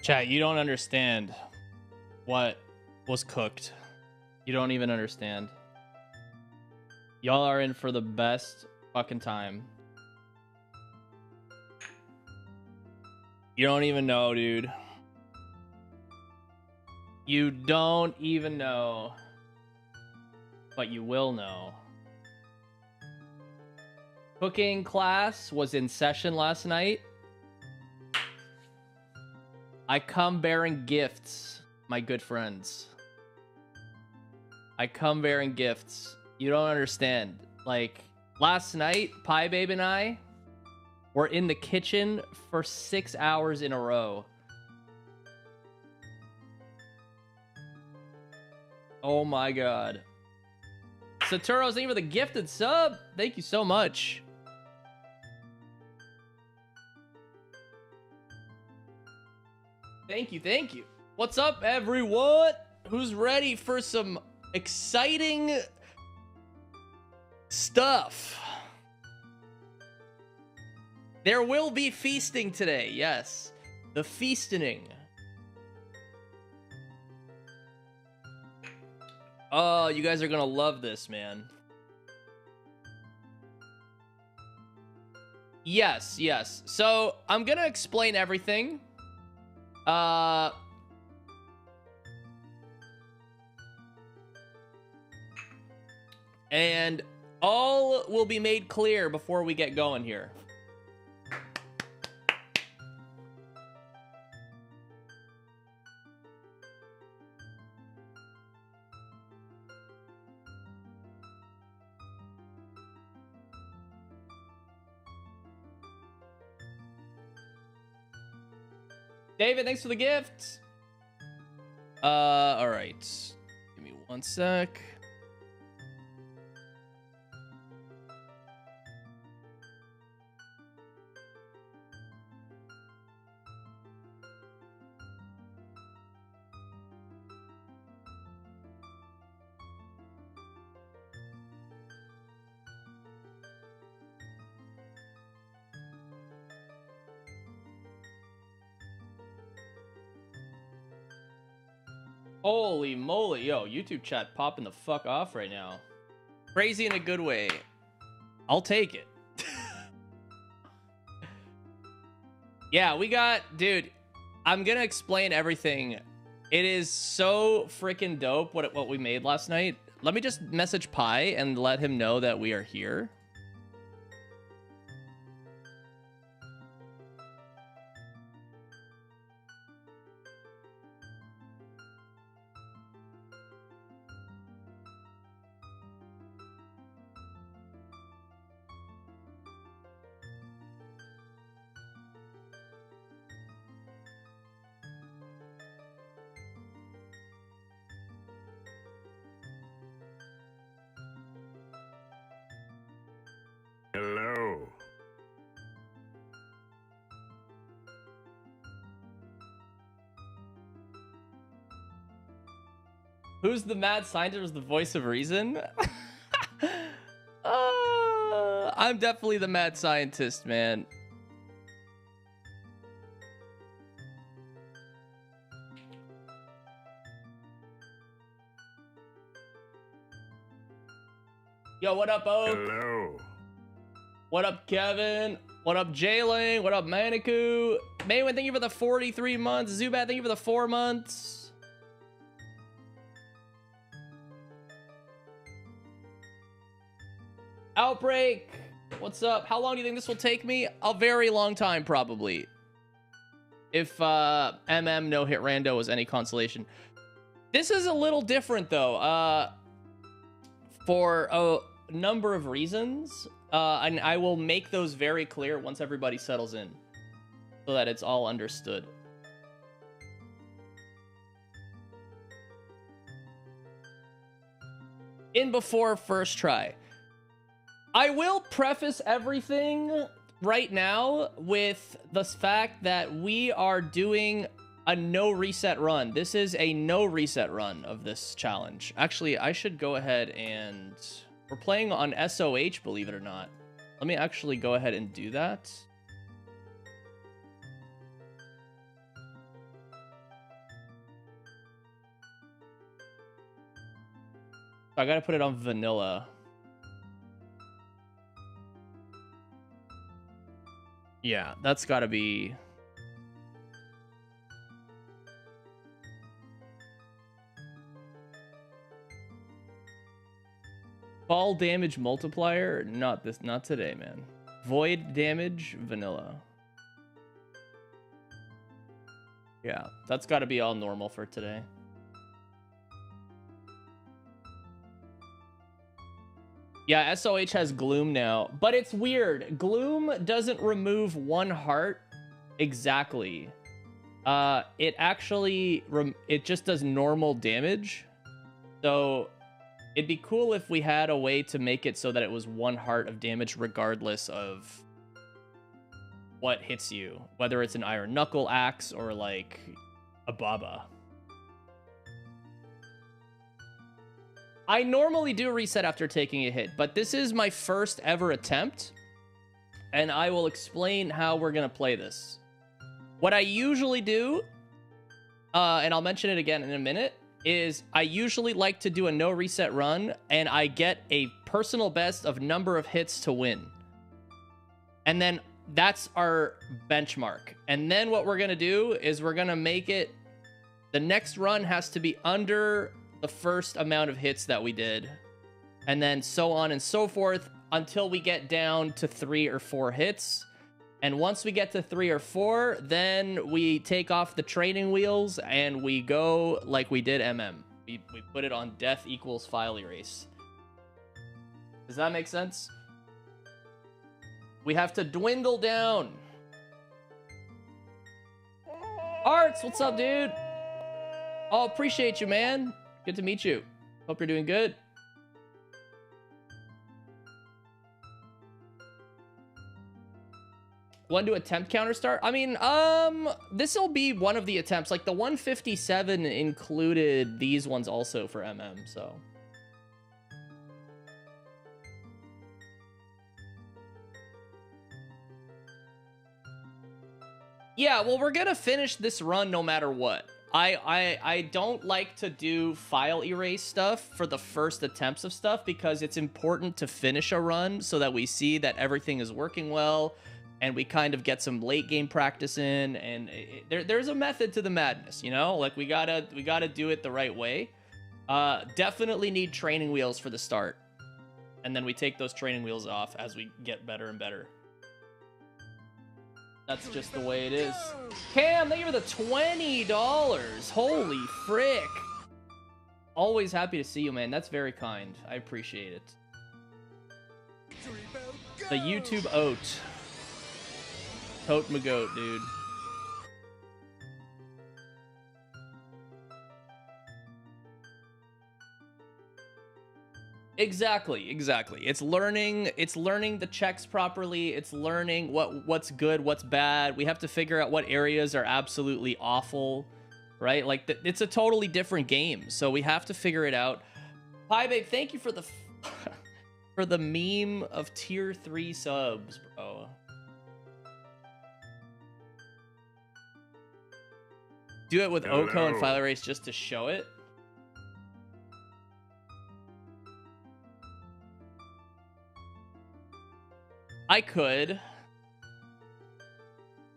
Chat, you don't understand what was cooked. You don't even understand. Y'all are in for the best fucking time. You don't even know, dude. You don't even know. But you will know. Cooking class was in session last night. I come bearing gifts, my good friends. I come bearing gifts. You don't understand. Like, last night, Pie Babe and I were in the kitchen for 6 hours in a row. Oh my god. Saturos, thank you for the gifted sub. Thank you so much. Thank you, thank you. What's up, everyone? Who's ready for some exciting stuff? There will be feasting today, yes. The feasting. Oh, you guys are gonna love this, man. Yes, yes. So, I'm gonna explain everything. And all will be made clear before we get going here. David, thanks for the gift. All right. Give me one sec. Holy moly, yo, YouTube chat popping the fuck off right now. Crazy in a good way. I'll take it. Yeah, we got, dude, I'm gonna explain everything. It is so freaking dope what we made last night. Let me just message Pi and let him know that we are here. Hello. Who's the mad scientist with the voice of reason? I'm definitely the mad scientist, man. Yo, what up, Oak? Hello. What up, Kevin? What up, Jayling? What up, Maniku? Maywin, thank you for the 43 months. Zubat, thank you for the 4 months. Outbreak, what's up? How long do you think this will take me? A very long time, probably. If MM no hit rando was any consolation. This is a little different, though. For a number of reasons. And I will make those very clear once everybody settles in. So that it's all understood. In before first try. I will preface everything right now with the fact that we are doing a no reset run. This is a no reset run of this challenge. Actually, I should go ahead and... We're playing on SOH, believe it or not. Let me actually go ahead and do that. I gotta put it on vanilla. Yeah, that's gotta be... Fall damage multiplier? Not today, man. Void damage, vanilla. Yeah, that's gotta be all normal for today. Yeah, SOH has Gloom now, but it's weird. Gloom doesn't remove one heart exactly. It actually, it just does normal damage. So it'd be cool if we had a way to make it so that it was one heart of damage regardless of what hits you. Whether it's an Iron Knuckle axe or like a Baba. I normally do reset after taking a hit, but this is my first ever attempt, and I will explain how we're going to play this. What I usually do, and I'll mention it again in a minute, is I usually like to do a no reset run, and I get a personal best of number of hits to win. And then that's our benchmark. And then what we're going to do is we're going to make it, the next run has to be under the first amount of hits that we did, and then so on and so forth until we get down to 3 or 4 hits. And once we get to 3 or 4, then we take off the training wheels and we go like we did we put it on death equals file erase. Does that make sense? We have to dwindle down. Arts, what's up, dude? Oh, appreciate you, man. Good to meet you. Hope you're doing good. Want to do attempt counter start? I mean, this will be one of the attempts. Like the 157 included these ones also for so. Yeah, well, we're gonna finish this run no matter what. I don't like to do file erase stuff for the first attempts of stuff because it's important to finish a run so that we see that everything is working well and we kind of get some late game practice in, and there's a method to the madness, you know? Like we gotta do it the right way. Definitely need training wheels for the start. And then we take those training wheels off as we get better and better. That's just the way it is. Cam, thank you for the $20. Holy frick. Always happy to see you, man. That's very kind. I appreciate it. The YouTube oat. Tote Magoat, dude. Exactly. It's learning the checks properly. It's learning what's good, what's bad. We have to figure out what areas are absolutely awful, right? Like it's a totally different game, so we have to figure it out. Hi, babe. Thank you for the for the meme of tier 3 subs, bro. Do it with Oko and file erase just to show it. I could.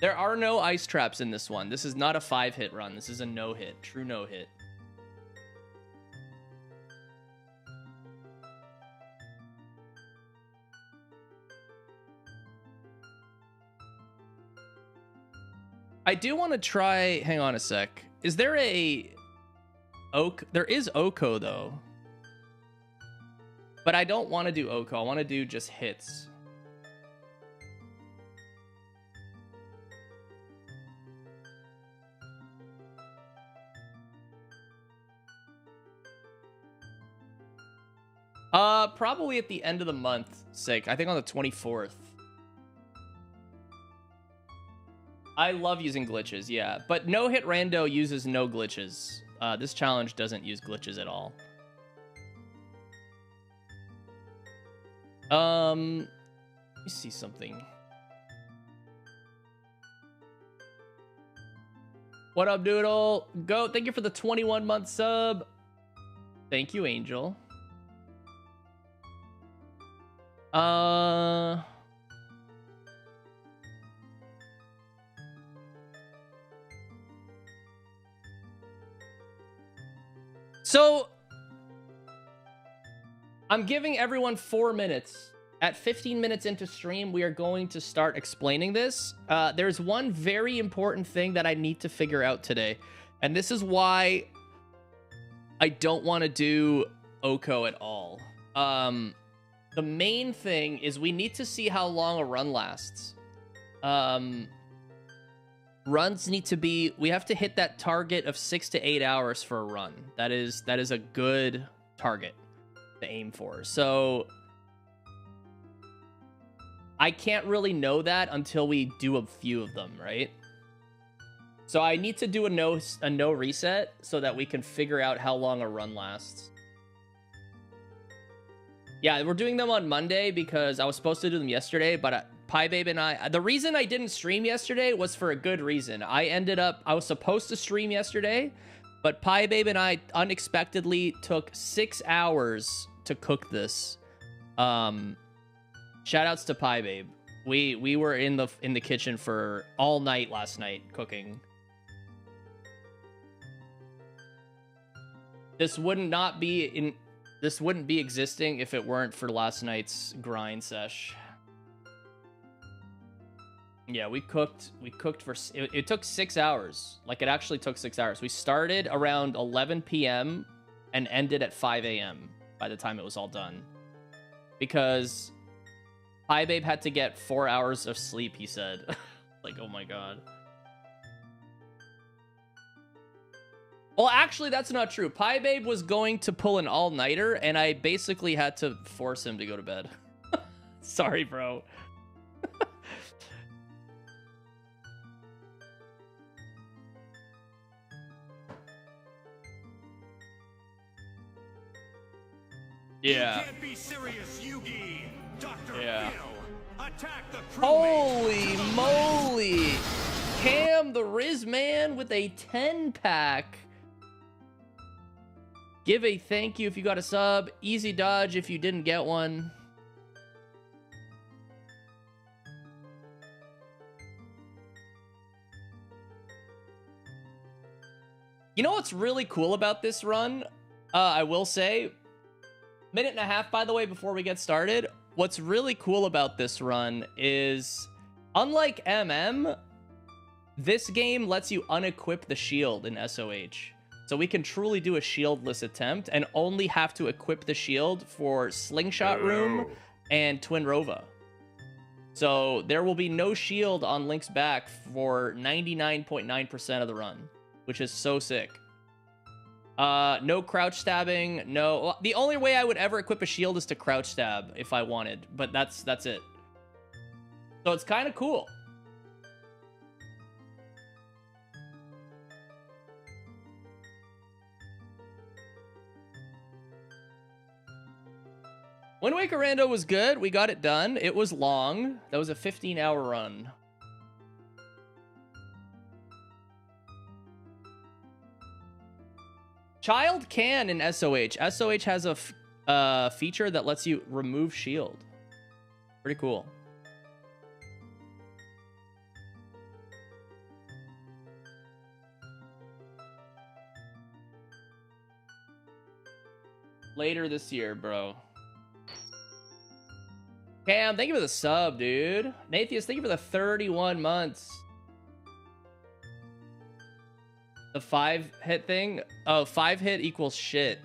There are no ice traps in this one. This is not a 5-hit run. This is a no-hit. True no-hit. I do want to try... Hang on a sec. Is there a... There is Oko, though. But I don't want to do Oko. I want to do just hits. Probably at the end of the month, I think on the 24th. I love using glitches, yeah. But no hit rando uses no glitches. This challenge doesn't use glitches at all. Let me see something. What up, Doodle? Go. Thank you for the 21-month sub. Thank you, Angel. So I'm giving everyone 4 minutes. At 15 minutes into stream, we are going to start explaining this. There's one very important thing that I need to figure out today. And this is why I don't want to do Oko at all. The main thing is we need to see how long a run lasts. Runs need to be... We have to hit that target of 6 to 8 hours for a run. That is a good target to aim for. So I can't really know that until we do a few of them, right? So I need to do a no reset so that we can figure out how long a run lasts. Yeah, we're doing them on Monday because I was supposed to do them yesterday, but PieBabe and I... The reason I didn't stream yesterday was for a good reason. I was supposed to stream yesterday, but PieBabe and I unexpectedly took 6 hours to cook this. Shoutouts to PieBabe. We were in the kitchen for all night last night cooking. This wouldn't be existing if it weren't for last night's grind sesh. Yeah, we cooked for... It took 6 hours. Like, it actually took 6 hours. We started around 11 p.m. and ended at 5 a.m. by the time it was all done. Because PieBabe had to get 4 hours of sleep, he said. Like, oh my god. Well, actually, that's not true. PieBabe was going to pull an all-nighter, and I basically had to force him to go to bed. Sorry, bro. Yeah. You can't be serious, Yugi. Dr. Yeah. Phil, attack the crewmates. Holy moly! Cam the Riz Man with a 10-pack. Give a thank you if you got a sub. Easy dodge if you didn't get one. You know what's really cool about this run? I will say, minute and a half, by the way, before we get started. What's really cool about this run is, unlike MM, this game lets you unequip the shield in SOH. So we can truly do a shieldless attempt and only have to equip the shield for Slingshot Room and Twin Rova. So there will be no shield on Link's back for 99.9% of the run, which is so sick. No crouch stabbing, no... The only way I would ever equip a shield is to crouch stab if I wanted, but that's it. So it's kind of cool. Wind Waker Rando was good. We got it done. It was long. That was a 15-hour run. Child can in SOH. SOH has a feature that lets you remove shield. Pretty cool. Later this year, bro. Cam, thank you for the sub, dude. Nathius, thank you for the 31 months. The 5-hit thing? Oh, 5-hit equals shit.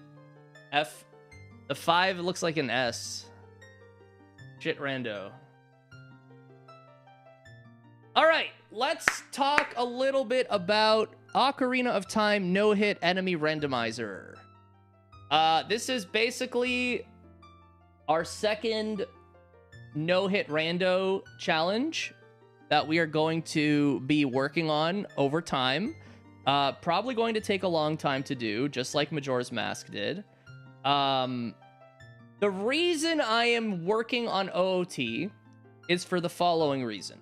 The 5 looks like an S. Shit rando. Alright, let's talk a little bit about Ocarina of Time no-hit enemy randomizer. This is basically our second no-hit rando challenge that we are going to be working on over time. Probably going to take a long time to do, just like Majora's Mask did. The reason I am working on OOT is for the following reason.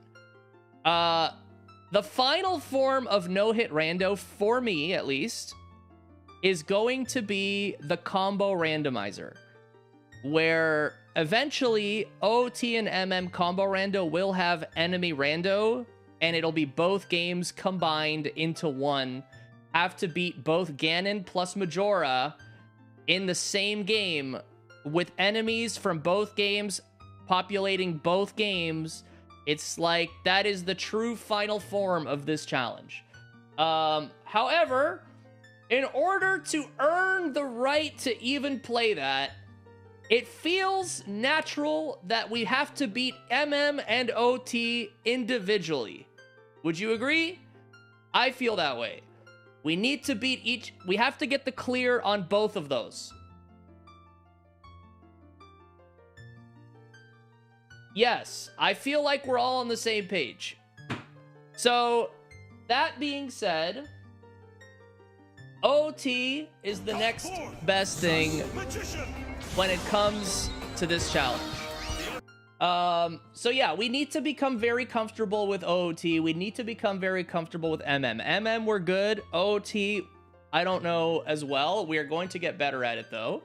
The final form of no-hit rando, for me at least, is going to be the combo randomizer, where eventually, OT and MM combo rando will have enemy rando, and it'll be both games combined into one. Have to beat both Ganon plus Majora in the same game with enemies from both games populating both games. It's like that is the true final form of this challenge. However, in order to earn the right to even play that, it feels natural that we have to beat MM and OT individually. Would you agree? I feel that way. We need to beat each. We have to get the clear on both of those. Yes, I feel like we're all on the same page. So, that being said, OT is the next best thing when it comes to this challenge. So yeah, we need to become very comfortable with OT. We need to become very comfortable with MM. MM, we're good. OT, I don't know as well. We are going to get better at it though.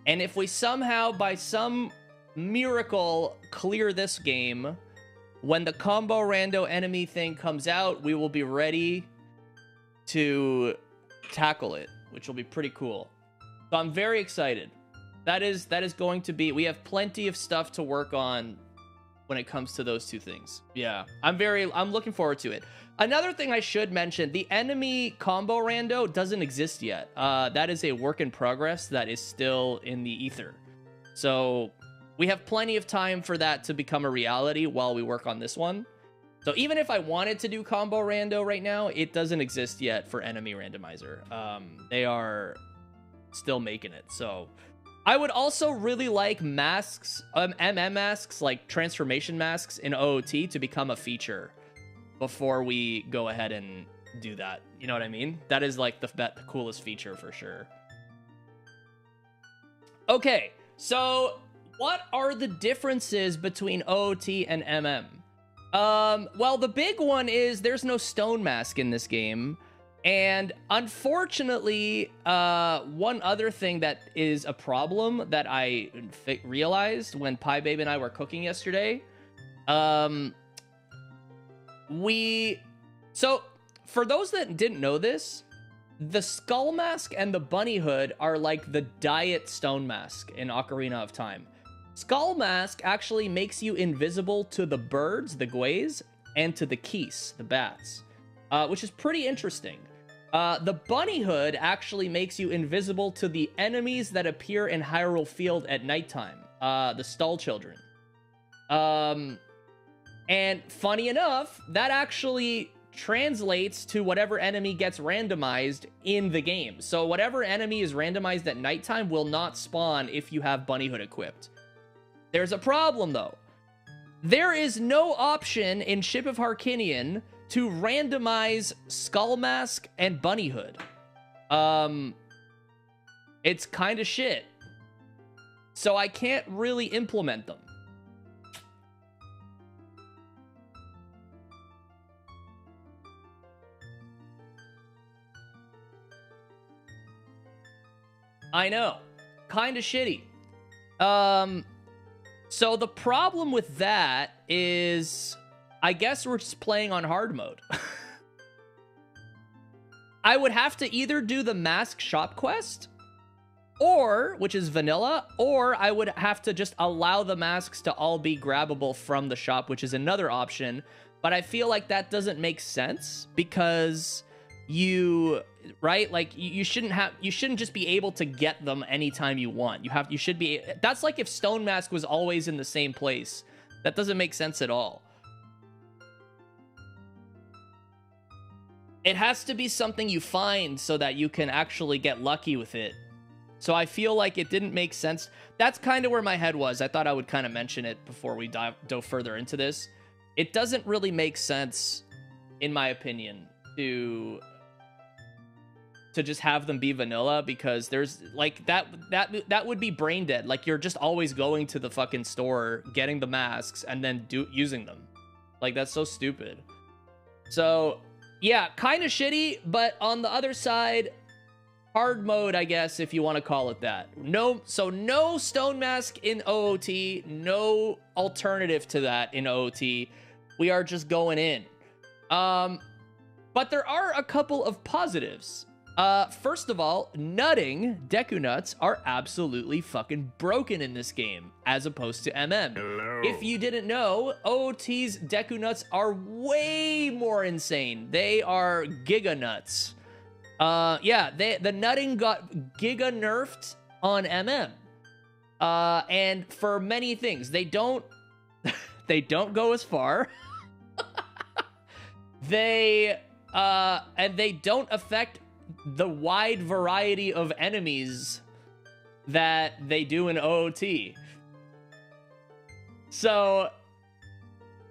And if we somehow, by some miracle, clear this game, when the combo rando enemy thing comes out, we will be ready to tackle it, which will be pretty cool. So I'm very excited. That is going to be, we have plenty of stuff to work on when it comes to those two things. Yeah, I'm looking forward to it. Another thing I should mention, the enemy combo rando doesn't exist yet. That is a work in progress that is still in the ether. So we have plenty of time for that to become a reality while we work on this one. So even if I wanted to do combo rando right now, it doesn't exist yet for enemy randomizer. They are still making it. So I would also really like masks, MM masks, like transformation masks in OOT to become a feature before we go ahead and do that. You know what I mean? That is like the coolest feature for sure. Okay, so what are the differences between OOT and MM? Well, the big one is there's no stone mask in this game. And unfortunately, one other thing that is a problem that I realized when Pie Babe and I were cooking yesterday, so for those that didn't know this, the skull mask and the bunny hood are like the diet stone mask in Ocarina of Time. Skull mask actually makes you invisible to the birds, the gways, and to the geese, the bats, which is pretty interesting. The bunny hood actually makes you invisible to the enemies that appear in Hyrule Field at nighttime, the Stall Children. And funny enough, that actually translates to whatever enemy gets randomized in the game. So whatever enemy is randomized at nighttime will not spawn if you have bunny hood equipped. There's a problem though. There is no option in Ship of Harkinian to randomize Skull Mask and Bunny Hood. It's kind of shit. So I can't really implement them. I know. Kind of shitty. So the problem with that is, I guess we're just playing on hard mode. I would have to either do the mask shop quest, or, which is vanilla, or I would have to just allow the masks to all be grabbable from the shop, which is another option. But I feel like that doesn't make sense because like you shouldn't just be able to get them anytime you want. You should be, that's like if Stone Mask was always in the same place. That doesn't make sense at all. It has to be something you find so that you can actually get lucky with it. So I feel like it didn't make sense. That's kind of where my head was. I thought I would kind of mention it before we dove further into this. It doesn't really make sense, in my opinion, to just have them be vanilla, because there's like that would be brain dead. Like you're just always going to the fucking store, getting the masks, and then using them. Like that's so stupid. So yeah, kind of shitty, but on the other side, hard mode, I guess, if you want to call it that. So no stone mask in OOT, no alternative to that in OOT. We are just going in. But there are a couple of positives. First of all, nutting, Deku Nuts, are absolutely fucking broken in this game, as opposed to MM. Hello. If you didn't know, OOT's Deku Nuts are way more insane. They are Giga Nuts. Yeah, the nutting got Giga nerfed on MM. And for many things, they don't go as far. And they don't affect the wide variety of enemies that they do in OOT. So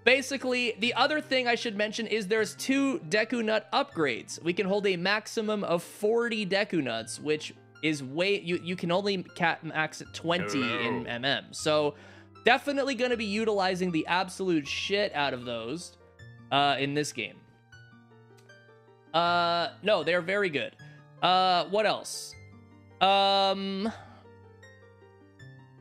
basically, the other thing I should mention is there's 2 Deku Nut upgrades. We can hold a maximum of 40 Deku Nuts, which is way... You can only max at 20 in MM. So definitely going to be utilizing the absolute shit out of those in this game. No, they're very good. What else?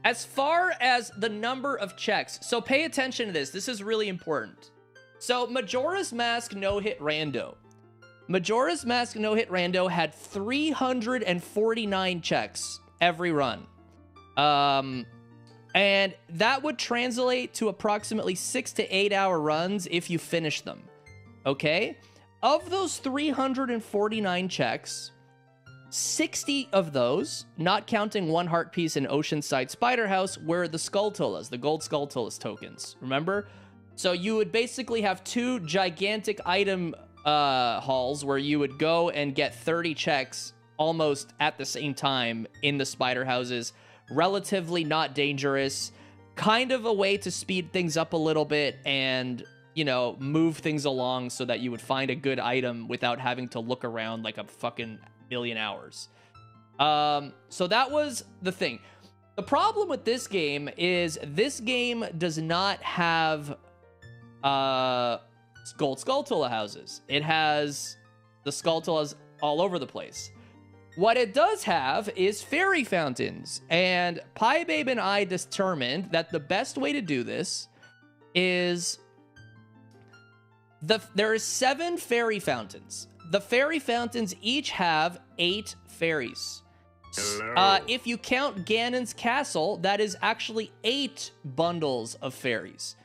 As far as the number of checks, so pay attention to this. This is really important. So Majora's Mask no-hit rando. Majora's Mask no-hit rando had 349 checks every run. And that would translate to approximately 6 to 8 hour runs if you finish them. Okay? Of those 349 checks, 60 of those, not counting one heart piece in Oceanside Spider House, were the Skulltulas, the gold Skulltulas tokens. Remember? So you would basically have 2 gigantic item hauls where you would go and get 30 checks almost at the same time in the spider houses. Relatively not dangerous. Kind of a way to speed things up a little bit and, you know, move things along so that you would find a good item without having to look around like a fucking million hours. So that was the thing. The problem with this game is this game does not have gold Skulltula houses. It has the Skulltulas all over the place. What it does have is fairy fountains, and Pie Babe and I determined that the best way to do this is there are 7 fairy fountains. The fairy fountains each have 8 fairies. If you count Ganon's castle, that is actually 8 bundles of fairies.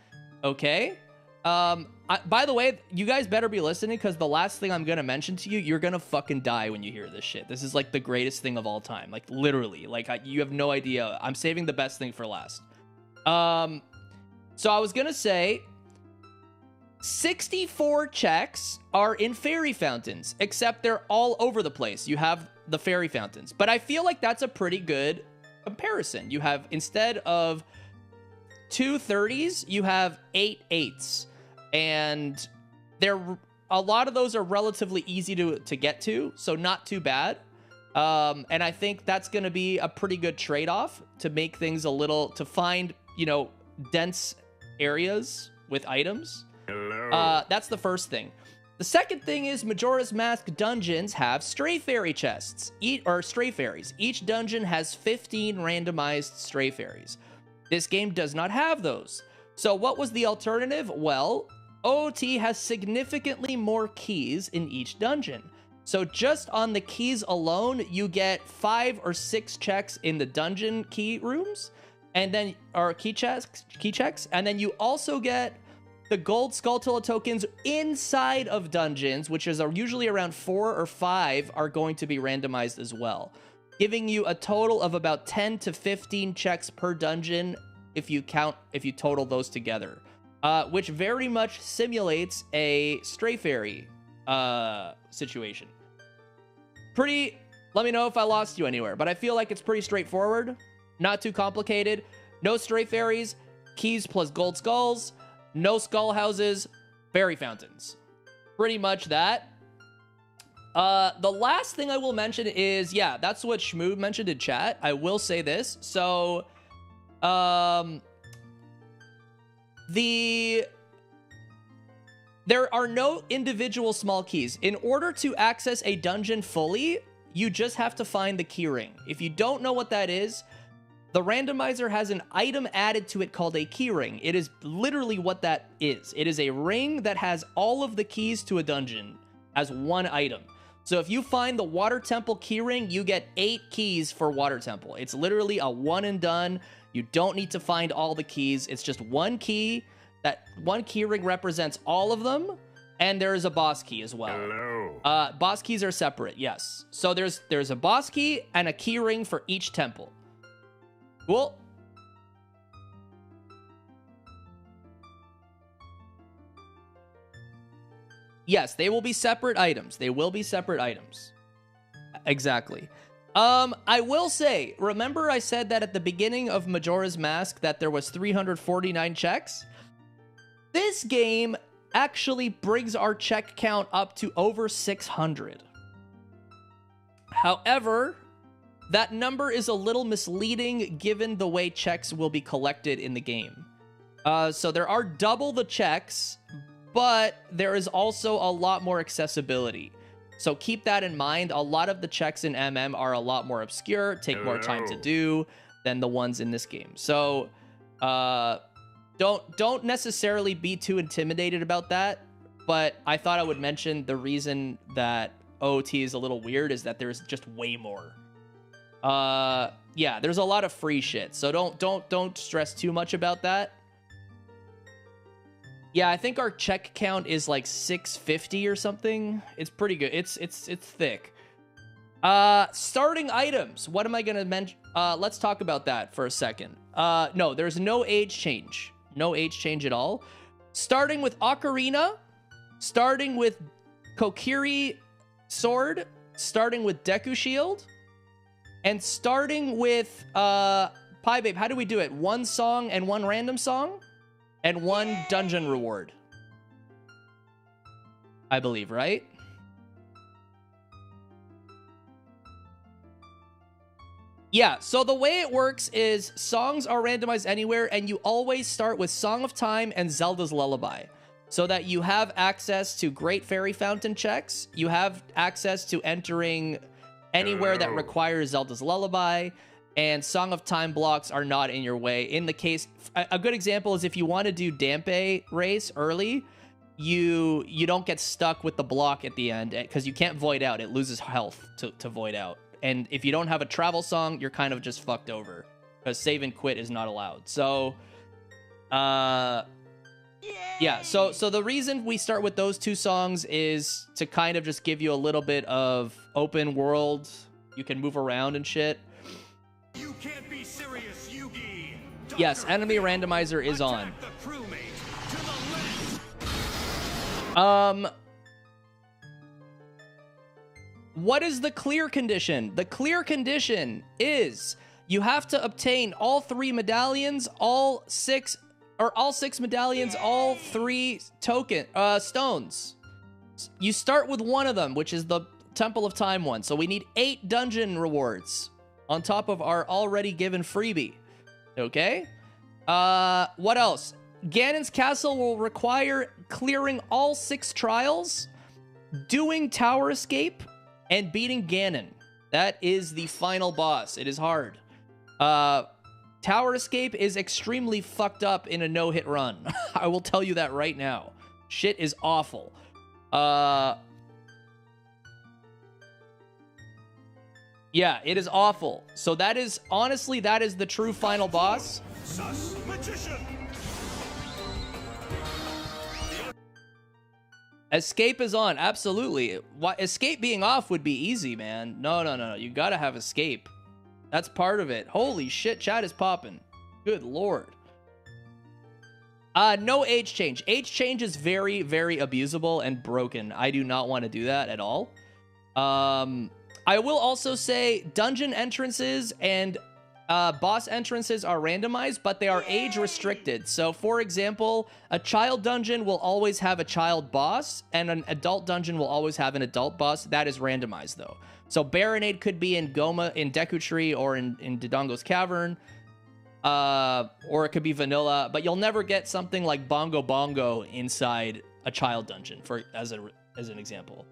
Okay? By the way, you guys better be listening, because the last thing I'm going to mention to you, you're going to fucking die when you hear this shit. This is like the greatest thing of all time. Like literally, like you have no idea. I'm saving the best thing for last. So I was going to say 64 checks are in fairy fountains, except they're all over the place. You have the fairy fountains, but I feel like that's a pretty good comparison. You have, instead of 2 30s, you have 8 8s, and a lot of those are relatively easy to get to, so not too bad. And I think that's going to be a pretty good trade-off to make things to find, you know, dense areas with items. That's the first thing. The second thing is Majora's Mask dungeons have stray fairy chests, or stray fairies. Each dungeon has 15 randomized stray fairies. This game does not have those. So what was the alternative? Well, OOT has significantly more keys in each dungeon. So just on the keys alone, you get 5 or 6 checks in the dungeon key rooms, and then, or key checks, and then you also get the gold Skulltula tokens inside of dungeons, which is usually around 4 or 5, are going to be randomized as well, giving you a total of about 10 to 15 checks per dungeon if you total those together, which very much simulates a stray fairy situation. Let me know if I lost you anywhere, but I feel like it's pretty straightforward, not too complicated. No stray fairies, keys plus gold skulls, no skull houses, fairy fountains. Pretty much that. The last thing I will mention is, yeah, that's what Shmoo mentioned in chat. I will say this. So, there are no individual small keys. In order to access a dungeon fully, you just have to find the keyring. If you don't know what that is, the randomizer has an item added to it called a keyring. It is literally what that is. It is a ring that has all of the keys to a dungeon as one item. So if you find the Water Temple keyring, you get 8 keys for Water Temple. It's literally a one and done. You don't need to find all the keys. It's just one key. That one keyring represents all of them. And there is a boss key as well. Hello. Boss keys are separate, yes. So there's a boss key and a keyring for each temple. Cool. Yes, they will be separate items. They will be separate items. Exactly. I will say, remember I said that at the beginning of Majora's Mask that there was 349 checks? This game actually brings our check count up to over 600. However, that number is a little misleading given the way checks will be collected in the game. So there are double the checks, but there is also a lot more accessibility. So keep that in mind. A lot of the checks in MM are a lot more obscure, take more time to do than the ones in this game. So don't necessarily be too intimidated about that, but I thought I would mention the reason that OOT is a little weird is that there's just way more. Yeah, there's a lot of free shit, so don't stress too much about that. Yeah, I think our check count is like 650 or something. It's pretty good. It's thick. Starting items. What am I gonna mention? Let's talk about that for a second. No, there's no age change. No age change at all. Starting with Ocarina, starting with Kokiri Sword, starting with Deku Shield, and starting with Pie Babe. How do we do it? One song and one random song? And one dungeon reward. I believe, right? Yeah, so the way it works is songs are randomized anywhere, and you always start with Song of Time and Zelda's Lullaby, so that you have access to Great Fairy Fountain checks, you have access to entering anywhere that requires Zelda's Lullaby, and Song of Time blocks are not in your way. In the case, a good example is if you want to do Dampe race early, you don't get stuck with the block at the end, because you can't void out. It loses health to void out. And if you don't have a travel song, you're kind of just fucked over, because save and quit is not allowed. So, yeah, so the reason we start with those two songs is to kind of just give you a little bit of open world. You can move around and shit. You can't be serious, Yugi. Yes, enemy randomizer is on. Attack the crewmate to the left. What is the clear condition? The clear condition is you have to obtain all 3 medallions, all 6 medallions, all 3 stones. You start with one of them, which is the Temple of Time one. So we need 8 dungeon rewards on top of our already given freebie. Okay? What else? Ganon's Castle will require clearing all 6 trials, doing Tower Escape, and beating Ganon. That is the final boss. It is hard. Tower Escape is extremely fucked up in a no-hit run. I will tell you that right now. Shit is awful. Yeah, it is awful. So that is, honestly, that is the true final boss. Sus magician. Escape is on, absolutely. Escape being off would be easy, man. No. You gotta have escape. That's part of it. Holy shit, chat is popping. Good lord. No age change. Age change is very, very abusable and broken. I do not want to do that at all. I will also say dungeon entrances and boss entrances are randomized, but they are age restricted. So, for example, a child dungeon will always have a child boss, and an adult dungeon will always have an adult boss. That is randomized, though. So, Baronade could be in Deku Tree, or in Dodongo's Cavern, or it could be vanilla. But you'll never get something like Bongo Bongo inside a child dungeon, as an example.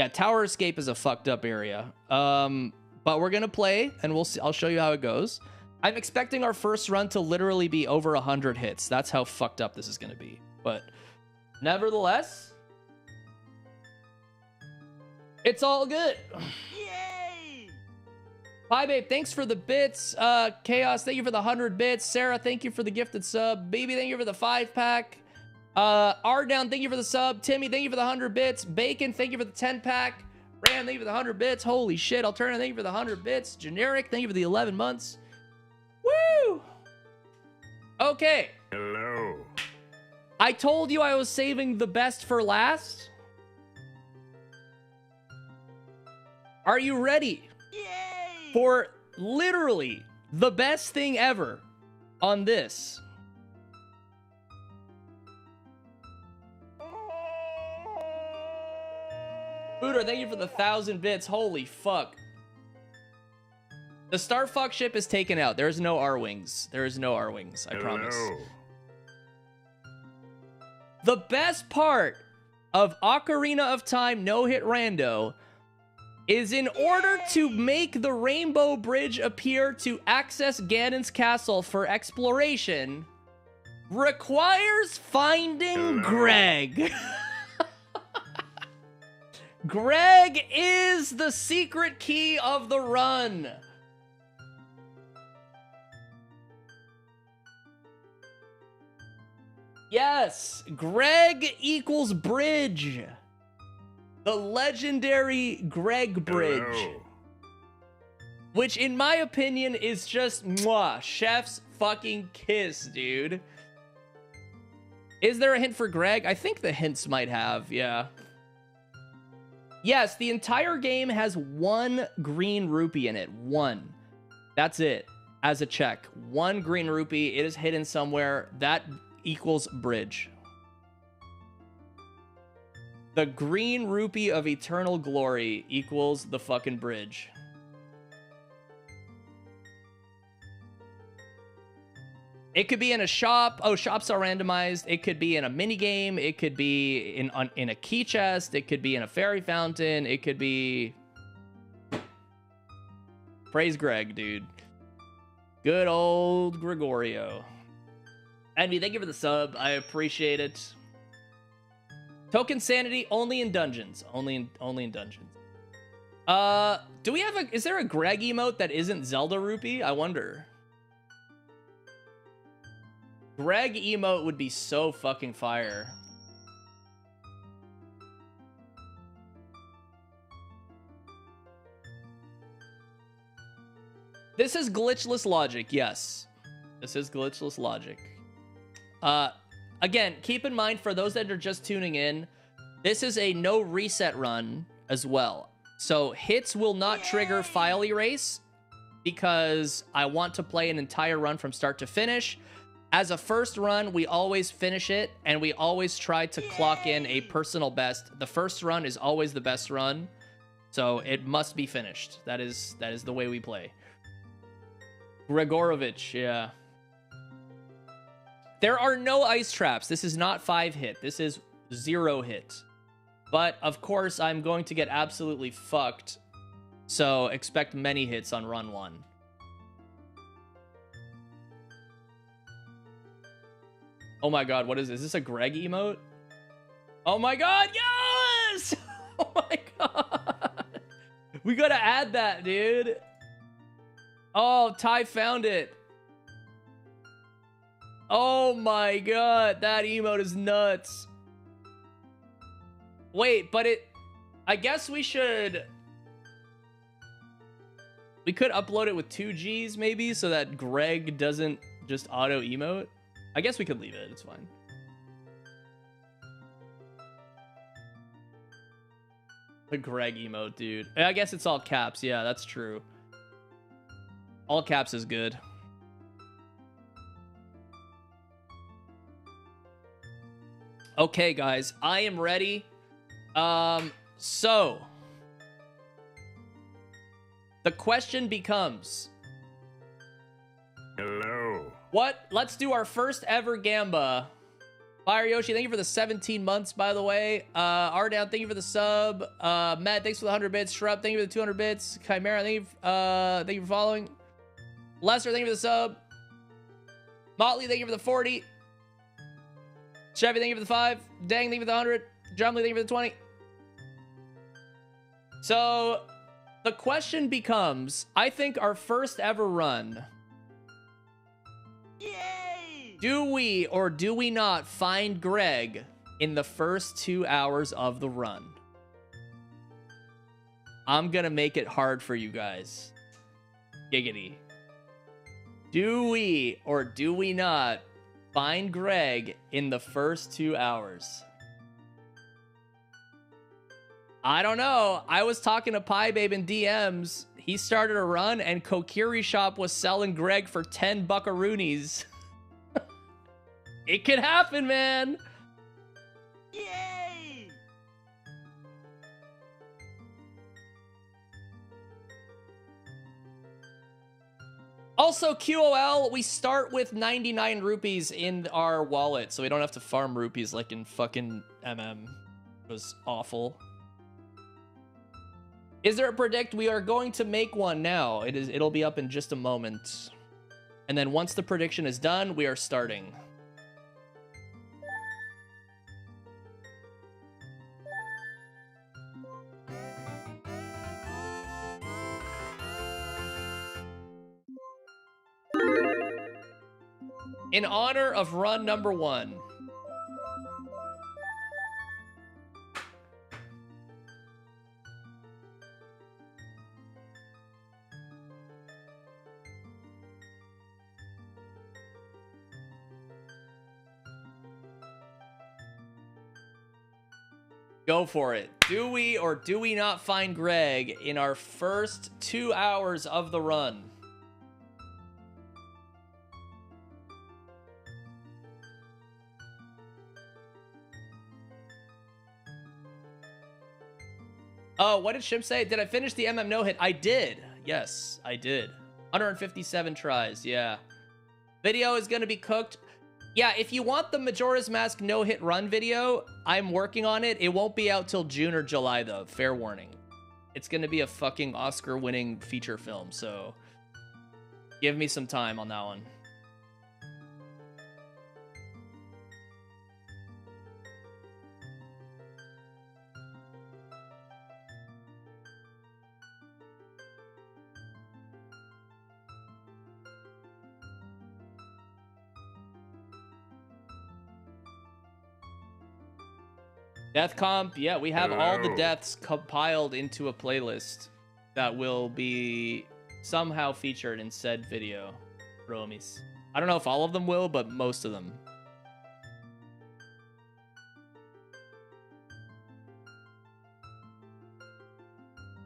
Yeah, Tower Escape is a fucked up area. But we're gonna play, and we'll see. I'll show you how it goes. I'm expecting our first run to literally be over 100 hits. That's how fucked up this is gonna be. But nevertheless, it's all good. Yay! Hi, babe. Thanks for the bits. Chaos, thank you for the 100 bits. Sarah, thank you for the gifted sub. Baby, thank you for the 5-pack. Ardown, thank you for the sub. Timmy, thank you for the 100 bits. Bacon, thank you for the 10-pack. Ram, thank you for the 100 bits. Holy shit. Alterna, thank you for the 100 bits. Generic, thank you for the 11 months. Woo! Okay. Hello. I told you I was saving the best for last. Are you ready Yay! for literally the best thing ever on this? Booter, thank you for the 1,000 bits. Holy fuck. The Star Fox ship is taken out. There is no R-Wings. There is no R-Wings, I promise. The best part of Ocarina of Time no-hit rando is in order to make the Rainbow Bridge appear to access Ganon's castle for exploration requires finding Greg. Greg is the secret key of the run. Yes, Greg equals bridge. The legendary Greg bridge. Hello. Which, in my opinion, is just mwah, chef's fucking kiss, dude. Is there a hint for Greg? I think the hints might have, yeah. Yes, the entire game has 1 green rupee in it. 1. That's it. As a check. 1 green rupee. It is hidden somewhere. That equals bridge. The green rupee of eternal glory equals the fucking bridge. It could be in a shop. Oh, shops are randomized. It could be in a mini game. It could be in a key chest. It could be in a fairy fountain. It could be... Praise Greg, dude. Good old Gregorio. Envy, thank you for the sub. I appreciate it. Token sanity only in dungeons. Only in dungeons. Do we have a... Is there a Greg emote that isn't Zelda rupee? I wonder. Greg emote would be so fucking fire. This is glitchless logic, yes. This is glitchless logic. Again, keep in mind, for those that are just tuning in, this is a no reset run as well. So hits will not trigger file erase because I want to play an entire run from start to finish. As a first run, we always finish it, and we always try to clock in a personal best. The first run is always the best run, so it must be finished. That is the way we play. Gregorovich, yeah. There are no ice traps. This is not 5-hit. This is 0-hit. But, of course, I'm going to get absolutely fucked, so expect many hits on run 1. Oh my god, what is this? Is this a Greg emote? Oh my god, yes! Oh my god. We gotta add that, dude. Oh, Ty found it. Oh my god, that emote is nuts. Wait, but it... I guess we should... We could upload it with 2 Gs, maybe, so that Greg doesn't just auto-emote. I guess we could leave it. It's fine. The Greg emote, dude. I guess it's all caps. Yeah, that's true. All caps is good. Okay, guys. I am ready. So... The question becomes... Hello. Let's do our first ever Gamba Fire Yoshi, thank you for the 17 months, by the way. Ardown, thank you for the sub. Matt, thanks for the 100 bits. Shrub, thank you for the 200 bits. Chimera, thank you for following. Lester, thank you for the sub. Motley, thank you for the 40. Chevy, thank you for the 5. Dang, thank you for the 100. Drumley, thank you for the 20. So, the question becomes, I think our first ever run. Yay! Do we or do we not find Greg in the first 2 hours of the run? I'm gonna make it hard for you guys. Giggity. Do we or do we not find Greg in the first 2 hours? I don't know. I was talking to Pie Babe in DMs. He started a run and Kokiri Shop was selling Greg for 10 buckaroonies. It could happen, man. Yay! Also, QOL, we start with 99 rupees in our wallet, so we don't have to farm rupees like in fucking MM. It was awful. Is there a predict? We are going to make one now. It'll be up in just a moment. And then once the prediction is done, we are starting. In honor of run number 1. Go for it. Do we or do we not find Greg in our first 2 hours of the run? Oh, what did Shimp say? Did I finish the MM no hit? I did. Yes, I did. 157 tries, yeah. Video is gonna be cooked. Yeah, if you want the Majora's Mask no hit run video, I'm working on it. It won't be out till June or July though, fair warning. It's gonna be a fucking Oscar winning feature film, so give me some time on that one. Death comp, yeah, we have all the deaths compiled into a playlist that will be somehow featured in said video, Romies. I don't know if all of them will, but most of them.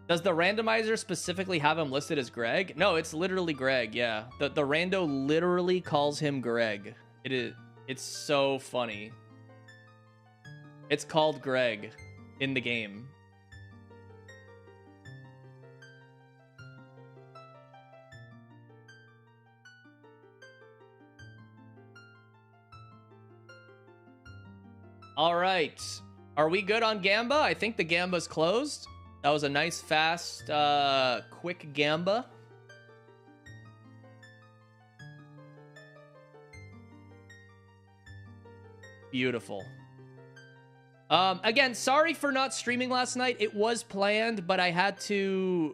Does the randomizer specifically have him listed as Greg? No, it's literally Greg, yeah. The rando literally calls him Greg. It's so funny. It's called Greg in the game. All right. Are we good on Gamba? I think the Gamba's closed. That was a nice, fast, quick Gamba. Beautiful. Again, sorry for not streaming last night. It was planned, but I had to...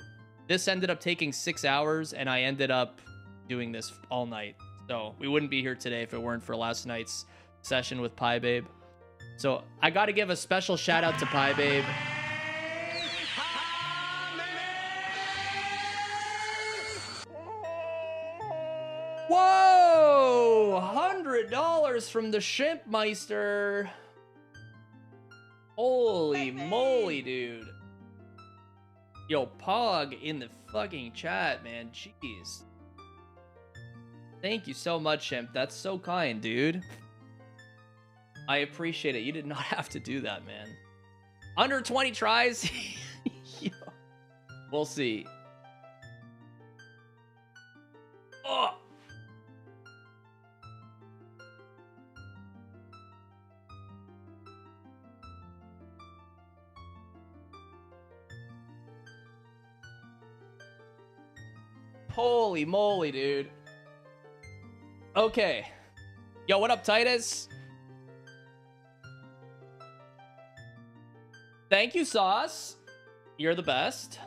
This ended up taking 6 hours, and I ended up doing this all night. So we wouldn't be here today if it weren't for last night's session with Pie Babe. So I got to give a special shout out to Pie Babe. Whoa! $100 from the Shimpmeister. Holy moly, dude. Yo, Pog in the fucking chat, man. Jeez. Thank you so much, Shimp. That's so kind, dude. I appreciate it. You did not have to do that, man. Under 20 tries? Yo. We'll see. Oh! Holy moly, dude. Okay. Yo, what up, Titus? Thank you, Sauce. You're the best.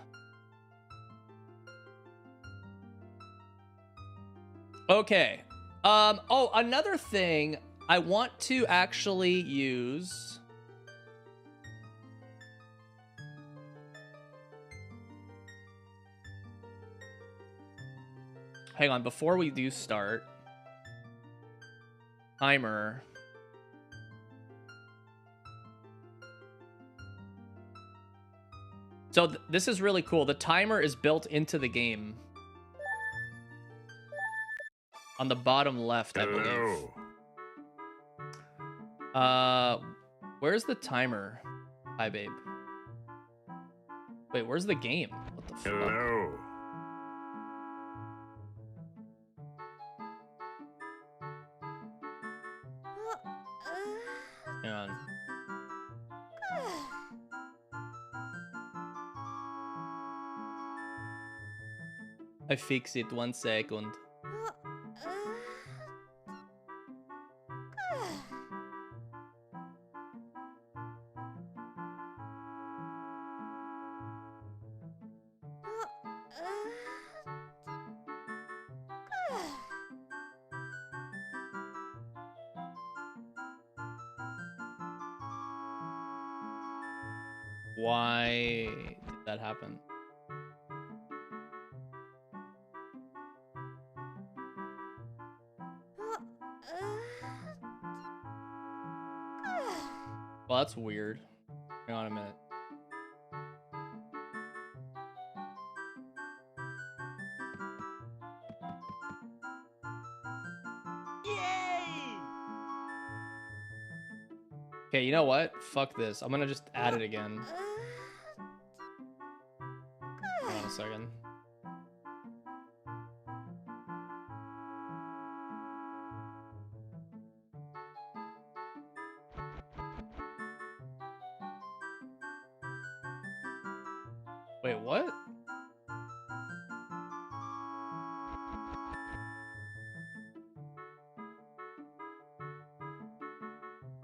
Okay. Oh, another thing I want to actually use. Hang on, before we do start. Timer. So this is really cool. The timer is built into the game. On the bottom left, I believe. Where's the timer? Hi, babe. Wait, where's the game? What the fuck? Hello. Hang on. I fix it 1 second. Why did that happen? Well, that's weird. Hang on a minute. Yay! Okay, you know what? Fuck this. I'm gonna just add it again. Hang on a second. Wait, what?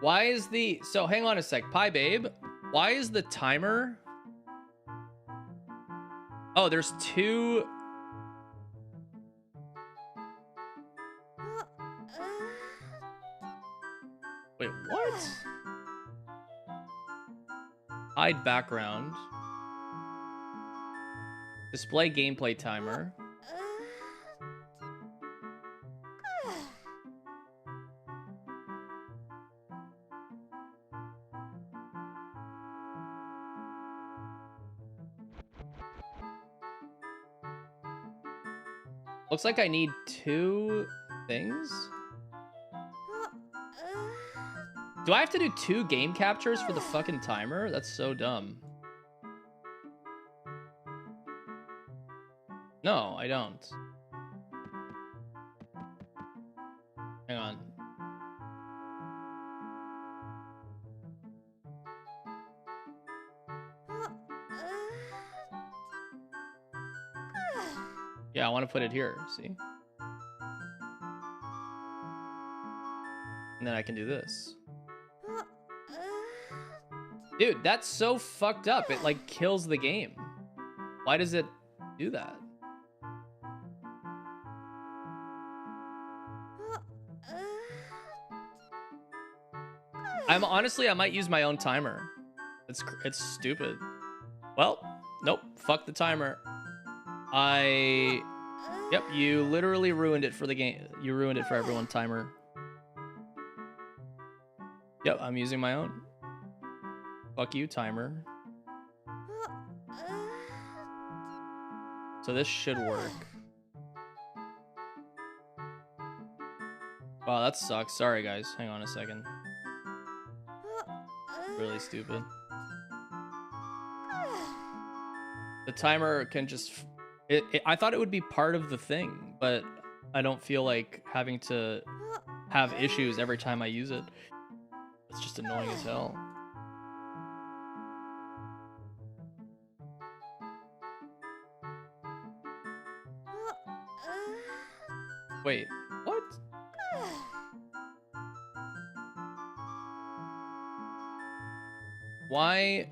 Why is the... So, hang on a sec. Pie Babe, why is the timer... Oh, there's two... Wait, what? Hide background. Display gameplay timer. Looks like I need two things. Do I have to do 2 game captures for the fucking timer? That's so dumb. No, I don't. Hang on. Yeah, I want to put it here, see? And then I can do this. Dude, that's so fucked up. It, like, kills the game. Why does it do that? I might use my own timer. It's stupid. Well, nope. Fuck the timer. Yep, you literally ruined it for the game. You ruined it for everyone, timer. Yep, I'm using my own. Fuck you, timer. So this should work. Wow, that sucks. Sorry, guys. Hang on a second. Really stupid. The timer can just... I thought it would be part of the thing, but I don't feel like having to have issues every time I use it. It's just annoying as hell. Wait, what? Why?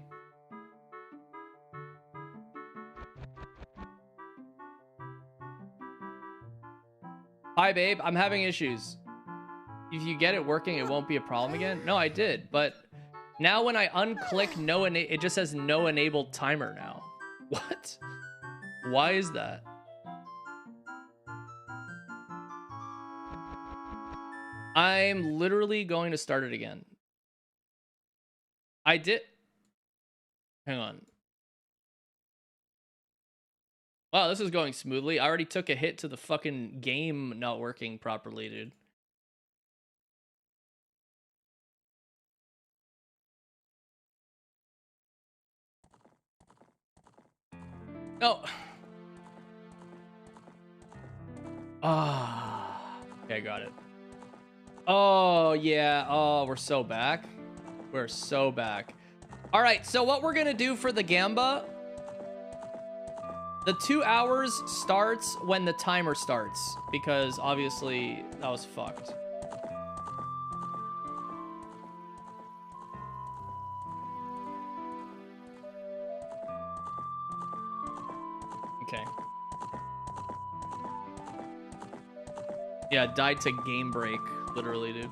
Hi, babe. I'm having issues. If you get it working, it won't be a problem again. No, I did, but now when I unclick no, it just says no enabled timer now. What? Why is that? I'm literally going to start it again. I did. Hang on. Wow, this is going smoothly. I already took a hit to the fucking game not working properly, dude. Oh. Ah. Okay, got it. Oh, yeah. Oh, we're so back. We're so back. All right, so what we're going to do for the Gamba, the 2 hours starts when the timer starts, because obviously that was fucked. Okay. Yeah, died to game break, literally, dude.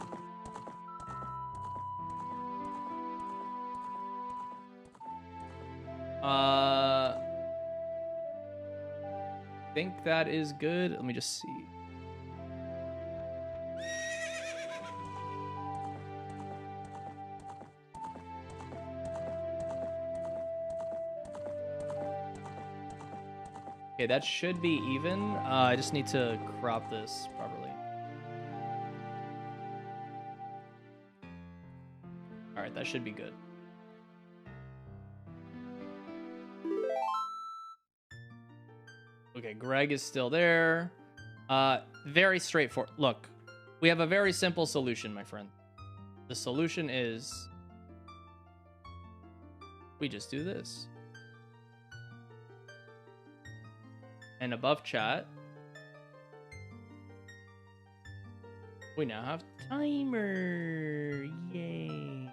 Think that is good. Let me just see. Okay, that should be even. I just need to crop this properly. All right, that should be good. Okay, Greg is still there. Very straightforward. Look, we have a very simple solution, my friend. The solution is we just do this. And above chat, we now have timer. Yay.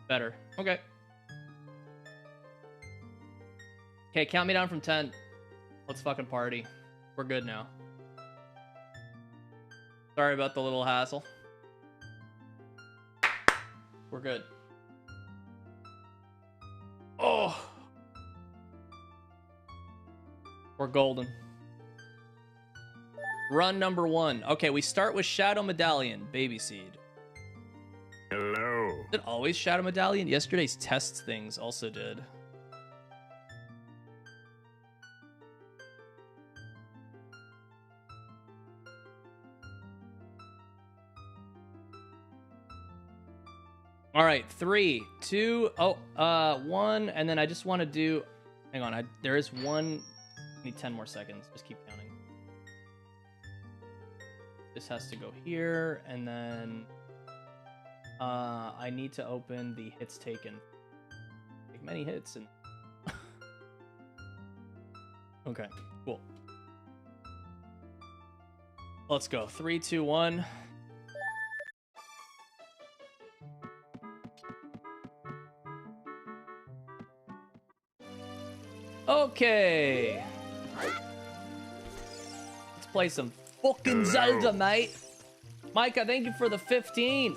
Better. Okay. Okay, count me down from 10. Let's fucking party. We're good now. Sorry about the little hassle. We're good. Oh. We're golden. Run number 1. Okay, we start with Shadow Medallion, Baby Seed. Hello. Is it always Shadow Medallion? Yesterday's test things also did. All right, 3, 2, 1, and then I just want to do. Hang on, there is one. I need 10 more seconds. Just keep counting. This has to go here, and then I need to open the hits taken. Take many hits and. Okay, cool. Let's go. 3, 2, 1. Okay. Let's play some fucking Zelda, mate. Micah, thank you for the 15.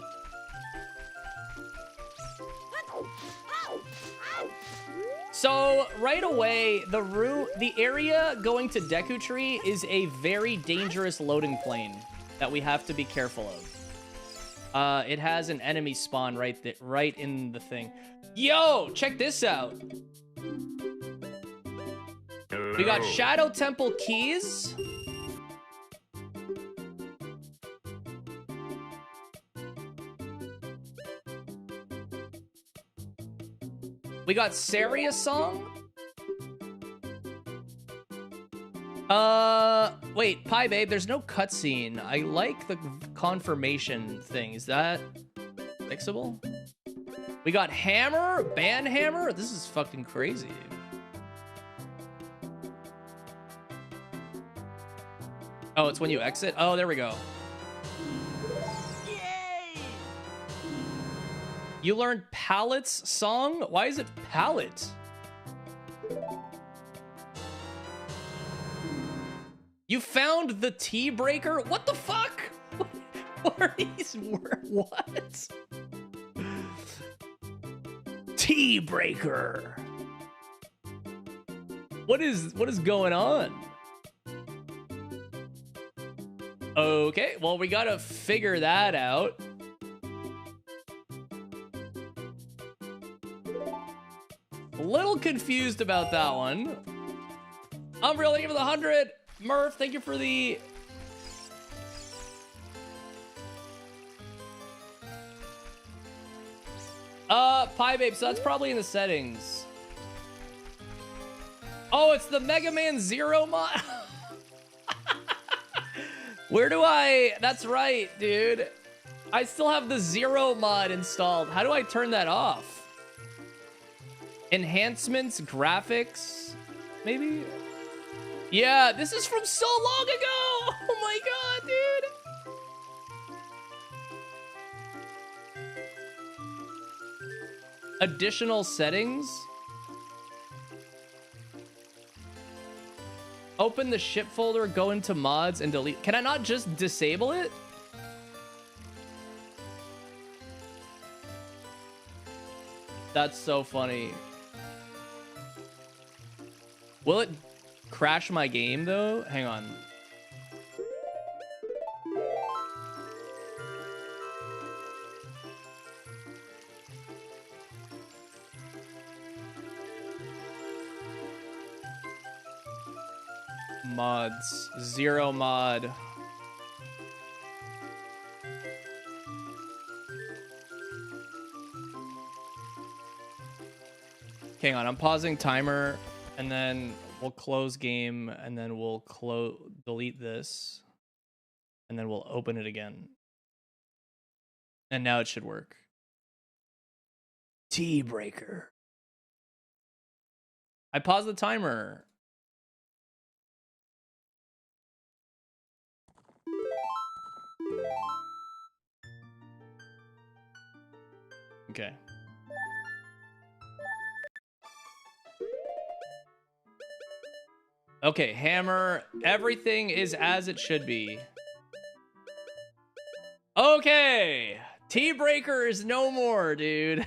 So right away, the area going to Deku Tree is a very dangerous loading plane that we have to be careful of. It has an enemy spawn right in the thing. Yo, check this out. Hello. We got Shadow Temple keys. We got Saria song. Wait, Pie Babe, there's no cutscene. I like the confirmation thing. Is that fixable? We got hammer, band hammer. This is fucking crazy. Oh, it's when you exit? Oh, there we go. Yay! You learned Pallet's song? Why is it Pallet? You found the tea breaker? What the fuck? What are these words? What? Tea breaker. What is going on? Okay, well, we gotta figure that out. A little confused about that one. Umbriel, thank you for the 100. Murph, thank you for the... Pie Babe, so that's probably in the settings. Oh, it's the Mega Man Zero mod. Where do I... That's right, dude. I still have the Zero mod installed. How do I turn that off? Enhancements, graphics, maybe? Yeah, this is from so long ago. Oh my god, dude. Additional settings. Open the ship folder, go into mods, and delete. Can I not just disable it? That's so funny. Will it crash my game, though? Hang on. Mods. Zero mod. Hang on, I'm pausing timer, and then we'll close game, and then we'll delete this, and then we'll open it again. And now it should work. Tea breaker. I paused the timer. Okay. Okay, hammer. Everything is as it should be. Okay. Tea breaker is no more, dude.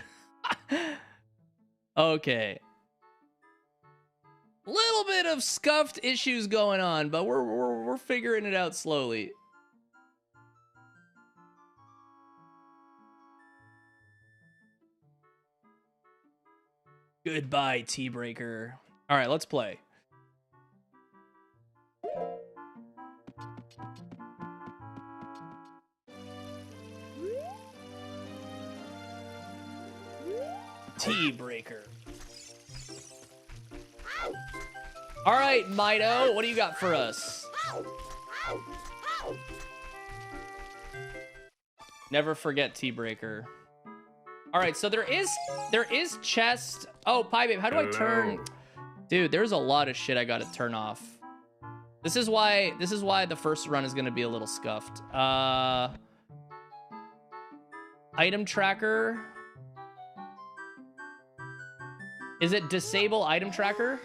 Okay. Little bit of scuffed issues going on, but we're figuring it out slowly. Goodbye, tea breaker. All right, let's play. Tea breaker. All right, Mido, what do you got for us? Never forget tea breaker. All right, so there is chest. Oh, Pie Babe, how do I turn? Dude, there's a lot of shit I got to turn off. This is why the first run is going to be a little scuffed. Item tracker. Is it disable item tracker?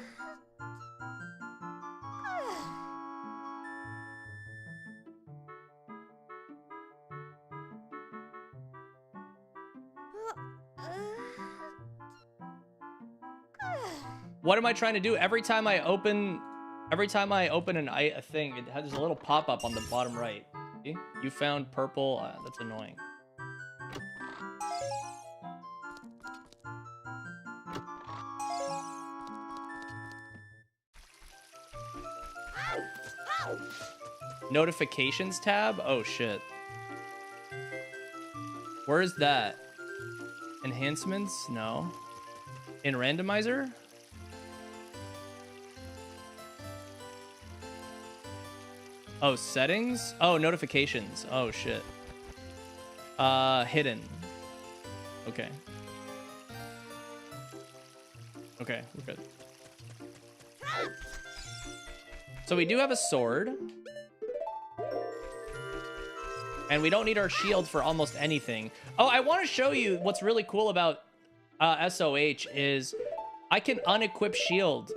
What am I trying to do? Every time I open a thing, it has a little pop-up on the bottom right. See? You found purple. That's annoying. Notifications tab? Oh shit. Where is that? Enhancements? No. In randomizer? Oh, settings? Oh, notifications. Oh, shit. Hidden. Okay. Okay, we're good. So we do have a sword. And we don't need our shield for almost anything. Oh, I want to show you what's really cool about SOH is I can unequip shield.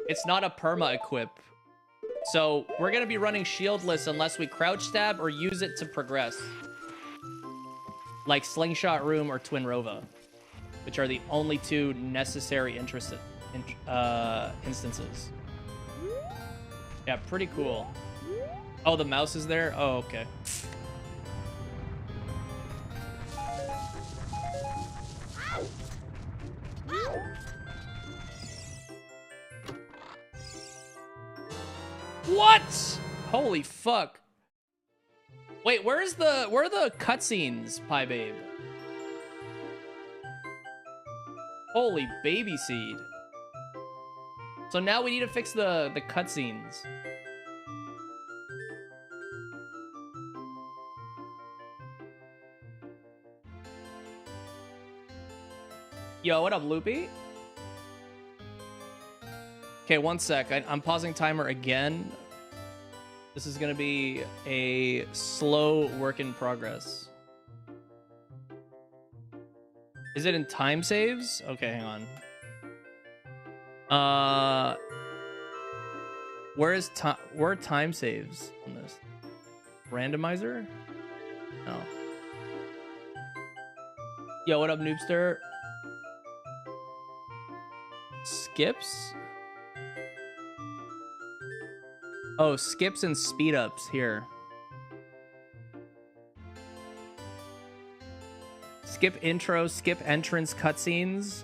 It's not a perma equip. So we're going to be running shieldless unless we crouch stab or use it to progress. Like Slingshot Room or Twin Rova, which are the only two necessary instances. Yeah, pretty cool. Oh, the mouse is there? Oh, okay. What? Holy fuck. Wait, where are the cutscenes, Pie Babe? Holy baby seed. So now we need to fix the cutscenes. Yo, what up, Loopy? Okay, one sec. I'm pausing timer again. This is gonna be a slow work in progress. Is it in time saves? Okay, hang on. Where are time saves on this? Randomizer? No. Yo, what up, Noobster? Skips? Oh, skips and speed ups here. Skip intro, skip entrance cutscenes.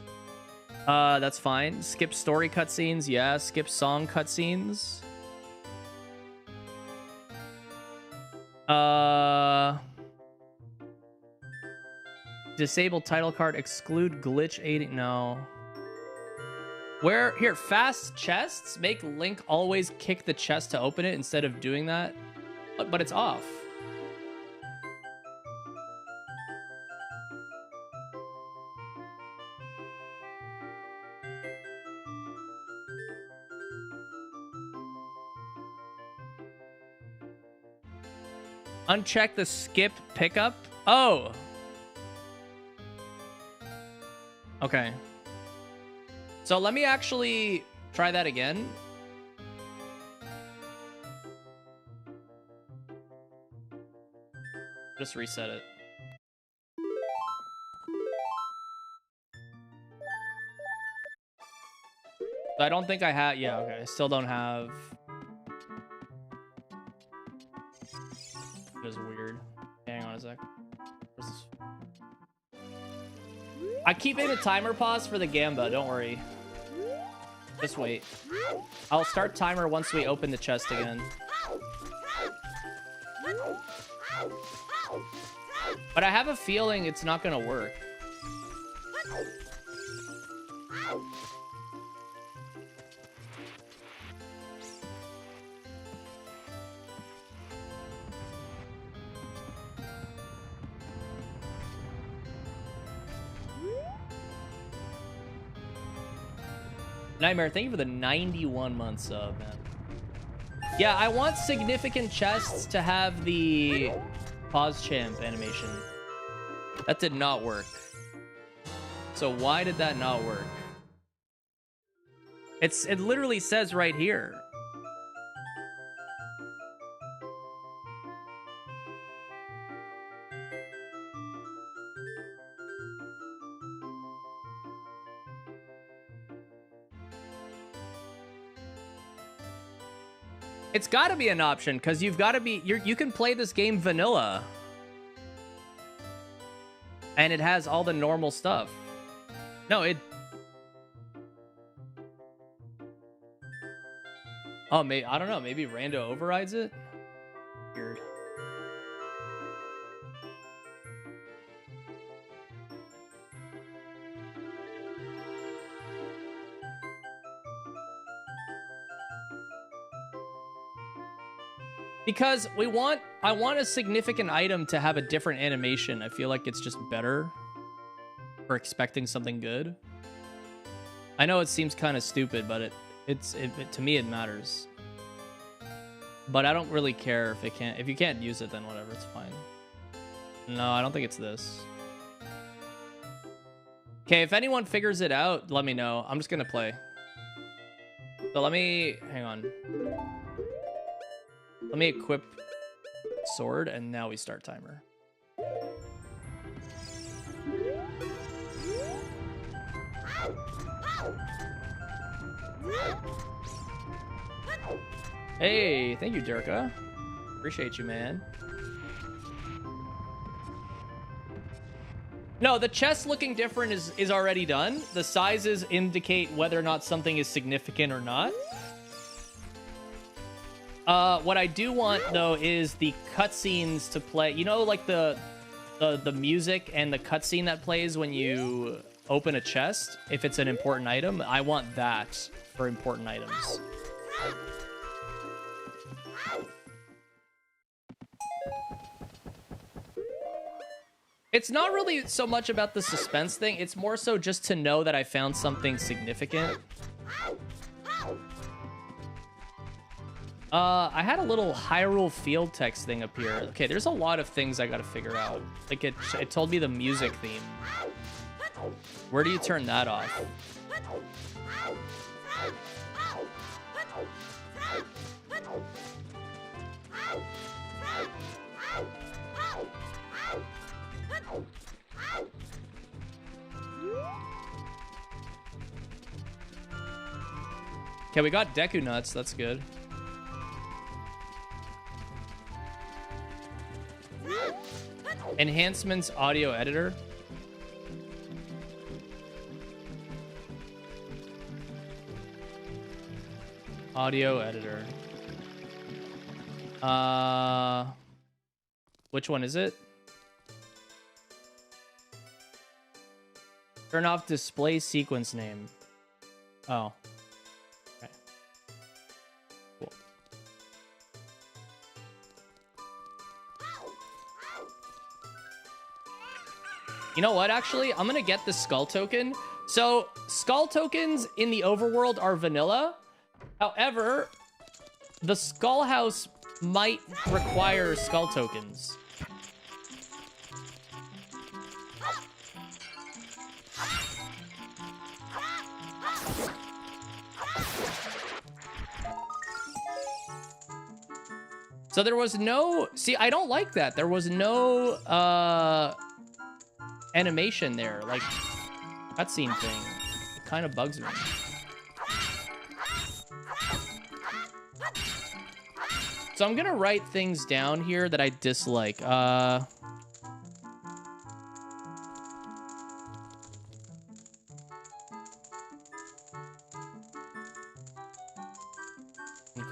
That's fine. Skip story cutscenes, yeah. Skip song cutscenes. Disable title card, exclude glitch aiding. No. Where here, fast chests make Link always kick the chest to open it instead of doing that, but it's off. Uncheck the skip pickup. Oh. Okay. So let me actually try that again. Just reset it. I don't think I have. Yeah, okay. I still don't have. It was weird. Hang on a sec. I keep in a timer pause for the Gamba. Don't worry. Just wait. I'll start timer once we open the chest again. But I have a feeling it's not gonna work. Nightmare, thank you for the 91-month sub, man. Yeah, I want significant chests to have the pause champ animation. That did not work. So why did that not work? It literally says right here. It's got to be an option because you've got to be you can play this game vanilla. And it has all the normal stuff. No, it Oh, I don't know, maybe Rando overrides it? Weird. Because I want a significant item to have a different animation. I feel like it's just better for expecting something good. I know it seems kind of stupid, but to me it matters. But I don't really care if you can't use it, then whatever, it's fine. No, I don't think it's this. Okay, if anyone figures it out, let me know. I'm just gonna play. So hang on. Let me equip sword, and now we start timer. Hey, thank you, Durka. Appreciate you, man. No, the chest looking different is already done. The sizes indicate whether or not something is significant or not. What I do want, though, is the cutscenes to play. You know, like the music and the cutscene that plays when you open a chest, if it's an important item. I want that for important items. It's not really so much about the suspense thing. It's more so just to know that I found something significant. I had a little Hyrule field text thing up here. Okay, there's a lot of things I gotta figure out. Like, it told me the music theme. Where do you turn that off? Okay, we got Deku Nuts. That's good. Enhancements audio editor. Audio editor. Which one is it? Turn off display sequence name. Oh. Okay. Cool. You know what, actually? I'm gonna get the skull token. So, skull tokens in the overworld are vanilla. However, the skull house might require skull tokens. So there was no... See, I don't like that. There was no animation there. Like, cutscene thing. It kind of bugs me. So I'm gonna write things down here that I dislike.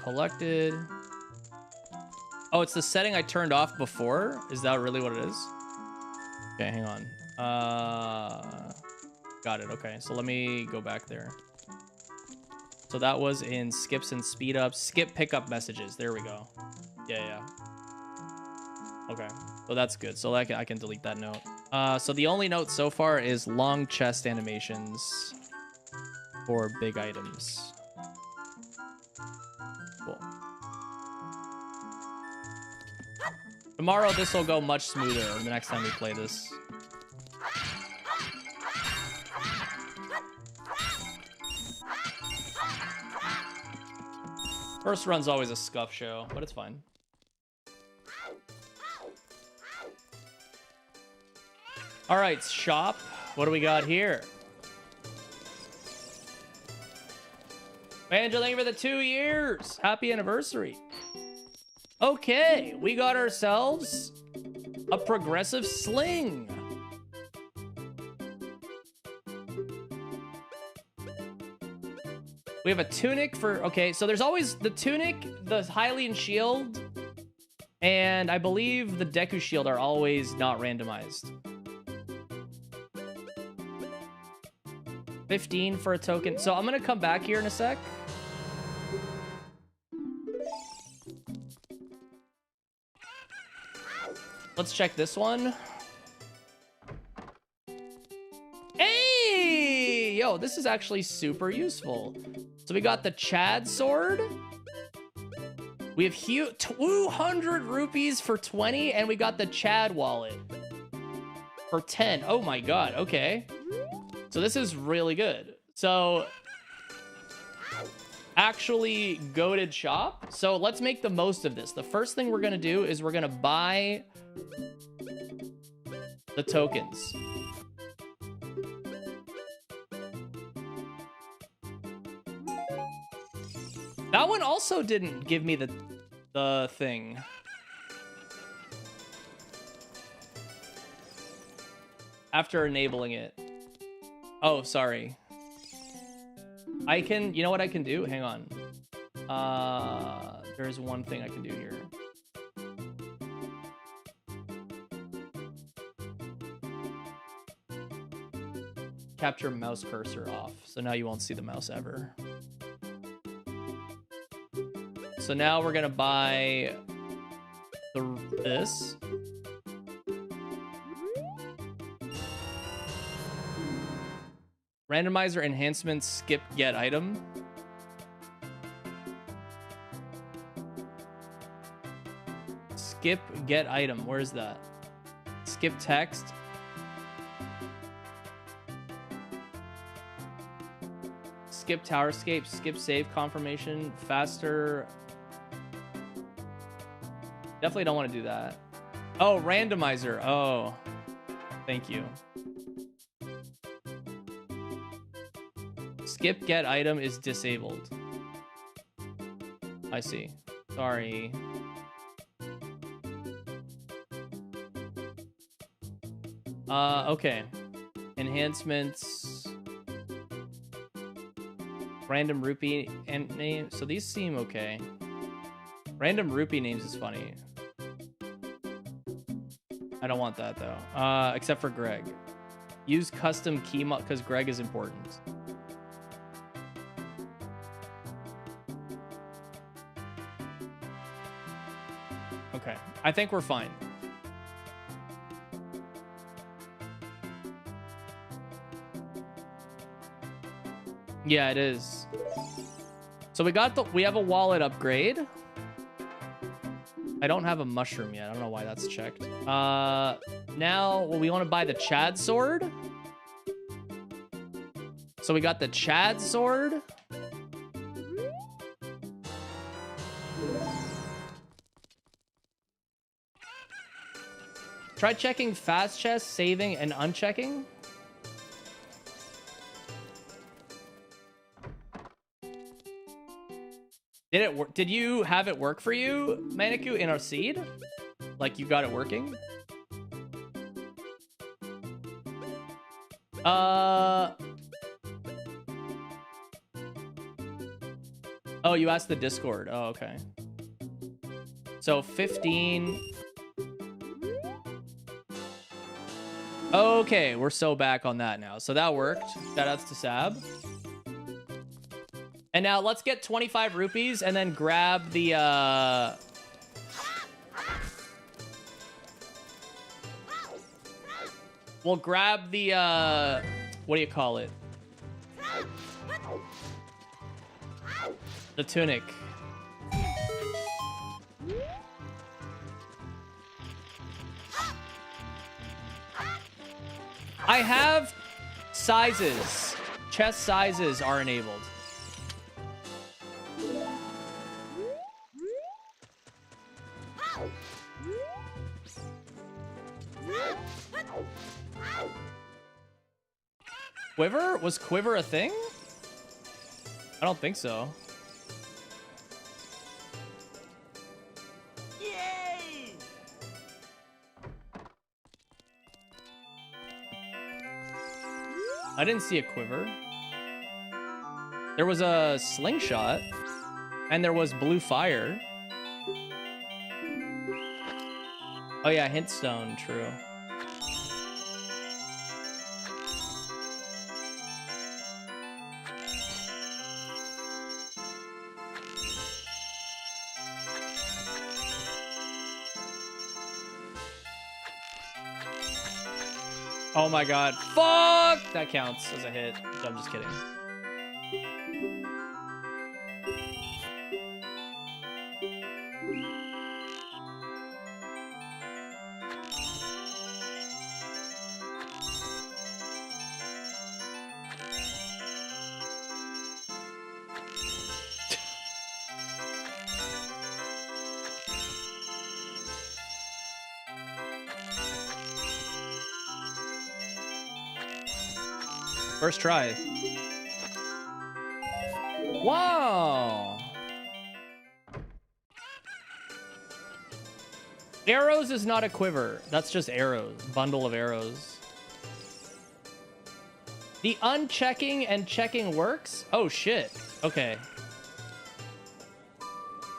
Collected. Oh, it's the setting I turned off before? Is that really what it is? Okay, hang on. Got it, okay. So let me go back there. So that was in skips and speed ups. Skip pickup messages. There we go. Yeah. Okay, so that's good. So I can delete that note. So the only note so far is long chest animations for big items. Cool. Tomorrow this will go much smoother the next time we play this. First run's always a scuff show, but it's fine. All right, shop. What do we got here? Angel, thank you for the 2 years. Happy anniversary. Okay, we got ourselves a progressive sling. We have a tunic for... Okay, so there's always the tunic, the Hylian shield, and I believe the Deku shield are always not randomized. 15 for a token. So I'm going to come back here in a sec. Let's check this one. Hey! Yo, this is actually super useful. So we got the Chad sword. We have 200 rupees for 20, and we got the Chad wallet for 10. Oh my god, okay. So this is really good. So actually goated shop. So let's make the most of this. The first thing we're gonna do is we're gonna buy the tokens. That one also didn't give me the thing. After enabling it. Oh, sorry. I can, you know what I can do? Hang on. There's one thing I can do here. Capture mouse cursor off. So now you won't see the mouse ever. So now we're gonna buy this. Randomizer enhancement, skip get item. Skip get item, where is that? Skip text. Skip towerscape, skip save confirmation, faster. Definitely don't want to do that. Oh, randomizer. Oh, thank you. Skip get item is disabled. I see. Sorry. Okay. Enhancements. Random rupee and name. So these seem okay. Random rupee names is funny. I don't want that though. Except for Greg. Use custom key mod because Greg is important. Okay, I think we're fine. Yeah, it is. So we have a wallet upgrade. I don't have a mushroom yet. I don't know why that's checked. Now, well, we want to buy the Chad sword. So we got the Chad sword. Try checking fast chest, saving, and unchecking. Did it work? Did you have it work for you, Manicu, in our seed? Like you got it working? Oh, you asked the Discord. Oh, okay. So 15. Okay, we're so back on that now. So that worked. Shout outs to Sab. And now let's get 25 rupees and then grab the we'll grab the what do you call it? The tunic. I have sizes. Chest sizes are enabled. Quiver? Was quiver a thing? I don't think so. Yay! I didn't see a quiver. There was a slingshot. And there was blue fire. Oh yeah, hint stone, true. Oh my god. Fuck! That counts as a hit. I'm just kidding. First try. Wow. Arrows is not a quiver. That's just arrows. Bundle of arrows. The unchecking and checking works? Oh, shit. Okay.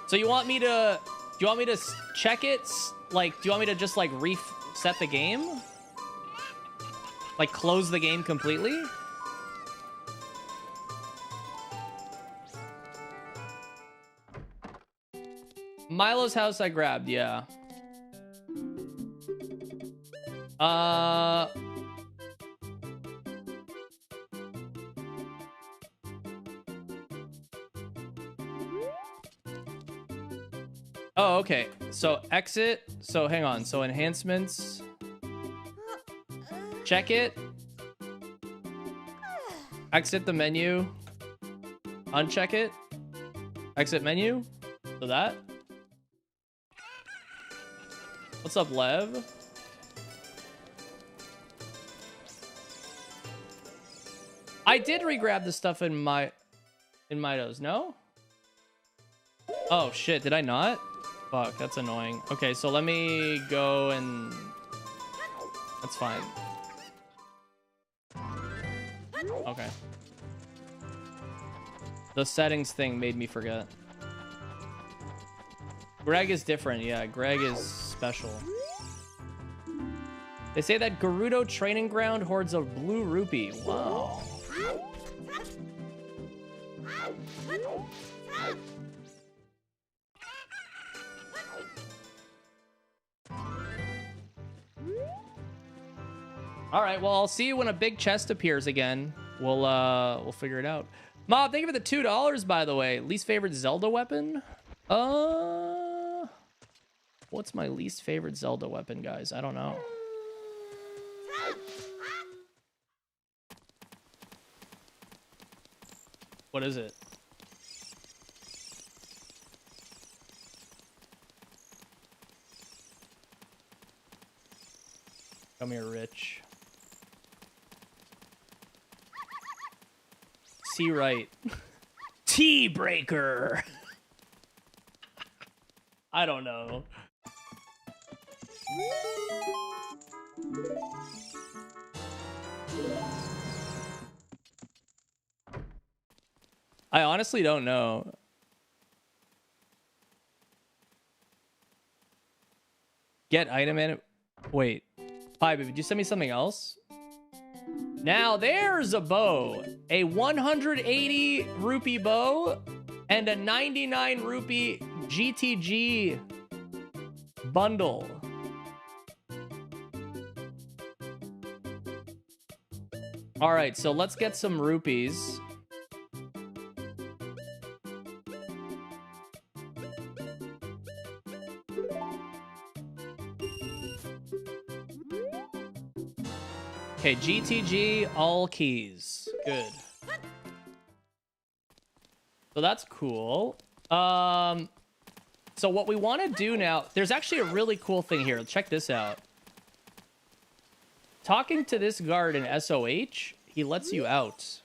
So you want me to... Do you want me to check it? Like, do you want me to just, like, reset the game? Like, close the game completely? Milo's house I grabbed, yeah. Oh, okay. So exit. So hang on. So enhancements. Check it. Exit the menu. Uncheck it. Exit menu. So that. What's up, Lev? I did re-grab the stuff in Mido's, no? Oh shit, did I not? Fuck, that's annoying. Okay, so let me go and... That's fine. Okay. The settings thing made me forget. Greg is different, yeah. Greg is special. They say that Gerudo Training Ground hoards a blue rupee. Wow. All right, well, I'll see you when a big chest appears again. We'll figure it out. Mob, thank you for the $2, by the way. Least favorite Zelda weapon? What's my least favorite Zelda weapon, guys? I don't know. What is it? Come here, Rich. See right. T-breaker. I don't know. I honestly don't know. Get item in it. Wait. Hi, baby. Did you send me something else? Now there's a bow. A 180 rupee bow and a 99 rupee GTG bundle. All right, so let's get some rupees. Okay, GTG, all keys. Good. So that's cool. So what we want to do now, there's actually a really cool thing here. Check this out. Talking to this guard in SOH, he lets you out.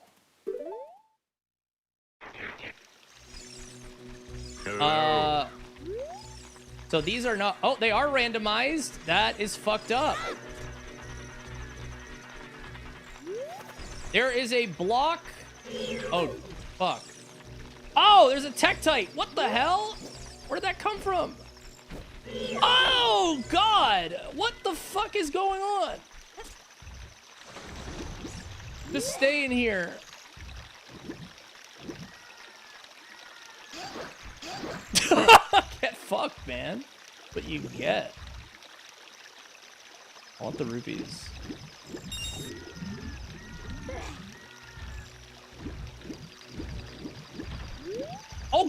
So these are not... Oh, they are randomized. That is fucked up. There is a block. Oh, fuck. Oh, there's a Tektite. What the hell? Where did that come from? Oh, God. What the fuck is going on? Just stay in here. Get fucked, man. What you get. I want the rupees.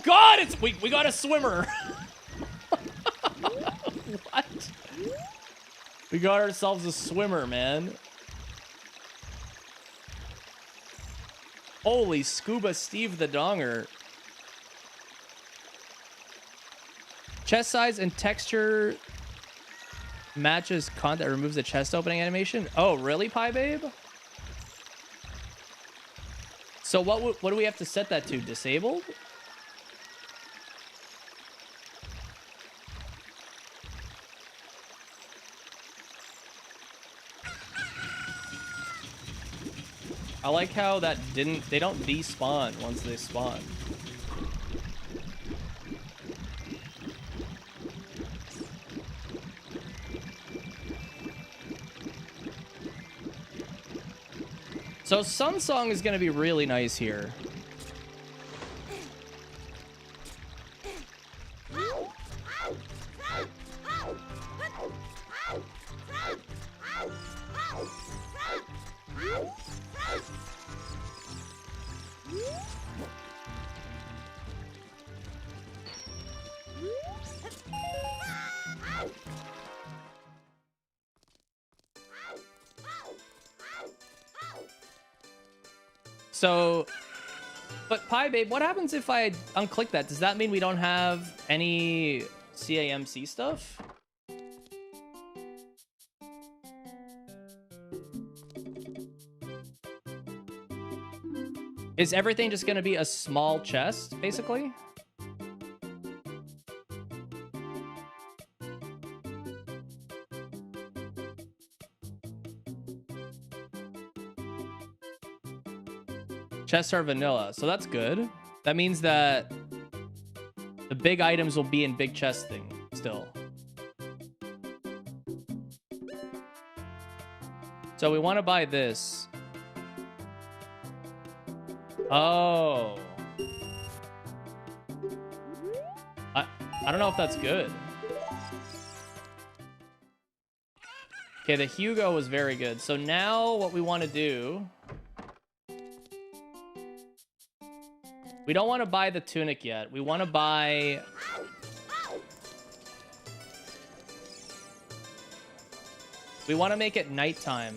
God! We got a swimmer. What? We got ourselves a swimmer, man. Holy scuba Steve the Donger. Chest size and texture matches content, removes the chest opening animation. Oh, really, Pie Babe? So what do we have to set that to? Disabled? I like how that they don't despawn once they spawn. So Sun Song is gonna be really nice here. So, but Pie Babe, what happens if I unclick that? Does that mean we don't have any CAMC stuff? Is everything just gonna be a small chest, basically? Chests are vanilla, so that's good. That means that the big items will be in big chest thing still. So we want to buy this. Oh. I don't know if that's good. Okay, the Hugo was very good. So now what we want to do... We don't want to buy the tunic yet. We want to buy... We want to make it nighttime.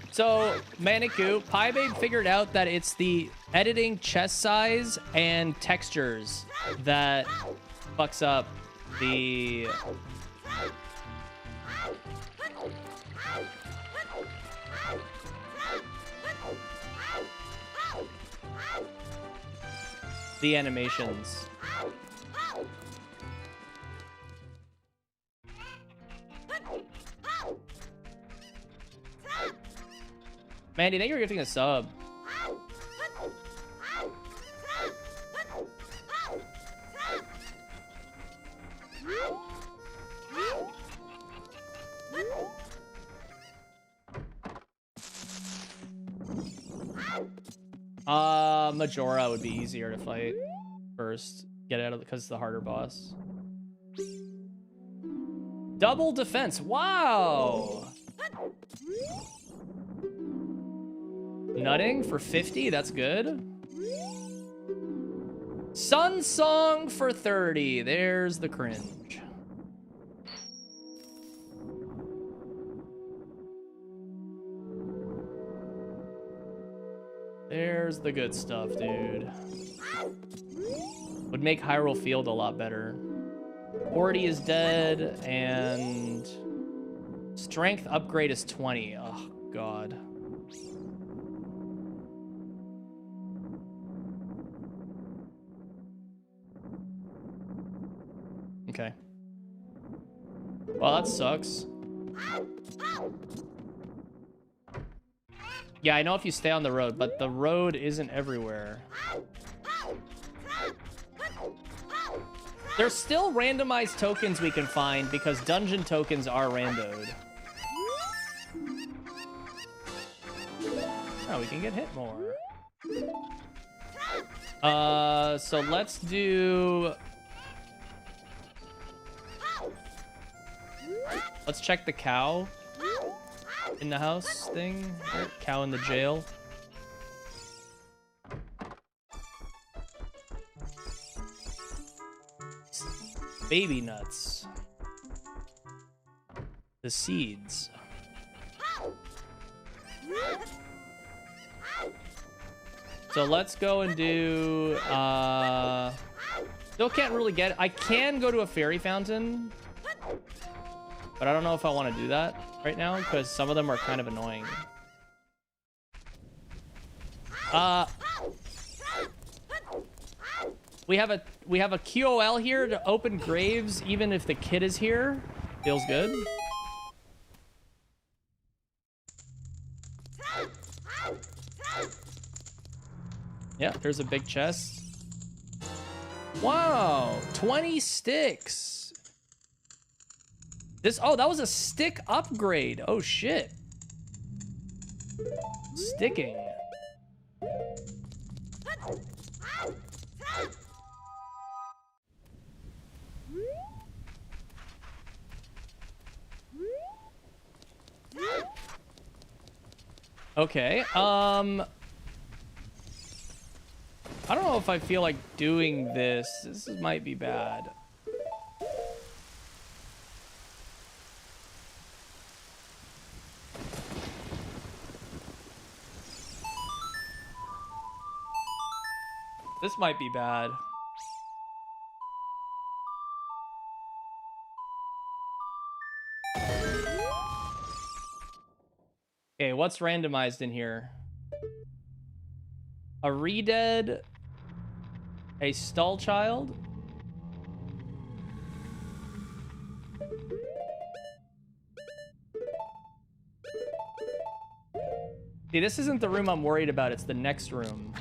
So, Manicu, Pie Babe figured out that it's the editing chest size and textures that fucks up the... the animations. Mandy, thank you for gifting a sub. Majora would be easier to fight first. Get out of because it's the harder boss. Double defense. Wow. Nutting for 50. That's good. Sun Song for 30. There's the cringe. There's the good stuff, dude. Would make Hyrule Field a lot better. 40 is dead, and strength upgrade is 20. Oh, God. Okay. Well, that sucks. Yeah, I know if you stay on the road, but the road isn't everywhere. There's still randomized tokens we can find because dungeon tokens are randoed. Oh, we can get hit more. So let's do Let's check the cow in the house thing. Cow in the jail. Baby nuts. The seeds. So let's go and do, still can't really get it. I can go to a fairy fountain, but I don't know if I want to do that right now because some of them are kind of annoying. We have a QOL here to open graves even if the kid is here. Feels good. Yeah, there's a big chest. Wow, 20 sticks. Oh, that was a stick upgrade. Oh shit. Sticking. Okay, I don't know if I feel like doing this. This might be bad. This might be bad. Okay, what's randomized in here? A re-dead, a stall child. See, this isn't the room I'm worried about, it's the next room.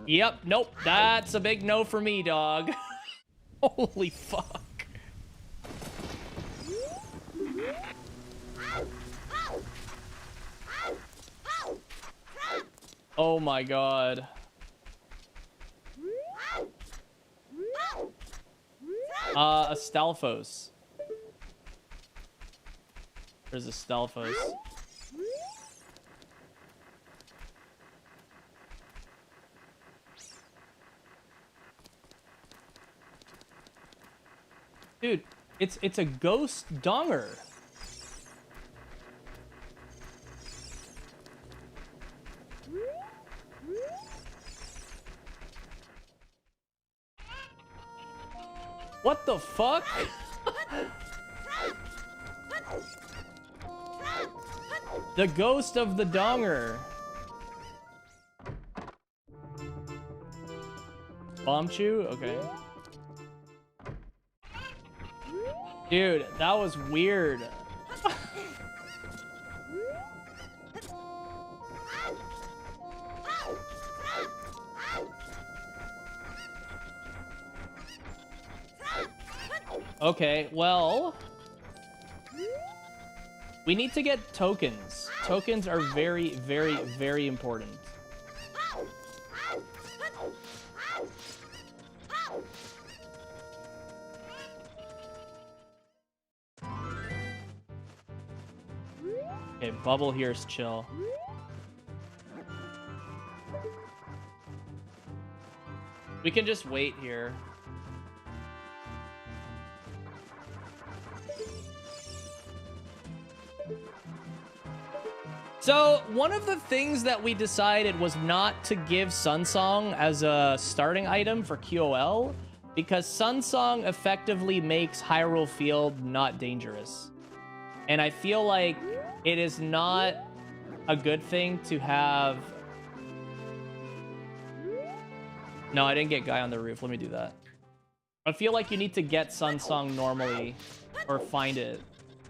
Yep, nope, that's a big no for me, dog. Holy fuck. Oh my god. A Stalfos. There's a Stalfos. Dude, it's a ghost donger. What the fuck? The ghost of the donger. Bomb chew? Okay. Dude, that was weird. Okay, well, we need to get tokens. Tokens are very, very, very important. Okay, bubble here's chill. We can just wait here. So, one of the things that we decided was not to give Sunsong as a starting item for QOL, because Sunsong effectively makes Hyrule Field not dangerous. And I feel like it is not a good thing to have... No, I didn't get Guy on the Roof. Let me do that. I feel like you need to get Sunsong normally, or find it,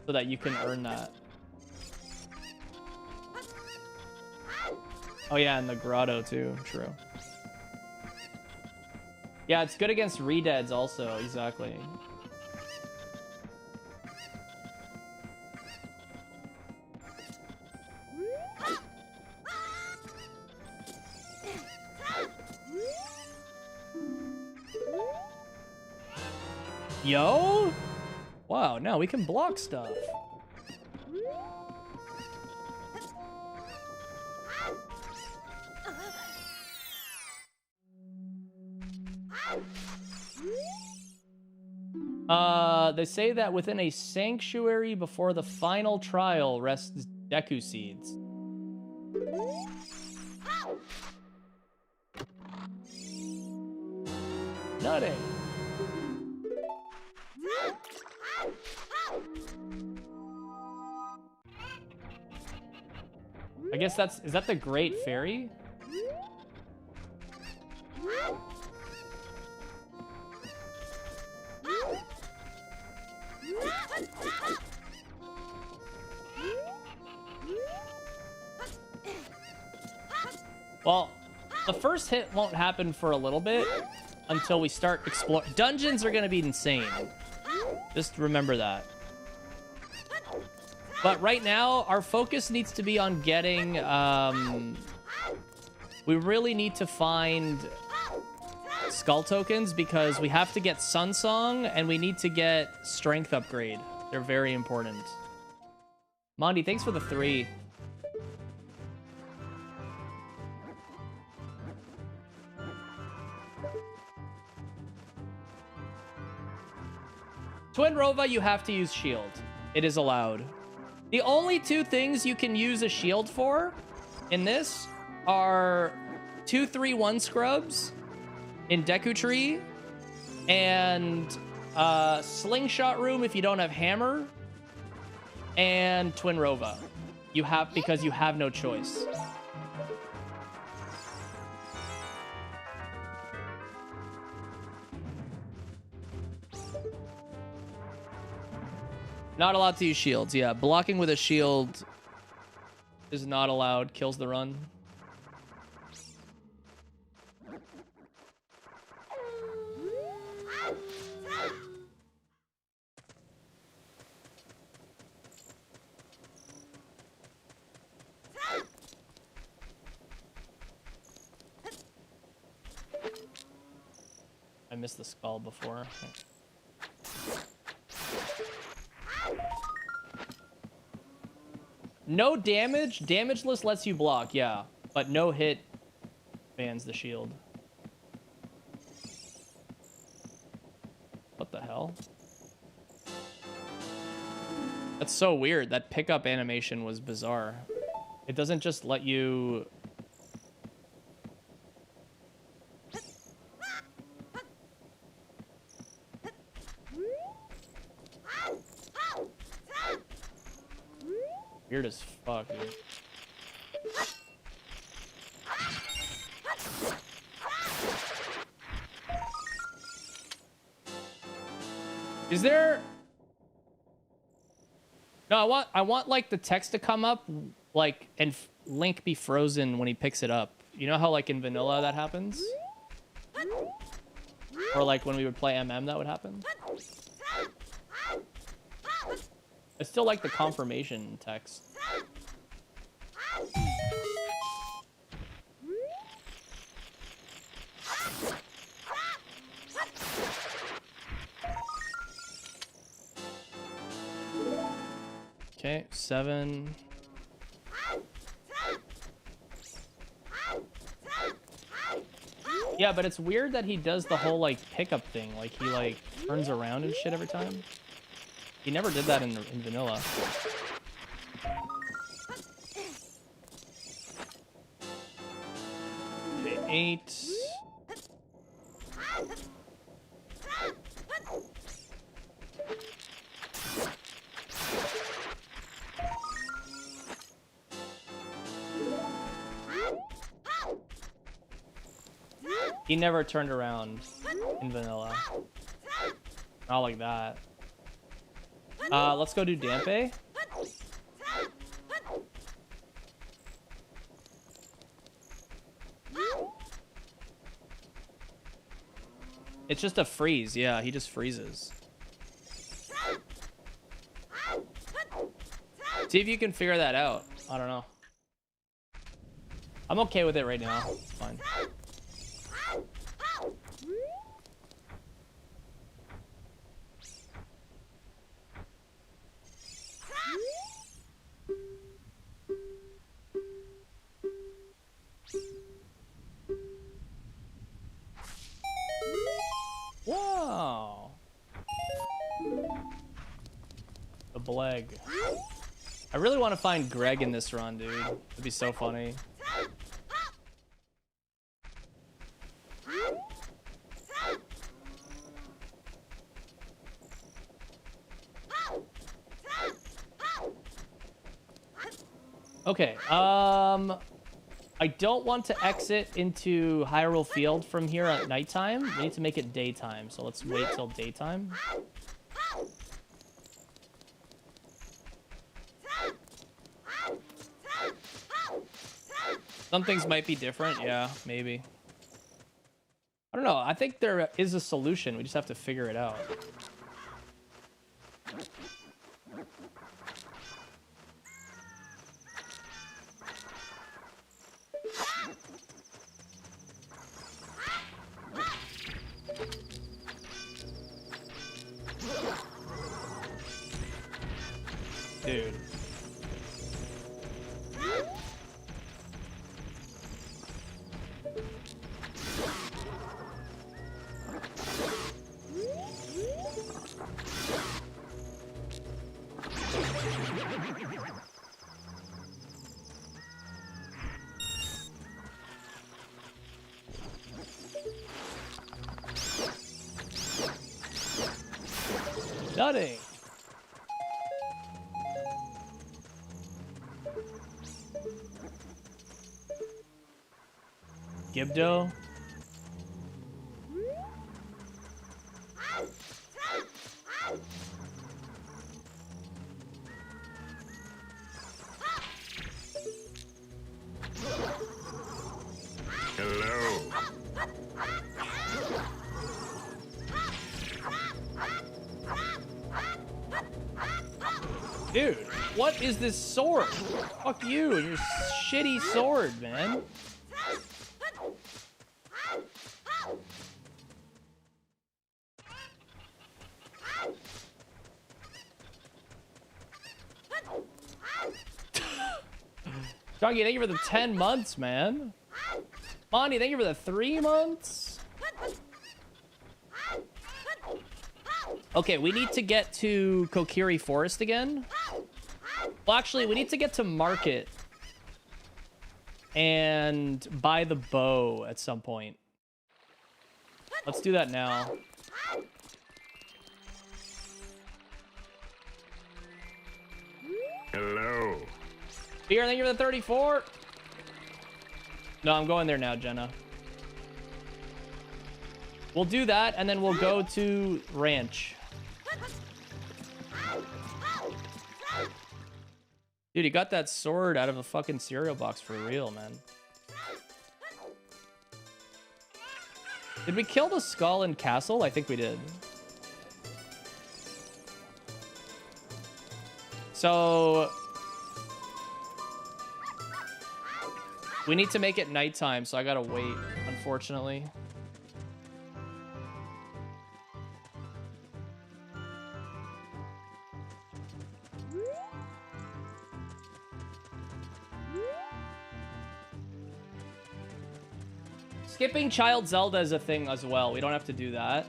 so that you can earn that. Oh yeah, and the grotto too, true. Yeah, it's good against re-deads also, exactly. Yo? Wow, now we can block stuff. They say that within a sanctuary before the final trial rests Deku seeds. Nutty. I guess is that the Great Fairy? Well, the first hit won't happen for a little bit until we start exploring. Dungeons are going to be insane. Just remember that. But right now, our focus needs to be on getting... we really need to find skull tokens because we have to get Sun Song and we need to get strength upgrade. They're very important. Mondi, thanks for the 3. Twin Rova, you have to use shield. It is allowed. The only 2 things you can use a shield for in this are 2-3-1 scrubs in Deku Tree and Slingshot Room if you don't have hammer and Twin Rova. You have because you have no choice. Not allowed to use shields. Yeah, blocking with a shield is not allowed. Kills the run. I missed the skull before. No damage. Damageless lets you block, yeah. But no hit bans the shield. What the hell? That's so weird. That pickup animation was bizarre. It doesn't just let you... Weird as fuck, dude. Is there... No, I want like the text to come up like and Link be frozen when he picks it up. You know how like in vanilla that happens? Or like when we would play MM that would happen? I still like the confirmation text. Okay, 7. Yeah, but it's weird that he does the whole like pickup thing. Like he like turns around and shit every time. He never did that in vanilla. Okay, 8. He never turned around in vanilla. Not like that. Let's go do Dampe. It's just a freeze. Yeah, he just freezes. See if you can figure that out. I don't know. I'm okay with it right now. It's fine. Bleg. I really want to find Greg in this run, dude. It'd be so funny. Okay, I don't want to exit into Hyrule Field from here at nighttime. We need to make it daytime, so let's wait till daytime. Some things might be different, yeah, maybe. I don't know, I think there is a solution, we just have to figure it out. Dude. Nutting. Gibdo. Hello. Dude, what is this sword? Fuck you and your shitty sword, man. Doggy, thank you for the 10 months, man. Monty, thank you for the 3 months. Okay, we need to get to Kokiri Forest again. Well, actually, we need to get to Market and buy the bow at some point. Let's do that now. Hello. Beer, thank you for the 34. No, I'm going there now, Jenna. We'll do that, and then we'll go to Ranch. Dude, he got that sword out of a fucking cereal box for real, man. Did we kill the skull in Castle? I think we did. So we need to make it nighttime, so I gotta wait, unfortunately. Skipping Child Zelda is a thing as well. We don't have to do that.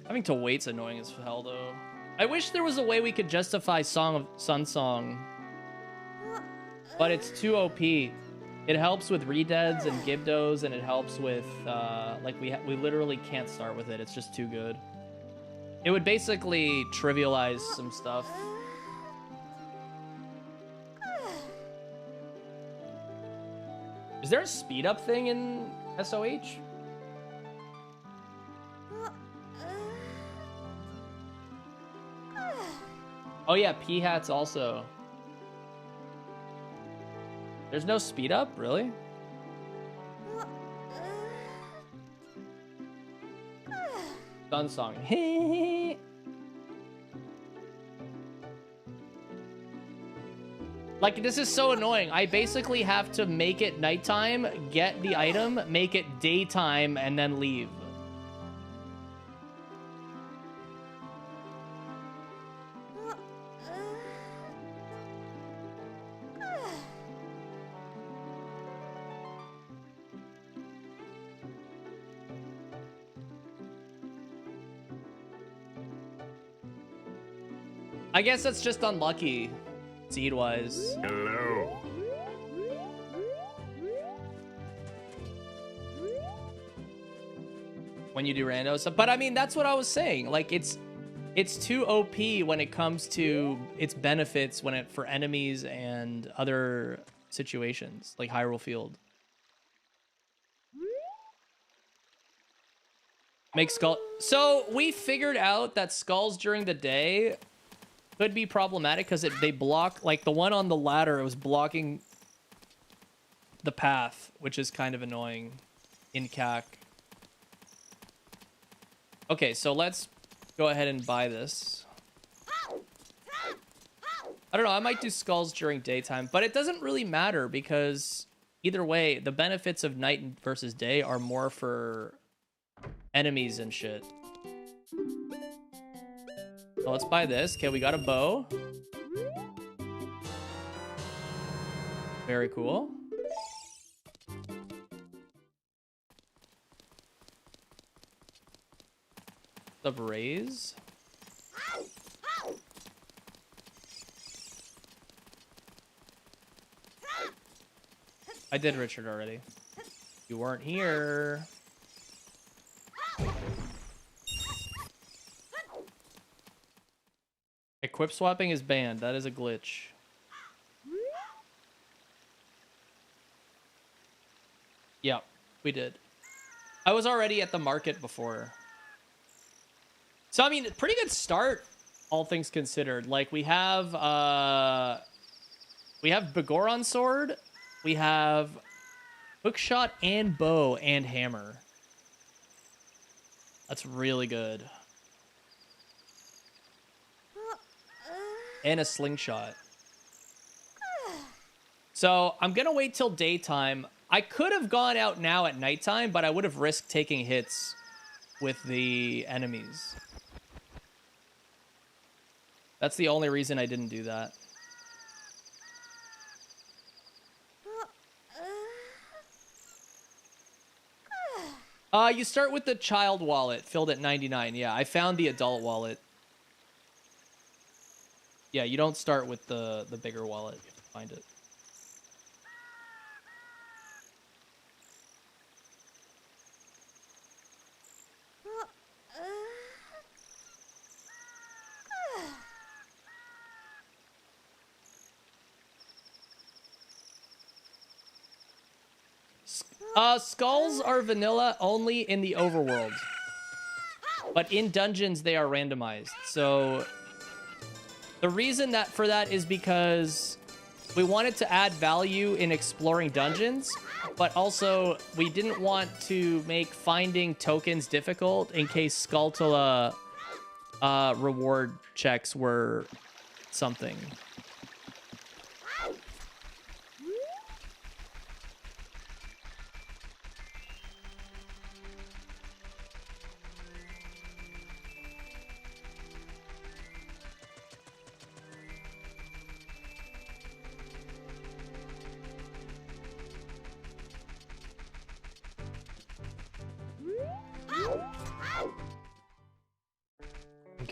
Having to wait's annoying as hell, though. I wish there was a way we could justify Song of Sun Song, but it's too OP. It helps with redeads and Gibdos, and it helps with like we literally can't start with it. It's just too good. It would basically trivialize some stuff. Is there a speed up thing in SOH? Oh yeah, P-Hats also. There's no speed up, really? Sun Song. Like, this is so annoying. I basically have to make it nighttime, get the item, make it daytime, and then leave. I guess that's just unlucky, seed-wise. Hello. When you do rando stuff. But I mean, that's what I was saying. Like, it's too OP when it comes to its benefits for enemies and other situations, like Hyrule Field. Make skull. So we figured out that skulls during the day could be problematic because they block, like the one on the ladder, it was blocking the path, which is kind of annoying in CAC. Okay, so let's go ahead and buy this. I don't know, I might do skulls during daytime, but it doesn't really matter because either way, the benefits of night versus day are more for enemies and shit. So let's buy this. Okay, we got a bow. Very cool. Up raise. I did Richard already. You weren't here. Equip swapping is banned. That is a glitch. Yep, we did. I was already at the market before. So, I mean, pretty good start, all things considered. Like, we have Begoron sword, we have hookshot and bow and hammer. That's really good. And a slingshot. So, I'm gonna wait till daytime. I could have gone out now at nighttime, but I would have risked taking hits with the enemies. That's the only reason I didn't do that. You start with the child wallet, filled at 99. Yeah, I found the adult wallet. Yeah, you don't start with the bigger wallet. You have to find it. Skulls are vanilla only in the overworld. But in dungeons, they are randomized. So the reason for that is because we wanted to add value in exploring dungeons, but also we didn't want to make finding tokens difficult in case Skulltula reward checks were something.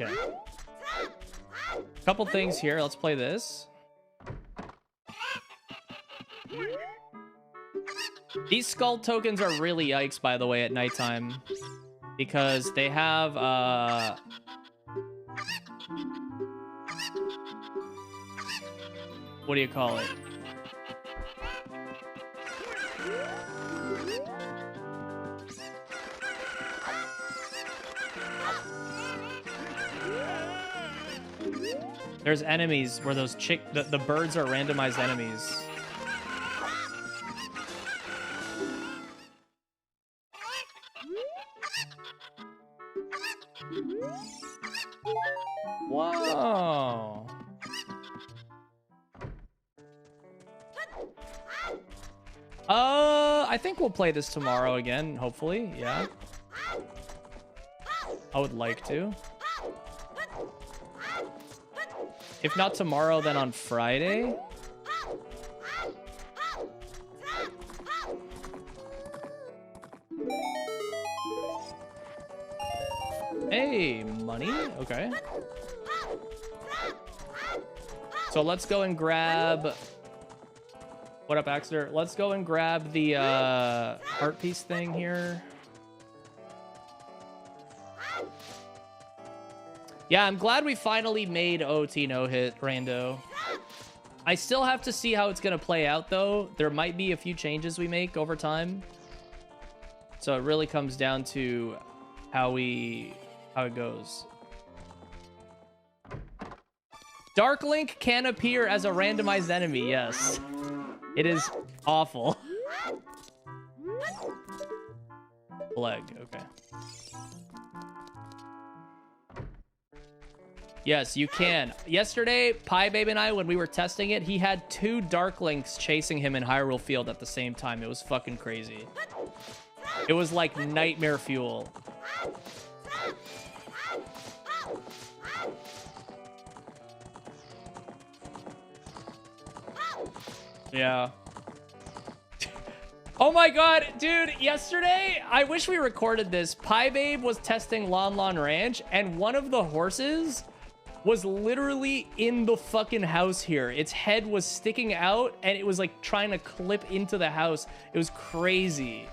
Okay. Couple things here. Let's play this. These skull tokens are really yikes, by the way, at nighttime. Because they have, what do you call it? There's enemies where those the birds are randomized enemies. Whoa. I think we'll play this tomorrow again, hopefully. Yeah. I would like to. If not tomorrow, then on Friday. Hey, money. Okay. So let's go and grab... What up, Axter? Let's go and grab the heart piece thing here. Yeah, I'm glad we finally made OT no-hit, Rando. I still have to see how it's going to play out, though. There might be a few changes we make over time. So it really comes down to how it goes. Dark Link can appear as a randomized enemy, yes. It is awful. Leg, okay. Yes, you can. Yesterday, Pie Babe and I, when we were testing it, he had 2 Dark Links chasing him in Hyrule Field at the same time. It was fucking crazy. It was like nightmare fuel. Yeah. Oh my god, dude, yesterday, I wish we recorded this. Pie Babe was testing Lon Lon Ranch, and one of the horses was literally in the fucking house here. Its head was sticking out, and it was like trying to clip into the house. It was crazy.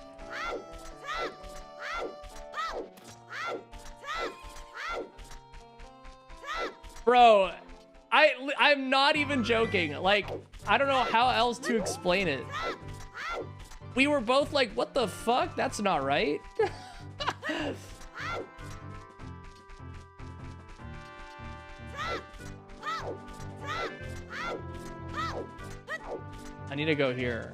Bro, I'm not even joking. Like, I don't know how else to explain it. We were both like, what the fuck? That's not right. I need to go here.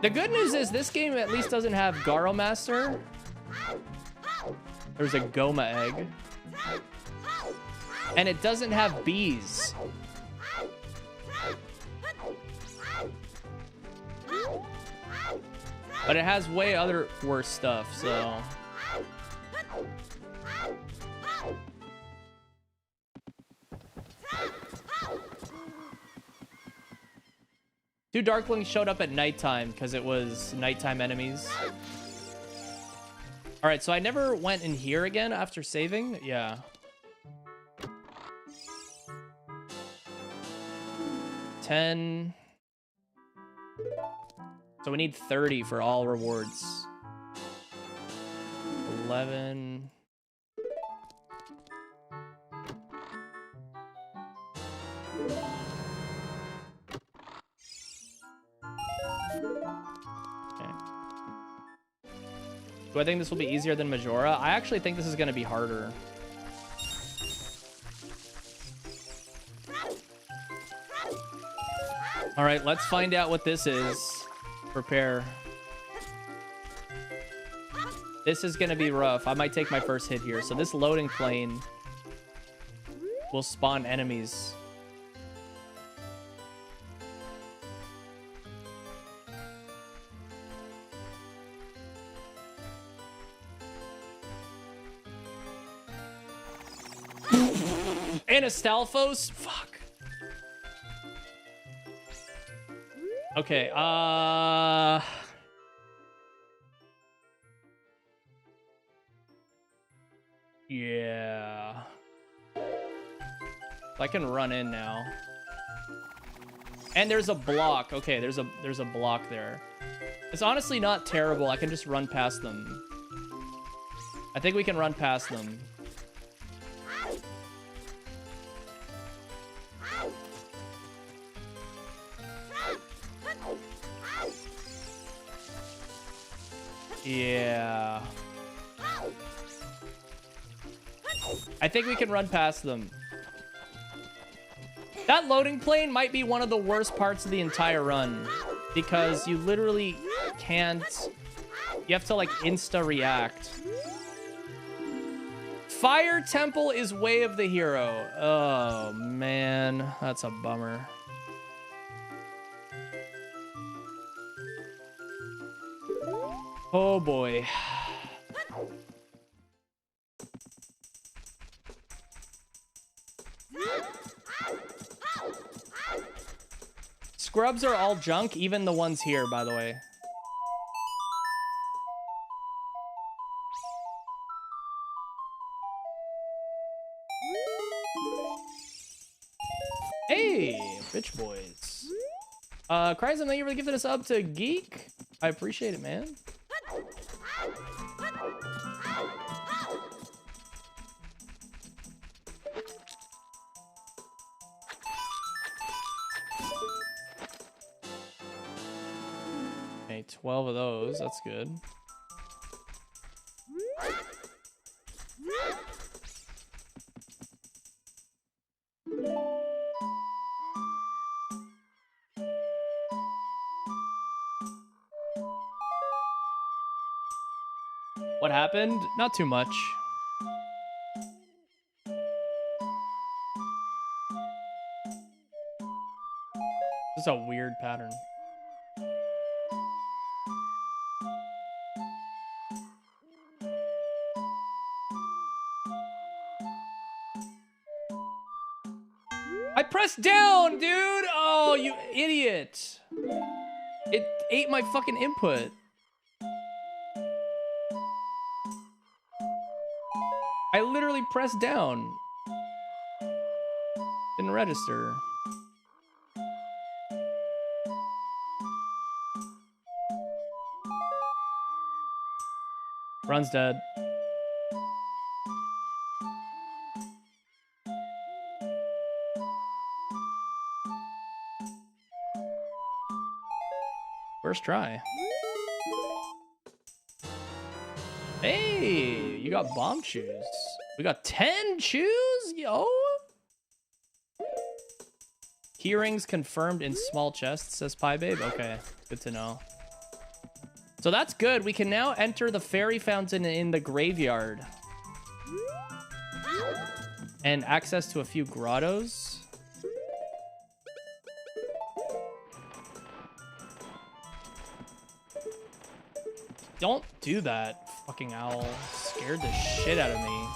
The good news is this game at least doesn't have Garo Master. There's a Goma egg. And it doesn't have bees. But it has way other worse stuff, so... Two Darklings showed up at nighttime because it was nighttime enemies. All right, so I never went in here again after saving. Yeah. 10. So we need 30 for all rewards. 11. Do I think this will be easier than Majora? I actually think this is going to be harder. All right, let's find out what this is. Prepare. This is going to be rough. I might take my first hit here. So this loading plane will spawn enemies. And Astalphos? Fuck. Okay, yeah. I can run in now. And there's a block. Okay, there's a block there. It's honestly not terrible. I can just run past them. I think we can run past them. Yeah. I think we can run past them. That loading plane might be one of the worst parts of the entire run because you literally can't... You have to like insta-react. Fire Temple is Way of the Hero. Oh, man. That's a bummer. Oh boy. Scrubs are all junk, even the ones here, by the way. Hey, bitch boys. Chrysum, thank you for gifting us up to Geek. I appreciate it, man. Okay, 12 of those. That's good. What happened? Not too much. This is a weird pattern. I pressed down, dude! Oh, you idiot. It ate my fucking input. I literally pressed down. Didn't register. Run's dead. First try. Hey, you got bomb chews. We got 10 chews, yo. Key rings confirmed in small chests, says Pie Babe. Okay, good to know. So that's good. We can now enter the fairy fountain in the graveyard. And access to a few grottos. Don't do that, fucking owl. Scared the shit out of me.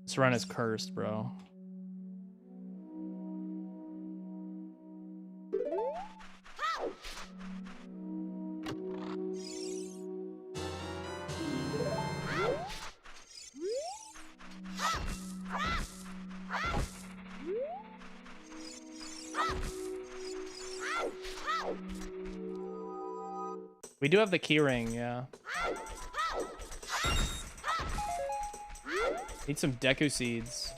This run is cursed, bro. We do have the key ring, yeah. Need some Deku seeds.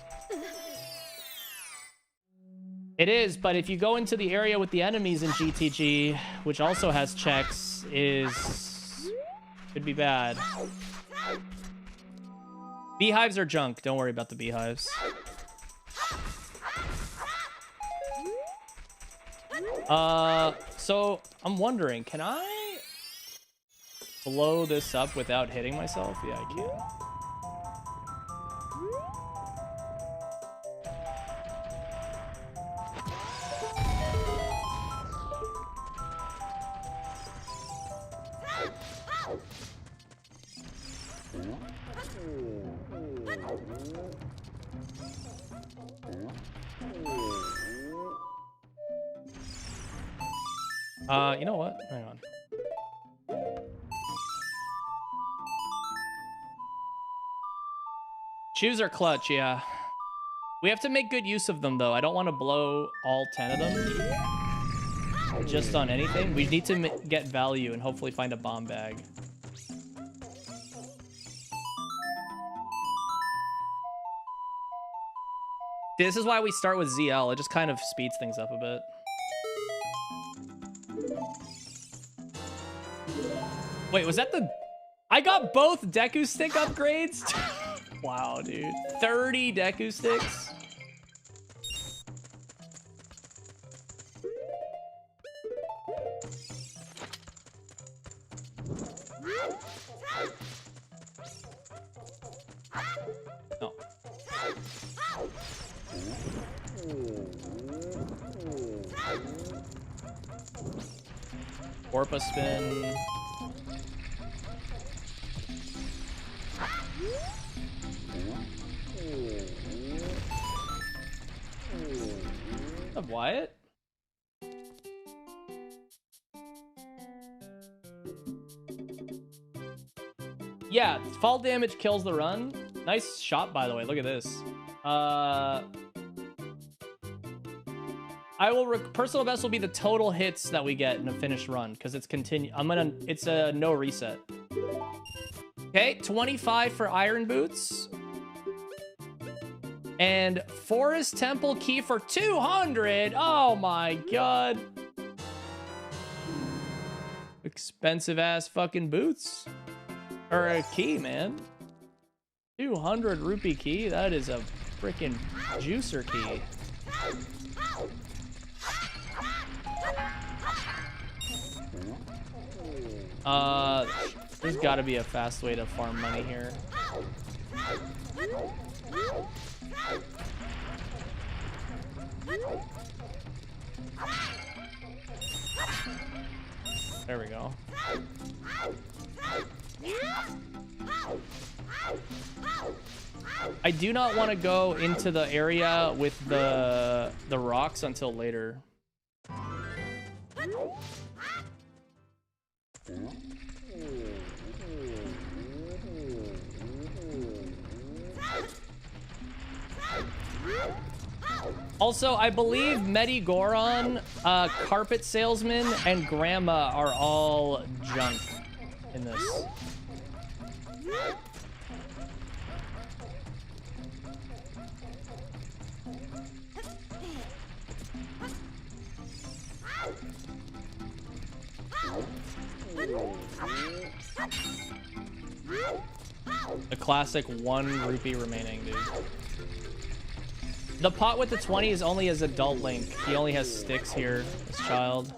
It is, but if you go into the area with the enemies in GTG, which also has checks, could be bad. Beehives are junk. Don't worry about the beehives. So I'm wondering, can I blow this up without hitting myself? Yeah, I can. You know what? Hang on. Shoes are clutch, yeah. We have to make good use of them, though. I don't want to blow all 10 of them just on anything. We need to get value and hopefully find a bomb bag. This is why we start with ZL. It just kind of speeds things up a bit. Wait, was that the... I got both Deku stick upgrades? Wow, dude. 30 Deku sticks? No. Orpa spin. Of Wyatt? Yeah, fall damage kills the run. Nice shot, by the way. Look at this. Personal best will be the total hits that we get in a finished run because it's it's a no reset. Okay, 25 for Iron Boots. And Forest Temple Key for 200. Oh my god. Expensive ass fucking boots. Or a key, man. 200 rupee key. That is a freaking juicer key. There's got to be a fast way to farm money here. There we go. I do not want to go into the area with the rocks until later. Also, I believe Medigoron, Carpet Salesman, and Grandma are all junk in this. The classic 1 rupee remaining, dude. The pot with the 20 is only as adult Link. He only has sticks here as child.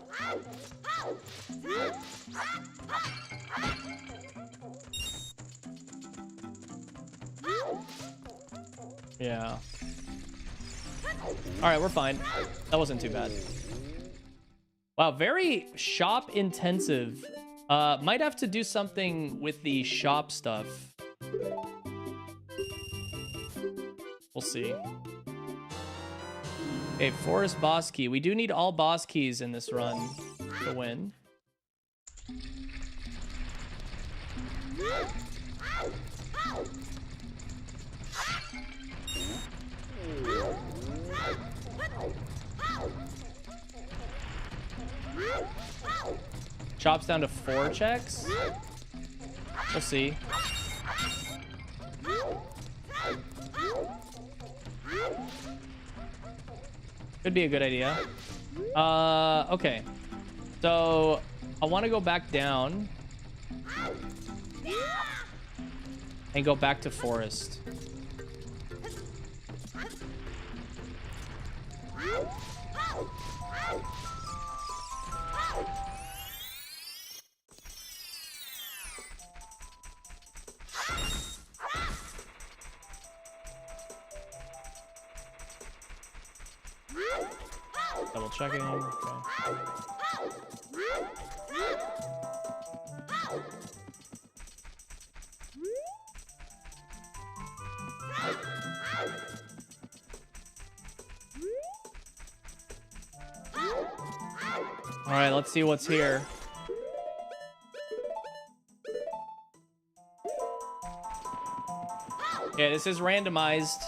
Yeah. All right, we're fine. That wasn't too bad. Wow, very shop intensive. Might have to do something with the shop stuff. We'll see. Okay, Forest Boss Key. We do need all boss keys in this run to win. Chops down to 4 checks. We'll see. Could be a good idea. Okay. So I want to go back down and go back to forest. Double checking. Okay. All right, let's see what's here. Yeah, this is randomized.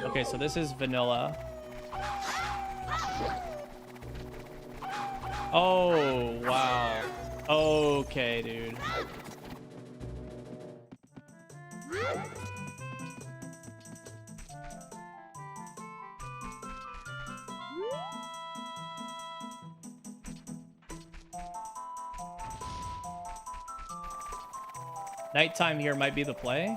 Okay, so this is vanilla. Oh, wow. Okay, dude. Nighttime here might be the play.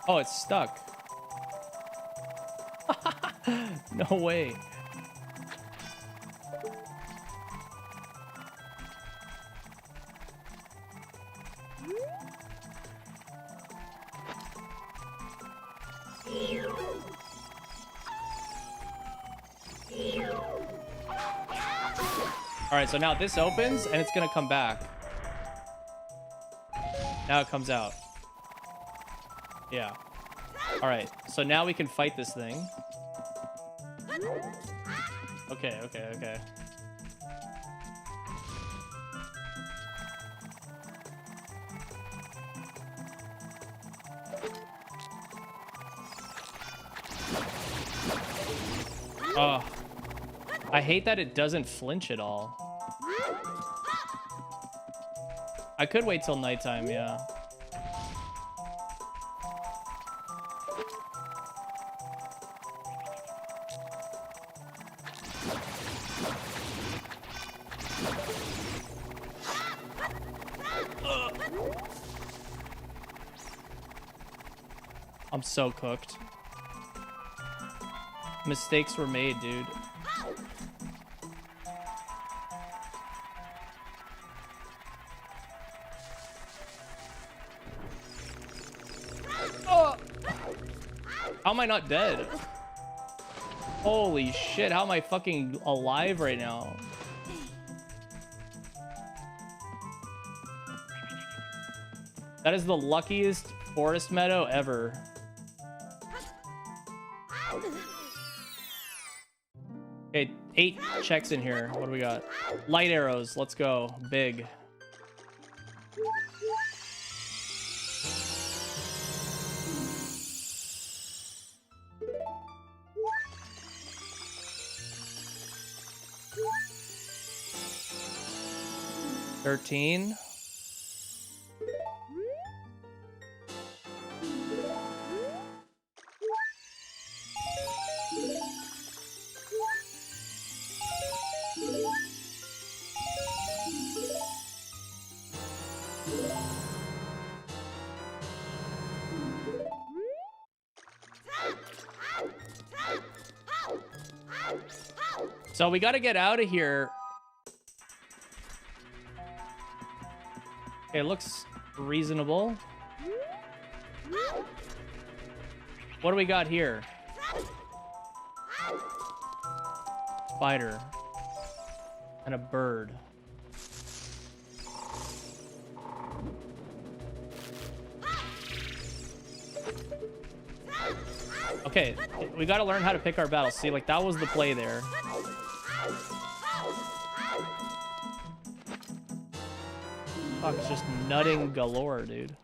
Oh, it's stuck. No way. All right, so now this opens and it's gonna come back. Now it comes out. Yeah. All right, so now we can fight this thing. Okay, okay, okay. Oh, I hate that it doesn't flinch at all. I could wait till nighttime, yeah. I'm so cooked. Mistakes were made, dude. Oh! How am I not dead? Holy shit, how am I fucking alive right now? That is the luckiest forest meadow ever. Okay, 8 checks in here. What do we got? Light arrows. Let's go. Big. $13. So we got to get out of here. Okay, it looks reasonable. What do we got here? Spider. And a bird. Okay, we got to learn how to pick our battles. See, like, that was the play there. Fuck, it's just nutting galore, dude.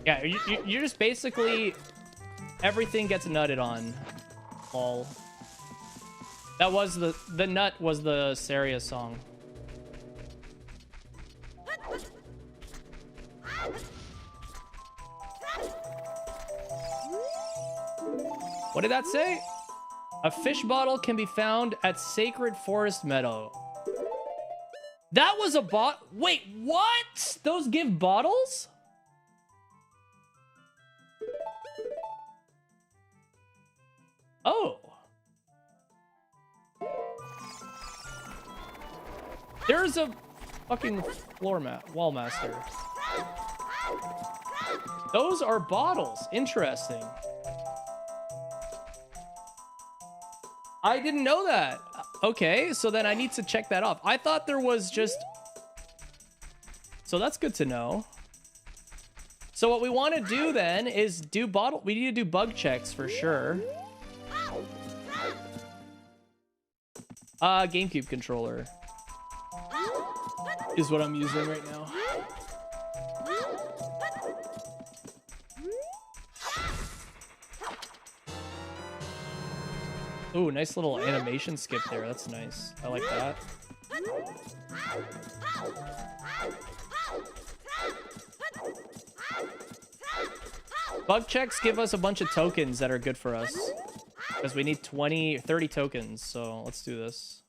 Yeah, you're just basically... Everything gets nutted on. All. That was the nut was the Saria song. What did that say? A fish bottle can be found at Sacred Forest Meadow. That was a Wait, what? Those give bottles? Oh. There's a fucking wall master. Those are bottles. Interesting. I didn't know that. Okay, so then I need to check that off. I thought there was just... So that's good to know. So what we want to do then is do we need to do bug checks for sure. GameCube controller is what I'm using right now. Ooh, nice little animation skip there. That's nice. I like that. Bug checks give us a bunch of tokens that are good for us. Because we need 30 tokens, so let's do this.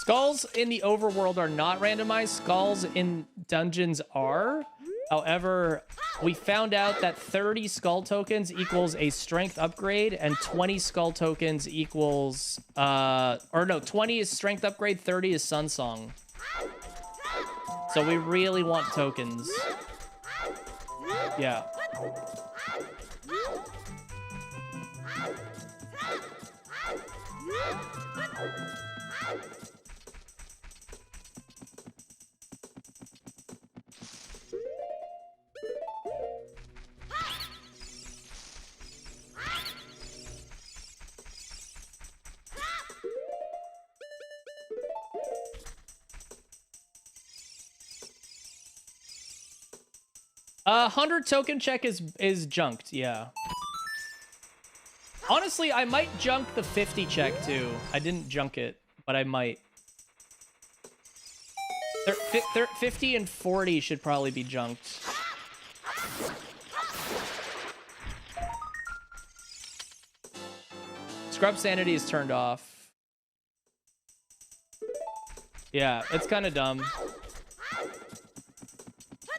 Skulls in the overworld are not randomized. Skulls in dungeons are. However, we found out that 30 skull tokens equals a strength upgrade, and 20 skull tokens equals, 20 is strength upgrade, 30 is Sun Song. So we really want tokens. Yeah. A 100 token check is junked, yeah. Honestly, I might junk the 50 check too. I didn't junk it, but I might. 50 and 40 should probably be junked. Scrub sanity is turned off. Yeah, it's kind of dumb.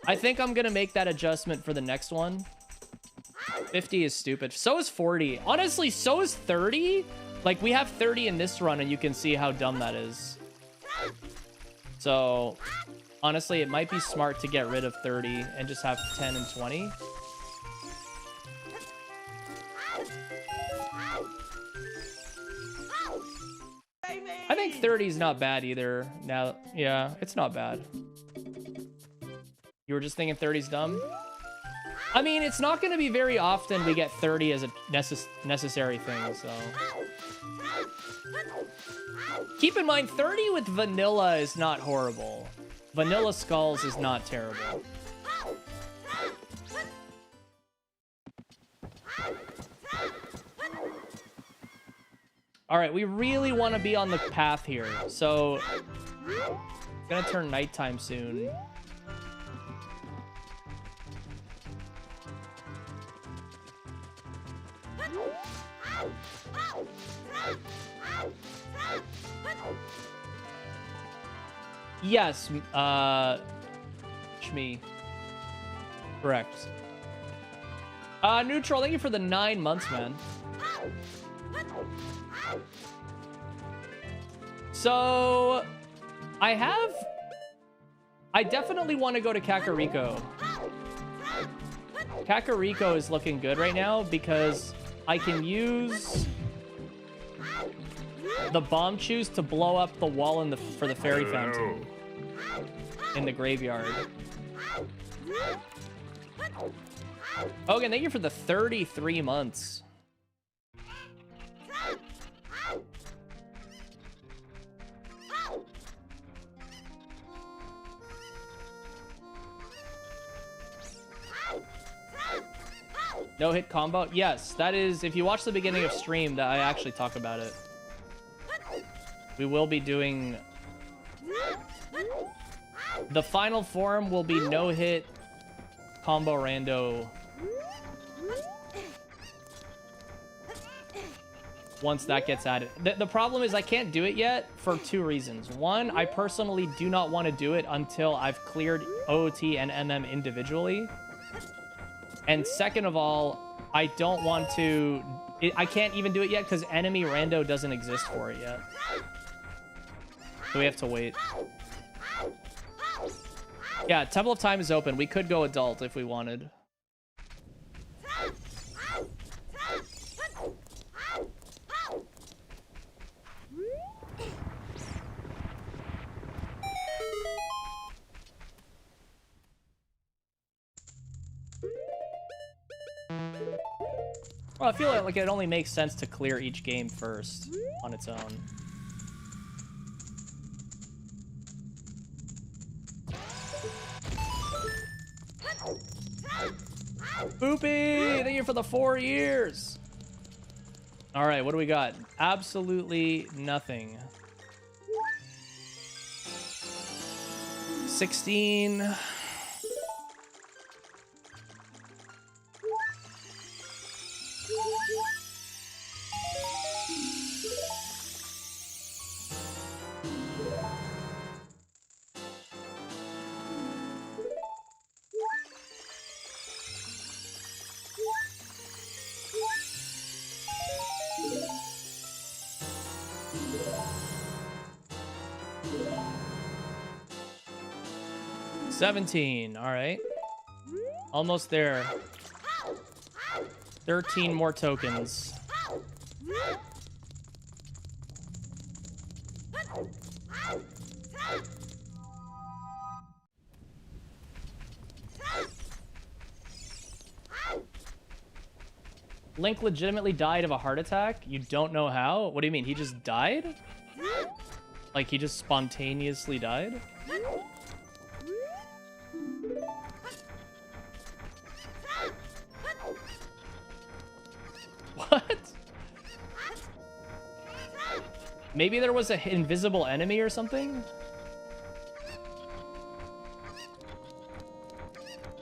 I think I'm gonna make that adjustment for the next one. 50 is stupid. So is 40. Honestly, so is 30. Like, we have 30 in this run, and you can see how dumb that is. So, honestly, it might be smart to get rid of 30 and just have 10 and 20. I think 30 is not bad either. Now, yeah, it's not bad. You were just thinking 30's dumb? I mean, it's not going to be very often we get 30 as a necessary thing, so... Keep in mind, 30 with vanilla is not horrible. Vanilla skulls is not terrible. All right, we really want to be on the path here, so... It's going to turn nighttime soon. Yes, Shmi. Correct. Neutral, thank you for the 9 months, man. So, I definitely want to go to Kakariko. Kakariko is looking good right now because I can use the bomb choose to blow up the wall for the fairy fountain in the graveyard. Okay, thank you for the 33 months. No hit combo? Yes, that is, if you watch the beginning of stream, that I actually talk about it. We will be doing... The final form will be no hit combo rando. Once that gets added. The problem is I can't do it yet for 2 reasons. One, I personally do not want to do it until I've cleared OOT and MM individually. And second of all, I don't want to... I can't even do it yet because enemy rando doesn't exist for it yet. So we have to wait. Yeah, Temple of Time is open. We could go adult if we wanted. Well, I feel like it only makes sense to clear each game first on its own. Boopy! Thank you for the 4 years! Alright, what do we got? Absolutely nothing. 16... 17. All right. Almost there. 13 more tokens. Link legitimately died of a heart attack? You don't know how? What do you mean? He just died? Like he just spontaneously died? What? Maybe there was an invisible enemy or something?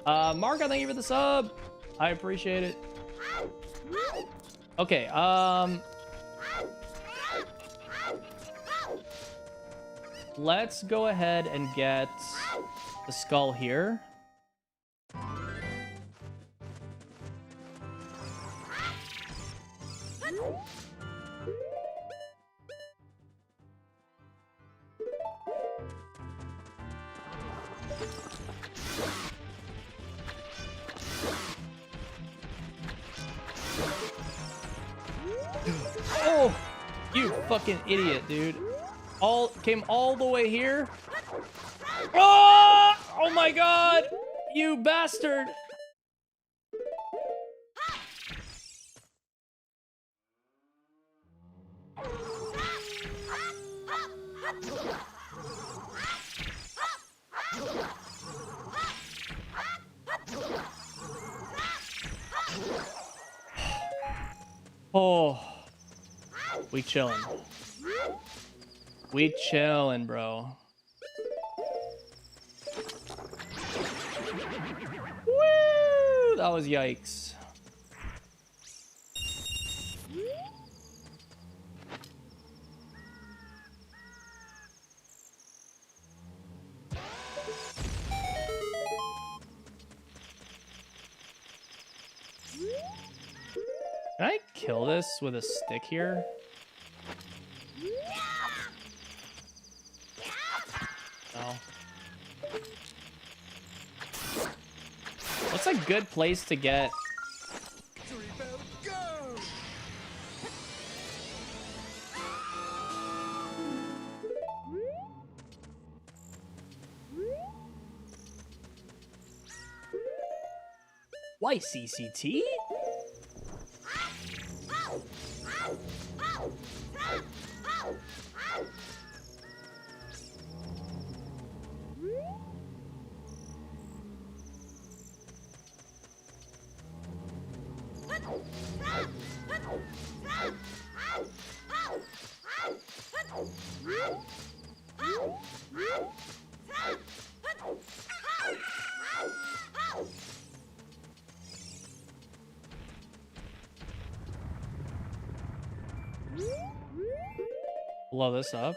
Marco, thank you for the sub. I appreciate it. Okay, let's go ahead and get the skull here. Oh, you fucking idiot, dude. Came all the way here. Oh, oh my god, you bastard. Oh, we chillin'. We chillin', bro. Woo! That was yikes. Can I kill this with a stick here? No. What's a good place to get? Why CCT? Blow this up.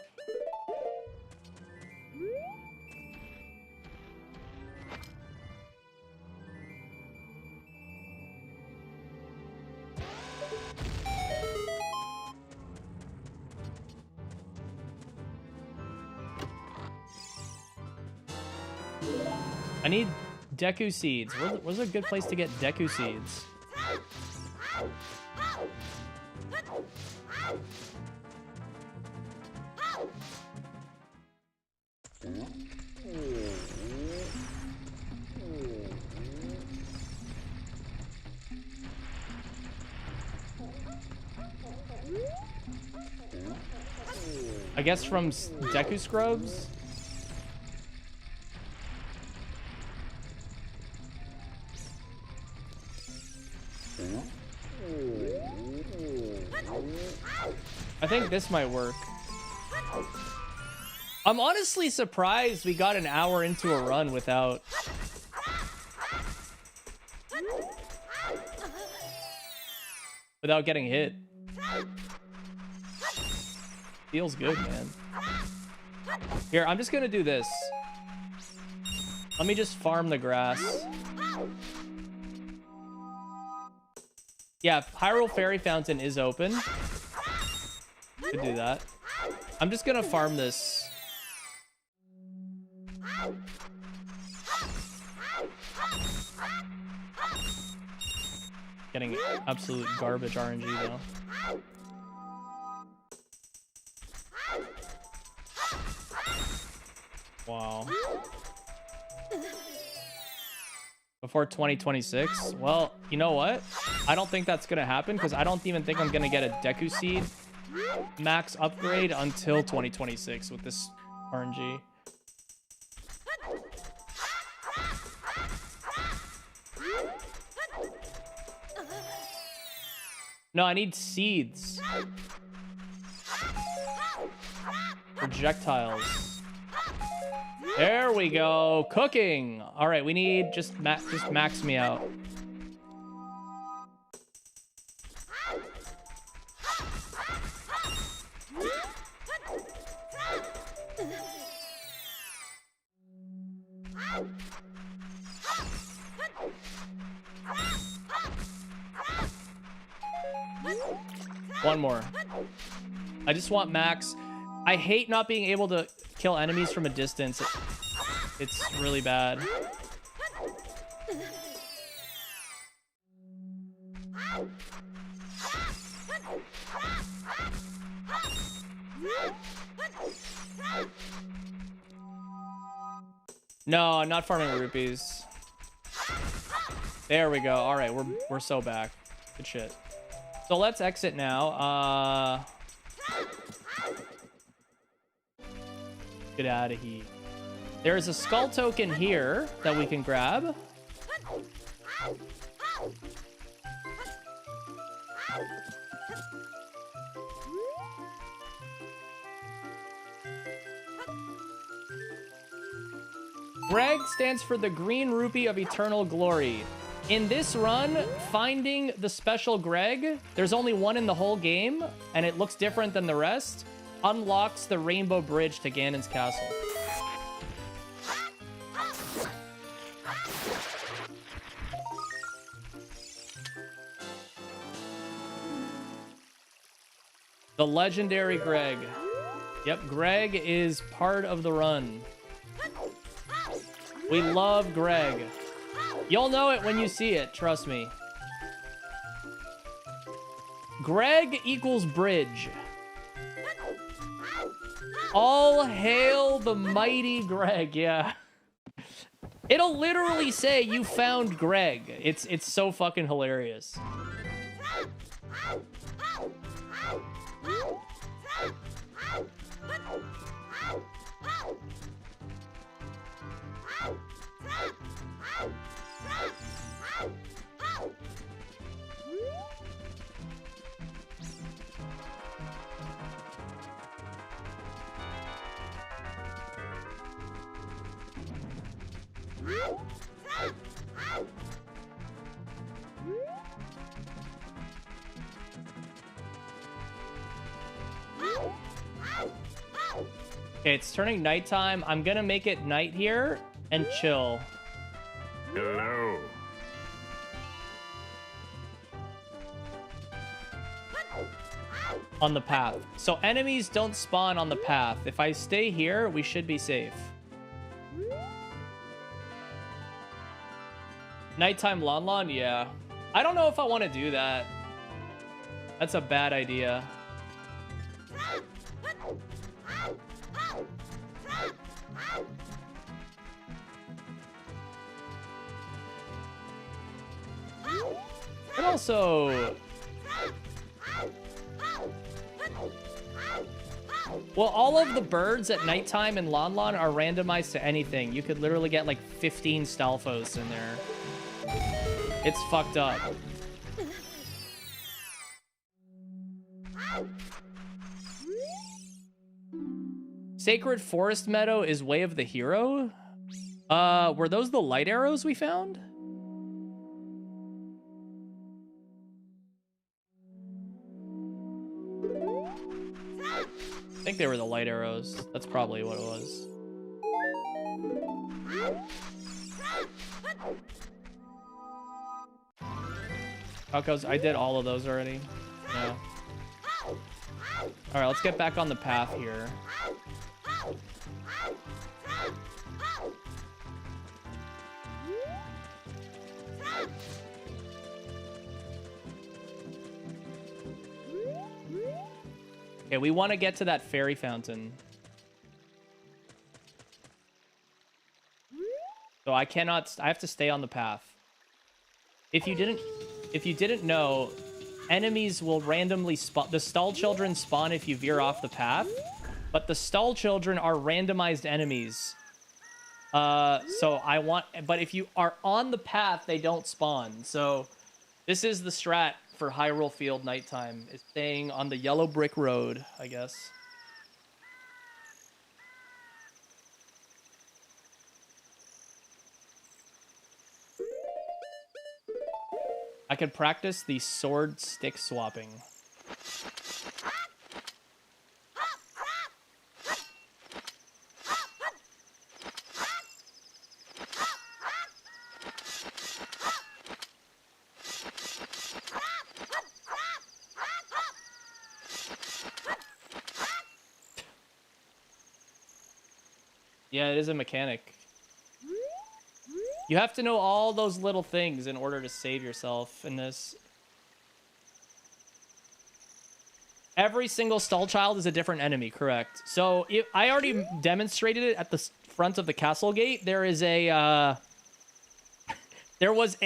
I need Deku seeds. Where's a good place to get Deku seeds? I guess from Deku Scrubs? I think this might work. I'm honestly surprised we got an hour into a run without... without getting hit. Feels good, man. Here, I'm just gonna do this. Let me just farm the grass. Yeah, Hyrule Fairy Fountain is open. Could do that. I'm just gonna farm this Getting absolute garbage RNG though. Wow. Before 2026? Well, you know what? I don't think that's gonna happen because I don't even think I'm gonna get a Deku Seed max upgrade until 2026 with this RNG. No, I need seeds. Projectiles. There we go. Cooking. All right, we need just max me out. One more. I just want max. I hate not being able to kill enemies from a distance. It's really bad. No, I'm not farming rupees. There we go. All right, we're so back. Good shit. So let's exit now. Get out of here. There is a skull token here that we can grab. Greg stands for the green rupee of eternal glory. In this run, finding the special Greg, there's only one in the whole game, and it looks different than the rest, unlocks the rainbow bridge to Ganon's castle. The legendary Greg. Yep, Greg is part of the run. We love Greg. You'll know it when you see it, trust me. Greg equals bridge. All hail the mighty Greg, yeah. It'll literally say you found Greg. It's so fucking hilarious. Okay, it's turning nighttime. I'm gonna make it night here and chill. Hello. On the path. So enemies don't spawn on the path. If I stay here, we should be safe. Nighttime Lon Lon? Yeah. I don't know if I want to do that. That's a bad idea. And also... Well, all of the birds at nighttime in Lon Lon are randomized to anything. You could literally get like 15 Stalfos in there. It's fucked up. Sacred Forest Meadow is Way of the Hero? Were those the light arrows we found? I think they were the light arrows. That's probably what it was. Falcos, I did all of those already. Yeah. Alright, let's get back on the path here. Okay, we want to get to that fairy fountain. So I have to stay on the path. If you didn't know, enemies will randomly spawn. The stall children spawn if you veer off the path, but the stall children are randomized enemies. But if you are on the path, they don't spawn. So this is the strat for Hyrule Field nighttime, is staying on the yellow brick road, I guess. I could practice the sword stick swapping. Yeah, it is a mechanic. You have to know all those little things in order to save yourself in this. Every single stall child is a different enemy, correct? So I already demonstrated it at the front of the castle gate. There is a there was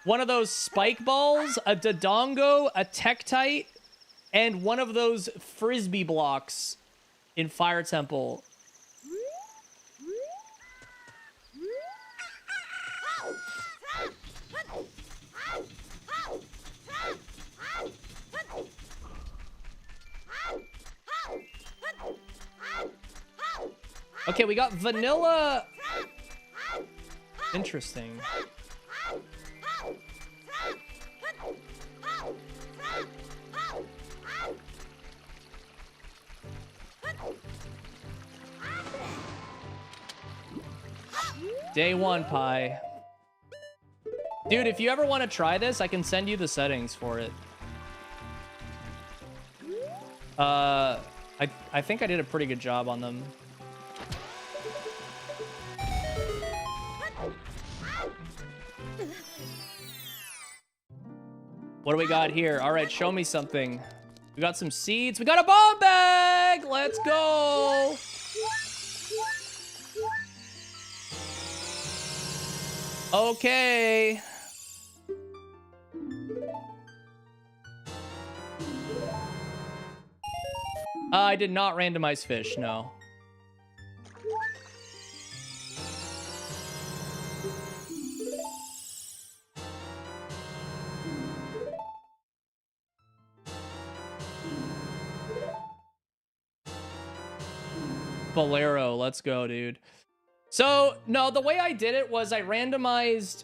one of those spike balls, a Dodongo, a Tektite, and one of those frisbee blocks in Fire Temple. Okay, we got vanilla. Interesting. Day one pie. Dude, if you ever want to try this, I can send you the settings for it. I think I did a pretty good job on them. What do we got here? All right, show me something. We got some seeds. We got a bomb bag. Let's go. Okay. I did not randomize fish, no. Bolero, let's go, dude. So, no, the way I did it was I randomized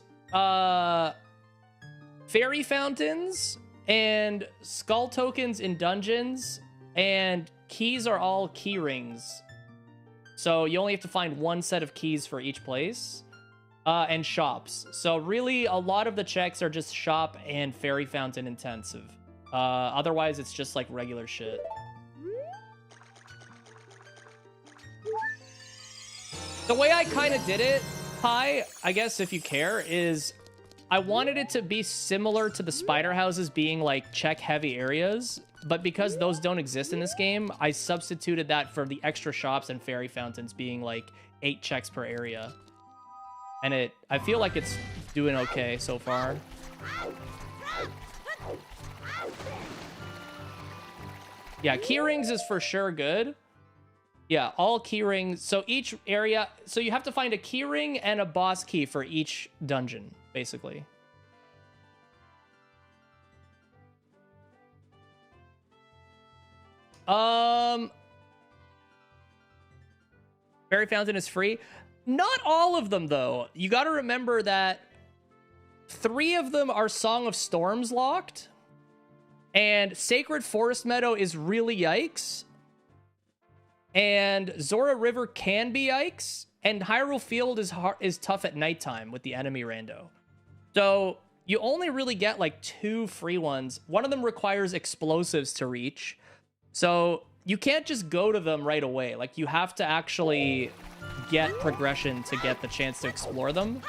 fairy fountains and skull tokens in dungeons, and keys are all key rings. So you only have to find one set of keys for each place, and shops. So really, a lot of the checks are just shop and fairy fountain intensive. Otherwise, it's just like regular shit. The way I kind of did it, Pi, I guess if you care, is I wanted it to be similar to the spider houses being like check heavy areas, but because those don't exist in this game, I substituted that for the extra shops and fairy fountains being like 8 checks per area. And I feel like it's doing okay so far. Yeah, key rings is for sure good. Yeah, all key rings. So each area, so you have to find a key ring and a boss key for each dungeon, basically. Fairy Fountain is free. Not all of them, though. You got to remember that 3 of them are Song of Storms locked, and Sacred Forest Meadow is really yikes. And Zora River can be yikes, and Hyrule Field is tough at nighttime with the enemy rando. So you only really get like 2 free ones. One of them requires explosives to reach, so you can't just go to them right away. Like, you have to actually get progression to get the chance to explore them.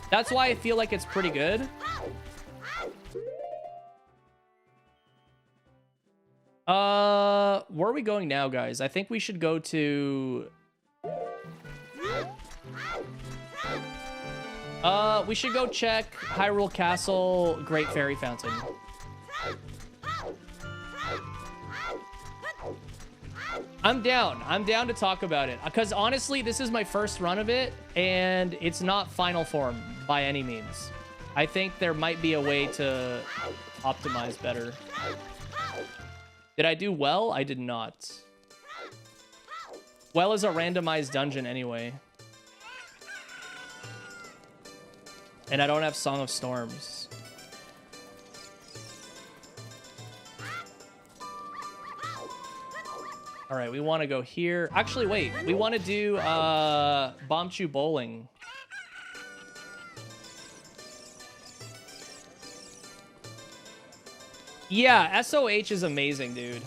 That's why I feel like it's pretty good. Where are we going now, guys? I think we should go to... we should go check Hyrule Castle, Great Fairy Fountain. I'm down. I'm down to talk about it. Because honestly, this is my first run of it, and it's not final form by any means. I think there might be a way to optimize better. Did I do well? I did not. Well is a randomized dungeon anyway. And I don't have Song of Storms. All right, we want to go here. Actually, wait. We want to do Bombchu Bowling. Yeah, SOH is amazing, dude.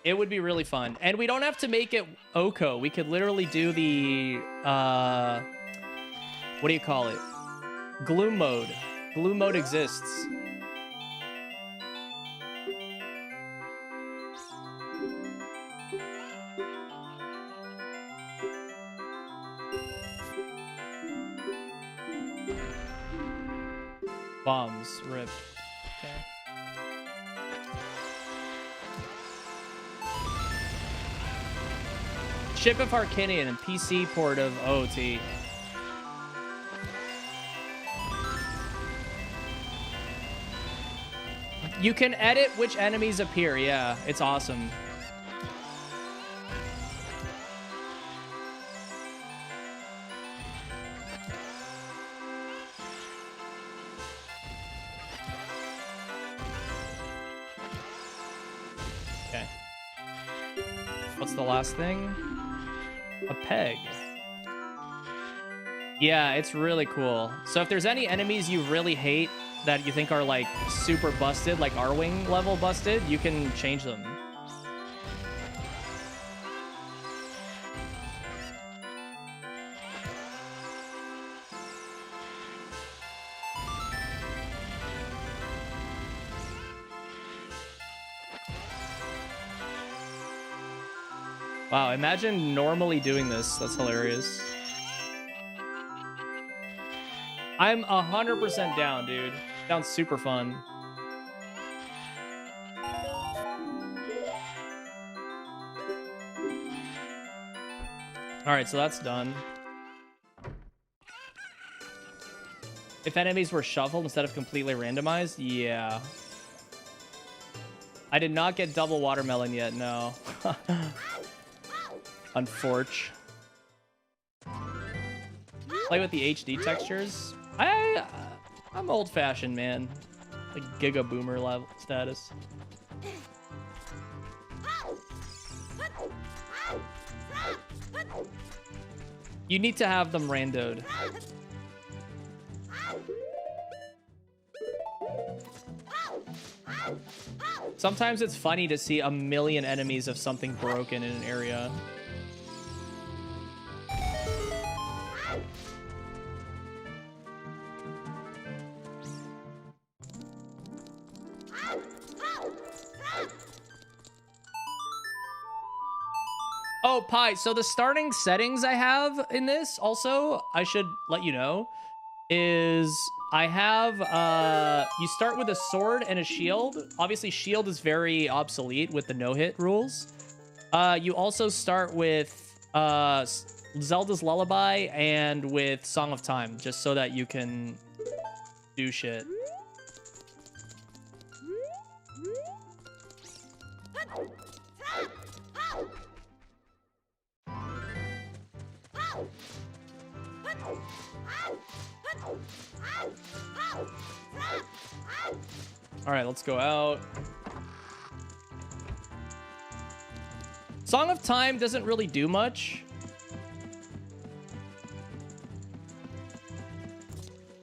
It would be really fun. And we don't have to make it Oko. We could literally do the, what do you call it? Gloom mode. Gloom mode exists. Bombs. Rip. Okay. Ship of Harkinian and PC port of OT. You can edit which enemies appear. Yeah, it's awesome. Okay. What's the last thing? A peg. Yeah, it's really cool. So if there's any enemies you really hate that you think are like super busted, like Arwing level busted, you can change them. Wow, imagine normally doing this. That's hilarious. I'm 100% down, dude. Sounds super fun. All right, so that's done. If enemies were shuffled instead of completely randomized, yeah. I did not get double watermelon yet, no. Unfortunate. Play with the HD textures. I'm old-fashioned, man. Like Giga Boomer level status. You need to have them randoed. Sometimes it's funny to see a million enemies of something broken in an area. Oh, Pi, so the starting settings I have in this, also, I should let you know, is I have, you start with a sword and a shield. Obviously, shield is very obsolete with the no-hit rules. You also start with Zelda's Lullaby and with Song of Time, just so that you can do shit. All right, let's go out. Song of Time doesn't really do much.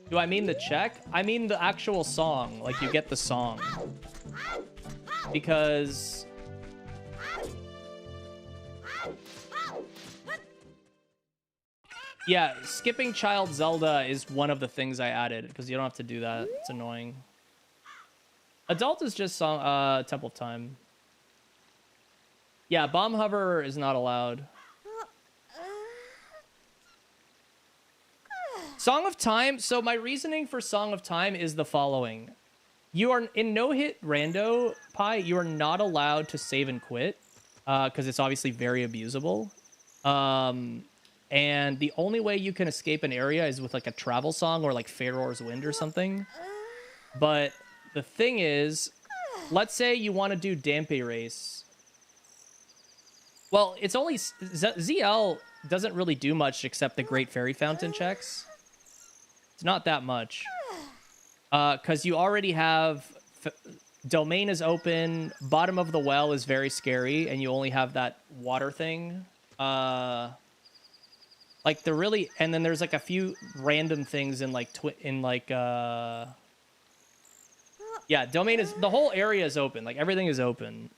Do I mean the check? I mean the actual song. Like, you get the song. Because... yeah, skipping Child Zelda is one of the things I added, because you don't have to do that. It's annoying. Adult is just song, Temple of Time. Yeah, bomb hover is not allowed. Song of Time. So my reasoning for Song of Time is the following. You are in no-hit rando pie. You are not allowed to save and quit because it's obviously very abusable. And the only way you can escape an area is with like a travel song or like Pharaoh's Wind or something. But the thing is, let's say you want to do Dampé Race. Well, it's only ZL doesn't really do much except the Great Fairy Fountain checks. It's not that much. Because you already have... Domain is open. Bottom of the well is very scary. And you only have that water thing. Like, the really... And then there's, like, a few random things in, like... Yeah, Domain is... The whole area is open. Like, everything is open.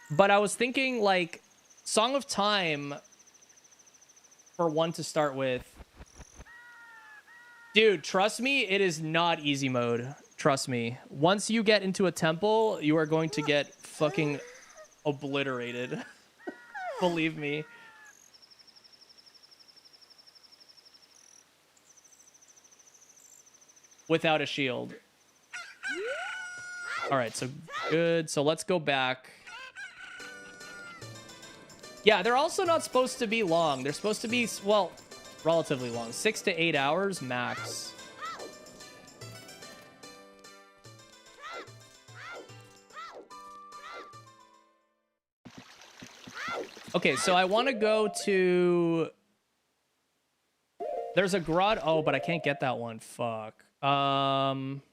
But I was thinking, like... Song of Time... For one to start with... Dude, trust me, it is not easy mode. Trust me. Once you get into a temple, you are going to get fucking obliterated. Believe me. Without a shield. Alright, so good. So let's go back. Yeah, they're also not supposed to be long. They're supposed to be, well... relatively long. 6 to 8 hours max. Okay, so I want to go to... There's a grotto. Oh, but I can't get that one. Fuck. I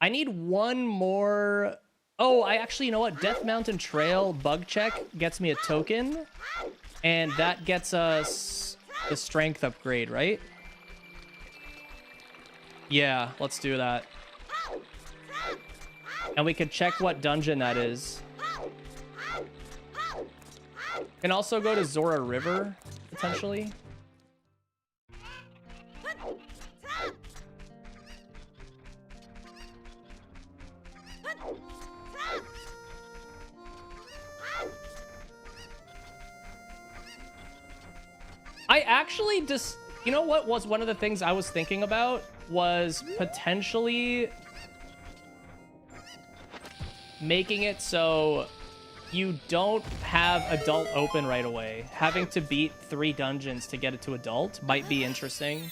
need one more... Oh, I actually, you know what? Death Mountain Trail bug check gets me a token. And that gets us... the strength upgrade, right? Yeah, let's do that. And we can check what dungeon that is. Can also go to Zora River, potentially. I actually just, you know what was one of the things I was thinking about was potentially making it so you don't have adult open right away. Having to beat 3 dungeons to get it to adult might be interesting.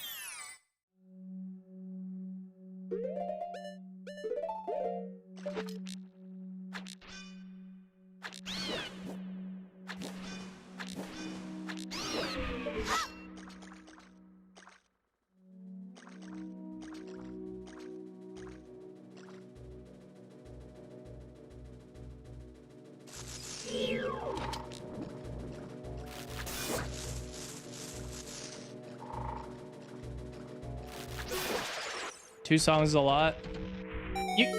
Two songs is a lot.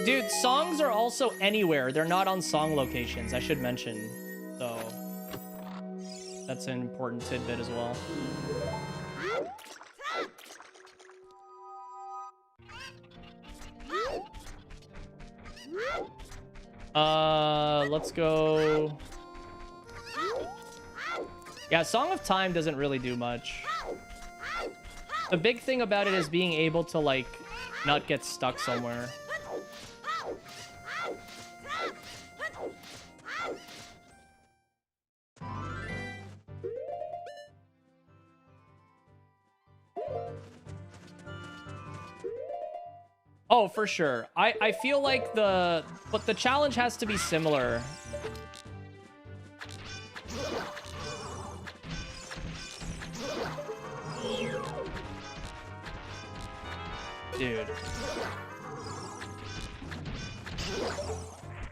Dude, songs are also anywhere. They're not on song locations, I should mention. So, that's an important tidbit as well. Let's go... Yeah, Song of Time doesn't really do much. The big thing about it is being able to, like, not get stuck somewhere. Oh, for sure. I feel like the challenge has to be similar. Dude.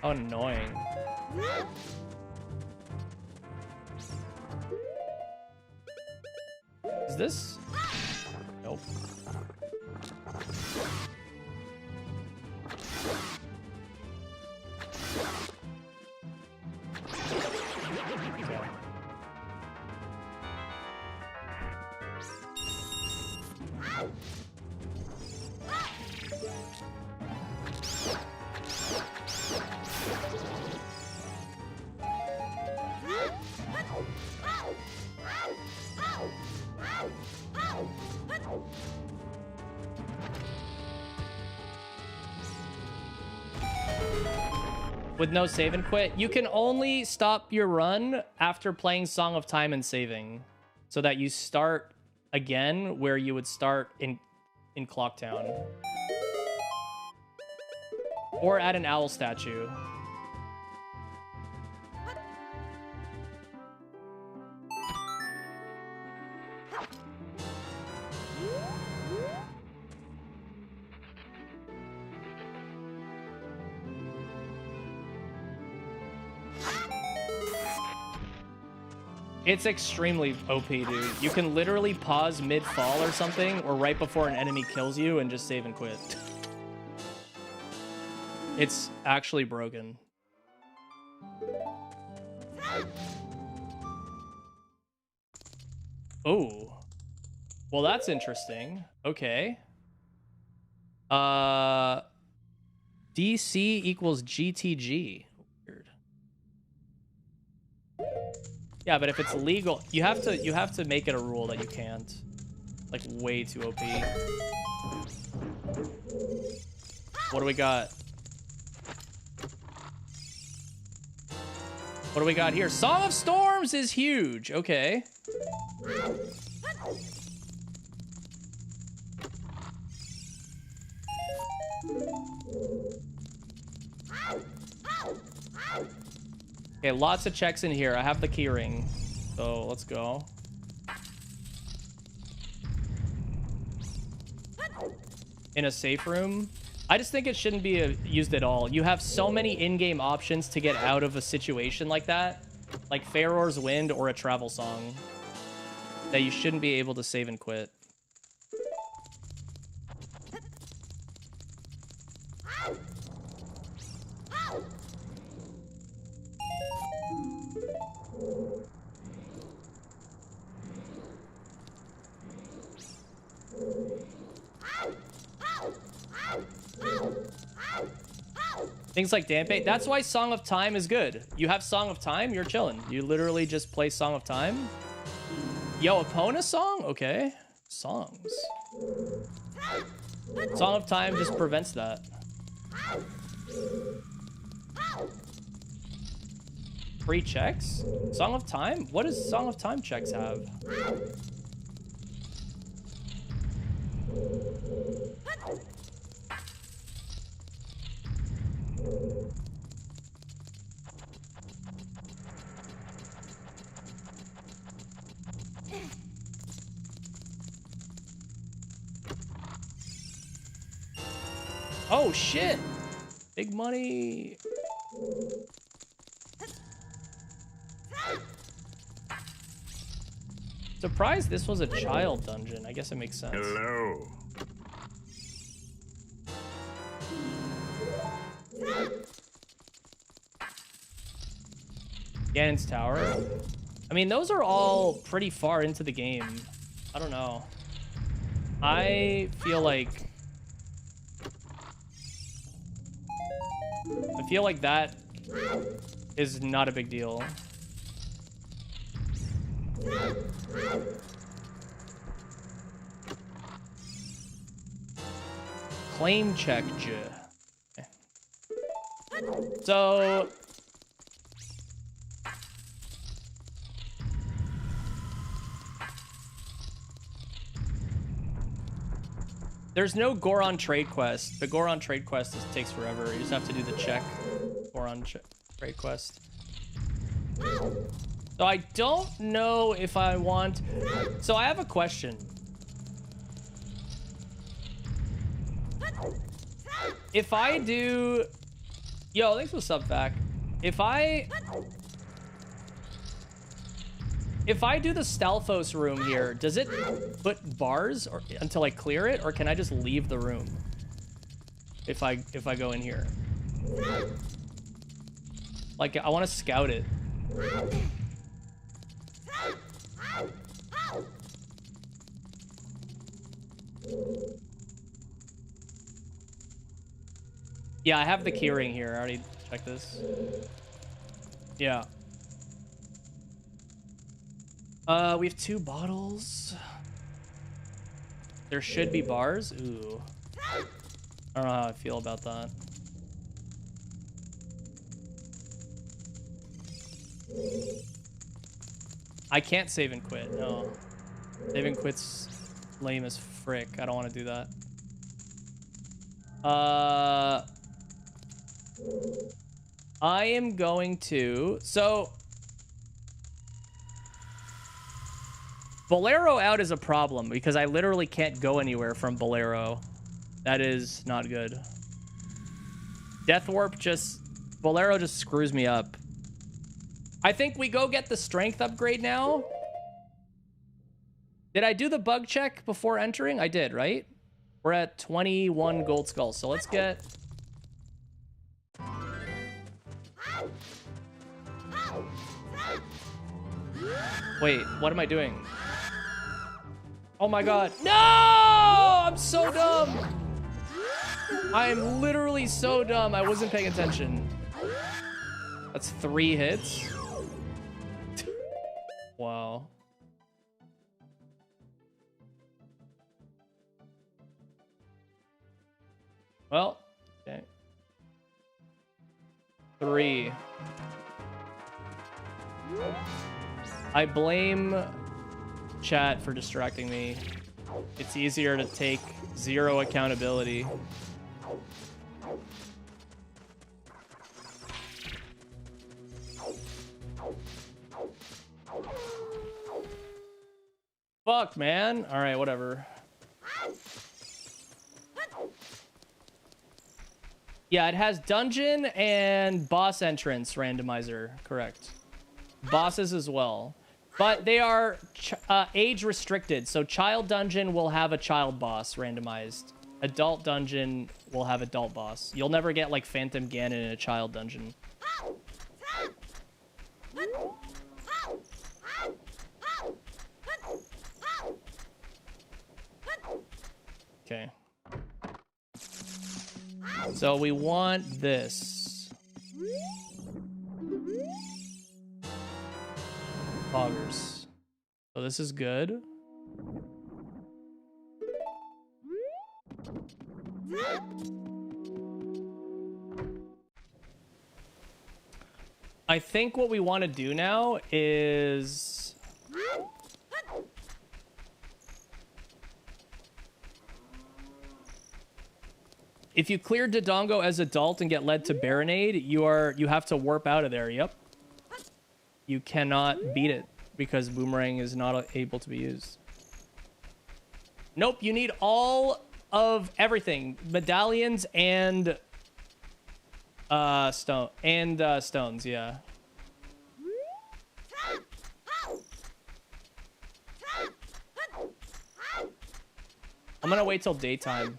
How annoying. Is this? Nope. Okay. With no save and quit. You can only stop your run after playing Song of Time and saving, so that you start again where you would start in Clocktown. Or at an owl statue. It's extremely OP, dude. You can literally pause mid-fall or something, or right before an enemy kills you and just save and quit. It's actually broken. Oh. Well, that's interesting. Okay. DC equals GTG. Weird. Yeah, but if it's legal, you have to make it a rule that you can't. Like way too OP. What do we got? What do we got here? Song of Storms is huge. Okay. Okay, lots of checks in here. I have the key ring, so let's go. In a safe room. I just think it shouldn't be used at all. You have so many in-game options to get out of a situation like that, like Farore's Wind or a travel song, that you shouldn't be able to save and quit. Things like Dampate. That's why Song of Time is good. You have Song of Time, you're chilling. You literally just play Song of Time. Yo, Epona song? Okay. Songs. Song of Time just prevents that. Free checks? Song of Time? What does Song of Time checks have? Oh shit! Big money. Surprised this was a child dungeon. I guess it makes sense. Hello. Ganon's Tower. I mean, those are all pretty far into the game. I don't know. I feel like that is not a big deal. Claim check. So there's no Goron trade quest. The Goron trade quest takes forever. You just have to do the check Goron trade quest. So I don't know if I want... So I have a question. If I do... Yo, thanks for the sub back. If I do the Stalfos room here, does it put bars or, until I clear it, or can I just leave the room if I go in here? Like, I want to scout it. Yeah, I have the keyring here. I already checked this. Yeah. We have 2 bottles. There should be bars. Ooh. I don't know how I feel about that. I can't save and quit, no. Save and quit's lame as frick. I don't want to do that. I am going to... So... Bolero out is a problem because I literally can't go anywhere from Bolero. That is not good. Death Warp just... Bolero just screws me up. I think we go get the strength upgrade now. Did I do the bug check before entering? I did, right? We're at 21 gold skulls, so let's get... Wait, what am I doing? Oh my god. No! I'm so dumb! I am literally so dumb. I wasn't paying attention. That's 3 hits. Wow. Well, okay. 3. I blame chat for distracting me. It's easier to take 0 accountability. Fuck, man. All right, whatever. Yeah, it has dungeon and boss entrance randomizer. Correct. Bosses as well. But they are age restricted. So child dungeon will have a child boss randomized. Adult dungeon will have adult boss. You'll never get like Phantom Ganon in a child dungeon. Okay. So we want this. Poggers. So this is good. I think what we want to do now is... If you clear Dodongo as adult and get led to Baronade, you have to warp out of there. Yep. You cannot beat it because Boomerang is not able to be used. Nope, you need all of everything. Medallions and stones, yeah. I'm gonna wait till daytime.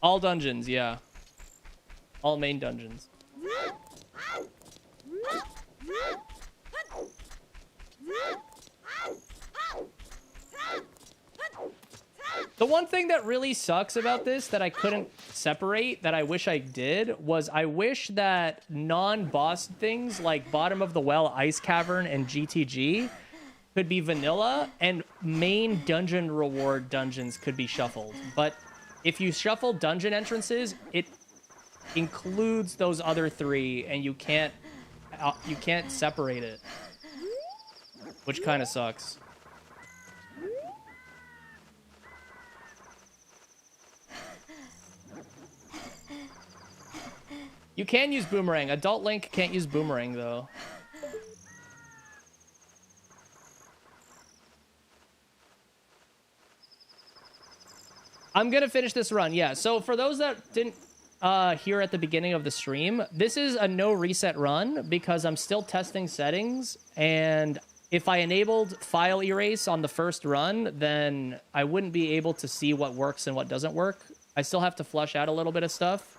All dungeons, yeah. All main dungeons. The one thing that really sucks about this that I couldn't separate, that I wish I did, was I wish that non-boss things like Bottom of the Well, Ice Cavern, and GTG could be vanilla, and main dungeon reward dungeons could be shuffled. But if you shuffle dungeon entrances, it includes those other 3, and you can't separate it, which kind of sucks. You can use Boomerang. Adult Link can't use Boomerang, though. I'm going to finish this run, yeah. So for those that didn't hear at the beginning of the stream, this is a no reset run because I'm still testing settings. And if I enabled file erase on the first run, then I wouldn't be able to see what works and what doesn't work. I still have to flush out a little bit of stuff.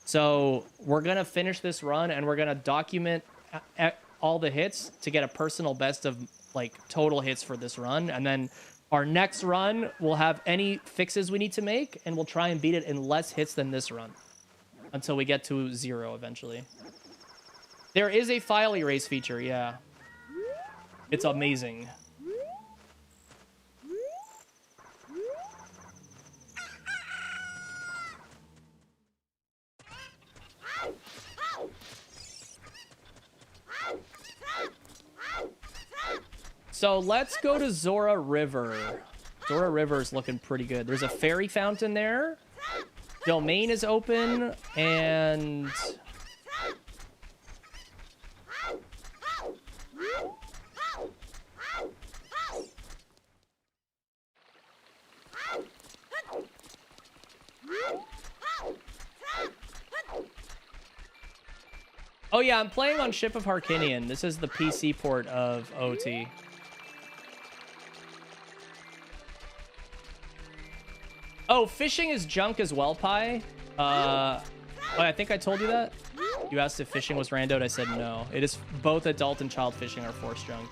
So we're going to finish this run and we're going to document all the hits to get a personal best of like total hits for this run. And then our next run will have any fixes we need to make and we'll try and beat it in less hits than this run until we get to 0 eventually. There is a file erase feature. Yeah. It's amazing. So let's go to Zora River. Zora River is looking pretty good. There's a fairy fountain there. Domain is open, and... Oh yeah, I'm playing on Ship of Harkinian. This is the PC port of OT. Oh, fishing is junk as well, Pi. Oh, I think I told you that. You asked if fishing was randoed. I said no. It is both adult and child fishing are forced junk.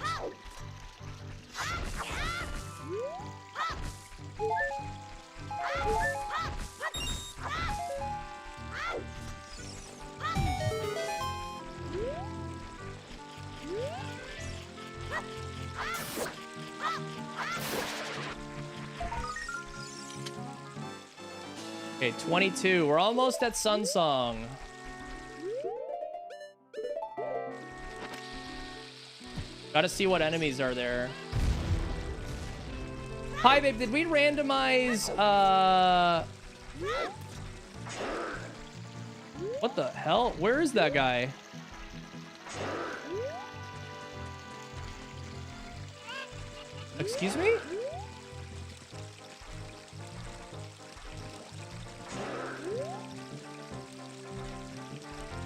Okay, 22. We're almost at Sunsong. Gotta see what enemies are there. Hi, babe. Did we randomize, what the hell? Where is that guy? Excuse me?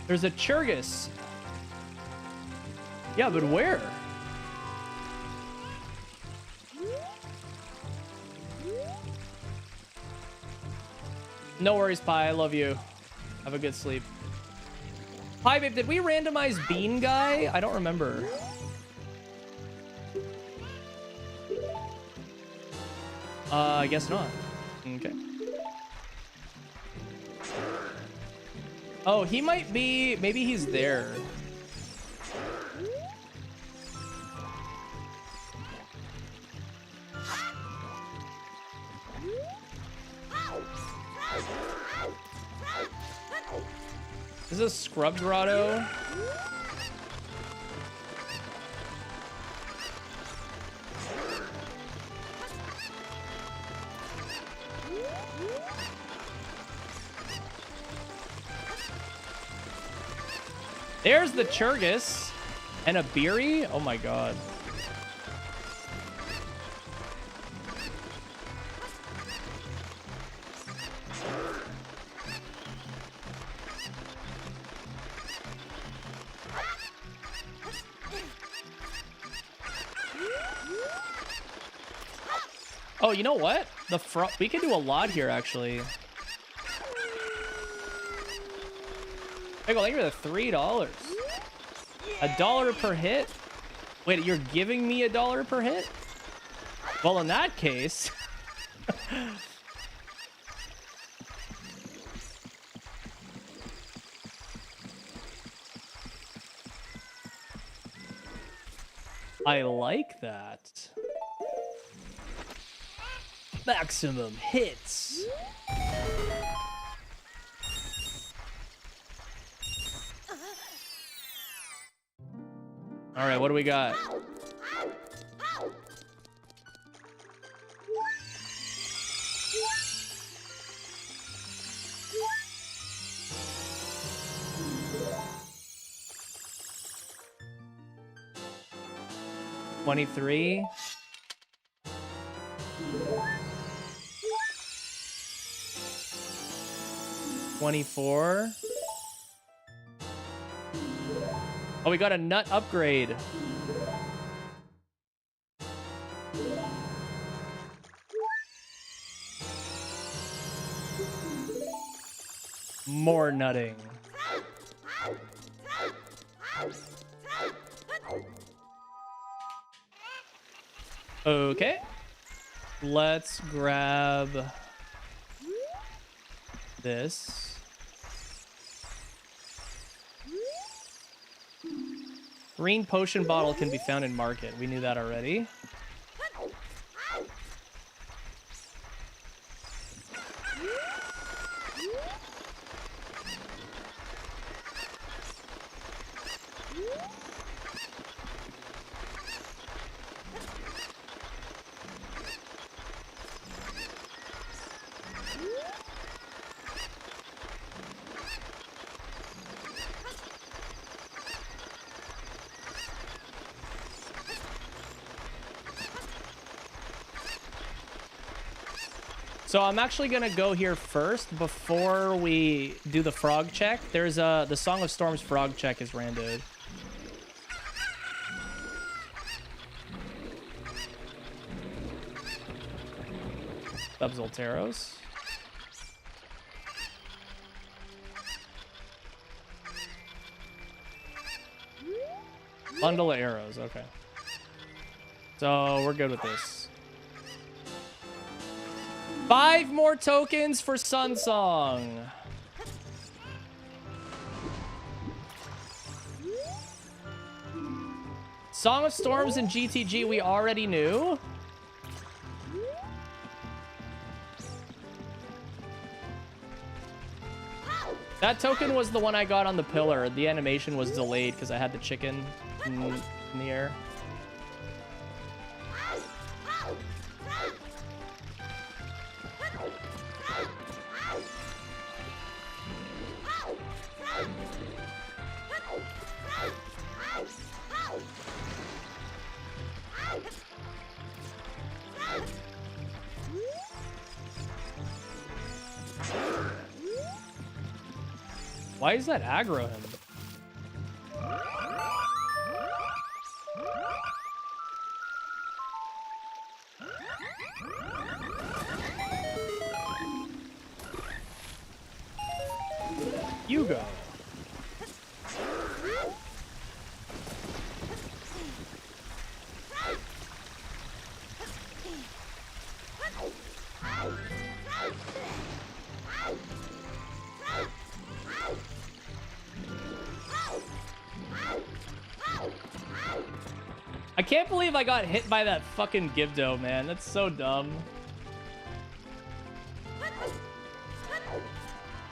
There's a Churgus. Yeah, but where? No worries, Pi. I love you. Have a good sleep. Hi, babe. Did we randomize Bean Guy? I don't remember. I guess not. Okay. Oh, he might be... Maybe he's there. Is this Scrub Grotto? There's the Churgus and a Beery. Oh my god. Oh, you know what? The front, we can do a lot here actually. Hey, thank you for the $3. $1 per hit? Wait, you're giving me $1 per hit? Well, in that case... I like that. Maximum hits. All right, what do we got? $23. 24. Oh, we got a nut upgrade. More nutting. Okay. Let's grab this. Green potion bottle can be found in market. We knew that already. So I'm actually gonna go here first before we do the frog check. There's the Song of Storms frog check is randoed. Zolteros. Bundle of arrows, okay. So we're good with this. 5 more tokens for Sun Song. Song of Storms and GTG we already knew. That token was the one I got on the pillar. The animation was delayed because I had the chicken in the air. Why is that aggro him? You go. I can't believe I got hit by that fucking Gibdo, man. That's so dumb.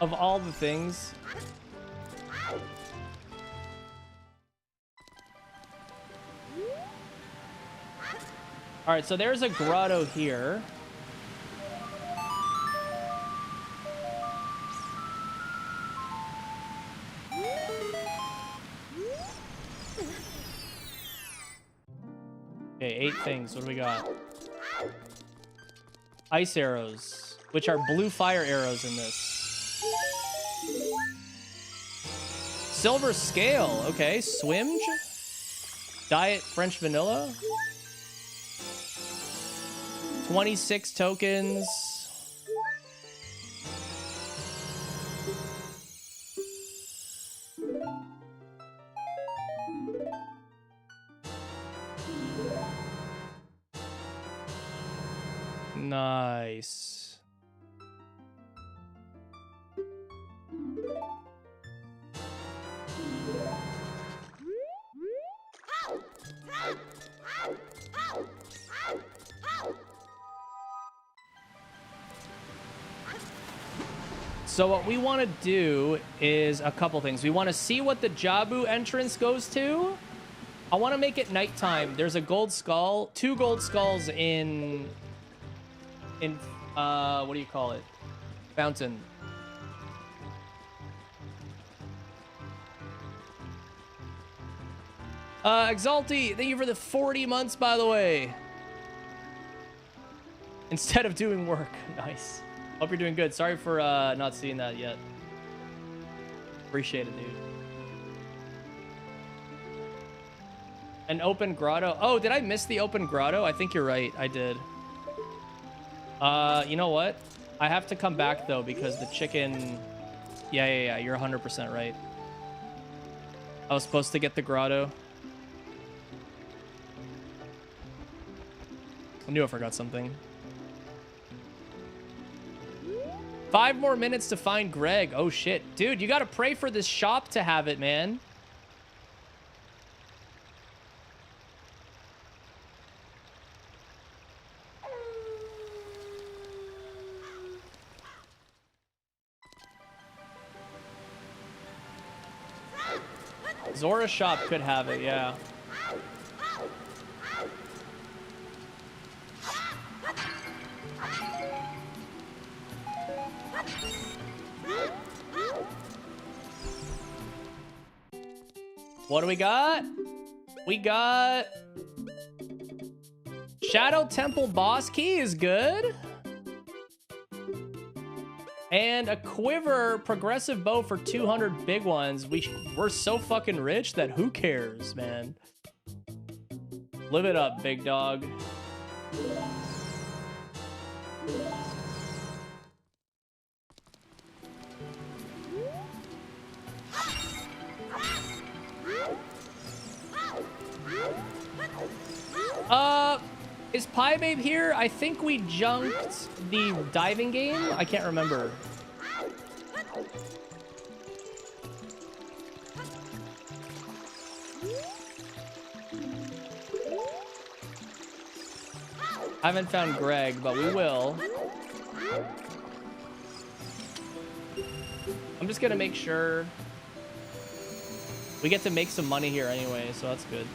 Of all the things. All right, so there's a grotto here. Okay, 8 things. What do we got? Ice arrows, which are blue fire arrows in this. Silver scale. Okay, swimge. Diet French vanilla. 26 tokens. Nice. So what we want to do is a couple things. We want to see what the Jabu entrance goes to. I want to make it nighttime. There's a gold skull, 2 gold skulls in what do you call it? Fountain. Exalti, thank you for the 40 months, by the way. Instead of doing work. Nice. Hope you're doing good. Sorry for not seeing that yet. Appreciate it, dude. An open grotto. Oh, did I miss the open grotto? I think you're right. I did. You know what? I have to come back, though, because the chicken... Yeah. You're 100% right. I was supposed to get the grotto. I knew I forgot something. 5 more minutes to find Greg. Oh, shit. Dude, you gotta pray for this shop to have it, man. Zora shop could have it, yeah. What do we got? We got Shadow Temple boss key is good. And a quiver progressive bow for 200 big ones. We're so fucking rich that who cares, man? Live it up, big dog. Is Pie Babe here? I think we junked the diving game. I can't remember. I haven't found Greg, but we will. I'm just gonna make sure we get to make some money here anyway, so that's good.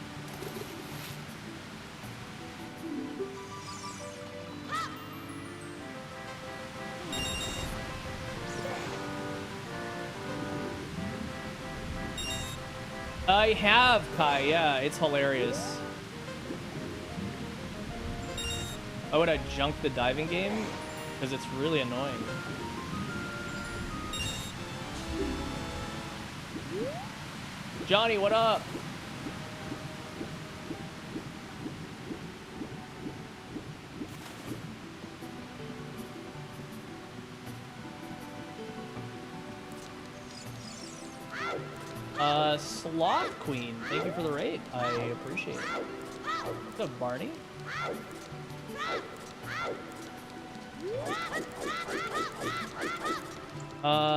I have, Kai. Yeah, it's hilarious. Why would I junk the diving game? Because it's really annoying. Johnny, what up? Sloth Queen, thank you for the raid. I appreciate it. What's up, Barney?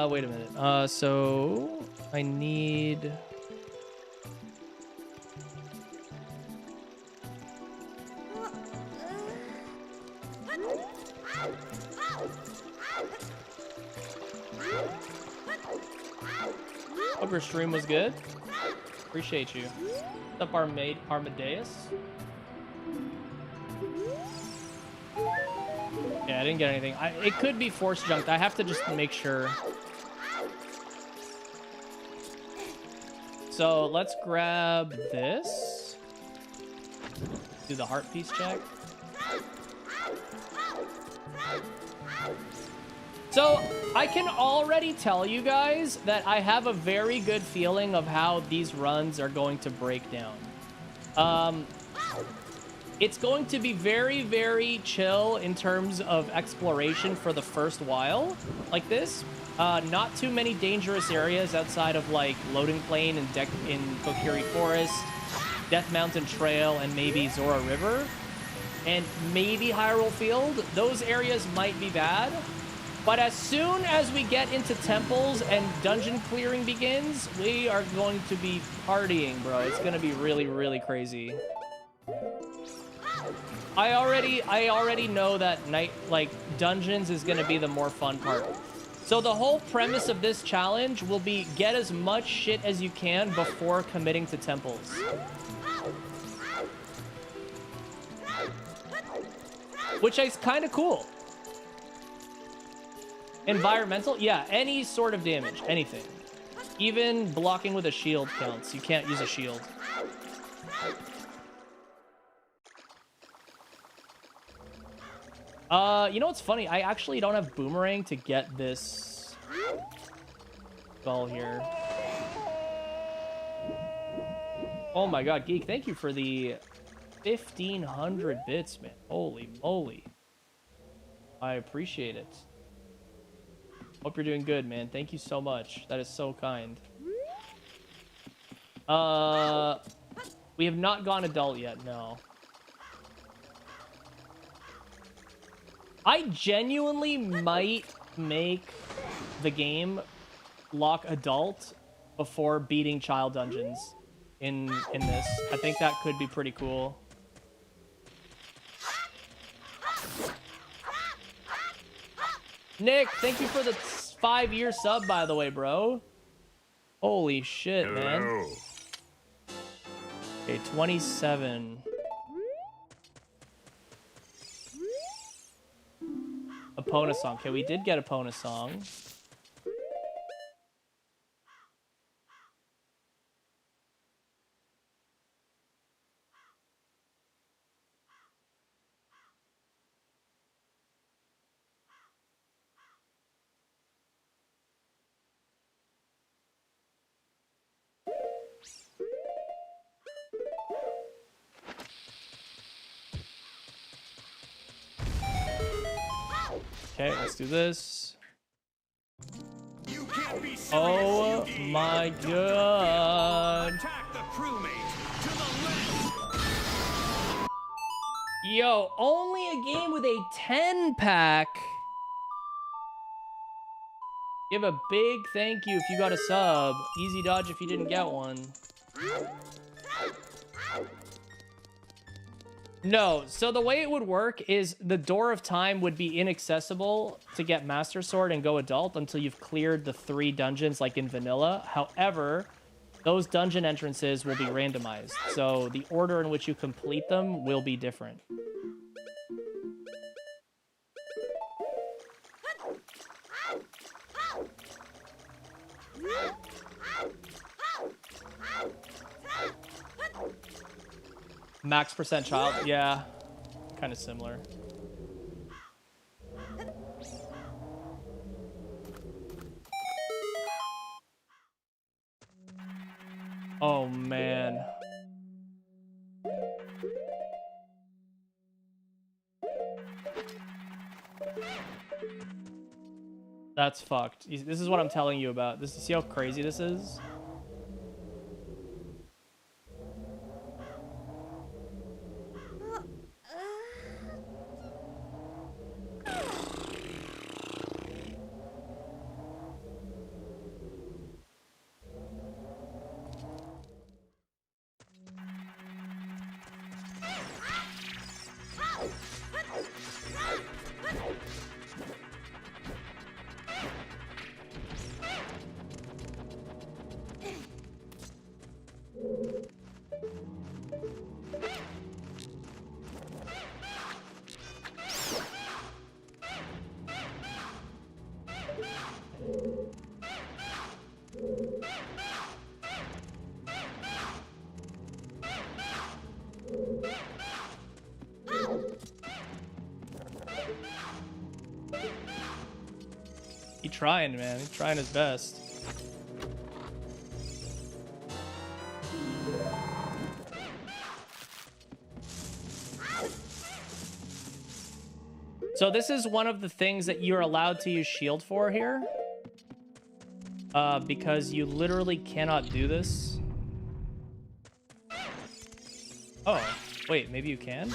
Wait a minute. So I need... Hope your stream was good. Appreciate you. What's up, Armadeus? Yeah, I didn't get anything. It could be force junked. I have to just make sure. So let's grab this. Do the heart piece check. So I can already tell you guys that I have a very good feeling of how these runs are going to break down. It's going to be very, very chill in terms of exploration for the first while, like this. Not too many dangerous areas outside of like Loading Plain and in Kokiri Forest, Death Mountain Trail, and maybe Zora River, and maybe Hyrule Field. Those areas might be bad. But as soon as we get into temples and dungeon clearing begins, we are going to be partying, bro. It's going to be really, really crazy. I already know that dungeons is going to be the more fun part. So the whole premise of this challenge will be get as much shit as you can before committing to temples. Which is kind of cool. Environmental? Yeah, any sort of damage. Anything. Even blocking with a shield counts. You can't use a shield. You know what's funny? I actually don't have Boomerang to get this skull here. Oh my god, Geek, thank you for the 1,500 bits, man. Holy moly. I appreciate it. Hope you're doing good, man. Thank you so much. That is so kind. We have not gone adult yet, no. I genuinely might make the game lock adult before beating child dungeons in this. I think that could be pretty cool. Nick, thank you for the 5-year sub, by the way, bro. Holy shit, Hello. man. Okay, 27. Epona song. Okay, we did get Epona song. Okay, let's do this. You can't be serious, Oh Yugi. my Dr. god. Attack the crewmate to the left. Yo, only a game with a 10 pack. Give a big thank you if you got a sub. Easy dodge if you didn't get one. No, so the way it would work is the Door of Time would be inaccessible to get Master Sword and go adult until you've cleared the 3 dungeons like in vanilla. However, those dungeon entrances will be randomized. So the order in which you complete them will be different. Max percent child, yeah, kind of similar. Oh man. That's fucked. This is what I'm telling you about. This, see how crazy this is? He's trying, man. He's trying his best. So this is one of the things that you're allowed to use shield for here. Because you literally cannot do this. Oh, wait, maybe you can?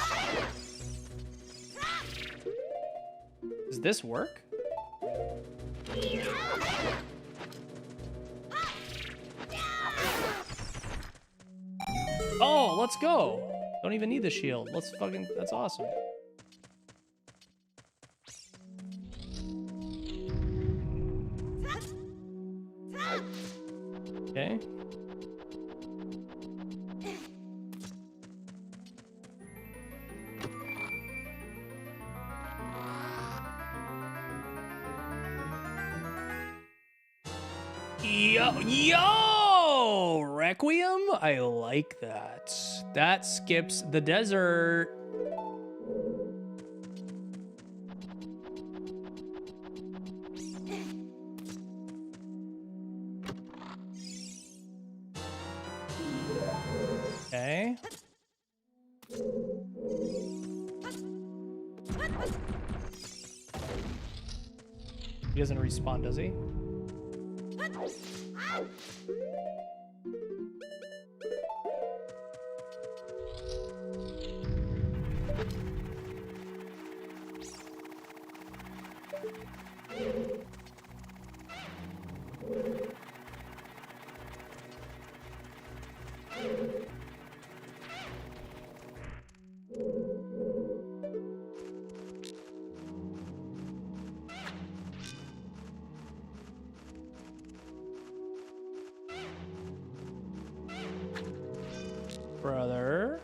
Does this work? Oh, let's go. Don't even need the shield. Let's fucking, that's awesome. Okay. Yo, Requiem? I like that. That skips the desert. Okay. He doesn't respawn, does he? Brother.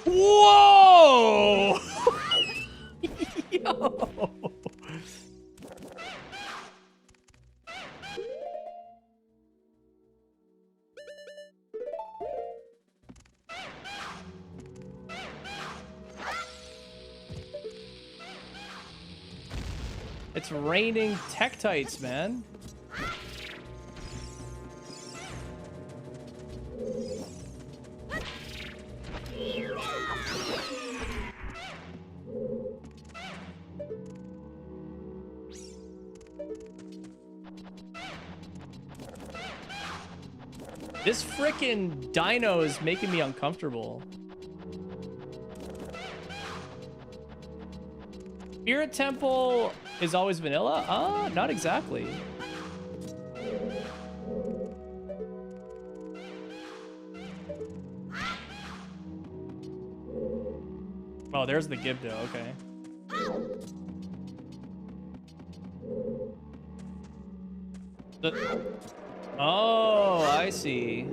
Whoa! Yo! It's raining Tektites, man. This frickin' dino is making me uncomfortable. Spirit Temple is always vanilla? Not exactly. Oh, there's the Gibdo, okay. Oh, I see.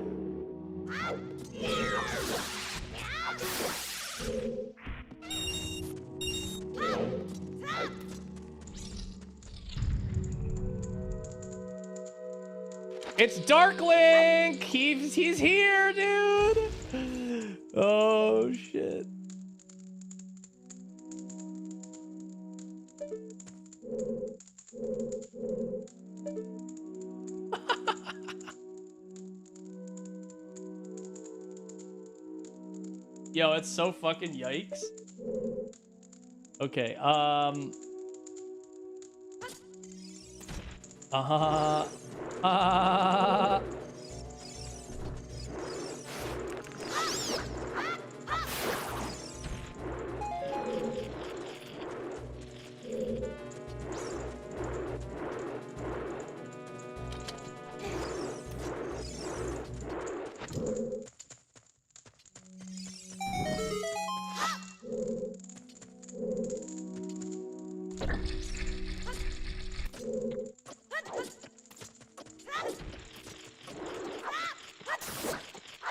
It's Darklink! He's here, dude! Oh, shit. Yo, it's so fucking yikes. Okay,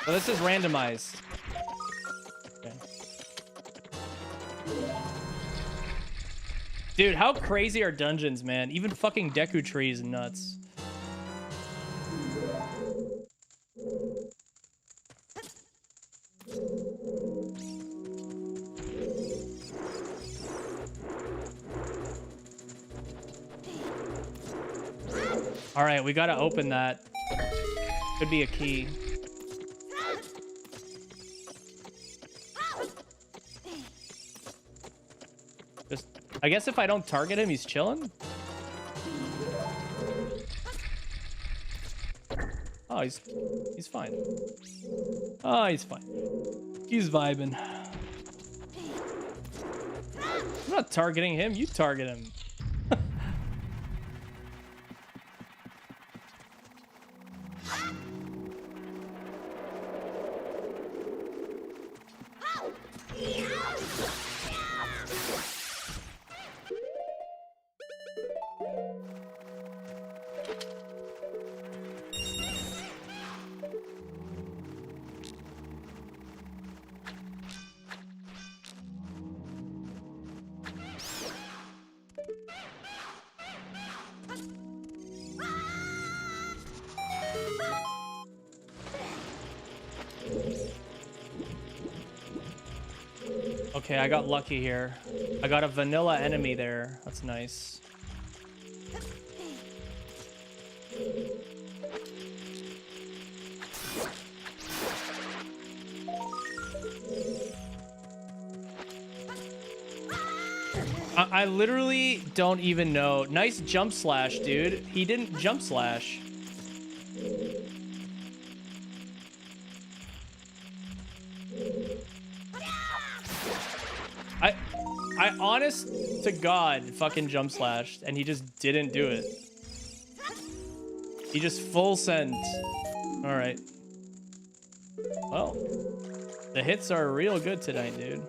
well, this is randomized. Okay. Dude, how crazy are dungeons, man? Even fucking Deku Tree is nuts. All right, we gotta open that. Could be a key. Just, I guess if I don't target him, he's chilling. Oh, he's fine. Oh, he's fine. He's vibing. I'm not targeting him. You target him. Okay, I got lucky here. I got a vanilla enemy there. That's nice. I literally don't even know. Nice jump slash, dude. He didn't jump slash. I honest to God fucking jump slashed and he just didn't do it. He just full sent. All right. Well, the hits are real good tonight, dude.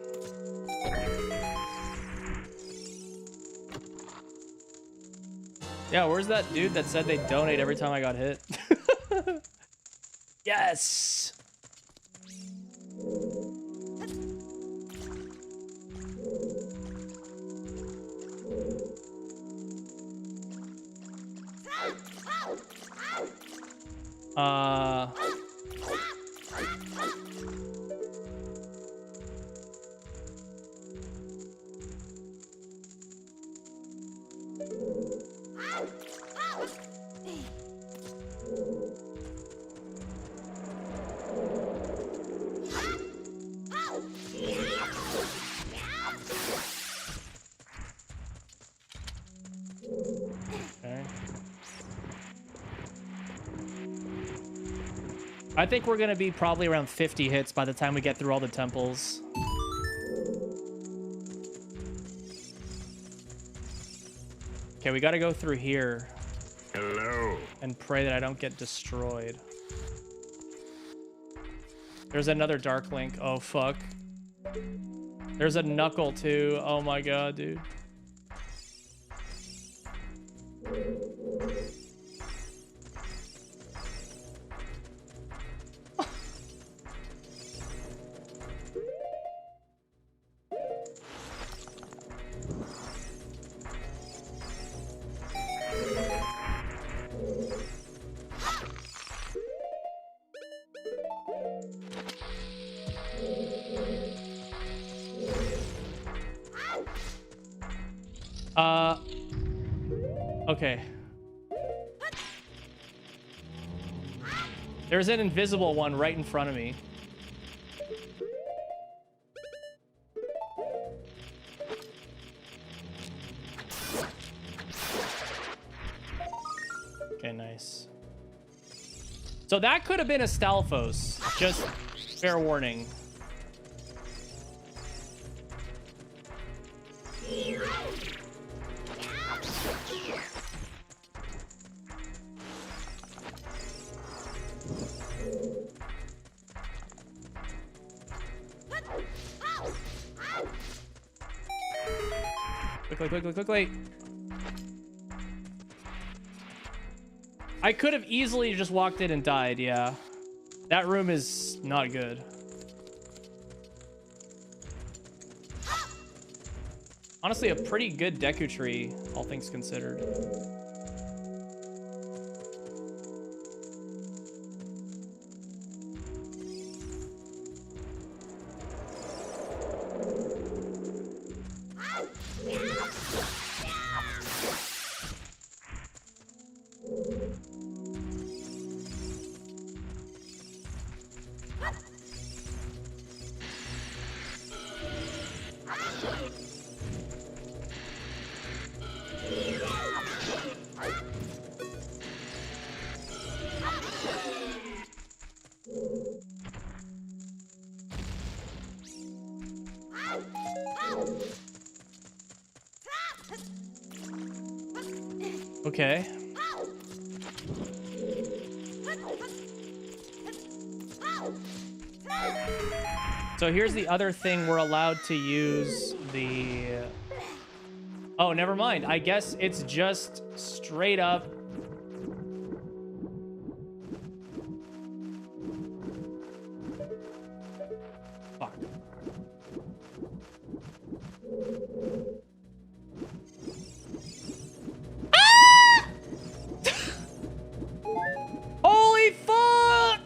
Yeah, where's that dude that said they donate every time I got hit? Yes. I think we're gonna be probably around 50 hits by the time we get through all the temples. Okay, we gotta go through here. Hello. And pray that I don't get destroyed. There's another Dark Link. Oh, fuck. There's a Knuckle, too. Oh, my God, dude. Okay. There's an invisible one right in front of me. Okay, nice. So that could have been a Stalfos. Just fair warning. Quickly. I could have easily just walked in and died, yeah. That room is not good. Honestly, a pretty good Deku tree, all things considered. Okay. So here's the other thing we're allowed to use the... Oh, never mind. I guess it's just straight up... Fuck. Holy fuck!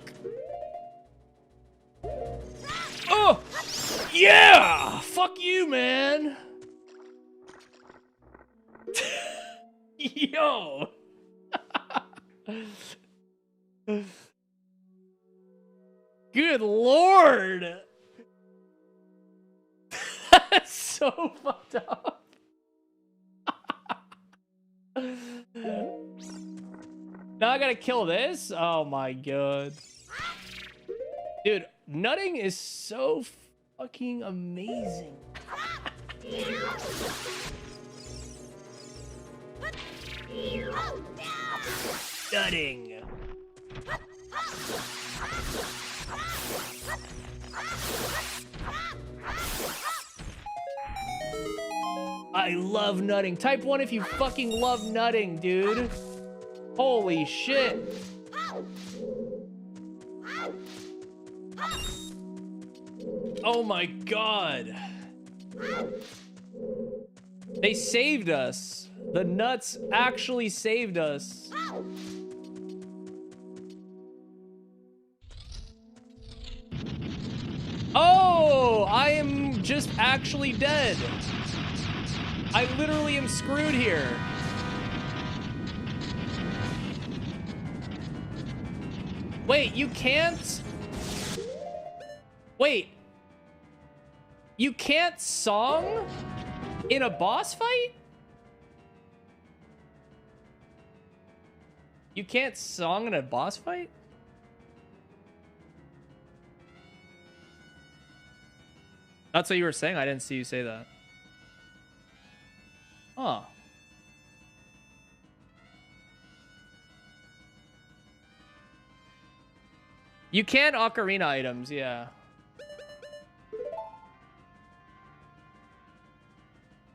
Oh! Yeah! Fuck you, man! Yo! Good lord! That's so fucked up. Now I gotta kill this? Oh my god. Dude, nutting is so fucking amazing. Nutting. I love nutting. Type 1 if you fucking love nutting, dude. Holy shit. Oh my god. They saved us. The nuts actually saved us. Oh, I am just actually dead. I literally am screwed here. Wait, you can't... Wait. You can't song in a boss fight? You can't song in a boss fight? That's what you were saying? I didn't see you say that. Huh. You can Ocarina items, yeah.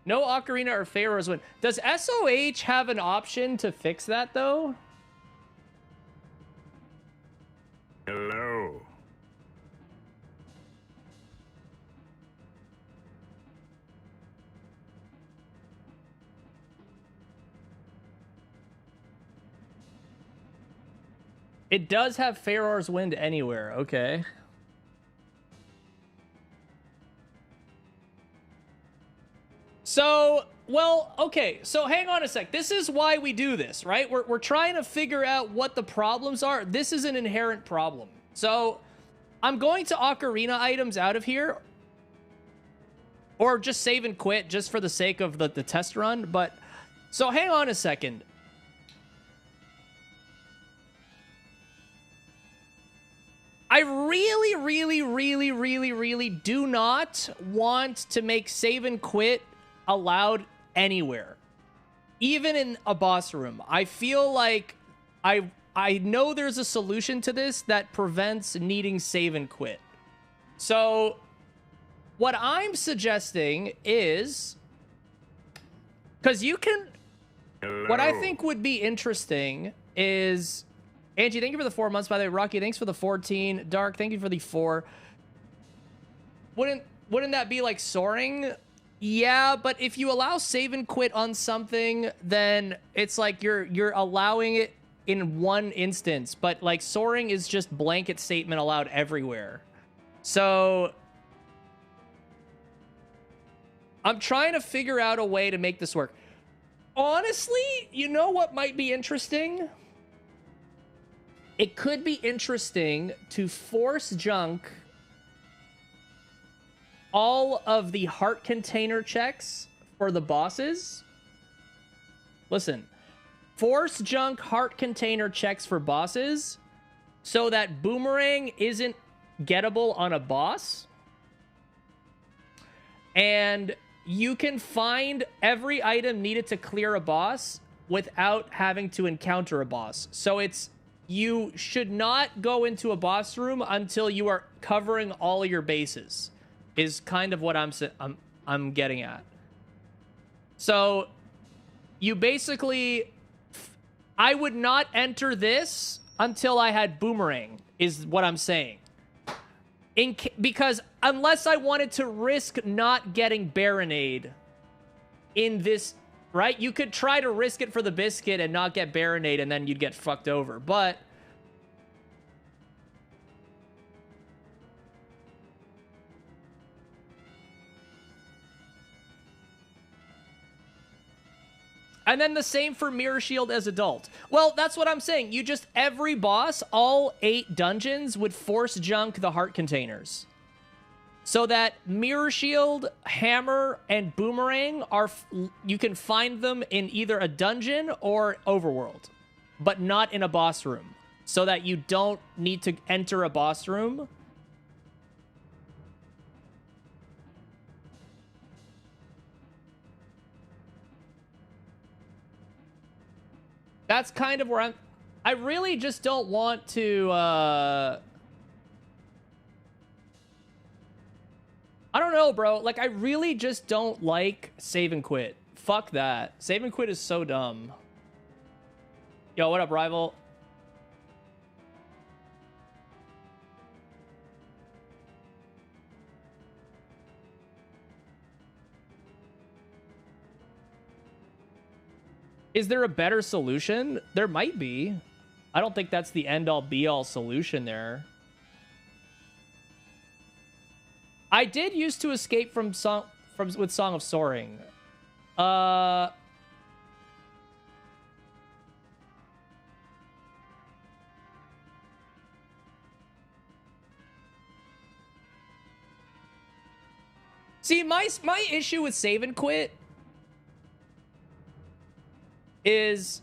No Ocarina or Pharaoh's win. Does SOH have an option to fix that, though? Hello. It does have Pharaoh's Wind anywhere. Okay. So, well, okay. So hang on a sec. This is why we do this, right? We're trying to figure out what the problems are. This is an inherent problem. So I'm going to Ocarina items out of here. Or just save and quit just for the sake of the test run. But, so hang on a second. I really do not want to make save and quit allowed anywhere. Even in a boss room. I feel like I know there's a solution to this that prevents needing save and quit. So what I'm suggesting is, because you can, Hello. what I think would be interesting is, Angie, thank you for the 4 months, by the way. Rocky, thanks for the 14. Dark, thank you for the 4. Wouldn't that be like soaring? Yeah, but if you allow save and quit on something, then it's like you're allowing it in one instance. But like soaring is just blanket statement allowed everywhere. So I'm trying to figure out a way to make this work. Honestly, you know what might be interesting? It could be interesting to force junk all of the heart container checks for the bosses. Listen, force junk heart container checks for bosses so that boomerang isn't gettable on a boss. And you can find every item needed to clear a boss without having to encounter a boss. So it's, you should not go into a boss room until you are covering all your bases, is kind of what I'm getting at. So you basically, I would not enter this until I had boomerang, is what I'm saying. Because unless I wanted to risk not getting Baronade in this, right? You could try to risk it for the biscuit and not get Baronade, and then you'd get fucked over. But and then the same for Mirror Shield as adult. Well, that's what I'm saying. You just, every boss, all 8 dungeons would force junk the heart containers. So that Mirror Shield, Hammer, and Boomerang are, you can find them in either a dungeon or overworld, but not in a boss room. So that you don't need to enter a boss room. That's kind of where I really just don't want to, I don't know, bro. Like, I really just don't like save and quit. Fuck that. Save and quit is so dumb. Yo, what up, rival? Is there a better solution? There might be. I don't think that's the end-all be-all solution there. I did used to escape with Song of Soaring. See, my issue with save and quit is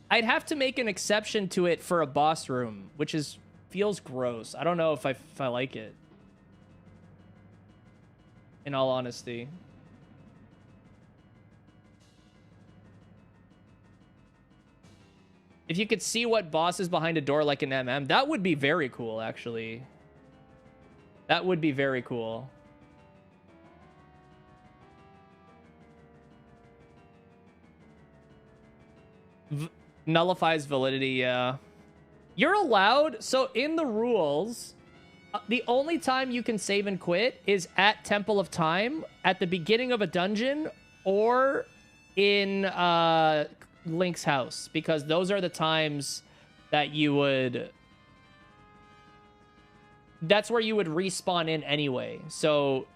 I'd have to make an exception to it for a boss room, which feels gross. I don't know if I like it. In all honesty. If you could see what boss is behind a door like an MM, that would be very cool, actually. That would be very cool. Nullifies validity, yeah. You're allowed, so in the rules, the only time you can save and quit is at Temple of Time, at the beginning of a dungeon, or in Link's house, because those are the times that you would... That's where you would respawn in anyway, so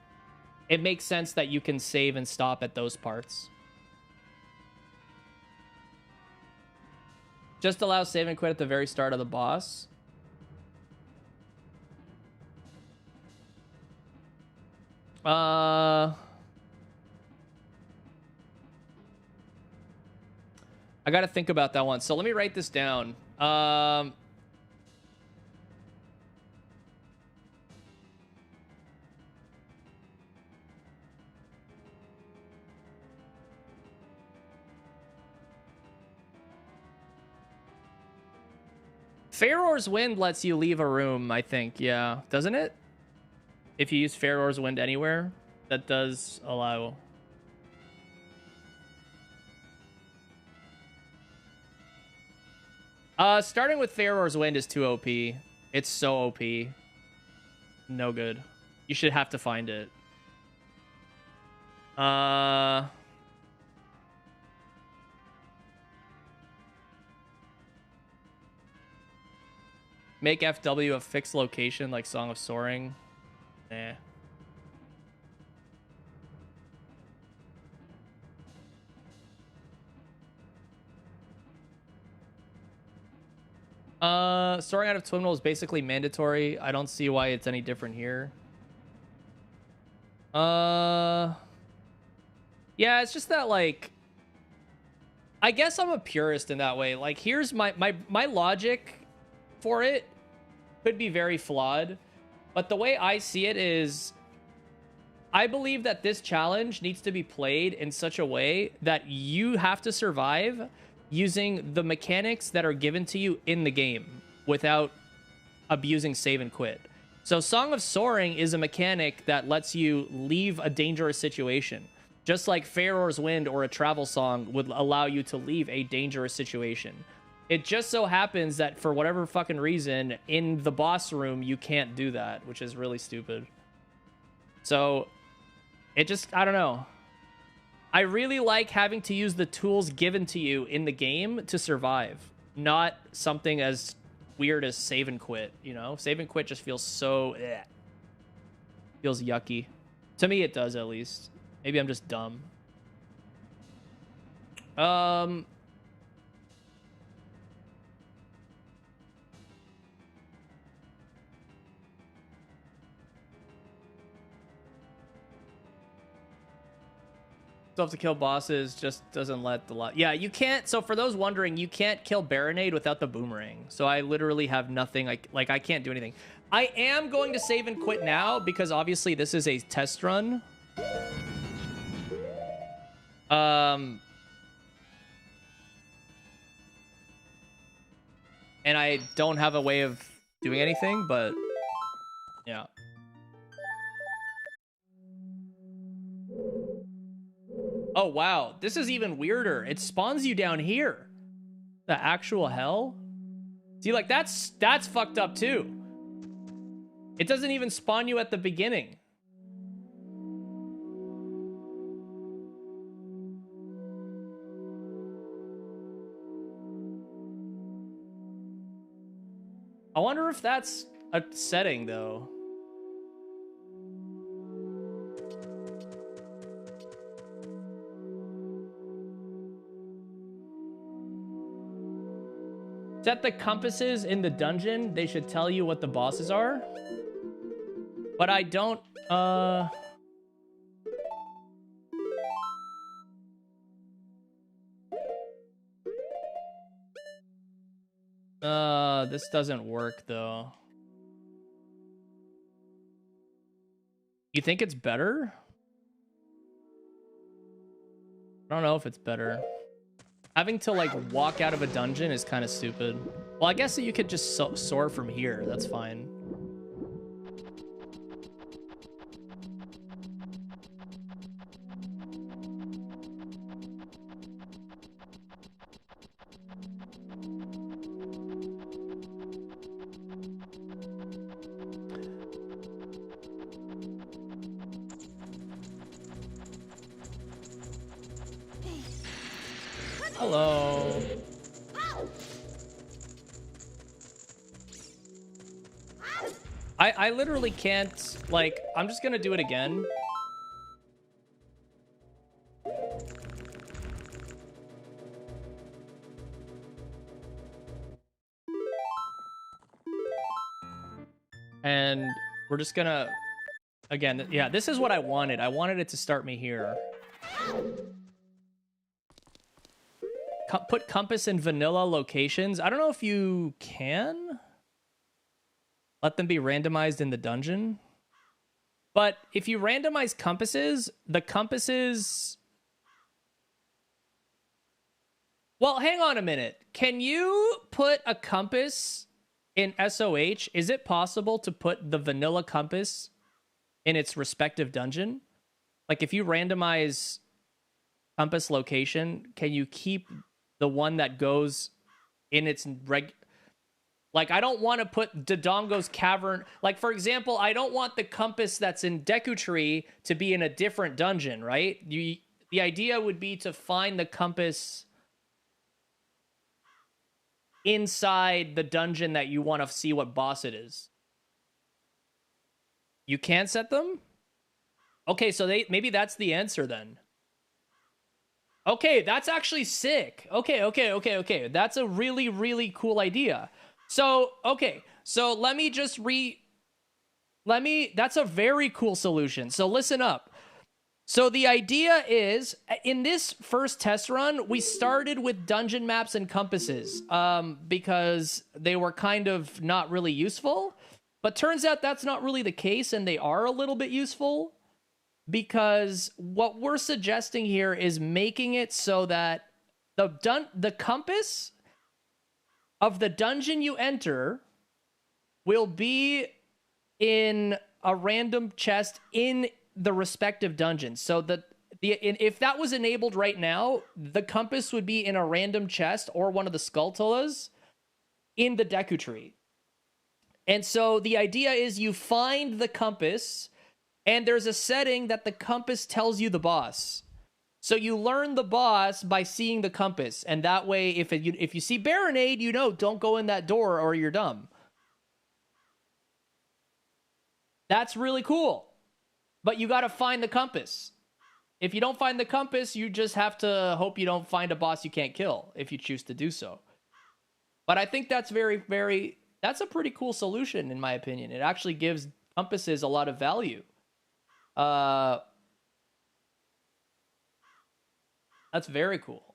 it makes sense that you can save and stop at those parts. Just allow save and quit at the very start of the boss. I gotta think about that one. So let me write this down. Fairor's Wind lets you leave a room, I think. Yeah. Doesn't it? If you use Fairor's Wind anywhere, that does allow... starting with Fairor's Wind is too OP. It's so OP. No good. You should have to find it. Make FW a fixed location like Song of Soaring. Nah. Soaring out of Twin Mill is basically mandatory. I don't see why it's any different here. Yeah, it's just that, like, I guess I'm a purist in that way. Like, here's my logic for it could be very flawed, but the way I see it is I believe that this challenge needs to be played in such a way that you have to survive using the mechanics that are given to you in the game without abusing save and quit. So Song of Soaring is a mechanic that lets you leave a dangerous situation, just like Fairor's Wind or a travel song would allow you to leave a dangerous situation. It just so happens that for whatever fucking reason, in the boss room, you can't do that, which is really stupid. So, it just, I don't know. I really like having to use the tools given to you in the game to survive, not something as weird as save and quit, you know? Save and quit just feels so... feels yucky. To me, it does, at least. Maybe I'm just dumb. Stuff to kill bosses just doesn't let the lot. Yeah, you can't. So for those wondering, you can't kill Baronade without the boomerang. So I literally have nothing. Like I can't do anything. I am going to save and quit now because obviously this is a test run. And I don't have a way of doing anything, but yeah. Oh, wow. This is even weirder. It spawns you down here. The actual hell? See, like, that's fucked up, too. It doesn't even spawn you at the beginning. I wonder if that's a setting, though. Set the compasses in the dungeon. They should tell you what the bosses are. But I don't, This doesn't work though. You think it's better? I don't know if it's better. Having to like walk out of a dungeon is kind of stupid. Well, I guess that you could just soar from here. That's fine. Hello. I literally can't, like, I'm just gonna do it again. And we're just gonna, again, yeah, this is what I wanted. I wanted it to start me here. Put compass in vanilla locations. I don't know if you can let them be randomized in the dungeon. But if you randomize compasses, the compasses... Well, hang on a minute. Can you put a compass in SOH? Is it possible to put the vanilla compass in its respective dungeon? Like if you randomize compass location, can you keep the one that goes in its like, I don't want to put Dodongo's Cavern. Like, for example, I don't want the compass that's in Deku Tree to be in a different dungeon, right? The idea would be to find the compass inside the dungeon that you want to see what boss it is. You can set them? Okay, so maybe that's the answer then. Okay, that's actually sick. Okay. That's a really, really cool idea. So, okay. So let me just that's a very cool solution. So listen up. So the idea is, in this first test run, we started with dungeon maps and compasses because they were kind of not really useful. But turns out that's not really the case, and they are a little bit useful. Because what we're suggesting here is making it so that the compass of the dungeon you enter will be in a random chest in the respective dungeon. So if that was enabled right now, the compass would be in a random chest or one of the Skulltulas in the Deku Tree. And so the idea is you find the compass, and there's a setting that the compass tells you the boss. So you learn the boss by seeing the compass. And that way, if you see Baronade, you know, don't go in that door or you're dumb. That's really cool. But you got to find the compass. If you don't find the compass, you just have to hope you don't find a boss you can't kill if you choose to do so. But I think that's that's a pretty cool solution, in my opinion. It actually gives compasses a lot of value. That's very cool.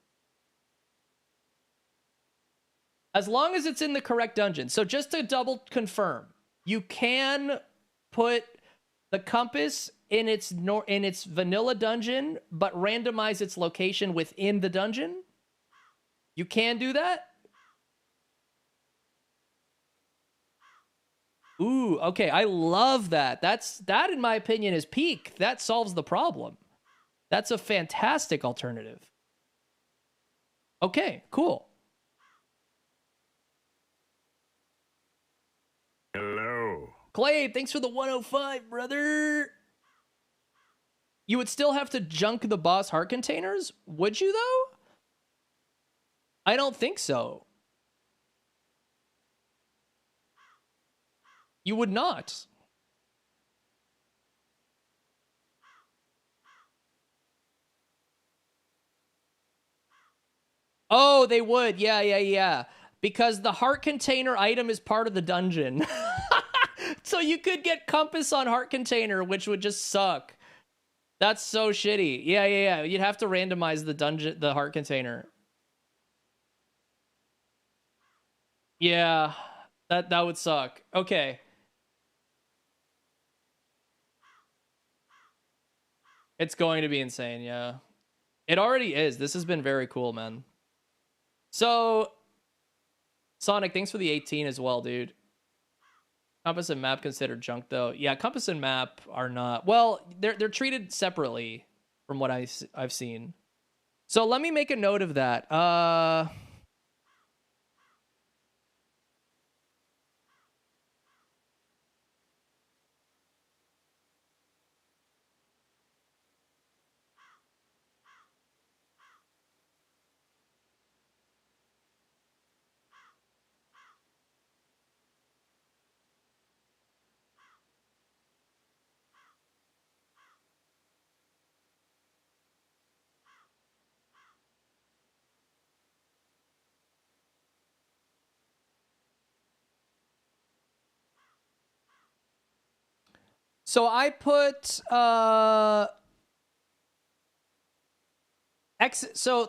As long as it's in the correct dungeon. So just to double confirm, you can put the compass in its vanilla dungeon, but randomize its location within the dungeon. You can do that? Ooh, okay, I love that. That, in my opinion, is peak. That solves the problem. That's a fantastic alternative. Okay, cool. Hello. Clay, thanks for the 105, brother. You would still have to junk the boss heart containers? Would you, though? I don't think so. You would not. Oh, they would. Yeah. Because the heart container item is part of the dungeon. So you could get compass on heart container, which would just suck. That's so shitty. Yeah. You'd have to randomize the heart container. Yeah, that would suck. Okay. It's going to be insane, yeah. It already is. This has been very cool, man. So, Sonic, thanks for the 18 as well, dude. Compass and map considered junk, though. Yeah, compass and map are not. Well, they're treated separately from what I've seen. So let me make a note of that. So I put so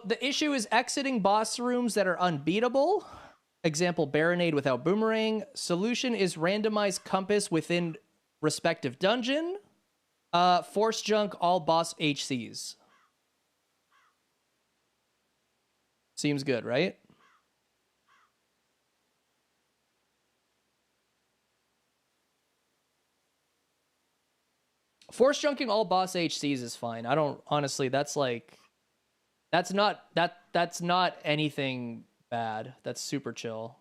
the issue is exiting boss rooms that are unbeatable. Example, Baronade without boomerang. Solution is randomized compass within respective dungeon. Force junk all boss HCs. Seems good, right? Force junking all boss HCs is fine. I don't honestly, that's not anything bad. That's super chill.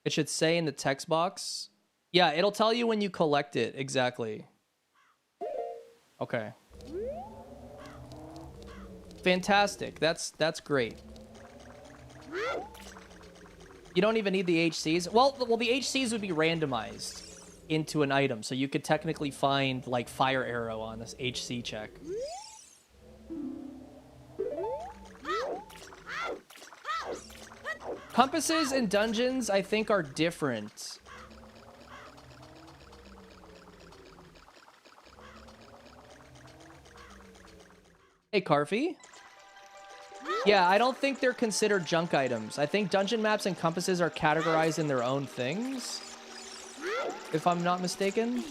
It should say in the text box. Yeah, it'll tell you when you collect it. Exactly. Okay. Fantastic. That's great. You don't even need the HCs. Well, the HCs would be randomized into an item, so you could technically find like fire arrow on this HC check. Compasses in dungeons, I think, are different. Hey, Carfy. Yeah, I don't think they're considered junk items. I think dungeon maps and compasses are categorized in their own things, if I'm not mistaken.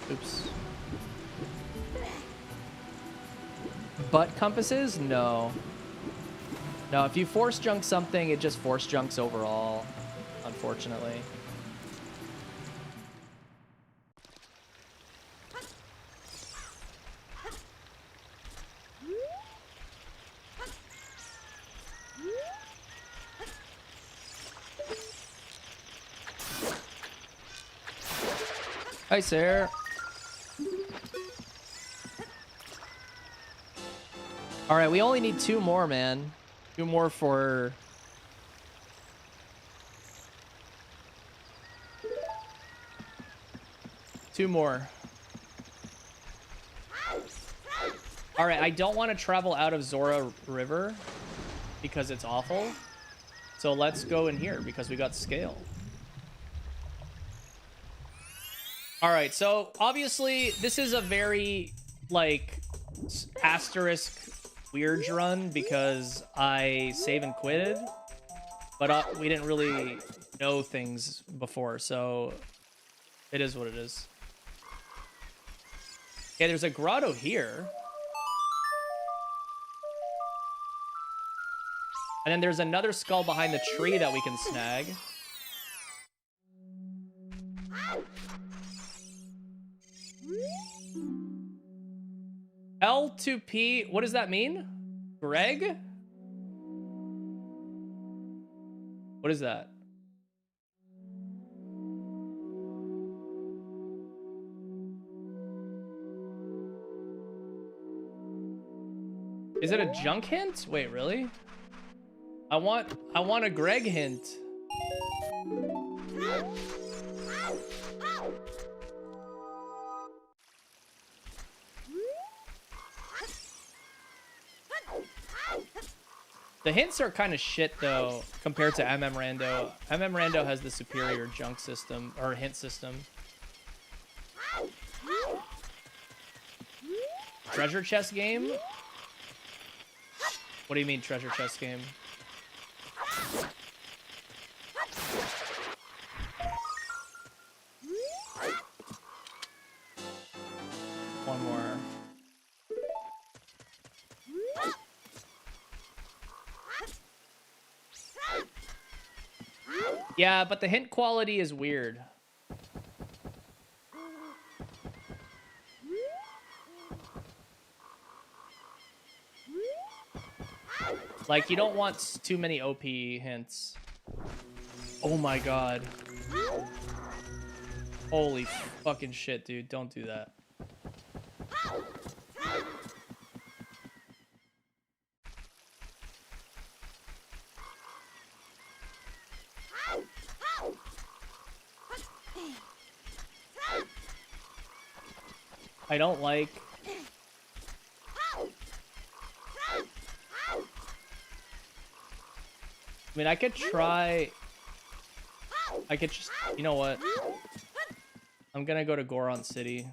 Oops. Butt compasses? No. No, if you force junk something, it just force junks overall, unfortunately. Hi, Sarah. All right, we only need 2 more, man. 2 more for... Two more. All right, I don't want to travel out of Zora River because it's awful. So let's go in here because we got scale. All right, so obviously this is a very, like, asterisk weird run because I save and quitted, but we didn't really know things before, so it is what it is. Okay, there's a grotto here. And then there's another skull behind the tree that we can snag. L2P, what does that mean? Greg? What is that? Is it a junk hint? Wait, really? I want a Greg hint. The hints are kind of shit though compared to Rando. Rando has the superior junk system or hint system. Treasure chest game? What do you mean treasure chest game? One more. Yeah, but the hint quality is weird. Like, you don't want too many OP hints. Oh my god. Holy fucking shit, dude. Don't do that. I don't like... I mean, I could try... I could just... You know what? I'm gonna go to Goron City.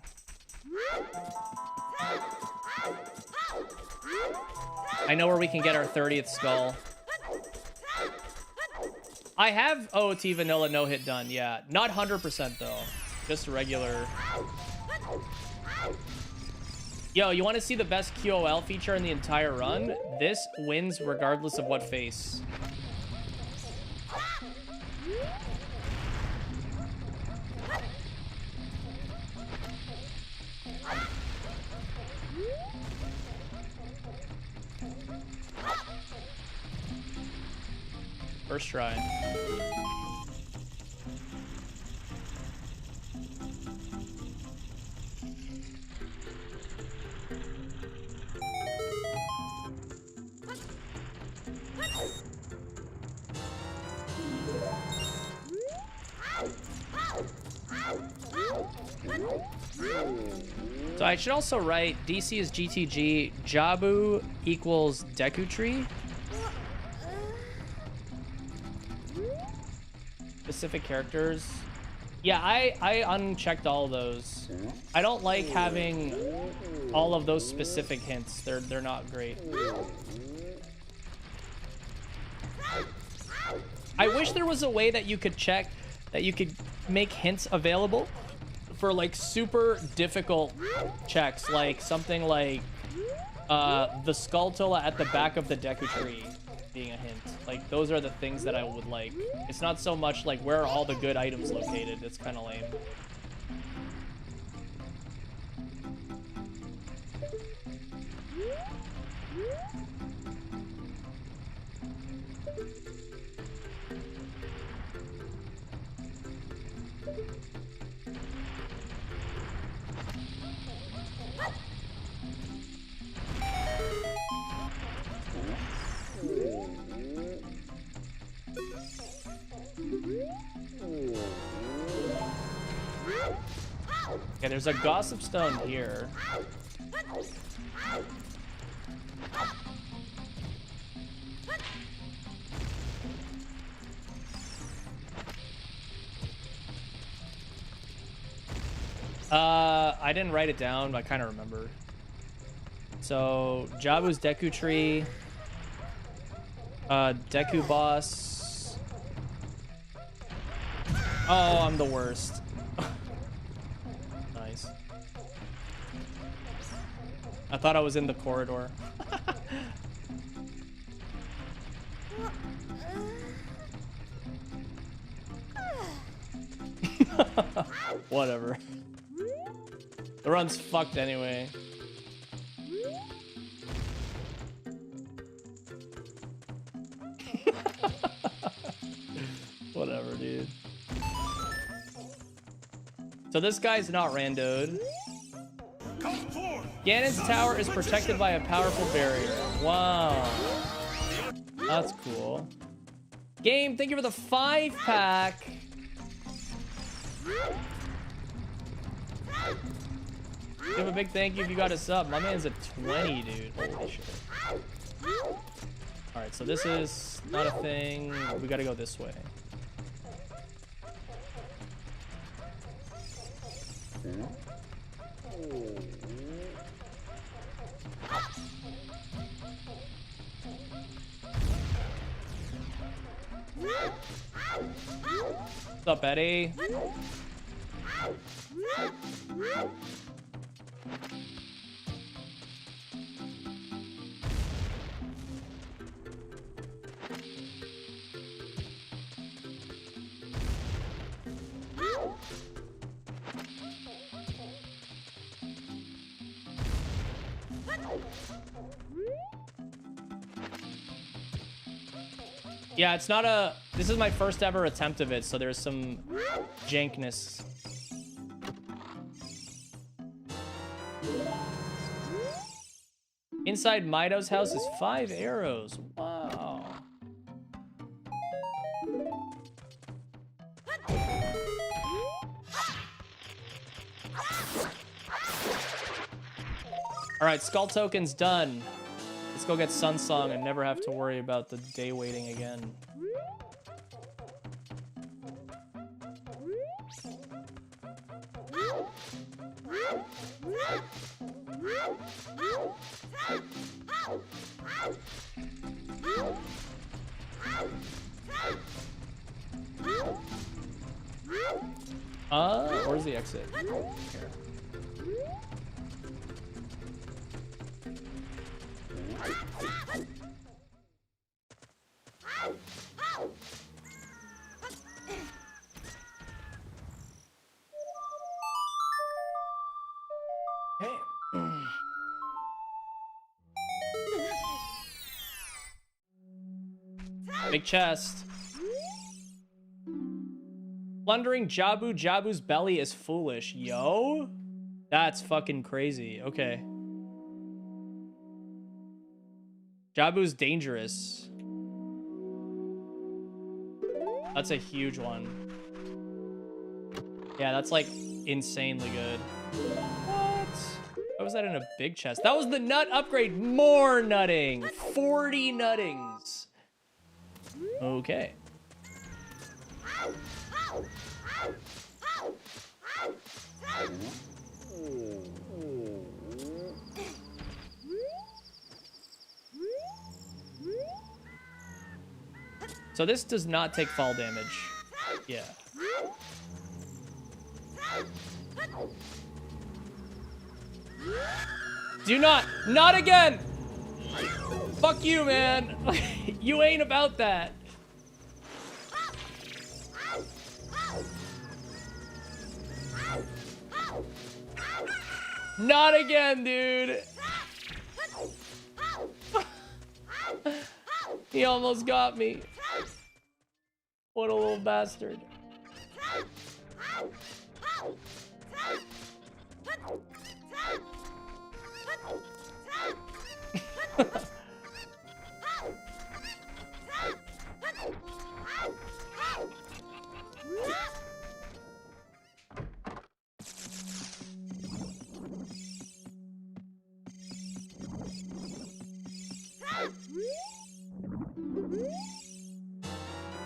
I know where we can get our 30th skull. I have OOT vanilla no-hit done, yeah. Not 100% though. Just regular... Yo, you want to see the best QOL feature in the entire run? This wins regardless of what face. First try. So I should also write DC is GTG, Jabu equals Deku Tree. Specific characters. Yeah, I unchecked all those. I don't like having all of those specific hints. They're not great. I wish there was a way that you could check, that you could make hints available for like super difficult checks, like something like the Skulltula at the back of the Deku Tree being a hint. Like, those are the things that I would like. It's not so much like where are all the good items located. It's kind of lame. Okay, there's a gossip stone here. I didn't write it down, but I kind of remember. So, Jabu's Deku Tree. Deku Boss. Oh, I'm the worst. Nice. I thought I was in the corridor. Whatever. The run's fucked anyway. Whatever, dude. So this guy's not randoed. Ganon's tower is protected by a powerful barrier. Wow. That's cool. Game, thank you for the 5-pack. Give a big thank you if you got a sub. My man's a 20, dude. Holy shit. All right, so this is not a thing. We gotta go this way. What's up, Eddie? Yeah, it's not a... This is my first ever attempt of it, so there's some jankness. Inside Mido's house is 5 arrows. Wow. All right, skull token's done. Let's go get Sun Song and never have to worry about the day waiting again. Where's the exit? Here. Big chest. Plundering Jabu's belly is foolish. Yo? That's fucking crazy. Okay. Jabu's dangerous. That's a huge one. Yeah, that's like insanely good. What? Why was that in a big chest? That was the nut upgrade. More nutting. 40 nuttings. Okay. So this does not take fall damage. Yeah. Do not again! Fuck you, man. You ain't about that. Not again, dude. He almost got me. What a little bastard.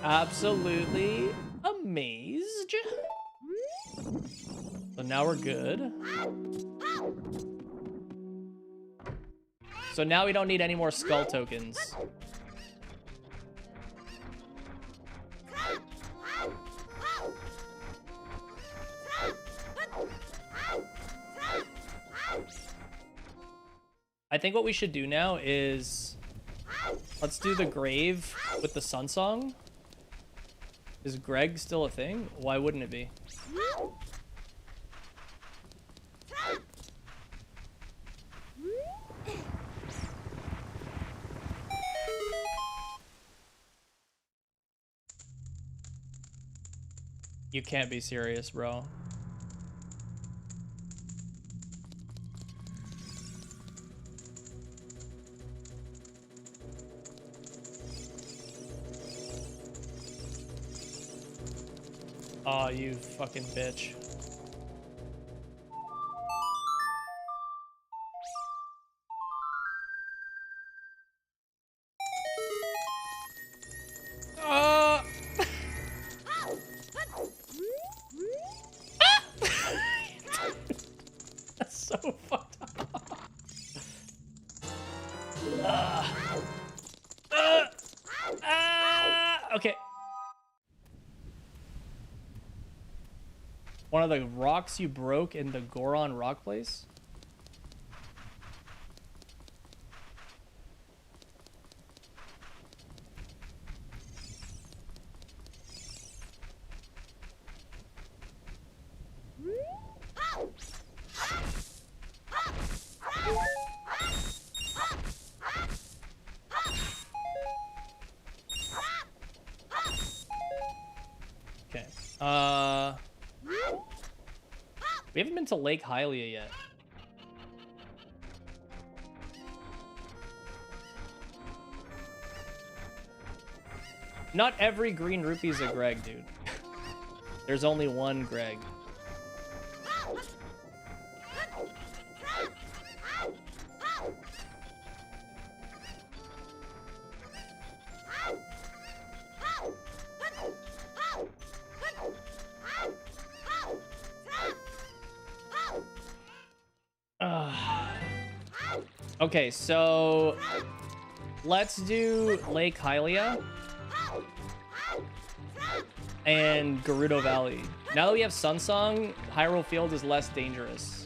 Absolutely amazed. So now we're good. So now we don't need any more skull tokens. I think what we should do now is let's do the grave with the Sun Song. Is Greg still a thing? Why wouldn't it be? You can't be serious, bro. Oh, you fucking bitch. one of the rocks you broke in the Goron rock place? Okay. We haven't been to Lake Hylia yet. Not every green rupee is a Greg, dude. There's only one Greg. Okay, so let's do Lake Hylia and Gerudo Valley. Now that we have Sunsong, Hyrule Field is less dangerous.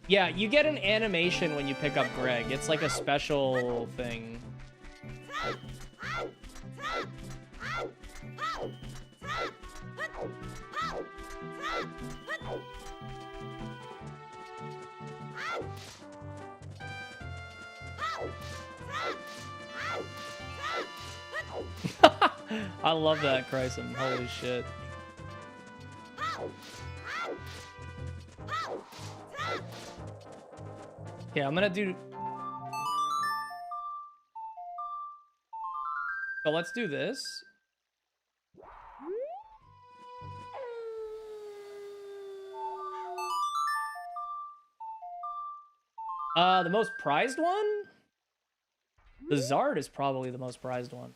Yeah, you get an animation when you pick up Greg. It's like a special thing. I love that, Chrysom. Holy shit. Yeah, I'm gonna do... So let's do this. The most prized one? The Zard is probably the most prized one.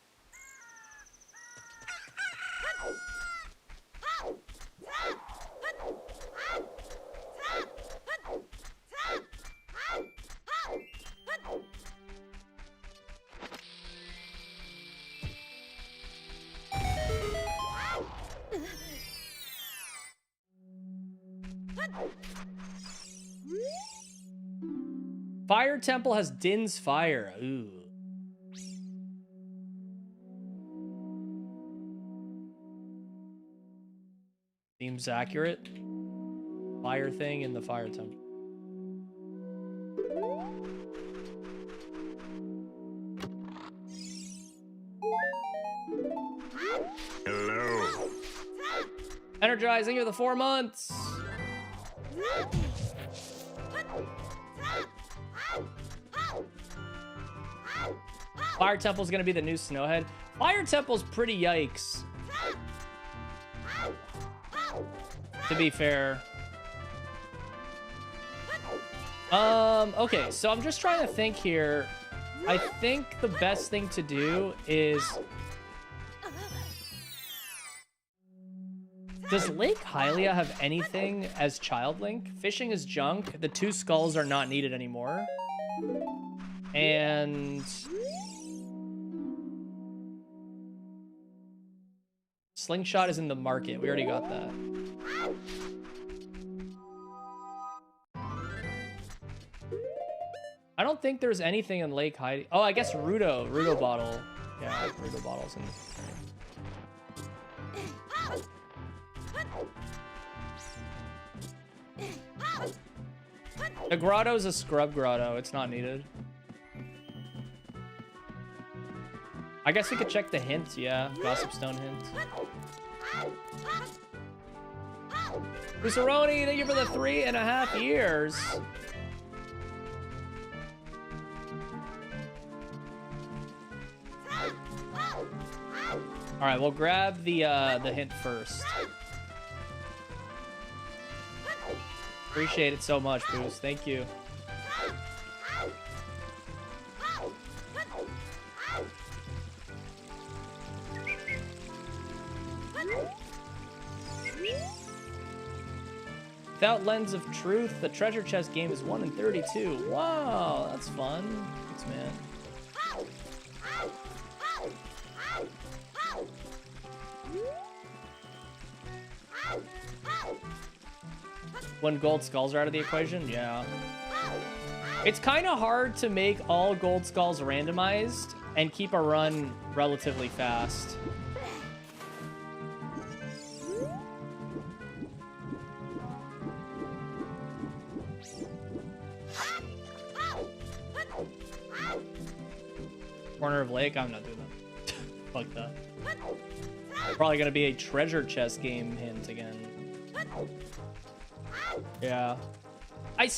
Fire Temple has Din's Fire. Ooh. Seems accurate. Fire thing in the Fire Temple. Hello. Energizing you the 4 months. Fire Temple's gonna be the new Snowhead. Fire Temple's pretty yikes. To be fair. Okay, so I'm just trying to think here. I think the best thing to do is... Does Lake Hylia have anything as Child Link? Fishing is junk. The 2 skulls are not needed anymore. And... Slingshot is in the market. We already got that. I don't think there's anything in Lake Hylia. Oh, I guess Rudo. Rudo bottle. Yeah, Rudo bottles in the grotto is a scrub grotto. It's not needed. I guess we could check the hint. Yeah, Gossip Stone hint. Busaroni, thank you for the 3.5 years. All right, we'll grab the hint first. Appreciate it so much, Boost. Thank you. Without Lens of Truth, the treasure chest game is 1 in 32. Wow, that's fun. Thanks, man. When gold skulls are out of the equation? Yeah. It's kind of hard to make all gold skulls randomized and keep a run relatively fast. Corner of lake? I'm not doing that. Fuck that. Probably gonna be a treasure chest game hint again. Yeah. I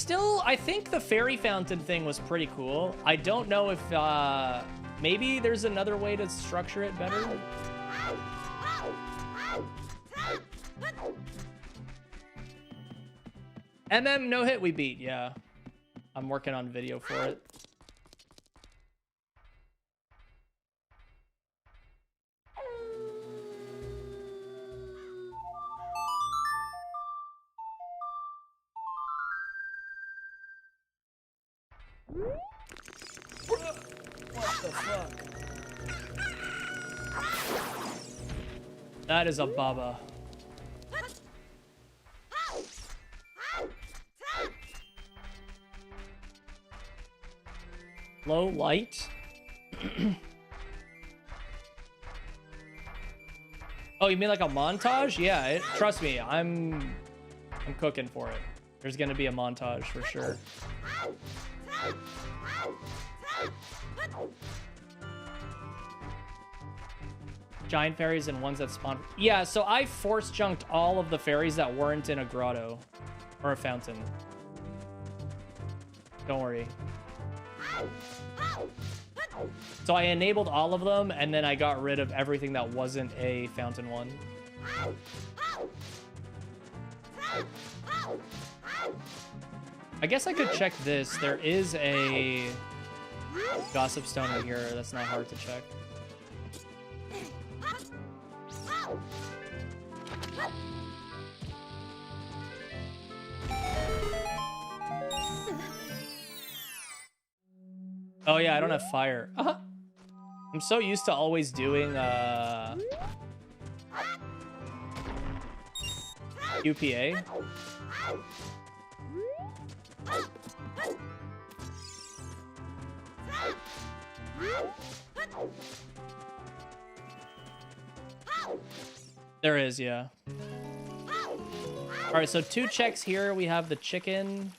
think the fairy fountain thing was pretty cool. I don't know if maybe there's another way to structure it better. No hit we beat, yeah. I'm working on video for it. What the fuck? That is a baba. Low light. Oh, you mean like a montage? Yeah, trust me, I'm cooking for it. There's gonna be a montage for sure. Giant fairies and ones that spawn. Yeah, so I force junked all of the fairies that weren't in a grotto or a fountain. Don't worry. So I enabled all of them, and then I got rid of everything that wasn't a fountain one. I guess I could check this. There is a gossip stone in here. That's not hard to check. Oh yeah, I don't have fire. I'm so used to always doing UPA. There is, yeah. All right, so 2 checks here. We have the chicken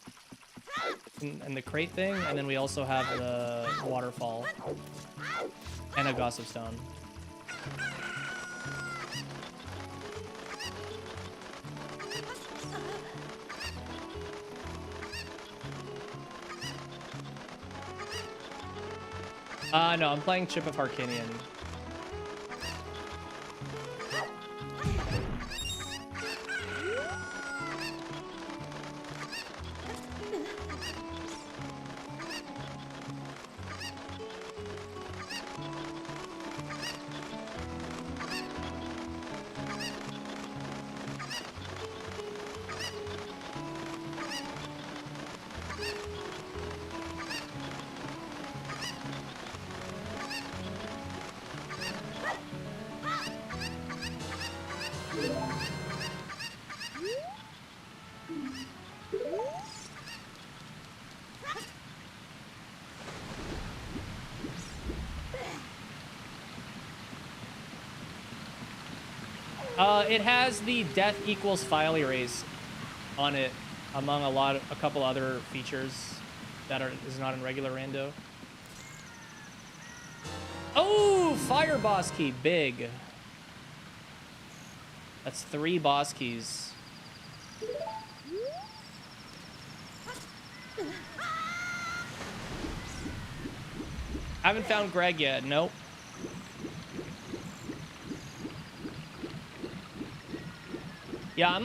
and the crate thing, and then we also have the waterfall and a gossip stone. No, I'm playing Chip of Harkinian. It has the death equals file erase on it, among a couple other features that is not in regular rando. Oh, fire boss key, big. That's 3 boss keys. Haven't found Greg yet. Nope. Yeah,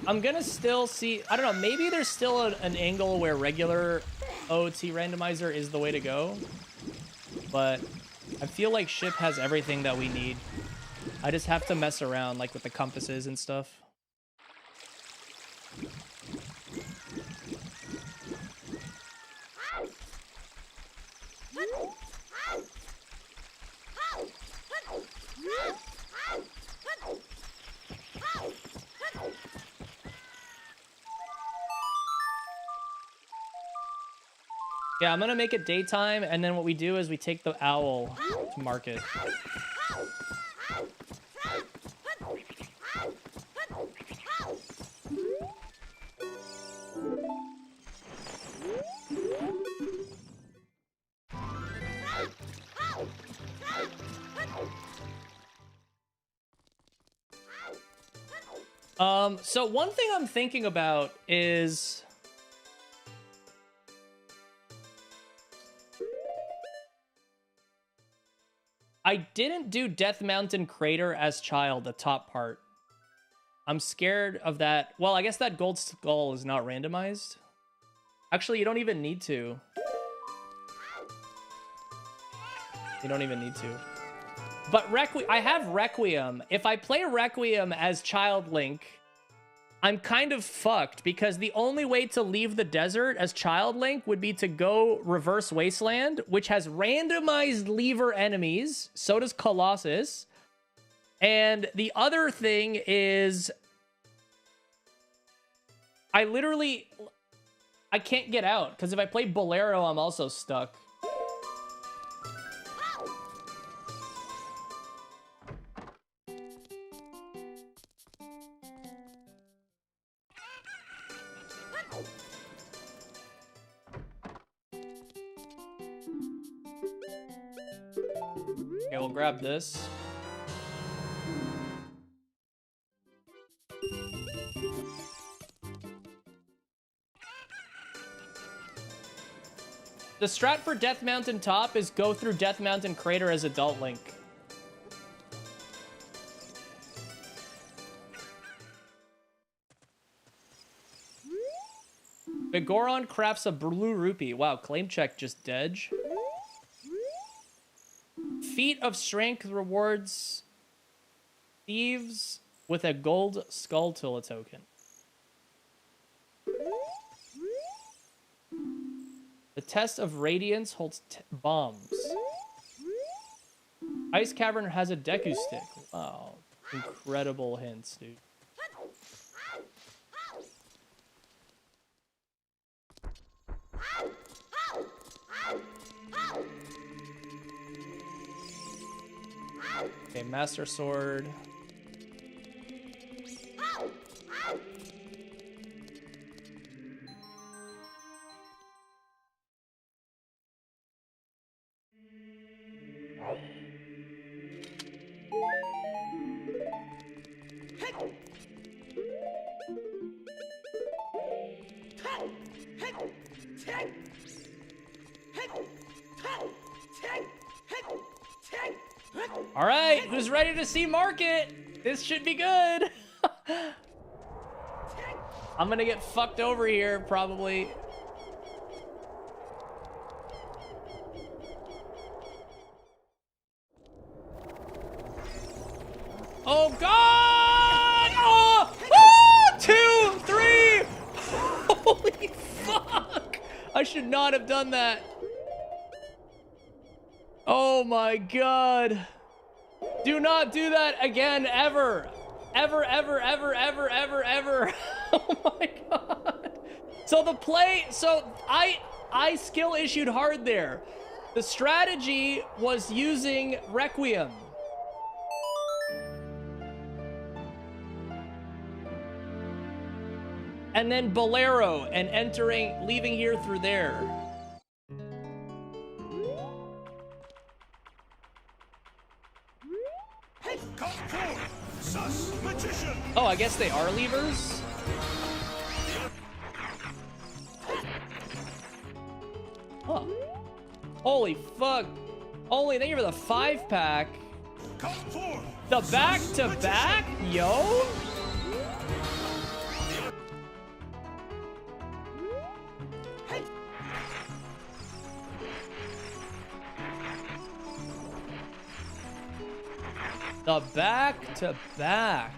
I'm gonna still see. I don't know. Maybe there's still an angle where regular OOT randomizer is the way to go, but I feel like Ship has everything that we need. I just have to mess around like with the compasses and stuff. Yeah, I'm gonna make it daytime, and then what we do is we take the owl to market. So one thing I'm thinking about is I didn't do Death Mountain Crater as child, the top part. I'm scared of that. Well, I guess that gold skull is not randomized. Actually, you don't even need to. You don't even need to. But I have Requiem. If I play Requiem as Child Link, I'm kind of fucked because the only way to leave the desert as Child Link would be to go Reverse Wasteland, which has randomized lever enemies. So does Colossus. And the other thing is I can't get out because if I play Bolero, I'm also stuck. Okay, we'll grab this. The strat for Death Mountain Top is go through Death Mountain Crater as Adult Link. Vigoron crafts a blue rupee. Wow, claim check just dead. Feat of Strength rewards thieves with a gold Skulltula token. The Test of Radiance holds bombs. Ice Cavern has a Deku Stick. Wow. Incredible hints, dude. Okay, Master Sword. All right, who's ready to see market? This should be good. I'm gonna get fucked over here, probably. Oh, God! Oh! 2, 3! Holy fuck! I should not have done that. Oh, my God. Do not do that again, ever. Ever, ever, ever, ever, ever, ever. Oh my God. So the play, I skill issued hard there. The strategy was using Requiem. And then Bolero and leaving here through there. Oh, I guess they are levers? Huh. Holy fuck. Holy, thank you for the 5-pack. The back-to-back? Yo? The back to back.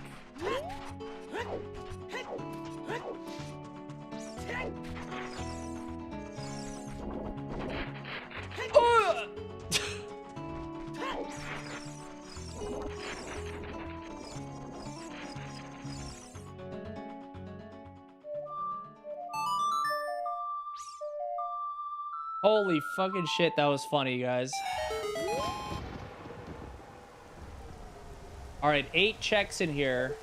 Holy fucking shit, that was funny, guys. All right, 8 checks in here.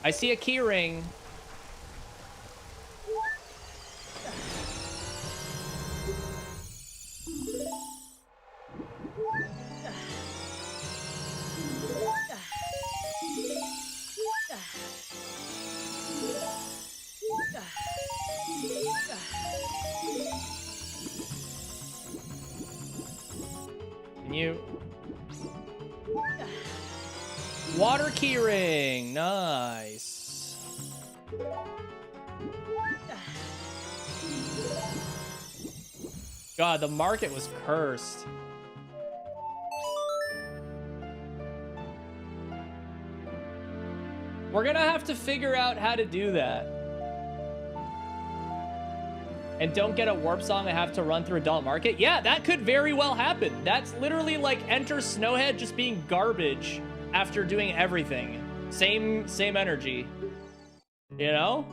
I see a key ring. Water key ring, nice. God, the market was cursed. We're gonna have to figure out how to do that. And don't get a warp song and have to run through Adult Market. Yeah, that could very well happen. That's literally like Enter Snowhead just being garbage after doing everything. Same energy. You know?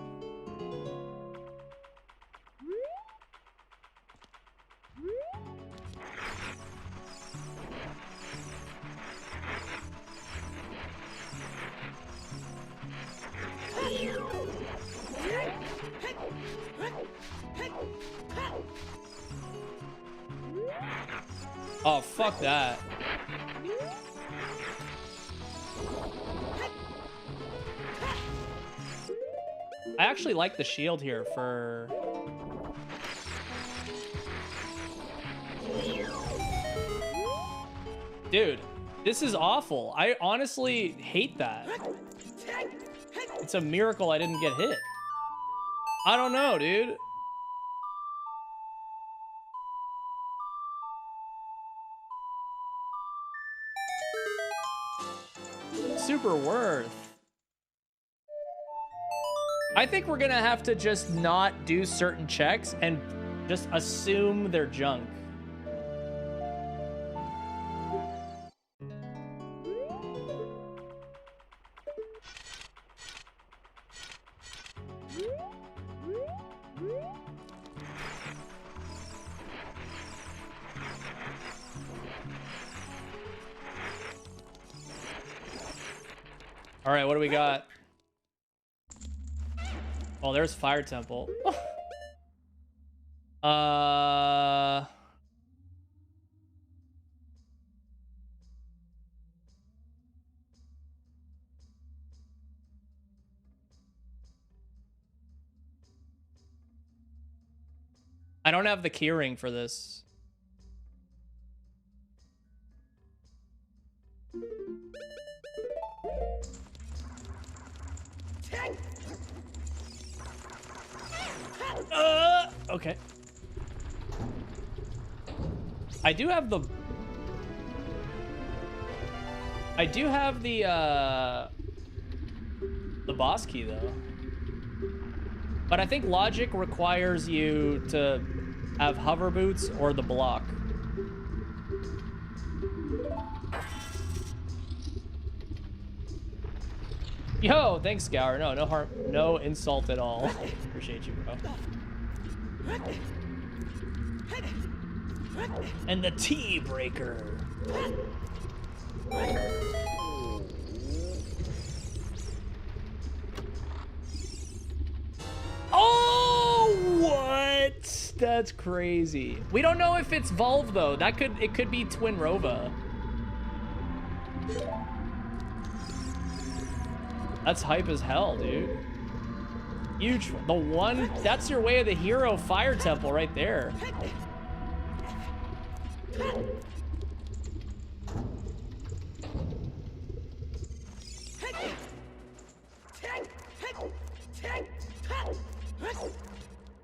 Oh, fuck that. I actually like the shield here for... Dude, this is awful. I honestly hate that. It's a miracle I didn't get hit. I don't know, dude. Super worth. I think we're gonna have to just not do certain checks and just assume they're junk. All right, what do we got? Oh, there's Fire Temple. I don't have the keyring for this. Okay. I do have the boss key though. But I think logic requires you to have hover boots or the block. Yo, thanks, Scour. No harm, no insult at all. Appreciate you, bro. And the tea breaker. Oh, what? That's crazy. We don't know if it's Volve though. It could be Twin Rova. That's hype as hell, dude. Huge. The one, that's your way of the hero Fire Temple right there.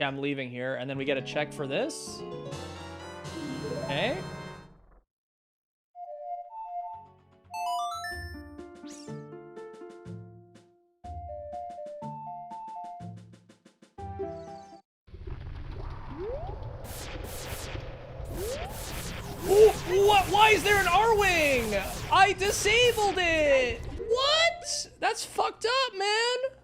Yeah, I'm leaving here, and then we get a check for this. Okay. Ooh, what? Why is there an R-Wing? I disabled it. What? That's fucked up, man.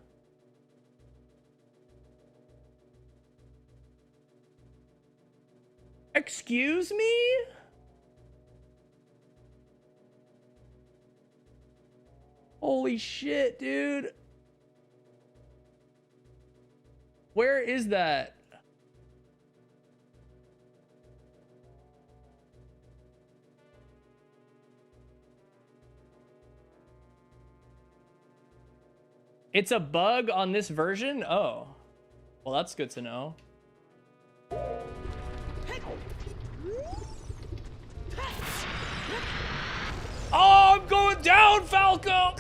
Excuse me? Holy shit, dude. Where is that? It's a bug on this version? Oh. Well, that's good to know. Oh, I'm going down, Falco!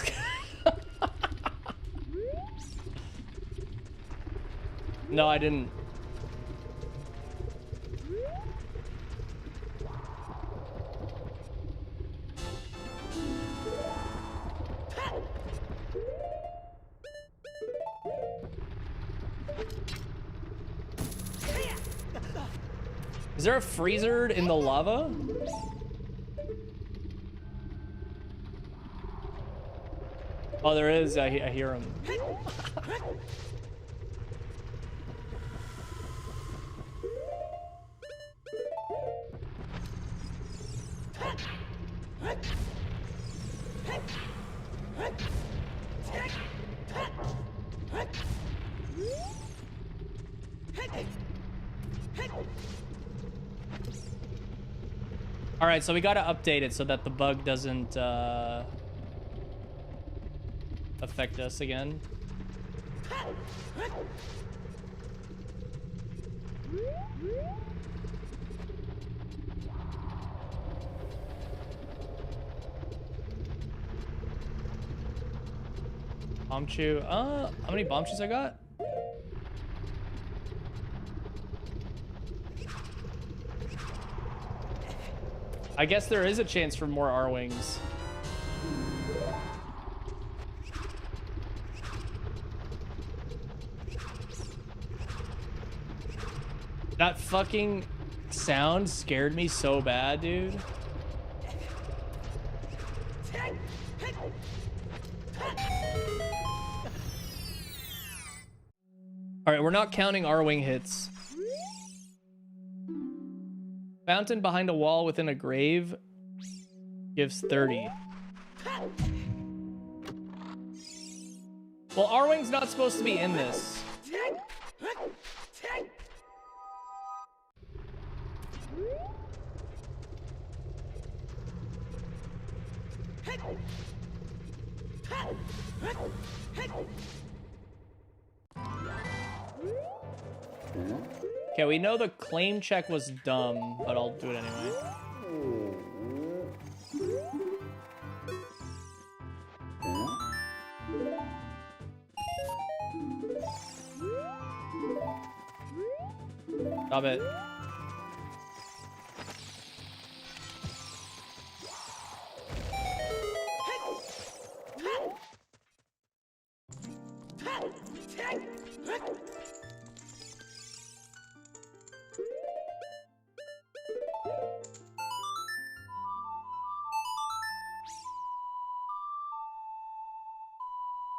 No, I didn't. Is there a freezer in the lava? Oh, there is. I hear him. All right, so we gotta update it so that the bug doesn't affect us again. Bomb chew. How many bomb chews I got? I guess there is a chance for more R-Wings. That fucking sound scared me so bad, dude. All right, we're not counting R-Wing hits. Fountain behind a wall within a grave gives 30. Well, R-Wing's not supposed to be in this. Okay, we know the claim check was dumb, but I'll do it anyway. Stop it.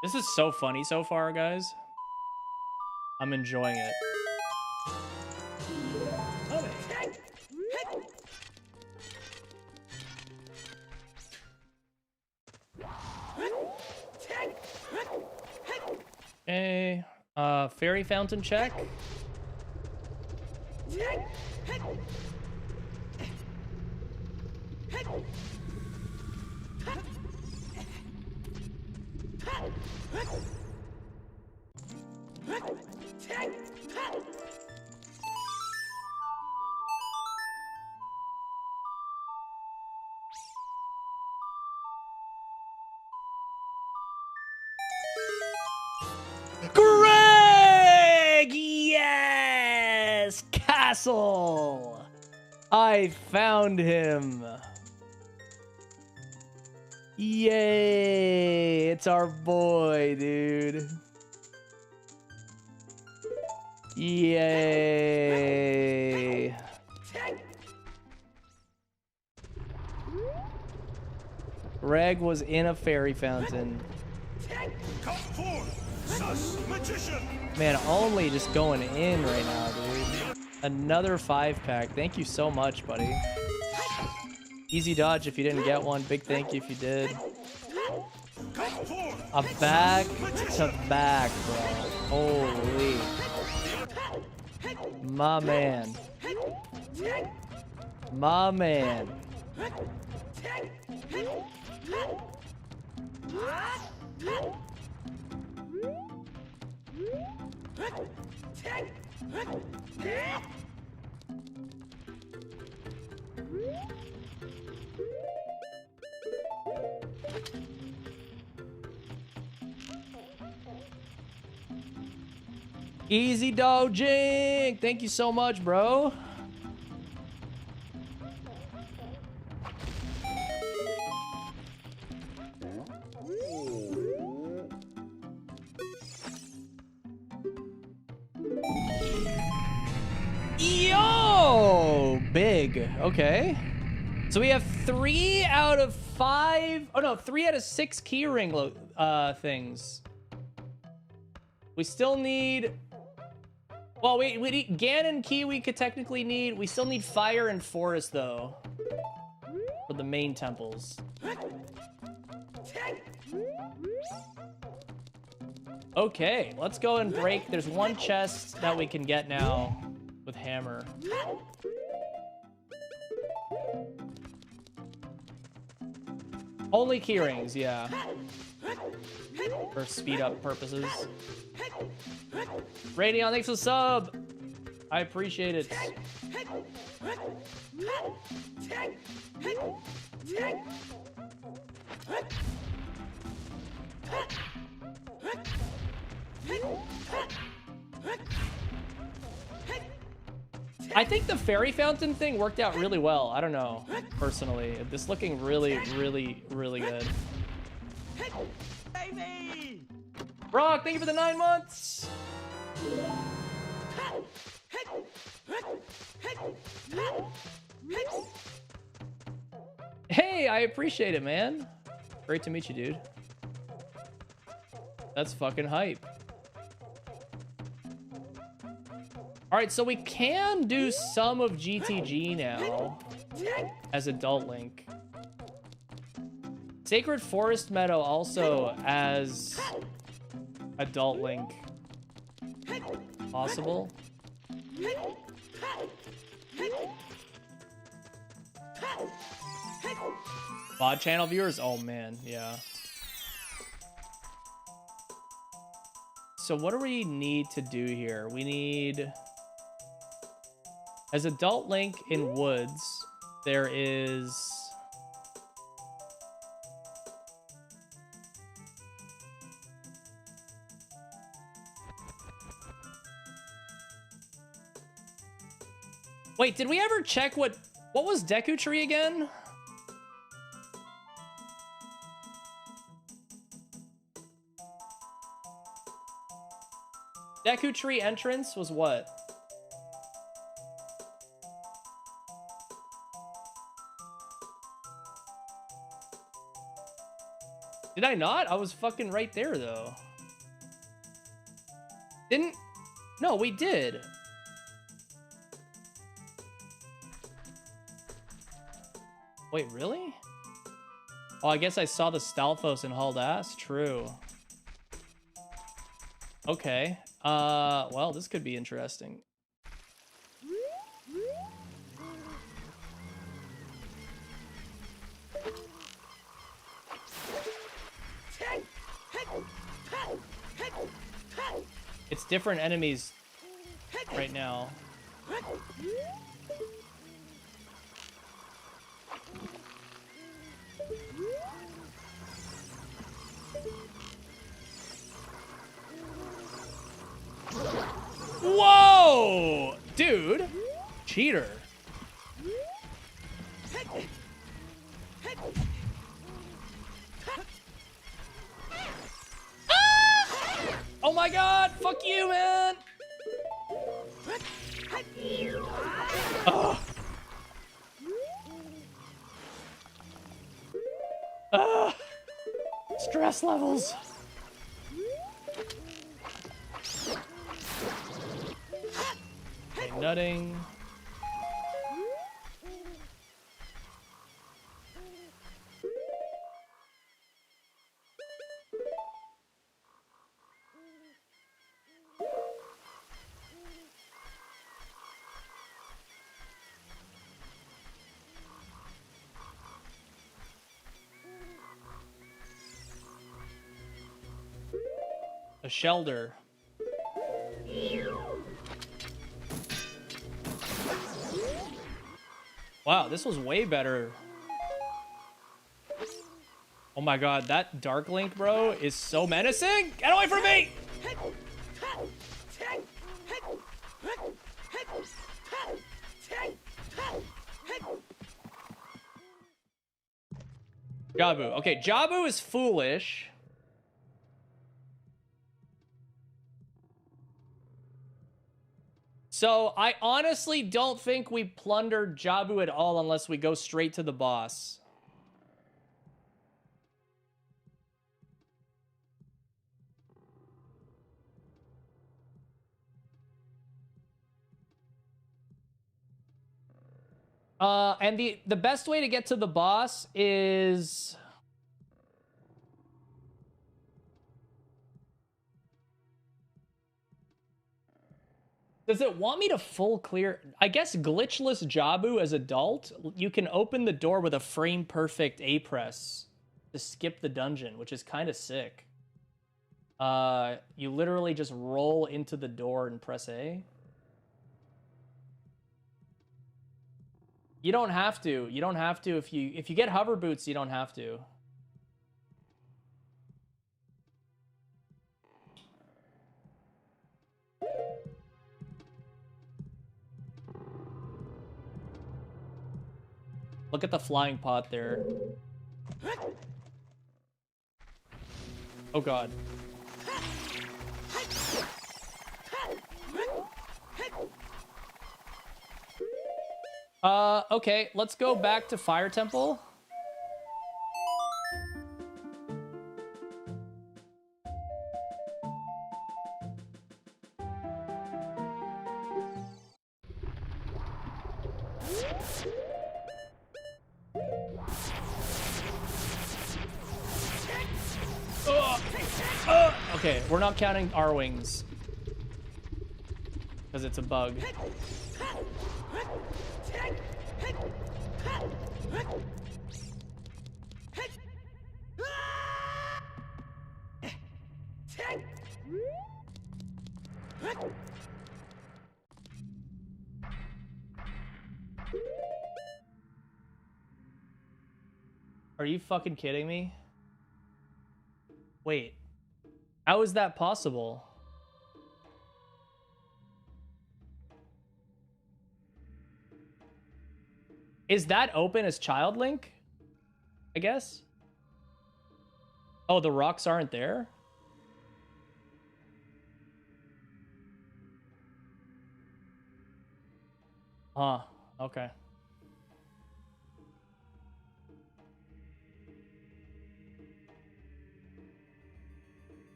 This is so funny so far, guys. I'm enjoying it. Okay, fairy fountain check. Greg! Yes! Castle! I found him. Yay! it's our boy, dude. Yay. Greg was in a fairy fountain. Come forth, sus magician. Man, only just going in right now, dude. Another 5-pack. Thank you so much, buddy. Easy dodge if you didn't get one. Big thank you if you did. A back to back, bro. Holy. My man. My man. Easy dodging. Thank you so much, bro. Yo, big. Okay. So we have 3 out of 5. Oh no, 3 out of 6 keyring things. We still need. Well, we need Ganon key. We could technically need. We still need fire and forest though, for the main temples. Okay, let's go and break. There's one chest that we can get now with hammer. Only key rings, yeah. For speed up purposes. Radeon, thanks for the sub. I appreciate it. I think the fairy fountain thing worked out really well. I don't know, personally. This looking really, really, really good. Baby! Brock, thank you for the 9 months. Hey, I appreciate it, man. Great to meet you, dude. That's fucking hype. All right, so we can do some of GTG now as Adult Link. Sacred Forest Meadow also as Adult Link. Possible. VOD channel viewers? Oh man, yeah. So what do we need to do here? We need... As Adult Link in Woods, there is... Wait, did we ever check what was Deku Tree again? Deku Tree entrance was what? Did I not? I was fucking right there though. Didn't? No, we did. Wait, really? Oh, I guess I saw the Stalfos and hauled ass. True. Okay. Well, this could be interesting. It's different enemies right now. Whoa! Dude! Cheater. my god! Fuck you, man! Ugh. Ugh. Stress levels. Okay, nutting. A shelter. Wow, this was way better. Oh my god, that Dark Link, bro, is so menacing! Get away from me! Jabu. Okay, Jabu is foolish. So, I honestly don't think we plundered Jabu at all unless we go straight to the boss. And the best way to get to the boss is... Does it want me to full clear? I guess glitchless Jabu as adult, you can open the door with a frame perfect A press to skip the dungeon, which is kind of sick. You literally just roll into the door and press A. You don't have to. You don't have to if you get hover boots, you don't have to. Look at the flying pot there. Oh god. Okay, let's go back to Fire Temple. Okay, we're not counting our wings. Because it's a bug. Are you fucking kidding me? Wait. How is that possible? Is that open as Child Link? I guess? Oh, the rocks aren't there? Huh, okay.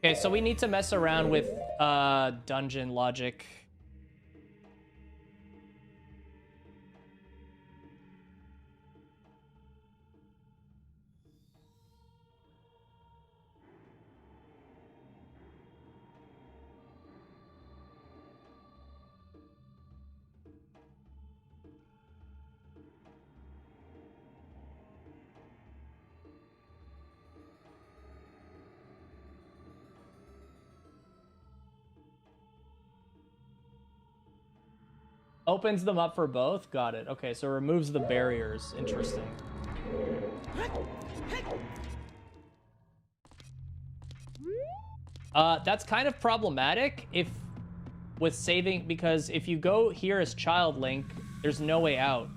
Okay, so we need to mess around with dungeon logic. Opens them up for both? Got it. Okay, so removes the barriers. Interesting. That's kind of problematic if with saving, because if you go here as Child Link, there's no way out.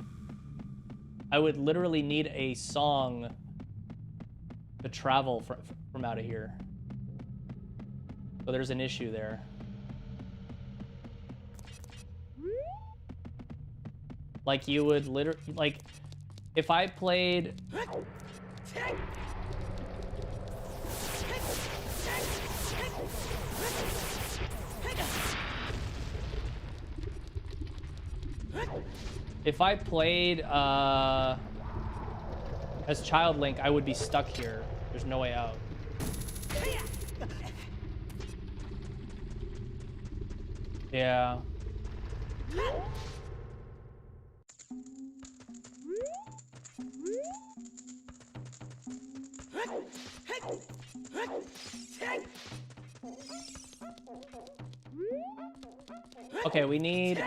I would literally need a song to travel from out of here. So there's an issue there. Like you would literally, like, if I played... If I played as Child Link, I would be stuck here. There's no way out. Yeah. Okay, we need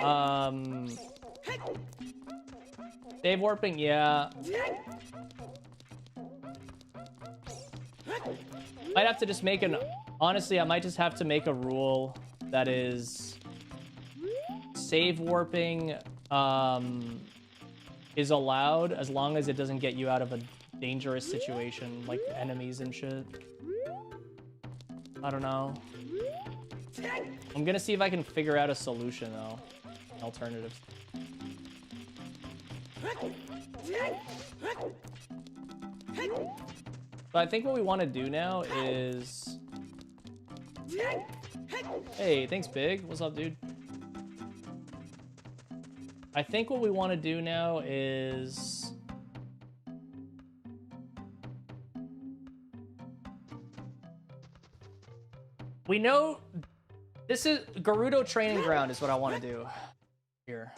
save warping, yeah. Might have to just make an... Honestly, I might just have to make a rule that is... Save warping is allowed as long as it doesn't get you out of a dangerous situation, like enemies and shit. I don't know. I'm gonna see if I can figure out a solution, though. Alternatives. So I think what we want to do now is... Hey, thanks, Big. What's up, dude? I think what we want to do now is... We know... This is... Gerudo Training Ground is what I want to do. Here.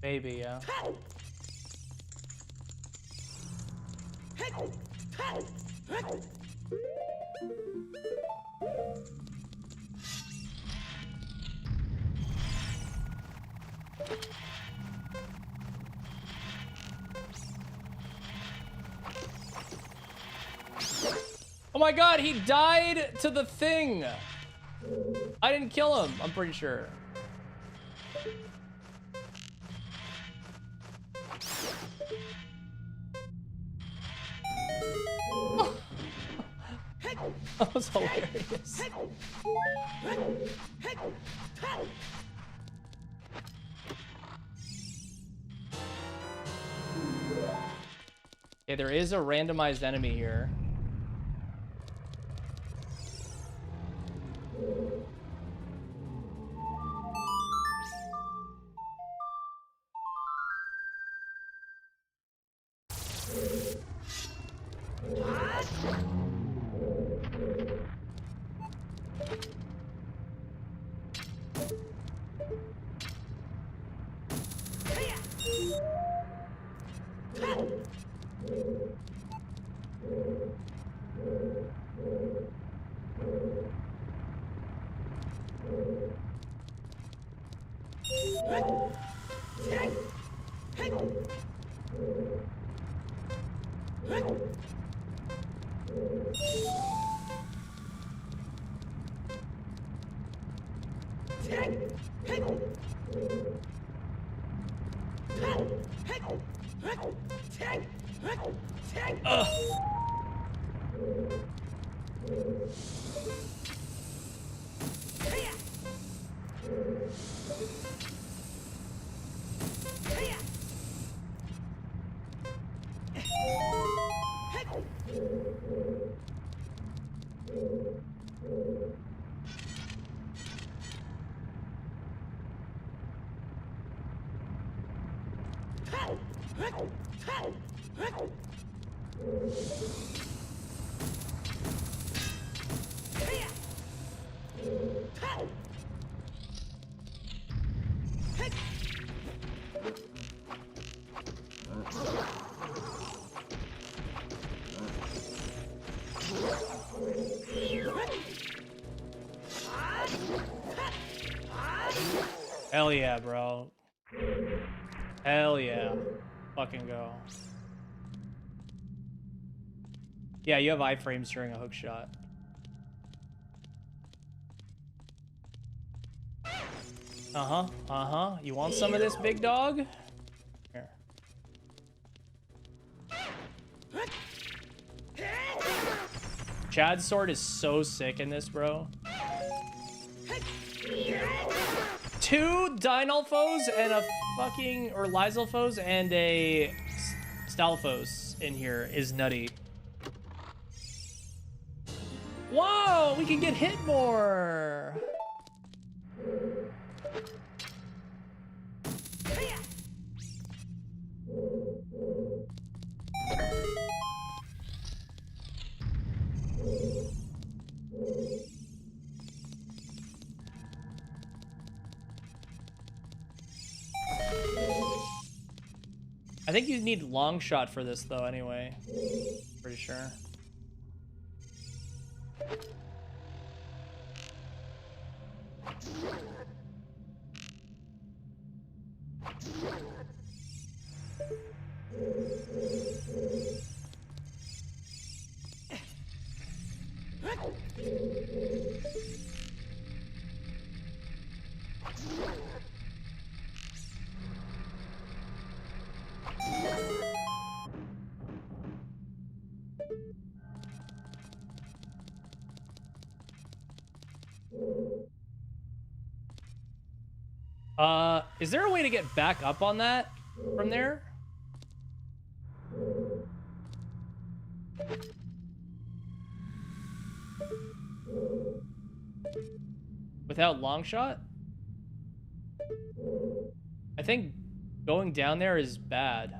Maybe, yeah. Oh my god, he died to the thing! I didn't kill him, I'm pretty sure. That was hilarious. Okay, there is a randomized enemy here. Hell yeah, bro. Hell yeah. Fucking go. Yeah, you have iframes during a hook shot. Uh-huh, uh-huh. You want some of this, big dog? Here. Chad's sword is so sick in this, bro. 2 Dynalphos and a fucking... or Lysalphos and a Stalphos in here is nutty. Whoa! We can get hit more! I think you need long shot for this though anyway. Pretty sure. Is there a way to get back up on that from there? Without long shot? I think going down there is bad.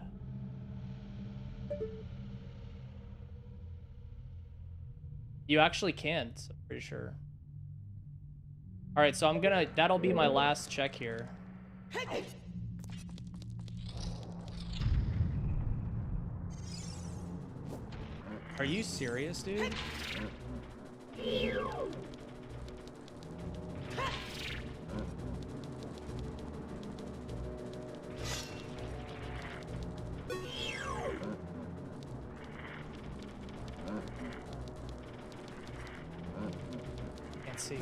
You actually can't, I'm pretty sure. All right, so that'll be my last check here. Are you serious, dude? Can't see.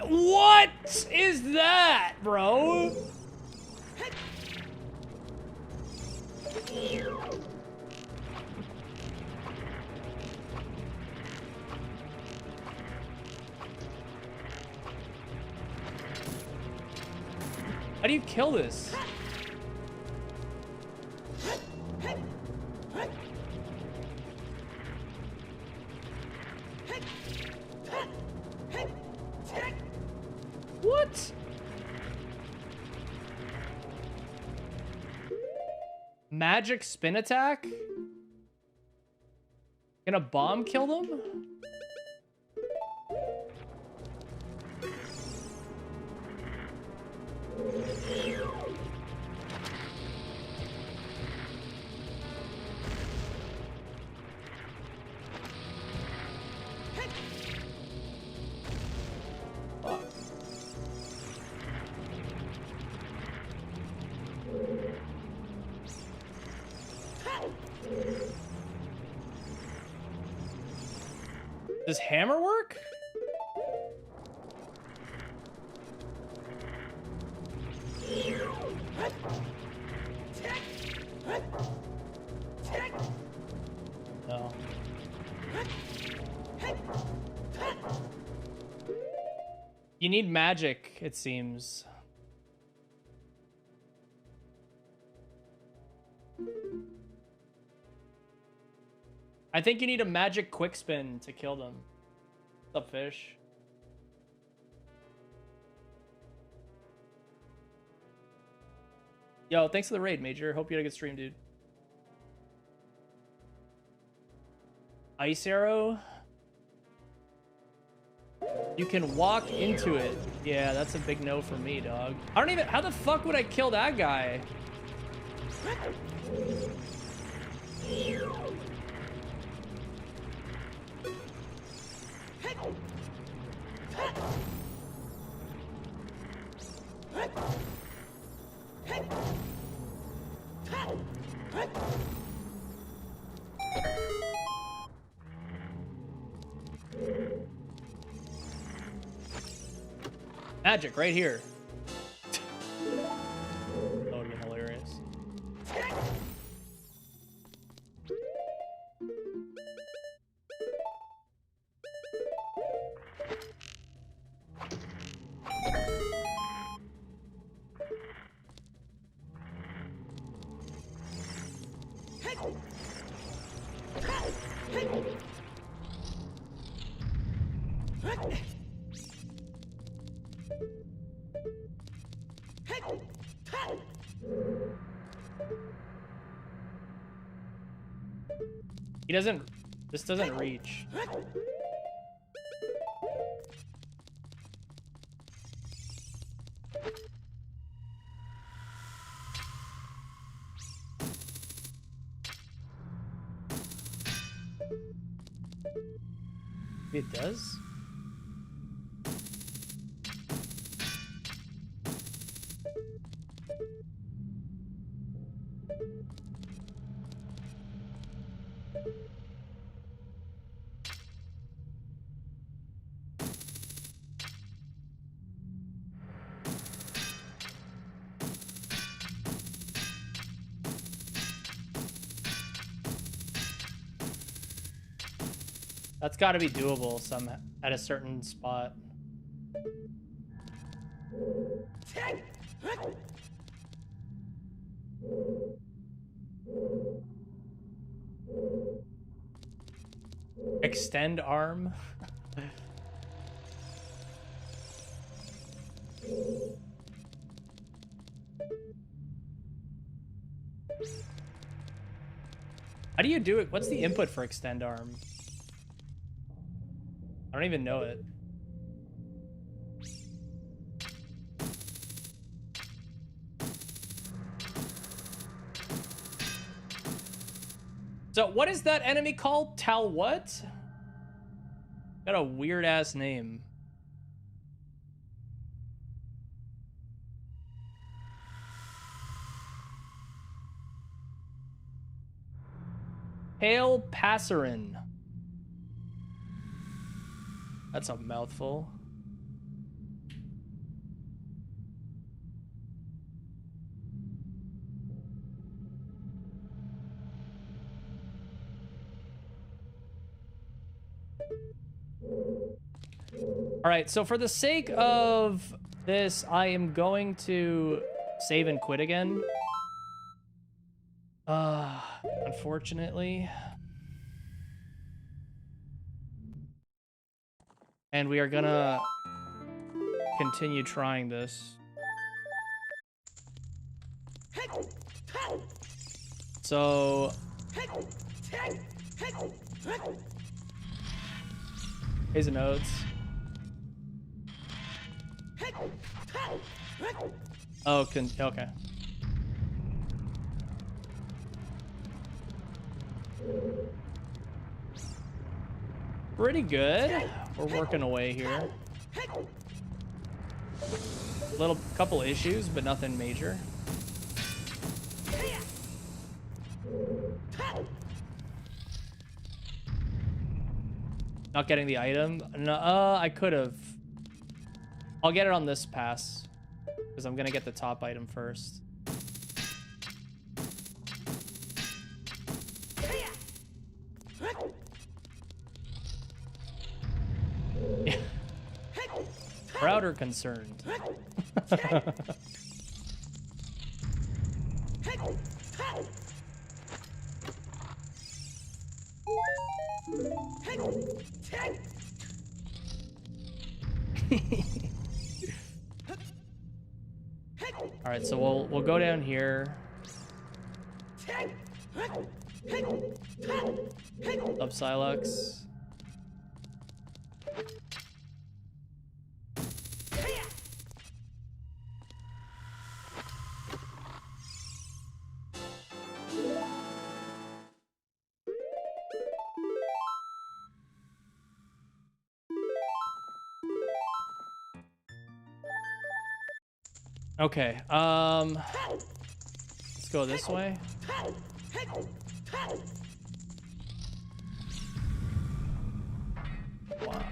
What is that, bro? How do you kill this? What? Magic spin attack? Can a bomb kill them? Does hammer work? No. You need magic, it seems. I think you need a magic quick spin to kill them. What's up, fish? Yo, thanks for the raid, Major. Hope you had a good stream, dude. Ice arrow. You can walk into it. Yeah, that's a big no for me, dog. I don't even... How the fuck would I kill that guy? Magic right here. That would be hilarious. He doesn't... This doesn't reach. It does? That's got to be doable some at a certain spot. Extend arm. How do you do it? What's the input for extend arm? I don't even know it. So what is that enemy called? Tal what? Got a weird ass name. Pale Passerin. That's a mouthful. All right, so for the sake of this, I am going to save and quit again. Unfortunately. And we are gonna continue trying this. So... here's the notes. Oh, okay. Pretty good. We're working away here. Couple issues, but nothing major. Not getting the item? No, I could have. I'll get it on this pass, because I'm gonna get the top item first. Yeah. Proud or concerned? All right, so we'll go down here. Up Silux. Okay. Let's go this way. Wow.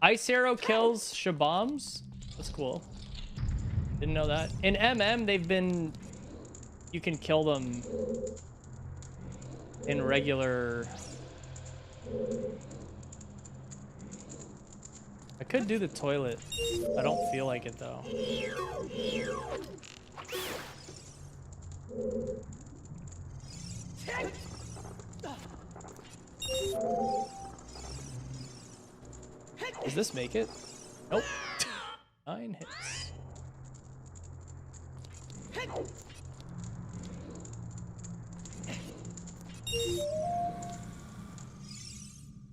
Ice arrow kills Shabams. That's cool. Didn't know that. In MM, they've been... You can kill them in regular... I could do the toilet. I don't feel like it, though. Does this make it? Nope. 9 hits.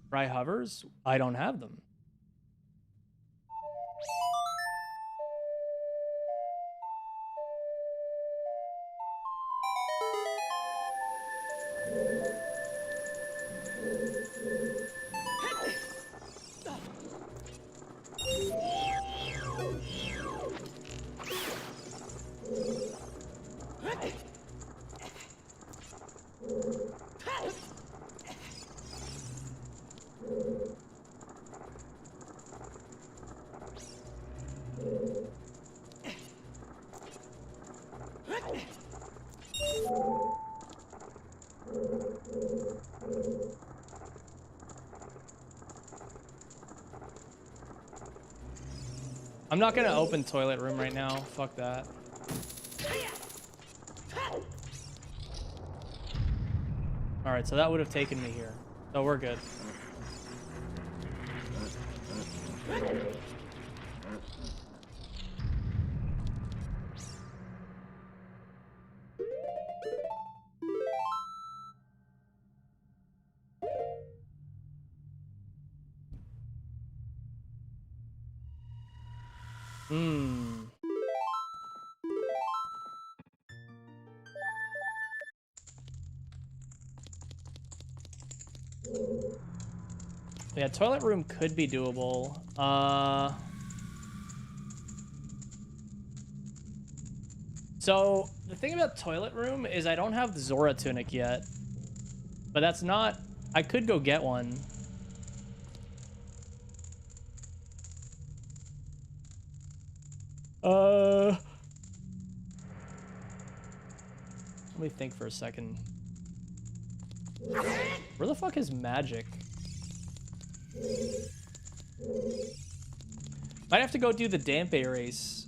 Fry hovers? I don't have them. I'm not gonna open toilet room right now. Fuck that. Alright, so that would have taken me here. So we're good. Yeah, toilet room could be doable. So the thing about toilet room is I don't have the Zora tunic yet, but that's not. I could go get one. Let me think for a second. Where the fuck is magic? Might have to go do the Dampe race.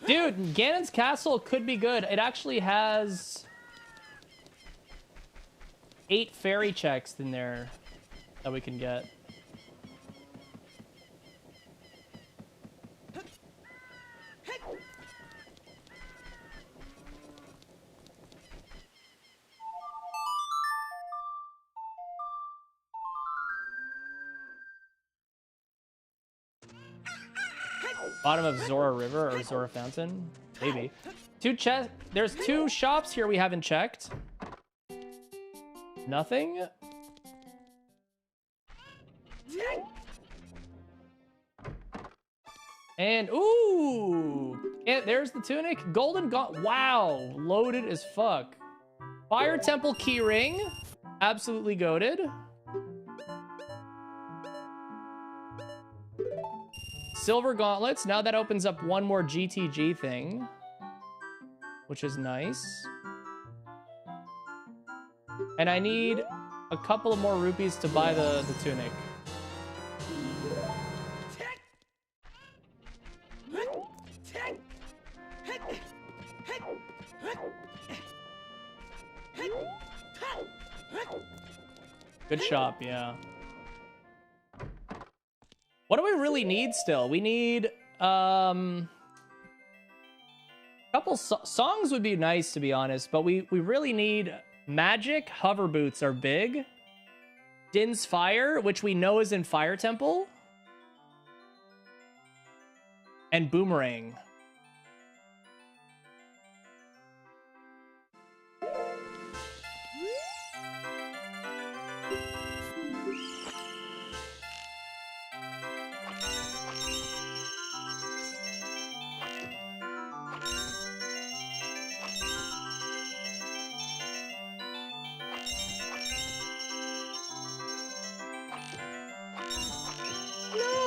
Dude, Ganon's Castle could be good. It actually has 8 fairy checks in there that we can get. Bottom of Zora River or Zora Fountain? Maybe. There's 2 shops here we haven't checked. Nothing? And, ooh! And there's the tunic. Golden Gauntlet. Wow. Loaded as fuck. Fire Temple keyring. Absolutely goated. Silver gauntlets. Now that opens up one more GTG thing, which is nice. And I need a couple of more rupees to buy the tunic. Good shop, yeah. What do we really need still? We need a couple songs would be nice, to be honest, but we really need magic. Hover boots are big. Din's fire, which we know is in Fire Temple, and boomerang.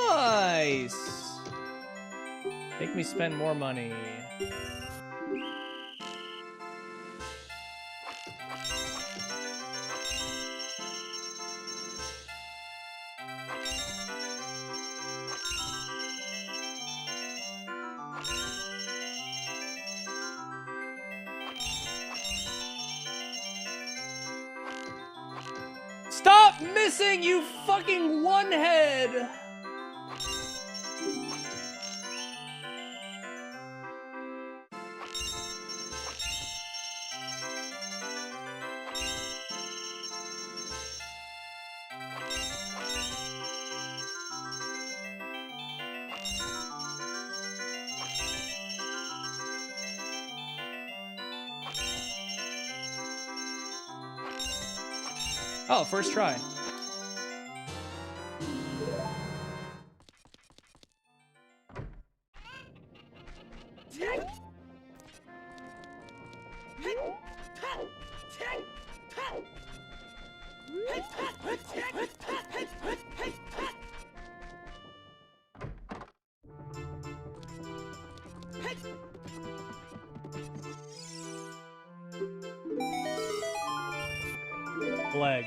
Nice. Make me spend more money. Stop missing, you fucking one head! Oh, first try. Leg.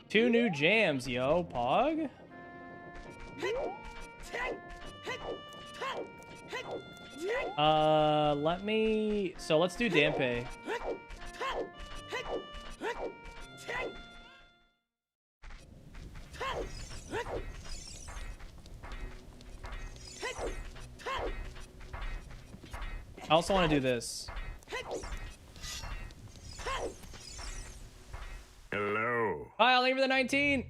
Two new jams, yo, Pog. Let's do Dampe. I also want to do this. Hello. Hi, I'll leave for the 19.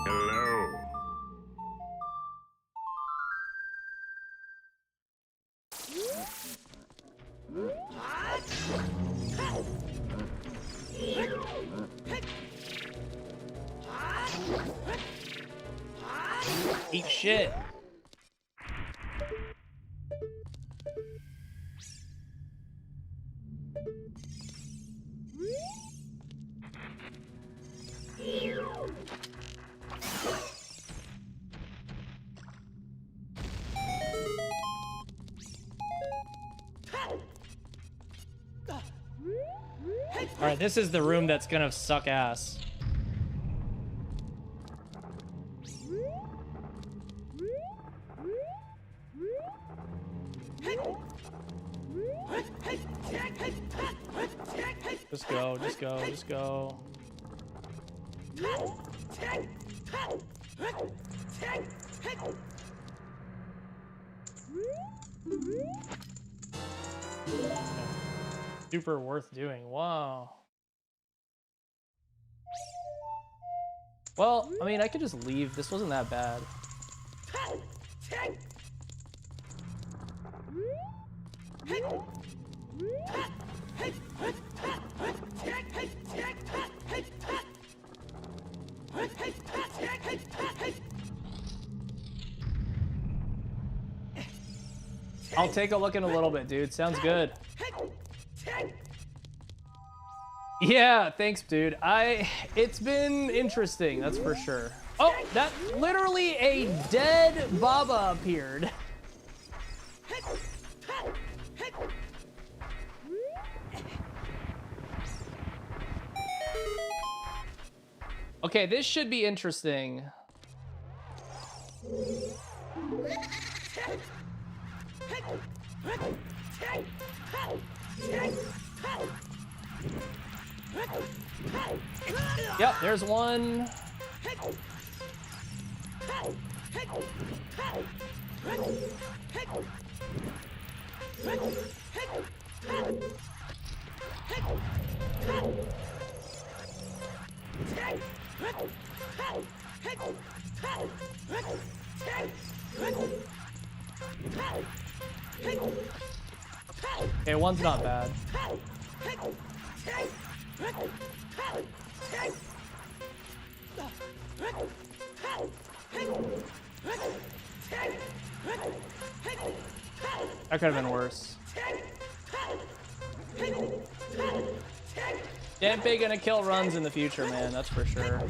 Hello. Eat shit. All right, this is the room that's gonna suck ass. Just go, just go, just go. Super worth doing. Wow. Well, I mean, I could just leave. This wasn't that bad. I'll take a look in a little bit, dude. Sounds good. Yeah, thanks, dude. It's been interesting, that's for sure. Oh, that literally a dead Baba appeared. Okay, this should be interesting. Yep, there's one. Okay, one's not bad. That could have been worse. Denpei gonna kill runs in the future, man, that's for sure.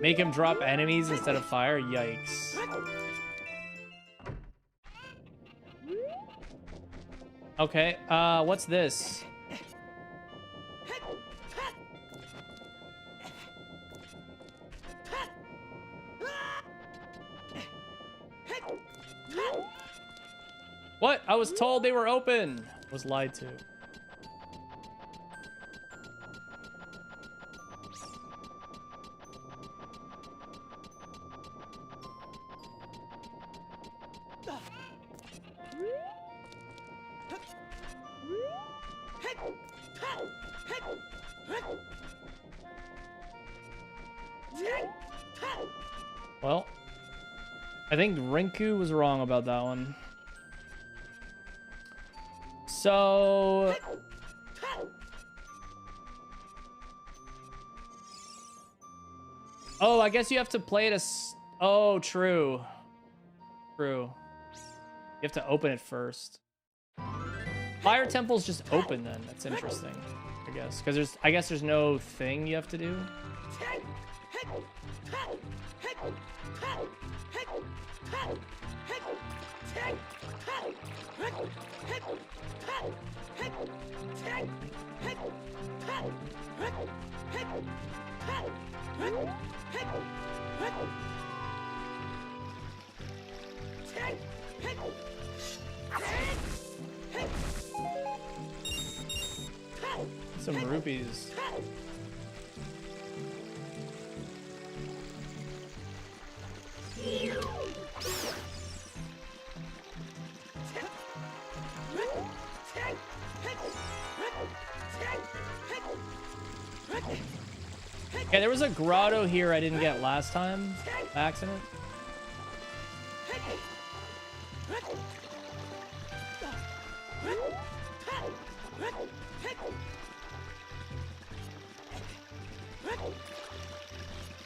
Make him drop enemies instead of fire? Yikes. Okay, what's this? What? I was told they were open. Was lied to. Well, I think Rinku was wrong about that one. So... Oh, I guess you have to play it as... Oh, true. True. You have to open it first. Fire Temple's just open then. That's interesting, I guess. Because I guess there's no thing you have to do. Some rupees. Okay, there was a grotto here I didn't get last time. By accident.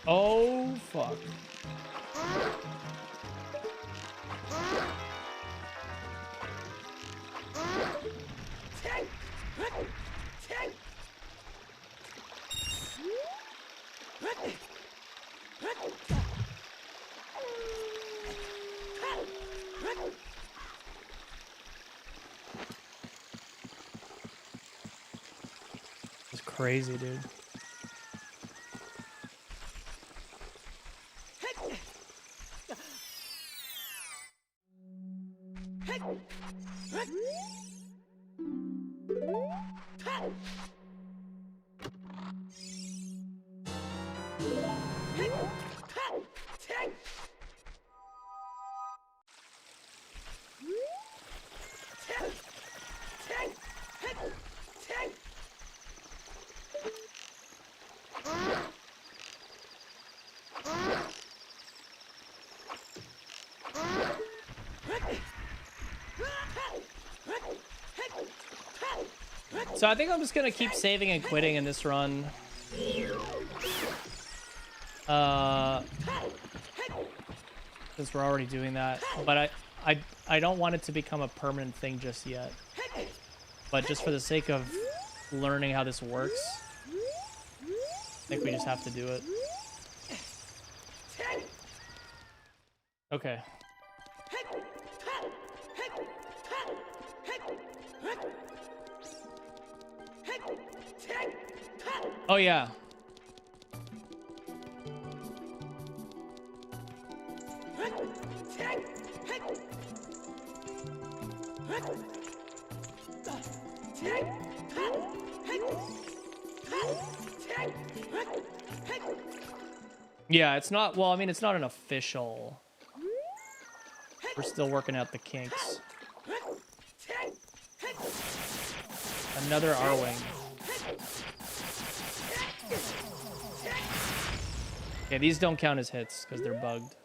Oh, fuck. It's crazy, dude. So I think I'm just gonna keep saving and quitting in this run. Since we're already doing that, but I don't want it to become a permanent thing just yet. But just for the sake of learning how this works, I think we just have to do it. Okay. Oh yeah. Yeah, it's not, well, I mean, it's not an official. We're still working out the kinks. Another R-Wing. Yeah, these don't count as hits because they're bugged.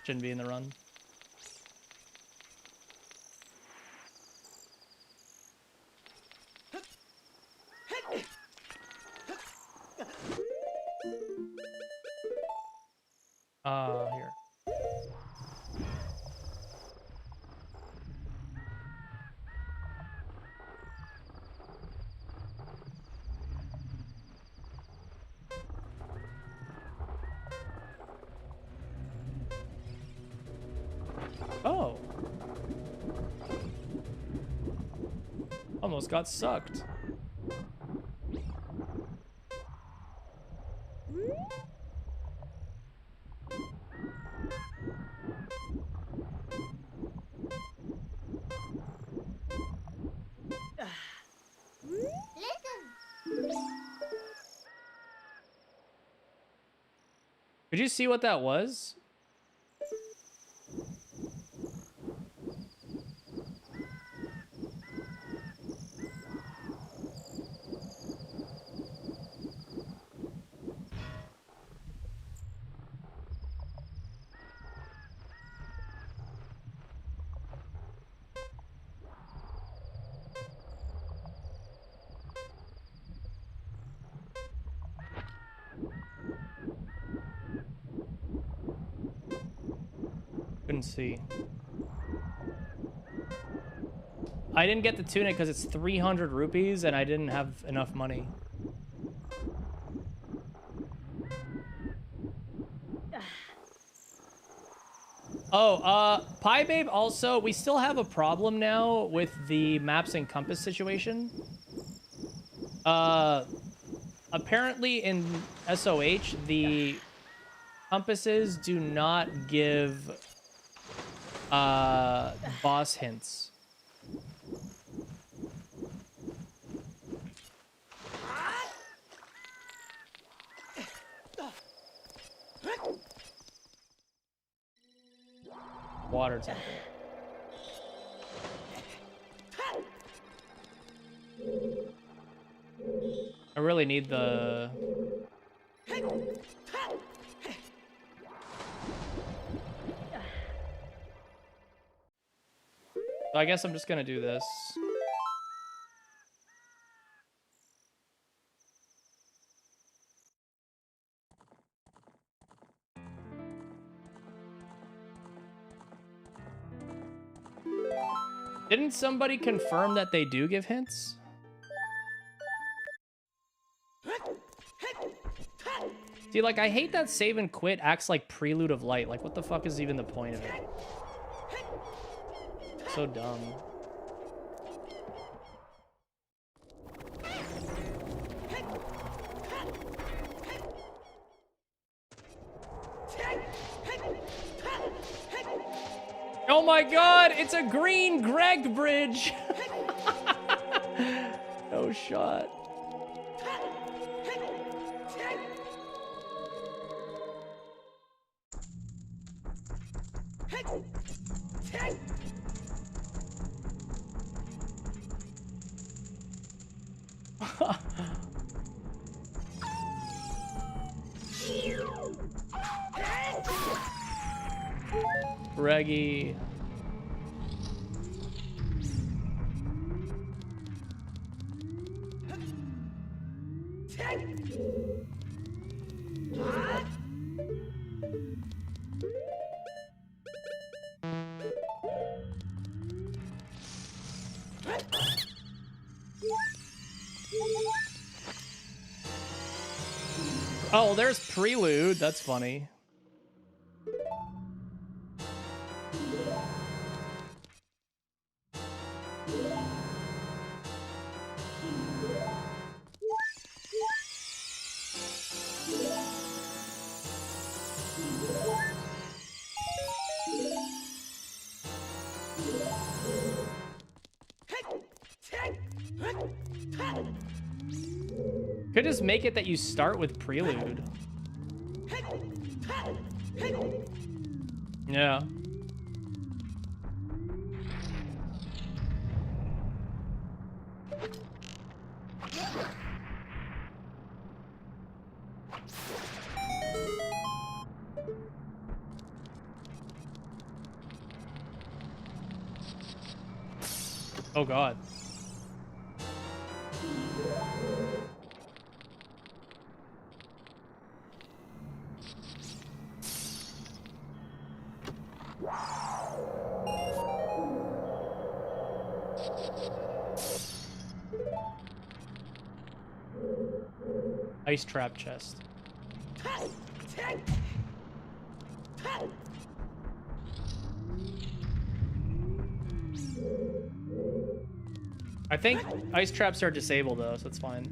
Shouldn't be in the run. Here. Oh. Almost got sucked. Could you see what that was? Couldn't see. I didn't get the tunic because it's 300 rupees and I didn't have enough money. Oh, Pie Babe also, we still have a problem now with the maps and compass situation. Apparently in SOH, the compasses do not give boss hints. Water temple. I really need the... So I guess I'm just gonna do this. Didn't somebody confirm that they do give hints? See, like, I hate that save and quit acts like Prelude of Light. Like, what the fuck is even the point of it? So dumb. Oh my god, it's a green Greg bridge! No shot. Reggie. Oh, there's Prelude. That's funny. Could just make it that you start with Prelude. Yeah. Oh God. Ice trap chest. I think ice traps are disabled though, so it's fine.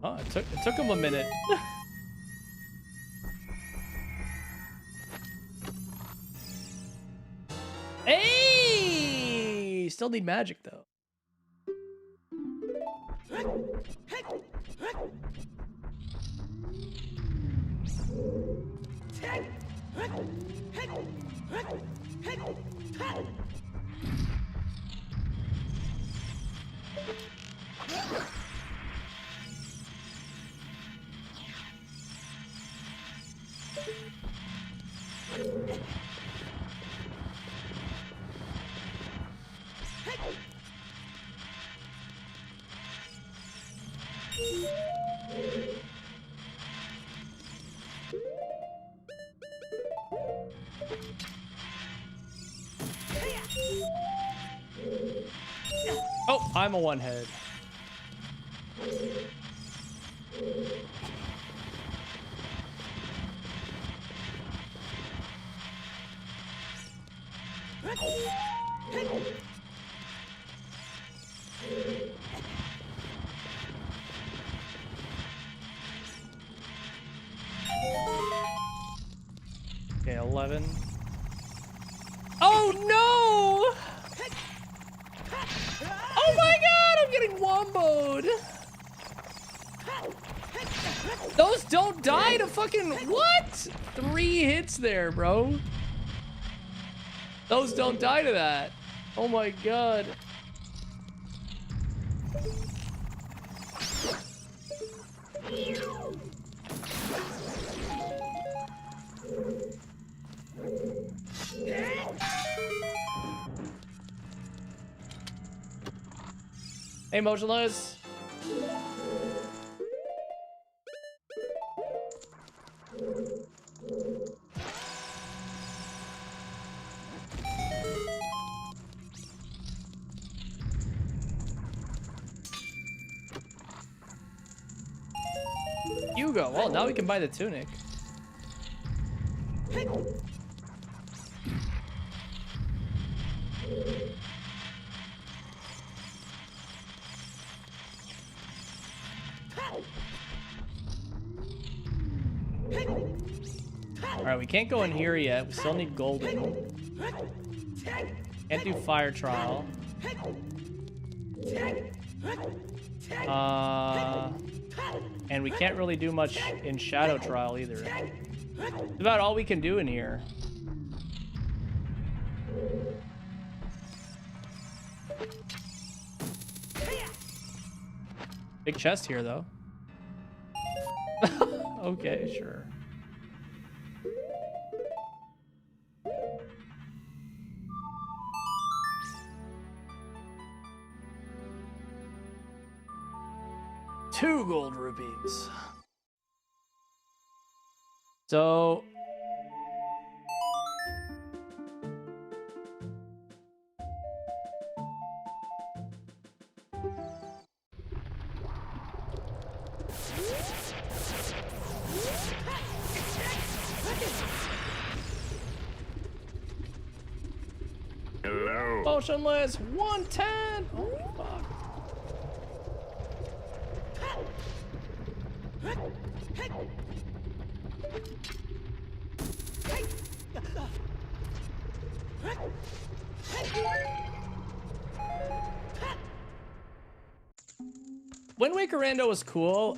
Oh, it took him a minute. Hey! Still need magic though. Oh, I'm a one head. Okay, 11. Oh no! Oh my God, I'm getting womboed. Those don't die to fucking what? 3 hits there, bro. Those don't die to that. Oh my God. Hey, Motionless. Hugo. Well, now we can buy the tunic. Alright, we can't go in here yet. We still need golden. Can't do fire trial. And we can't really do much in shadow trial either. It's about all we can do in here. Big chest here, though. Okay, sure. Two gold rupees. So... Hello. Motionless 110. Oh fuck. Wind Waker Rando was cool.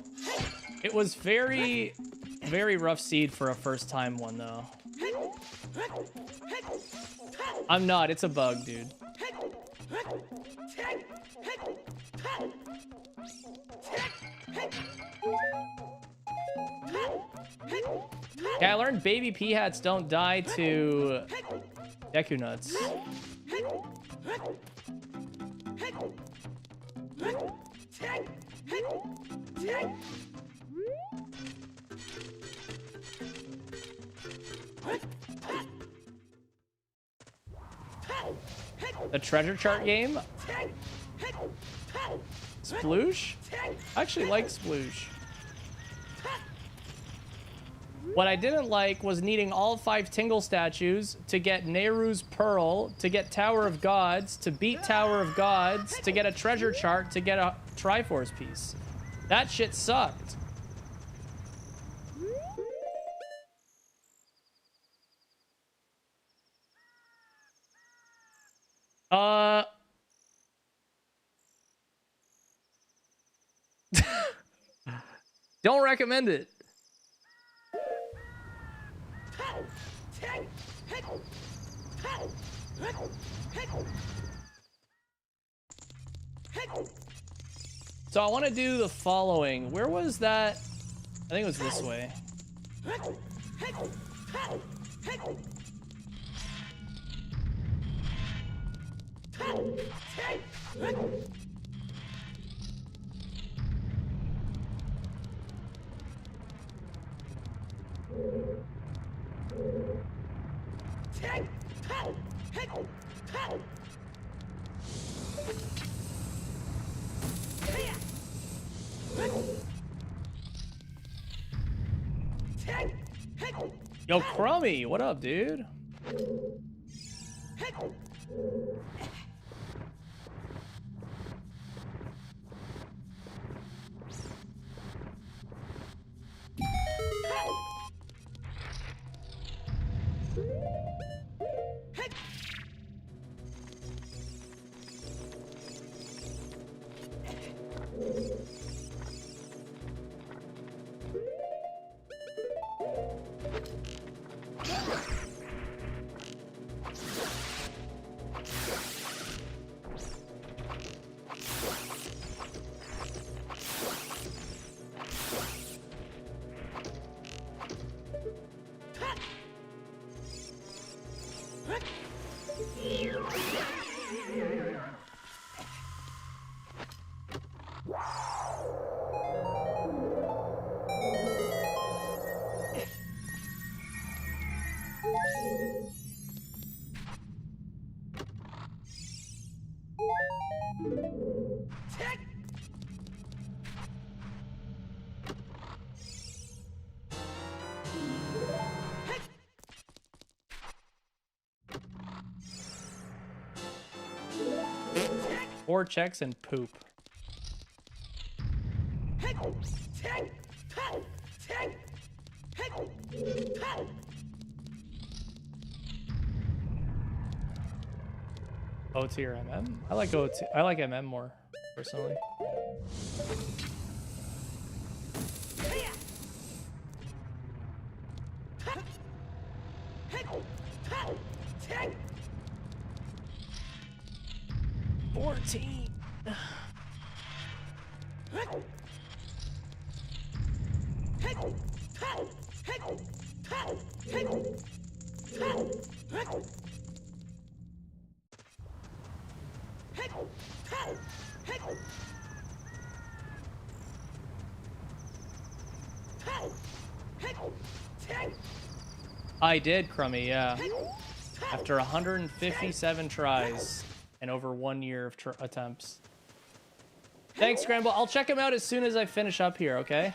It was very rough seed for a first time one though. I'm not, it's a bug, dude. Yeah, I learned baby pea hats don't die to Deku nuts. The treasure chart game? Sploosh? I actually like Sploosh. What I didn't like was needing all 5 Tingle statues to get Nehru's Pearl, to get Tower of Gods, to beat Tower of Gods, to get a treasure chart, to get a Triforce piece. That shit sucked. Don't recommend it. So I want to do the following. Where was that? I think it was this way. Yo, Crummy, what up, dude? Four checks and poop. OT or MM? I like OT. I like MM more, personally. 14. I did, Crummy, yeah. After 157 tries and over 1 year of attempts. Thanks, Scramble. I'll check him out as soon as I finish up here, okay?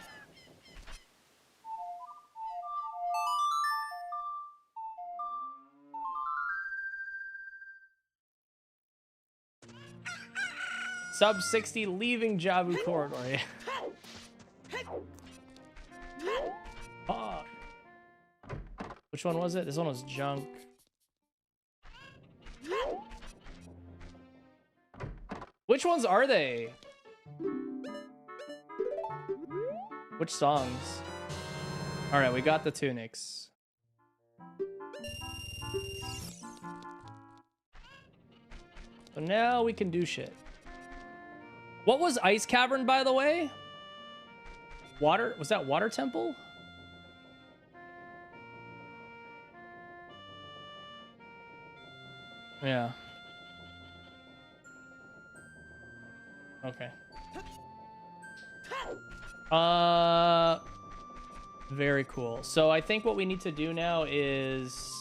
Sub 60 leaving Jabu corridor. Fuck. Which one was it? This one was junk. Which ones are they? Which songs? All right, we got the tunics. So now we can do shit. What was Ice Cavern, by the way? Water? Was that Water Temple? Yeah. Okay. Very cool. So I think what we need to do now is...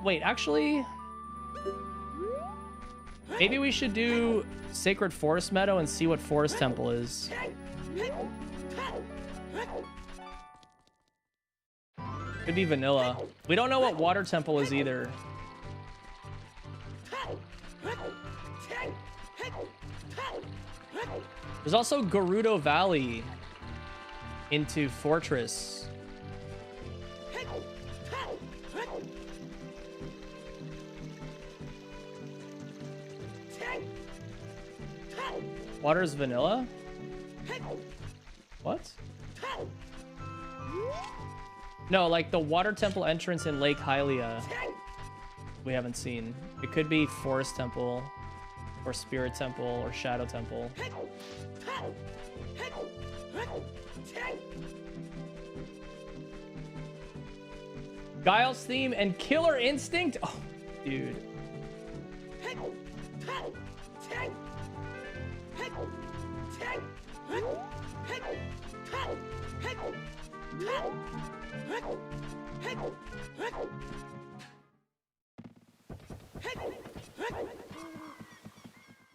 wait, actually... maybe we should do Sacred Forest Meadow and see what Forest Temple is. Could be vanilla. We don't know what Water Temple is either. There's also Gerudo Valley into Fortress. Water's vanilla? What? No, like the Water Temple entrance in Lake Hylia. We haven't seen. It could be Forest Temple, or Spirit Temple, or Shadow Temple. Guile's theme and Killer Instinct? Oh, dude.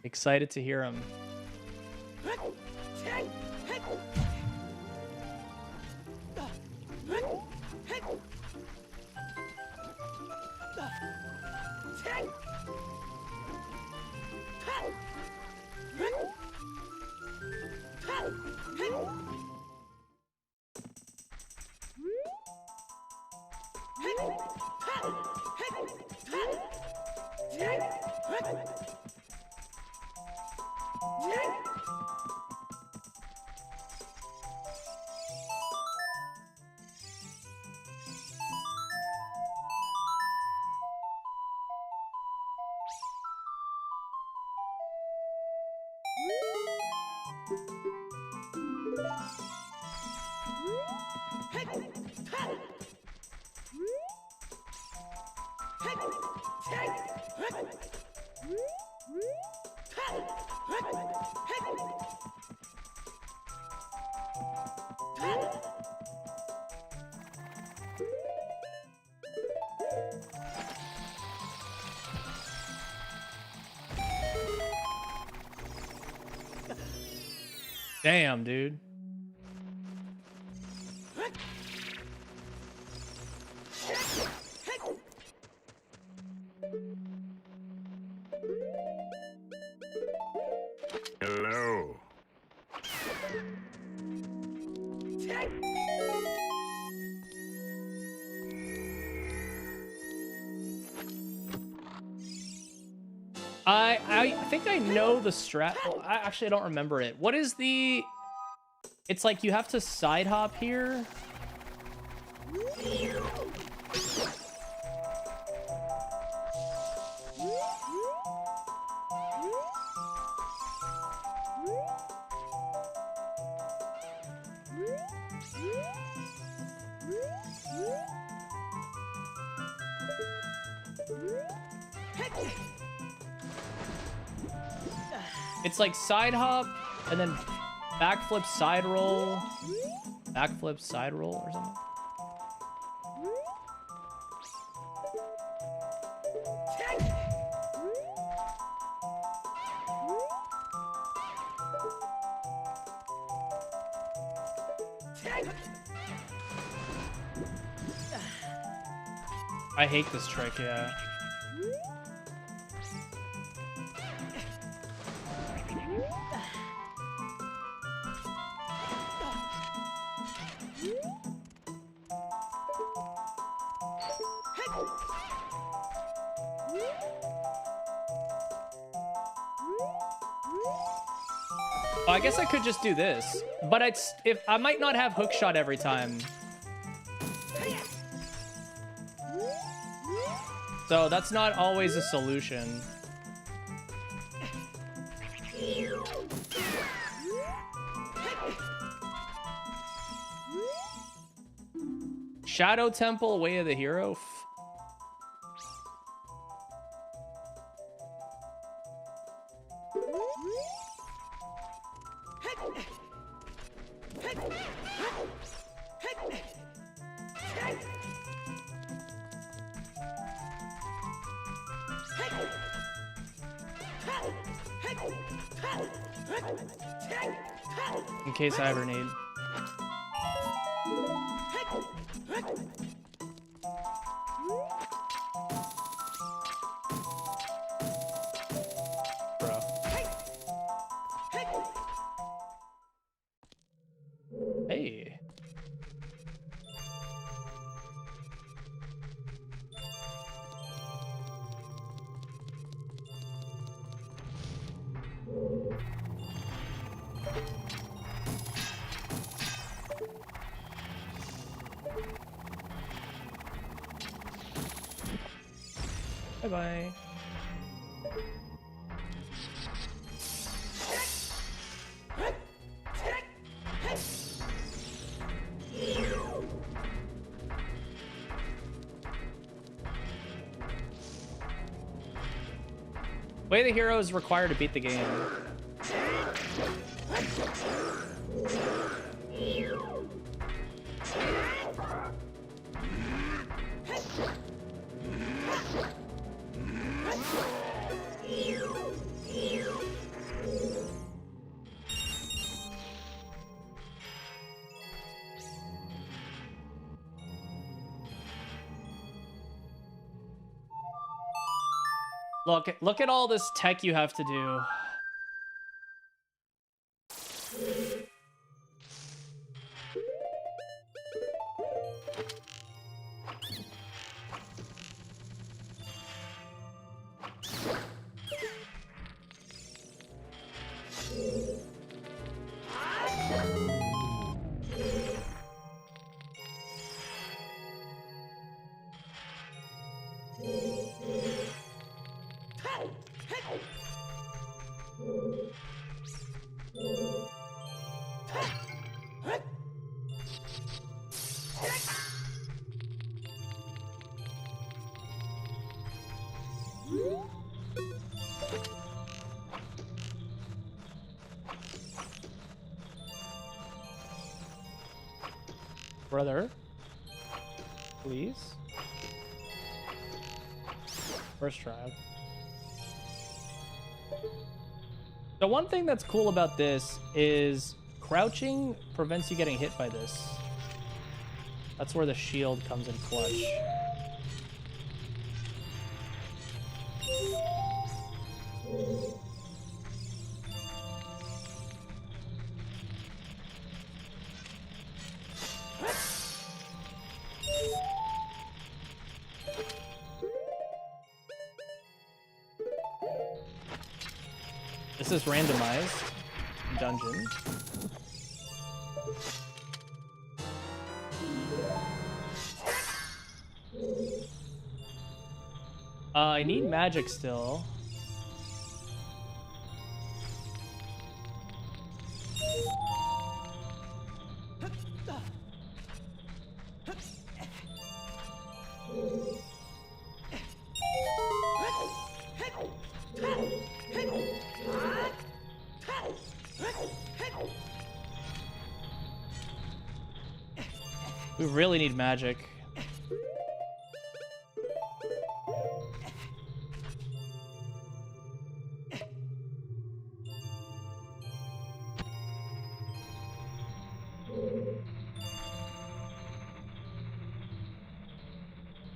Excited to hear him. Damn, dude. Hello. I think I know the strat. Well, I don't remember it. What is the... It's like you have to side hop here. It's like side hop and then backflip, side roll, backflip, side roll or something. I hate this trick, yeah. Oh, I guess I could just do this, but if I might not have hook shot every time. So that's not always a solution. Shadow Temple, Way of the Hero. In case I ever need. Bro. Hey. Bye-bye. Way the Hero is required to beat the game. Look at all this tech you have to do. Brother, please. First try. The one thing that's cool about this is crouching prevents you getting hit by this. That's where the shield comes in clutch. This is randomized dungeon. I need magic still. We really need magic.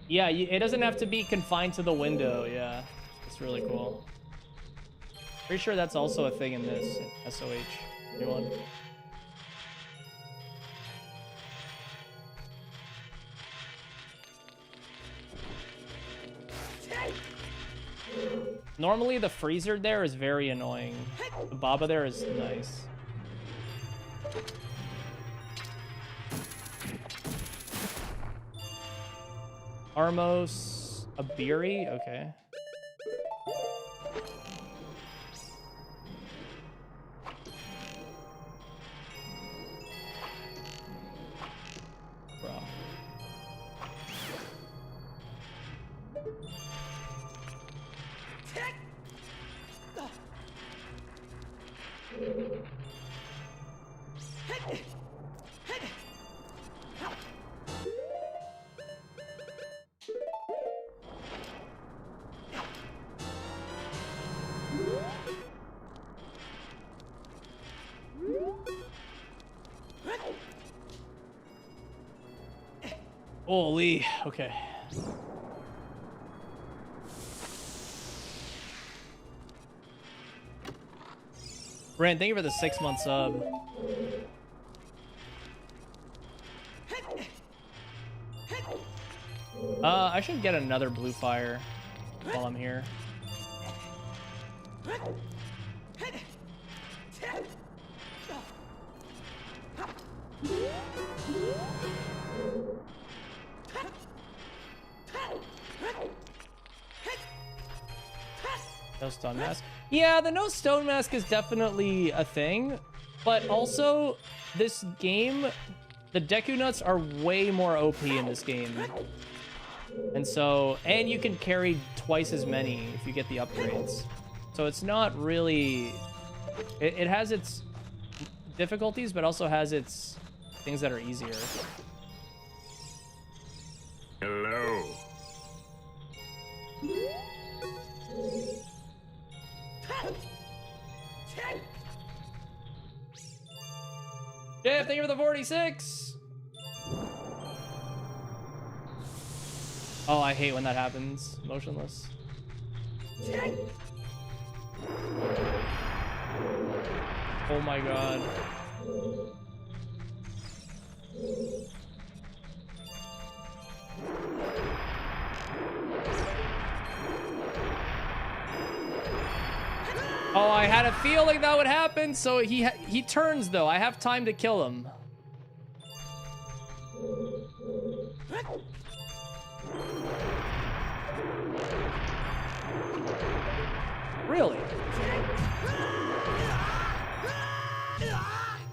Yeah, it doesn't have to be confined to the window. Yeah, it's really cool. Pretty sure that's also a thing in this SOH new one. Normally the freezer there is very annoying. The Baba there is nice. Armos Abiri, okay. Bro. Holy, okay. Brand, thank you for the 6-month sub. I should get another blue fire while I'm here. No stone mask. Yeah, the no stone mask is definitely a thing, but also this game, the Deku Nuts are way more OP in this game. And so, and you can carry twice as many if you get the upgrades. So it's not really, it has its difficulties, but also has its things that are easier. Hello. Jeff, thank you for the 46. Oh, I hate when that happens. Motionless. Oh my god. Oh, I had a feeling that would happen. So he turns though. I have time to kill him. Really?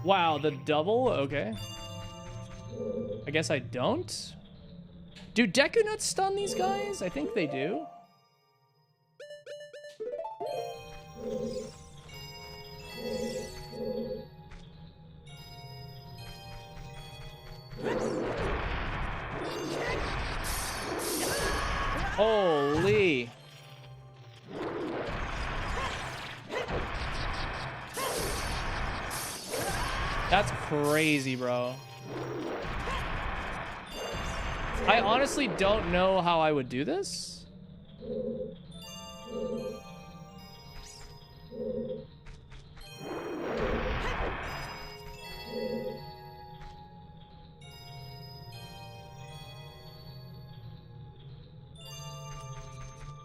Wow, the double? Okay. I guess I don't. Do Deku Nuts stun these guys? I think they do. Holy. That's crazy, bro. I honestly don't know how I would do this.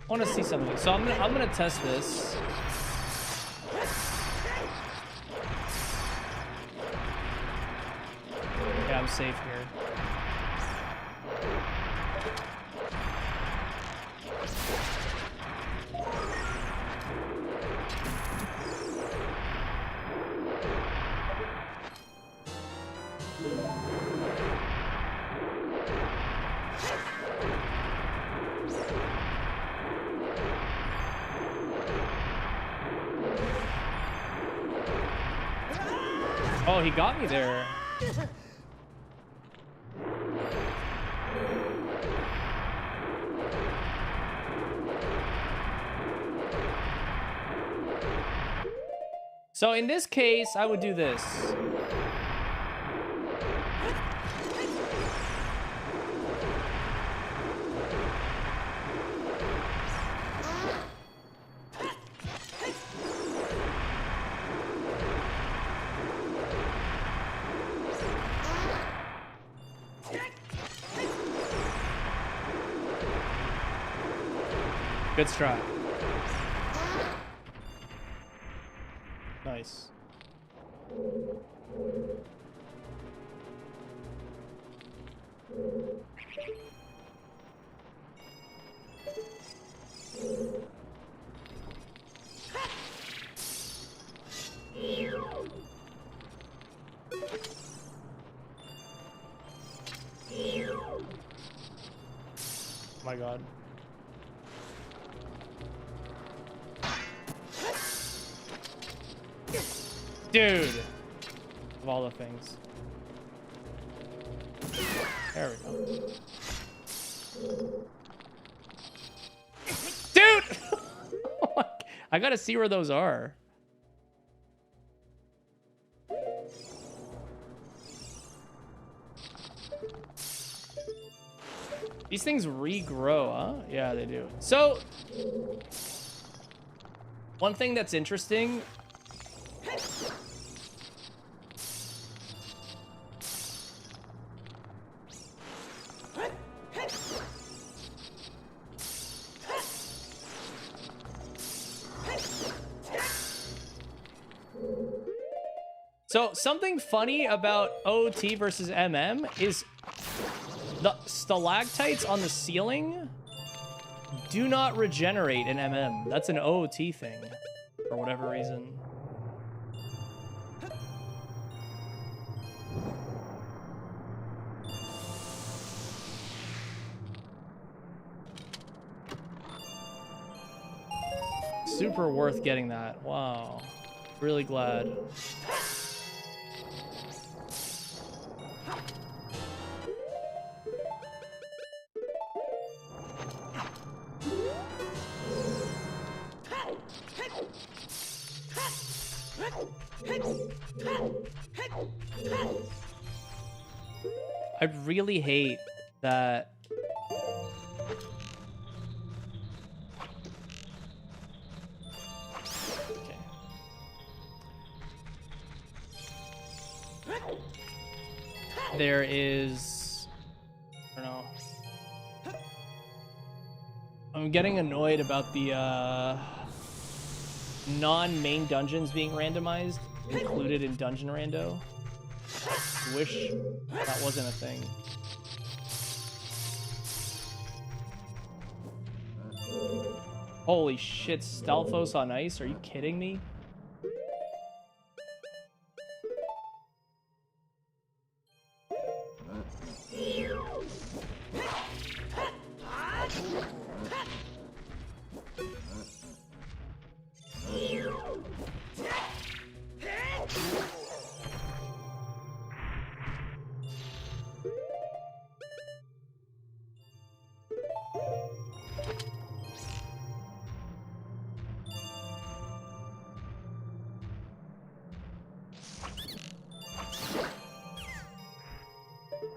I want to see something. So I'm gonna test this. Yeah, I'm safe here. Oh, he got me there. So in this case, I would do this. Good strat. Nice. Oh my god. Dude! Of all the things. There we go. Dude! I gotta see where those are. These things regrow, huh? Yeah, they do. So, one thing that's interesting. So something funny about OOT versus MM is the stalactites on the ceiling do not regenerate in MM. That's an OOT thing for whatever reason. Super worth getting that. Wow. Really glad. I really hate that. Okay. There is, I don't know. I'm getting annoyed about the non-main dungeons being randomized, included in Dungeon Rando. Wish that wasn't a thing. Holy shit, Stalfos on ice? Are you kidding me?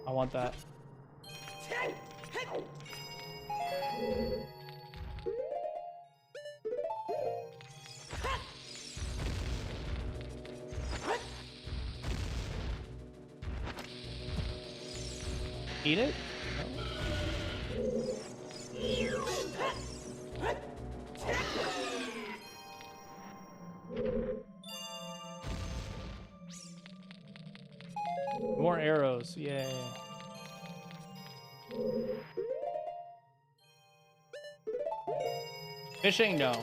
I want that. Eat it? More arrows, yay. Fishing? No.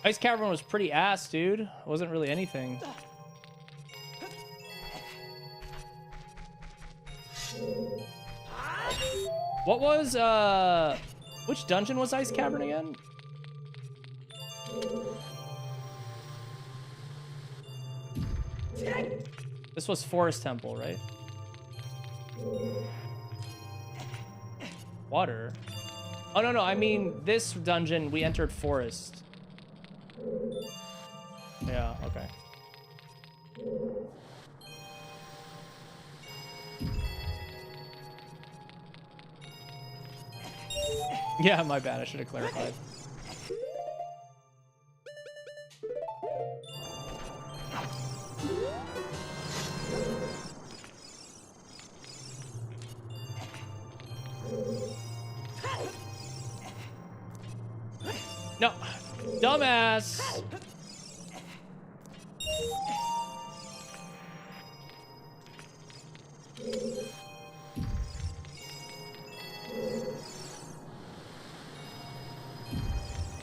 Ice Cavern was pretty ass, dude. It wasn't really anything. What was, which dungeon was Ice Cavern again? This was Forest Temple, right? Water? Oh, no, I mean, this dungeon, we entered Forest. Yeah, okay. Yeah, my bad. I should have clarified. No, dumbass.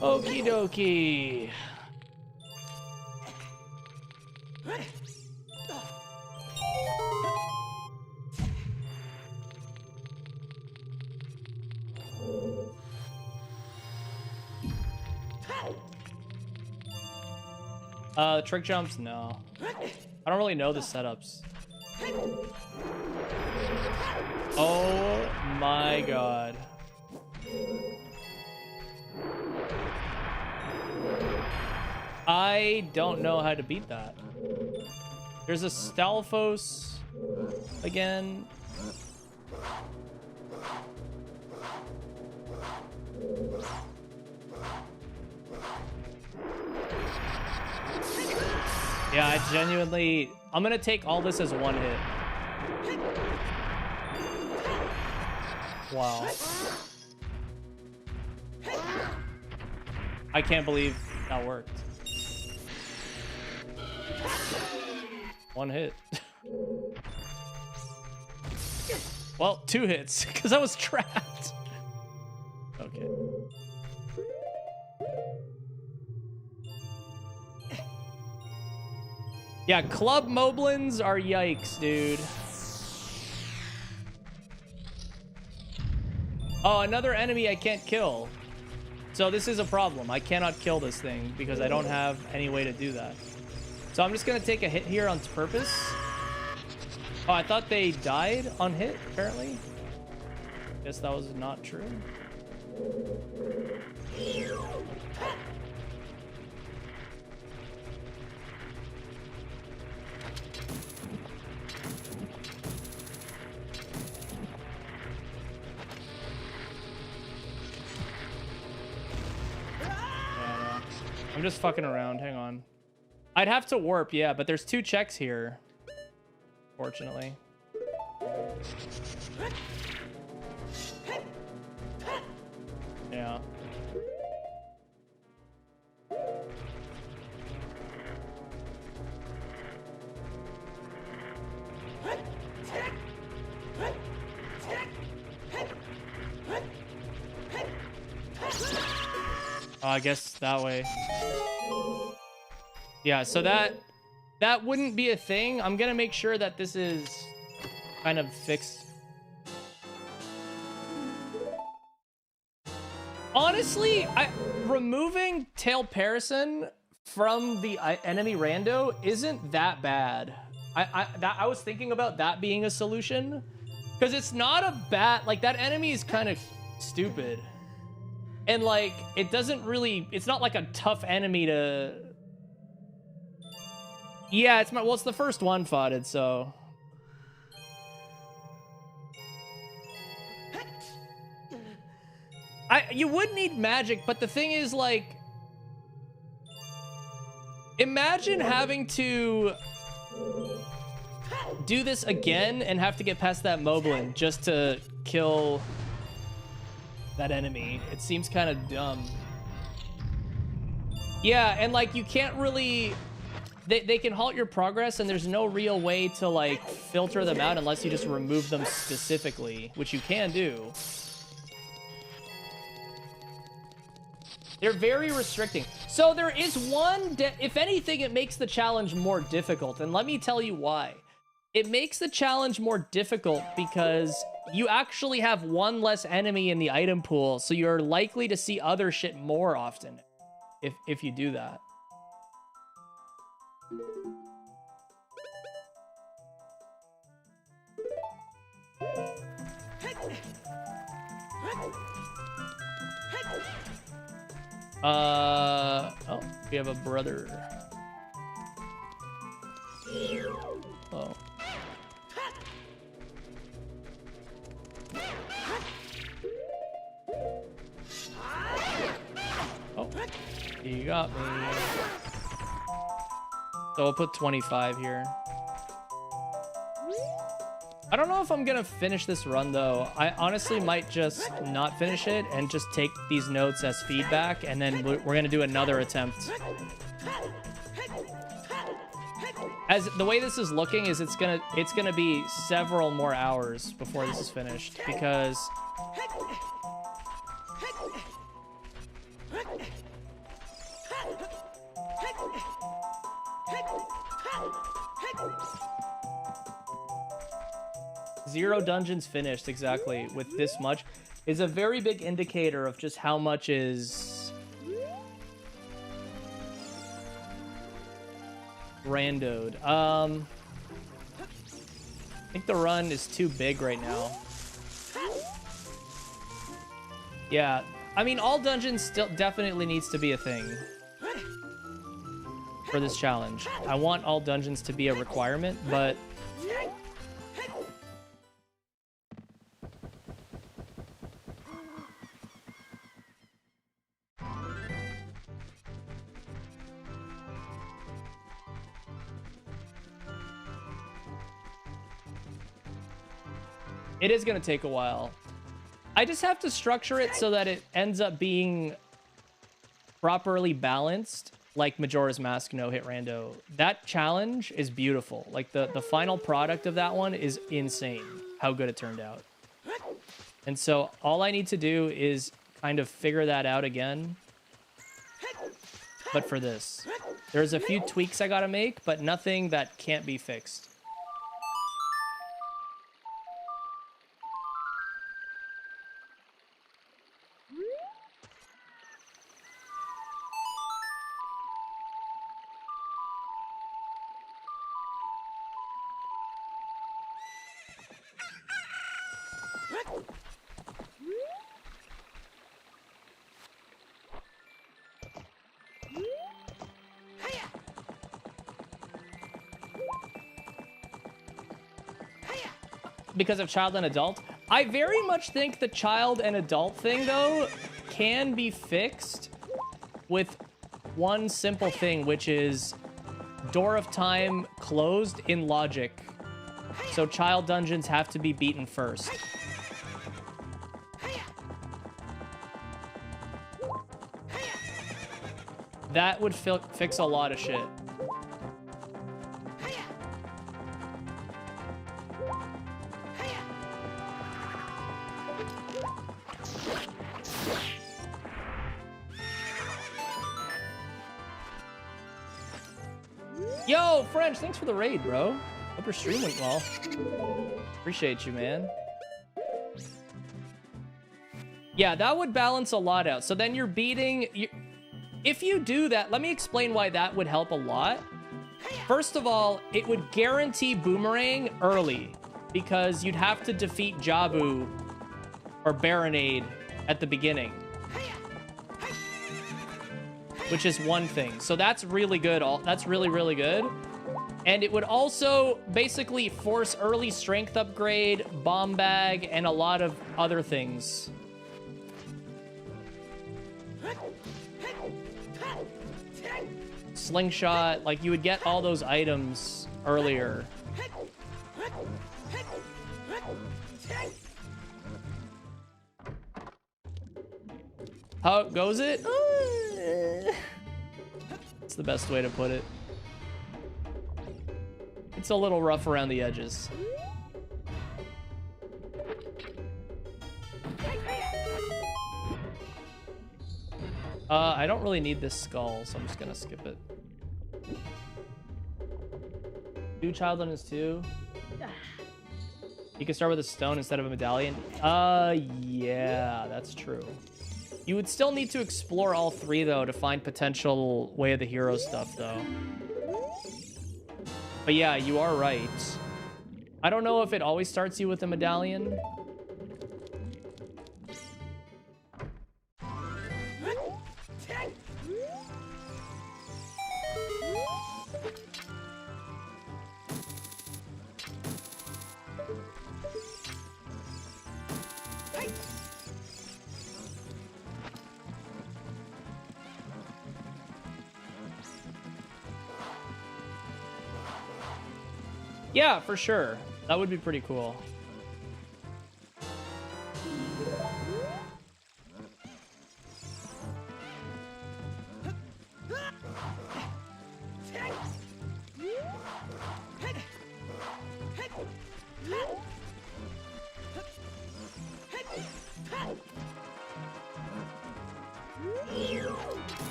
Okie dokie. Trick jumps? No. I don't really know the setups. Oh my god. I don't know how to beat that. There's a Stalfos again. Yeah, I genuinely... I'm gonna take all this as one hit. Wow. I can't believe that worked. One hit. Well, 2 hits, because I was trapped. Okay. Yeah, club moblins are yikes, dude. Oh, another enemy I can't kill. So this is a problem. I cannot kill this thing because I don't have any way to do that. So I'm just gonna take a hit here on purpose. Oh, I thought they died on hit, apparently. Guess that was not true. I'm just fucking around. Hang on. I'd have to warp, yeah, but there's 2 checks here. Fortunately. Yeah. Oh, I guess that way. Yeah, so that wouldn't be a thing. I'm gonna make sure that this is kind of fixed. Honestly, removing Tail Parison from the enemy rando isn't that bad. I was thinking about that being a solution, because it's not a bad, like, that enemy is kind of stupid. And, like, it doesn't really... It's not, like, a tough enemy to... Yeah, it's my... Well, it's the first one foughted, so... You would need magic, but the thing is, like... Imagine having to... do this again and have to get past that Moblin just to kill... that enemy. It seems kind of dumb. Yeah, and like you can't really... They can halt your progress and there's no real way to like filter them out unless you just remove them specifically, which you can do. They're very restricting. So there is one... If anything, it makes the challenge more difficult, and let me tell you why. It makes the challenge more difficult because you actually have one less enemy in the item pool, so you're likely to see other shit more often if you do that. Oh, we have a brother. Oh. Oh, you got me. So we'll put 25 here. I don't know if I'm gonna finish this run though. I honestly might just not finish it and just take these notes as feedback, and then we're gonna do another attempt. As the way this is looking is it's gonna be several more hours before this is finished, because zero dungeons finished exactly with this much is a very big indicator of just how much is randoed. I think the run is too big right now. Yeah, I mean, all dungeons still definitely needs to be a thing for this challenge. I want all dungeons to be a requirement, but it is going to take a while. I just have to structure it so that it ends up being properly balanced, like Majora's Mask No Hit Rando. That challenge is beautiful. Like, the final product of that one is insane, how good it turned out. And so all I need to do is kind of figure that out again. But for this, there's a few tweaks I got to make, but nothing that can't be fixed. Because of child and adult. I very much think the child and adult thing, though, can be fixed with one simple thing, which is Door of Time closed in logic. So child dungeons have to be beaten first. That would fix a lot of shit. Yo, French, thanks for the raid, bro. Hope your stream went well. Appreciate you, man. Yeah, that would balance a lot out. So then you're beating... If you do that, let me explain why that would help a lot. First of all, it would guarantee Boomerang early, because you'd have to defeat Jabu or Baronade at the beginning, which is one thing. So that's really good. That's really, really good. And it would also basically force early strength upgrade, bomb bag, and a lot of other things. Slingshot, like, you would get all those items earlier. How goes it? It's the best way to put it. It's a little rough around the edges. I don't really need this skull, so I'm just gonna skip it. Do child on his too? You can start with a stone instead of a medallion. Yeah, that's true. You would still need to explore all three, though, to find potential Way of the Hero stuff, though. But yeah, you are right. I don't know if it always starts you with a medallion. Yeah, for sure. That would be pretty cool.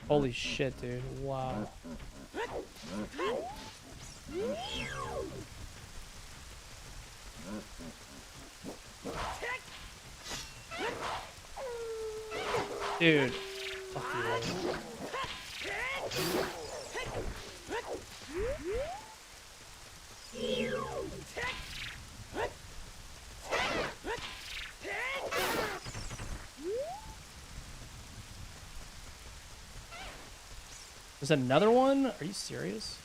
Holy shit, dude. Wow. Dude. Fuck you. There's another one? Are you serious?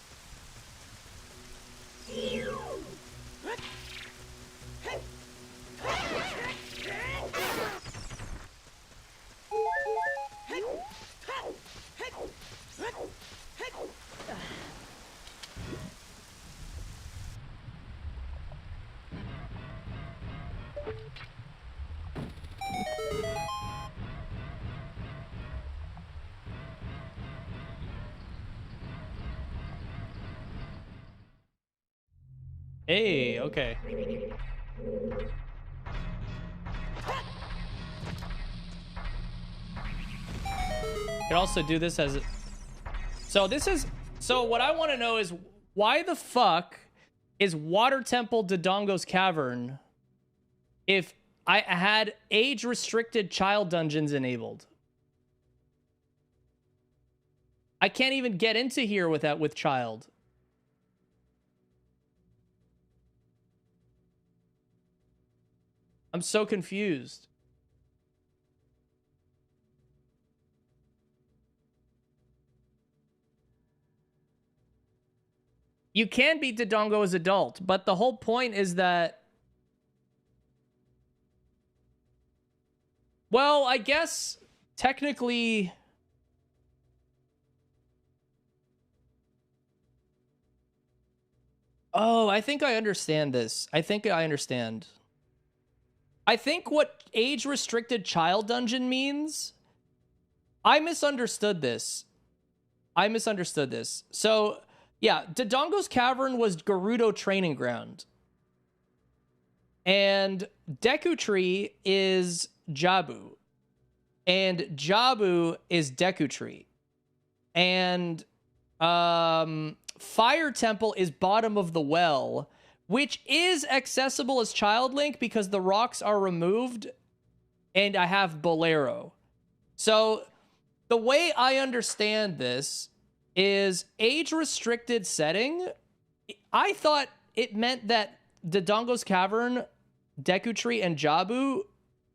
Hey, okay. Can also do this as so what I want to know is why the fuck is Water Temple Dodongo's Cavern if I had age restricted child dungeons enabled? I can't even get into here with child. I'm so confused. You can beat Dodongo as adult, but the whole point is that... Well, I guess technically... Oh, I think I understand this. I think I understand. I think what age-restricted child dungeon means... I misunderstood this. So, yeah, Dodongo's Cavern was Gerudo Training Ground. And Deku Tree is Jabu. And Jabu is Deku Tree. And Fire Temple is Bottom of the Well, which is accessible as Child Link because the rocks are removed, and I have Bolero. So the way I understand this is age-restricted setting. I thought it meant that Dodongo's Cavern, Deku Tree, and Jabu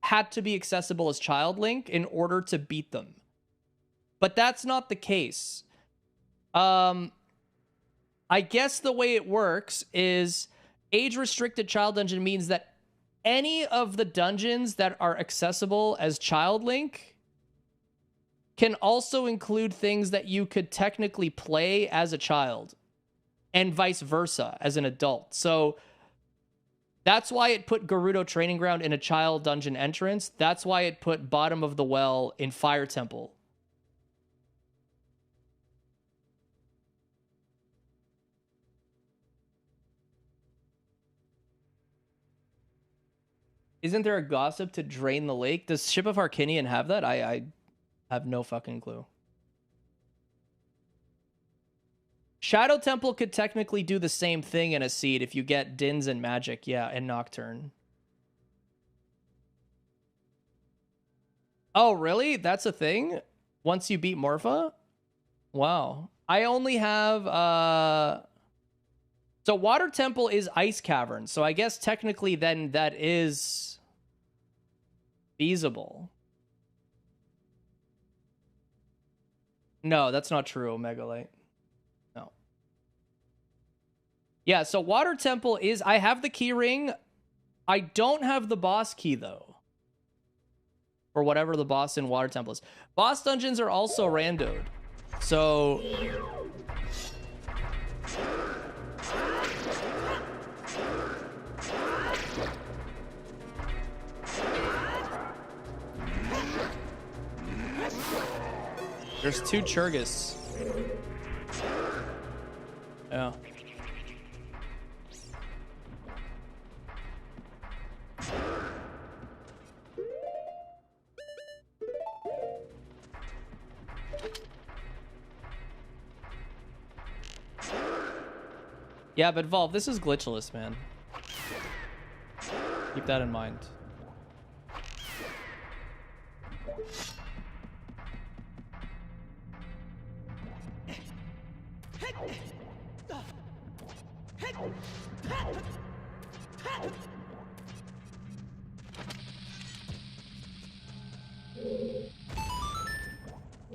had to be accessible as Child Link in order to beat them. But that's not the case. I guess the way it works is age-restricted child dungeon means that any of the dungeons that are accessible as Child Link can also include things that you could technically play as a child, and vice versa as an adult. So that's why it put Gerudo Training Ground in a child dungeon entrance. That's why it put Bottom of the Well in Fire Temple. Isn't there a gossip to drain the lake? Does Ship of Harkinian have that? I have no fucking clue. Shadow Temple could technically do the same thing in a seed if you get Dins and Magic, yeah, and Nocturne. Oh, really? That's a thing? Once you beat Morpha? Wow. I only have, So Water Temple is Ice Cavern, so I guess technically then that is feasible. No, that's not true, Megalite. No. Yeah, so Water Temple is... I have the key ring. I don't have the boss key, though. Or whatever the boss in Water Temple is. Boss dungeons are also randoed. So... There's 2 Churgus. Yeah. Yeah, but Volv, this is glitchless, man. Keep that in mind.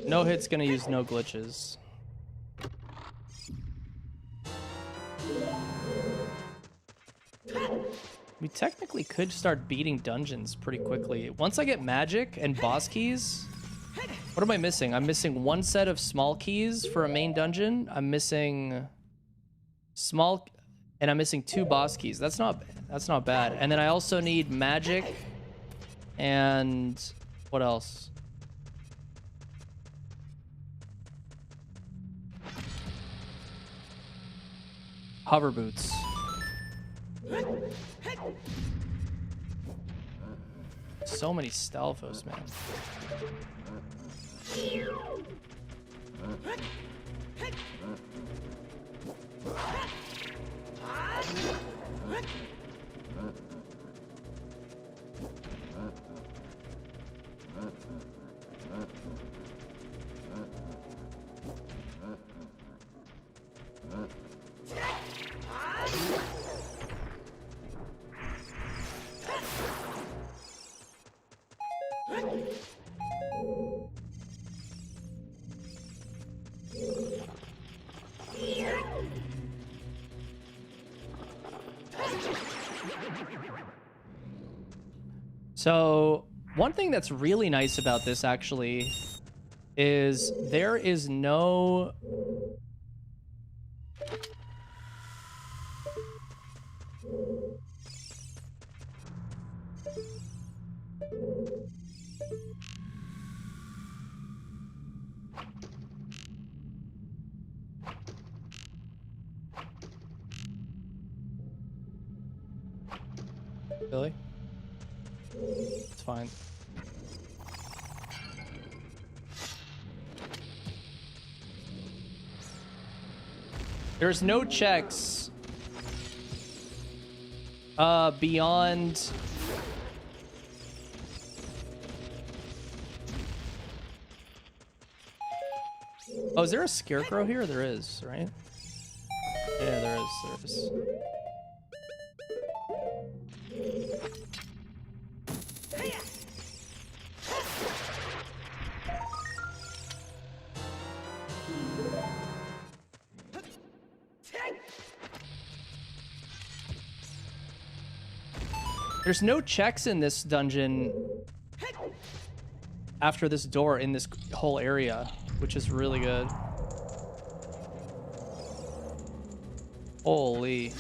No hit's gonna use no glitches. We technically could start beating dungeons pretty quickly. Once I get magic and boss keys... What am I missing? I'm missing 1 set of small keys for a main dungeon. I'm missing... small... And I'm missing 2 boss keys. That's not bad. And then I also need magic and... What else? Hover boots. So many Stalfos, man. So, one thing that's really nice about this, actually, is there is no... Really? It's fine. There's no checks beyond... Oh, is there a scarecrow here? There is, right? Yeah, there is. There's no checks in this dungeon after this door in this whole area, which is really good. Holy.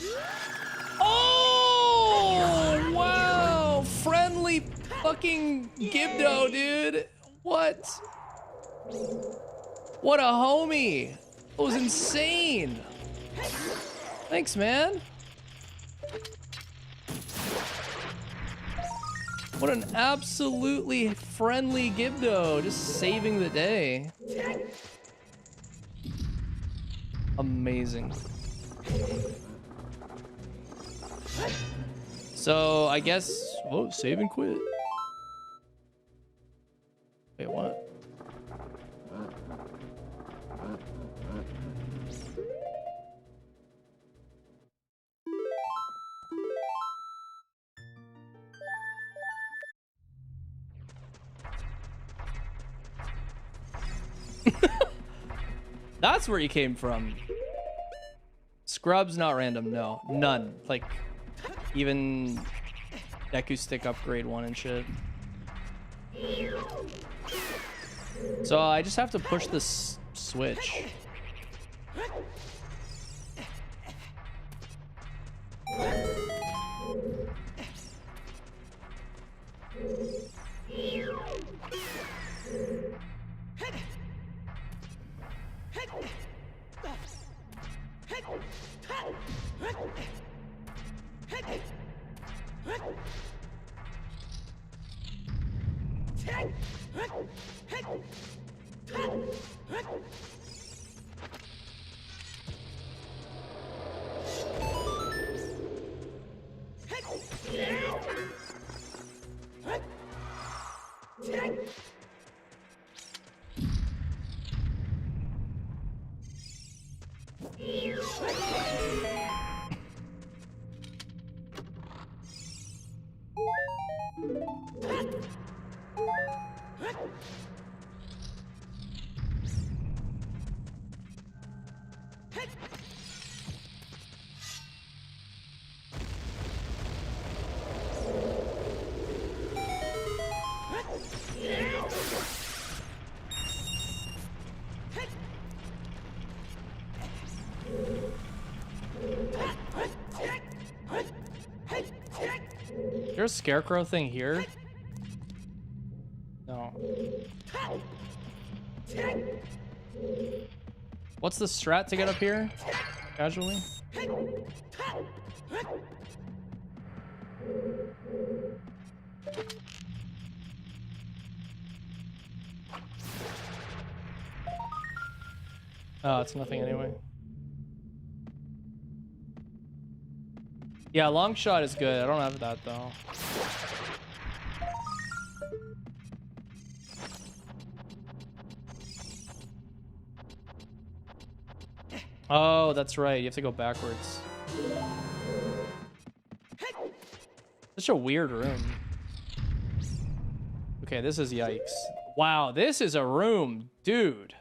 Oh, wow. Friendly fucking Gibdo, dude. What? What a homie. That was insane. Thanks, man. What an absolutely friendly Gibdo, just saving the day. Amazing. So I guess, whoa, save and quit. Wait, what? That's where he came from. Scrub's not random, no. None. Like, even Deku Stick upgrade 1 and shit. So I just have to push this switch. There's a scarecrow thing here? No. What's the strat to get up here? Casually? Oh, it's nothing anyway. Yeah, long shot is good. I don't have that though. Oh, that's right. You have to go backwards. Such a weird room. Okay, this is yikes. Wow, this is a room, dude.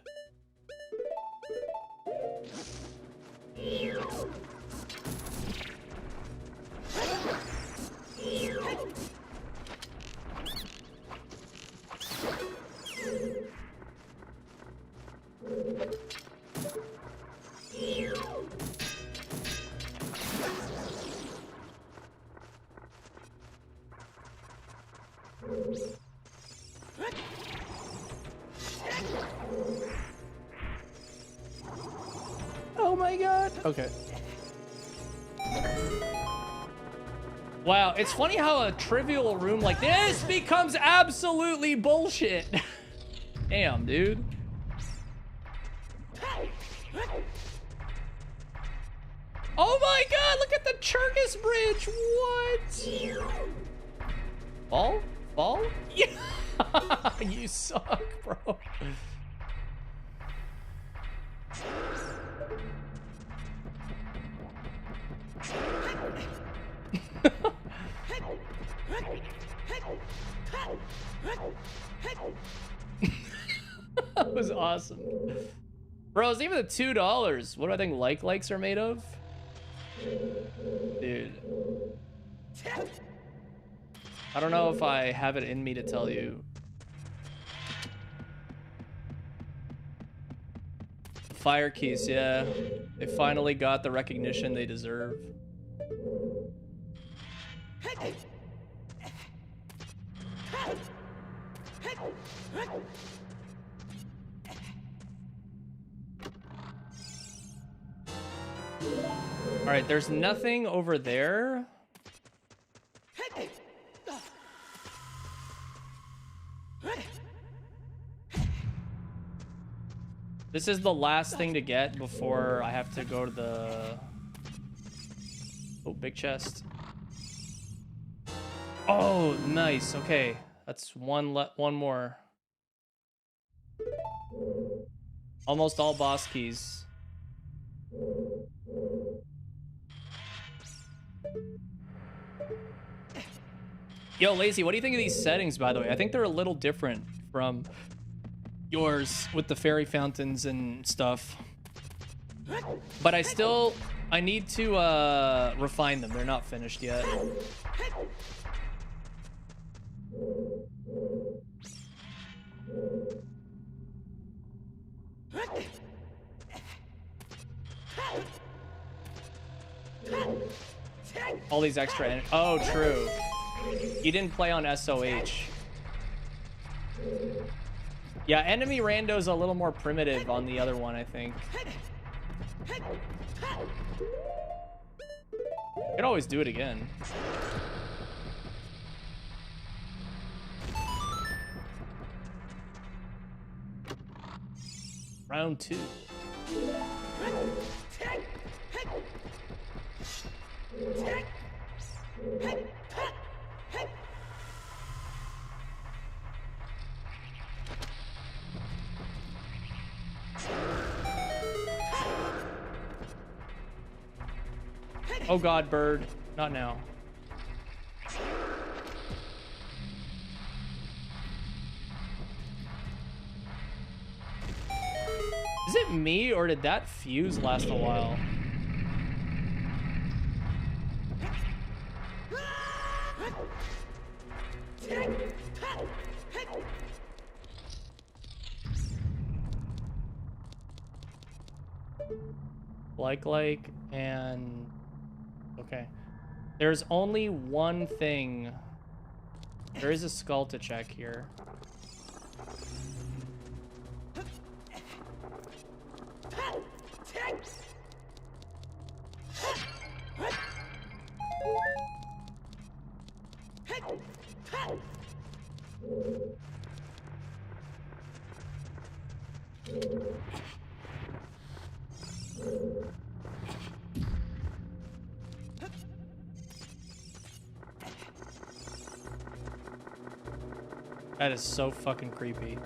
Oh my god. Okay. Wow, it's funny how a trivial room like this becomes absolutely bullshit. Damn, dude. Oh my god, look at the Churgus Bridge. What? Fall? Fall? Yeah. You suck, bro. That was awesome. Bro, it's even the $2. What do I think likes are made of? Dude. I don't know if I have it in me to tell you. Fire keys, yeah. They finally got the recognition they deserve. All right, there's nothing over there. This is the last thing to get before I have to go to the... Oh, big chest. Oh, nice. Okay. That's one more. Almost all boss keys. Yo, Lazy, what do you think of these settings, by the way? I think they're a little different from yours with the fairy fountains and stuff. But I need to refine them. They're not finished yet. All these extra... Oh, true. You didn't play on SOH. Yeah, enemy rando's a little more primitive on the other one, I think. Could always do it again. Round 2. Oh god, bird. Not now. Is it me, or did that fuse last a while? Like, and... Okay. There's only one thing. There is a skull to check here. That is so fucking creepy.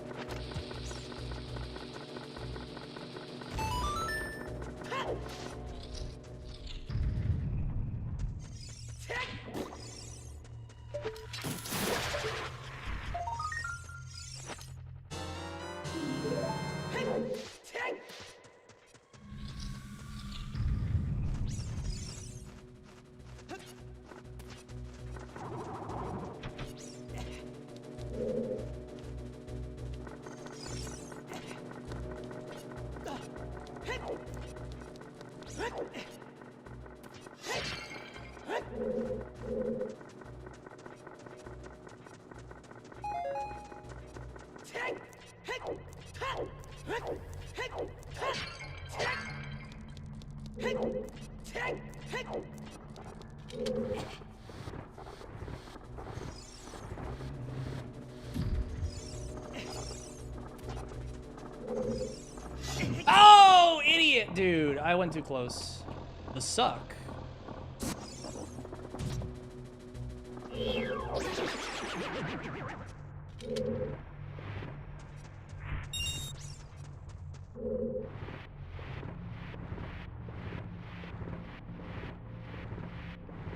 Oh, idiot, dude. I went too close. The suck.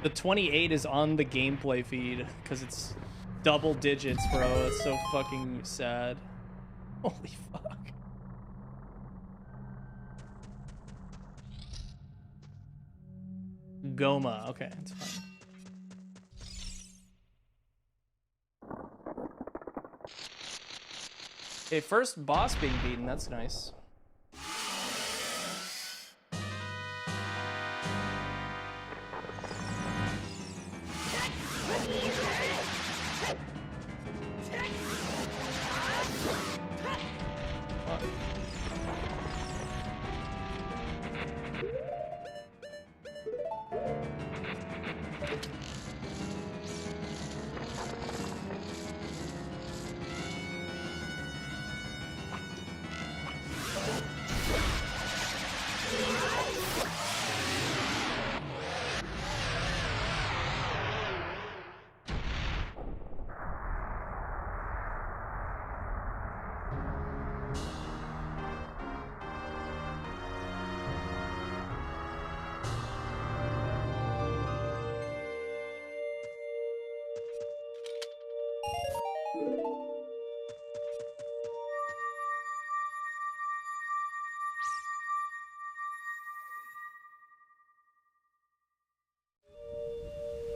The 28 is on the gameplay feed because it's double digits, bro. It's so fucking sad. Holy fuck. Goma. Okay, it's fine. Okay, first boss being beaten. That's nice.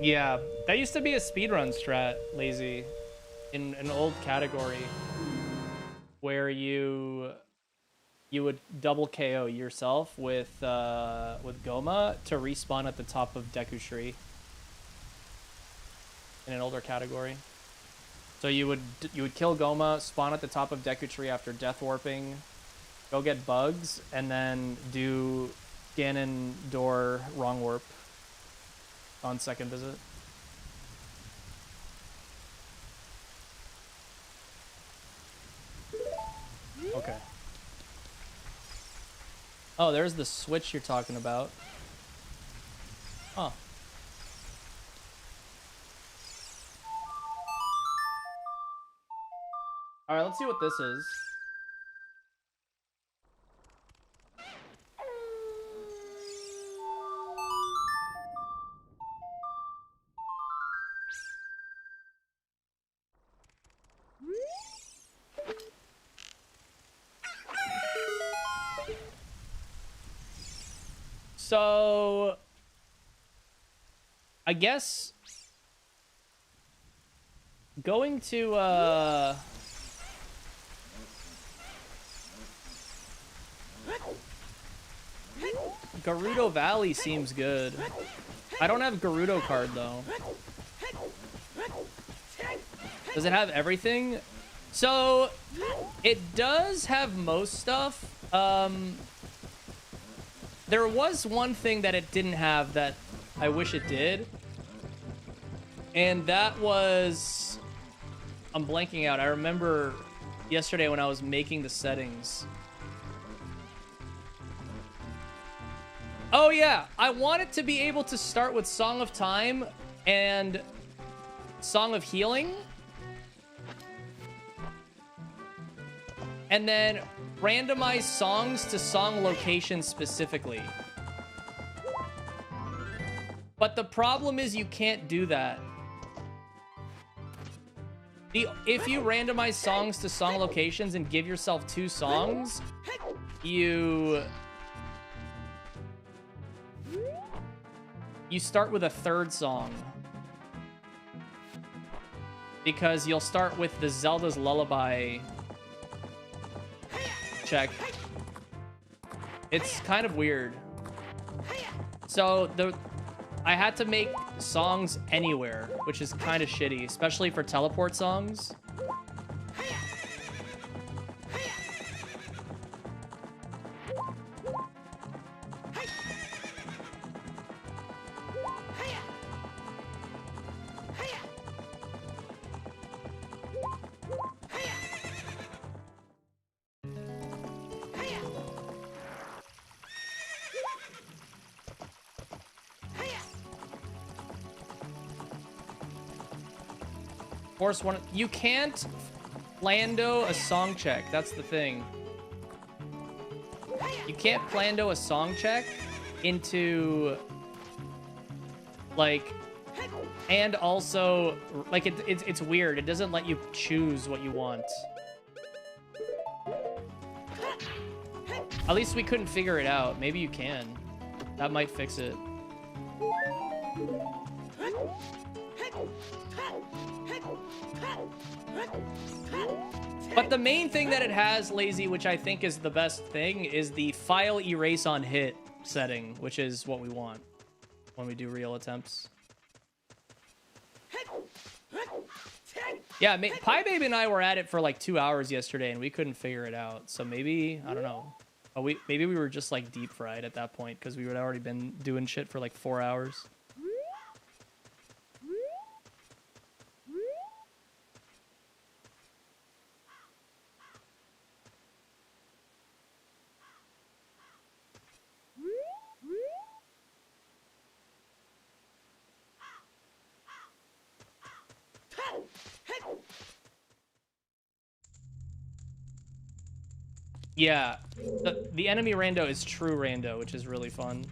Yeah, that used to be a speedrun strat, Lazy, in an old category where you would double KO yourself with Goma to respawn at the top of Deku Tree in an older category. So you would kill Goma, spawn at the top of Deku Tree after death warping, go get bugs, and then do Ganon door wrong warp on second visit. Okay. Oh, there's the switch you're talking about. Huh. All right, let's see what this is. So, I guess going to Gerudo Valley seems good. I don't have Gerudo card though. Does it have everything? So it does have most stuff. There was one thing that it didn't have that I wish it did. And that was... I'm blanking out. I remember yesterday when I was making the settings. Oh yeah, I wanted to be able to start with Song of Time and Song of Healing. And then randomize songs to song locations specifically. But the problem is you can't do that. If you randomize songs to song locations and give yourself 2 songs, you start with a 3rd song. Because you'll start with the Zelda's Lullaby check. It's kind of weird. So I had to make songs anywhere, which is kind of shitty, especially for teleport songs. Force one. You can't Plando a song check. That's the thing. You can't Plando a song check into like, and also like it's weird. It doesn't let you choose what you want. At least we couldn't figure it out. Maybe you can. That might fix it. But the main thing that it has, Lazy, which I think is the best thing, is the file erase on hit setting, which is what we want when we do real attempts. Yeah, Pie Baby and I were at it for like 2 hours yesterday, and we couldn't figure it out. So maybe, I don't know. Oh, maybe we were just like deep fried at that point because we had already been doing shit for like 4 hours. Yeah, the enemy rando is true rando, which is really fun.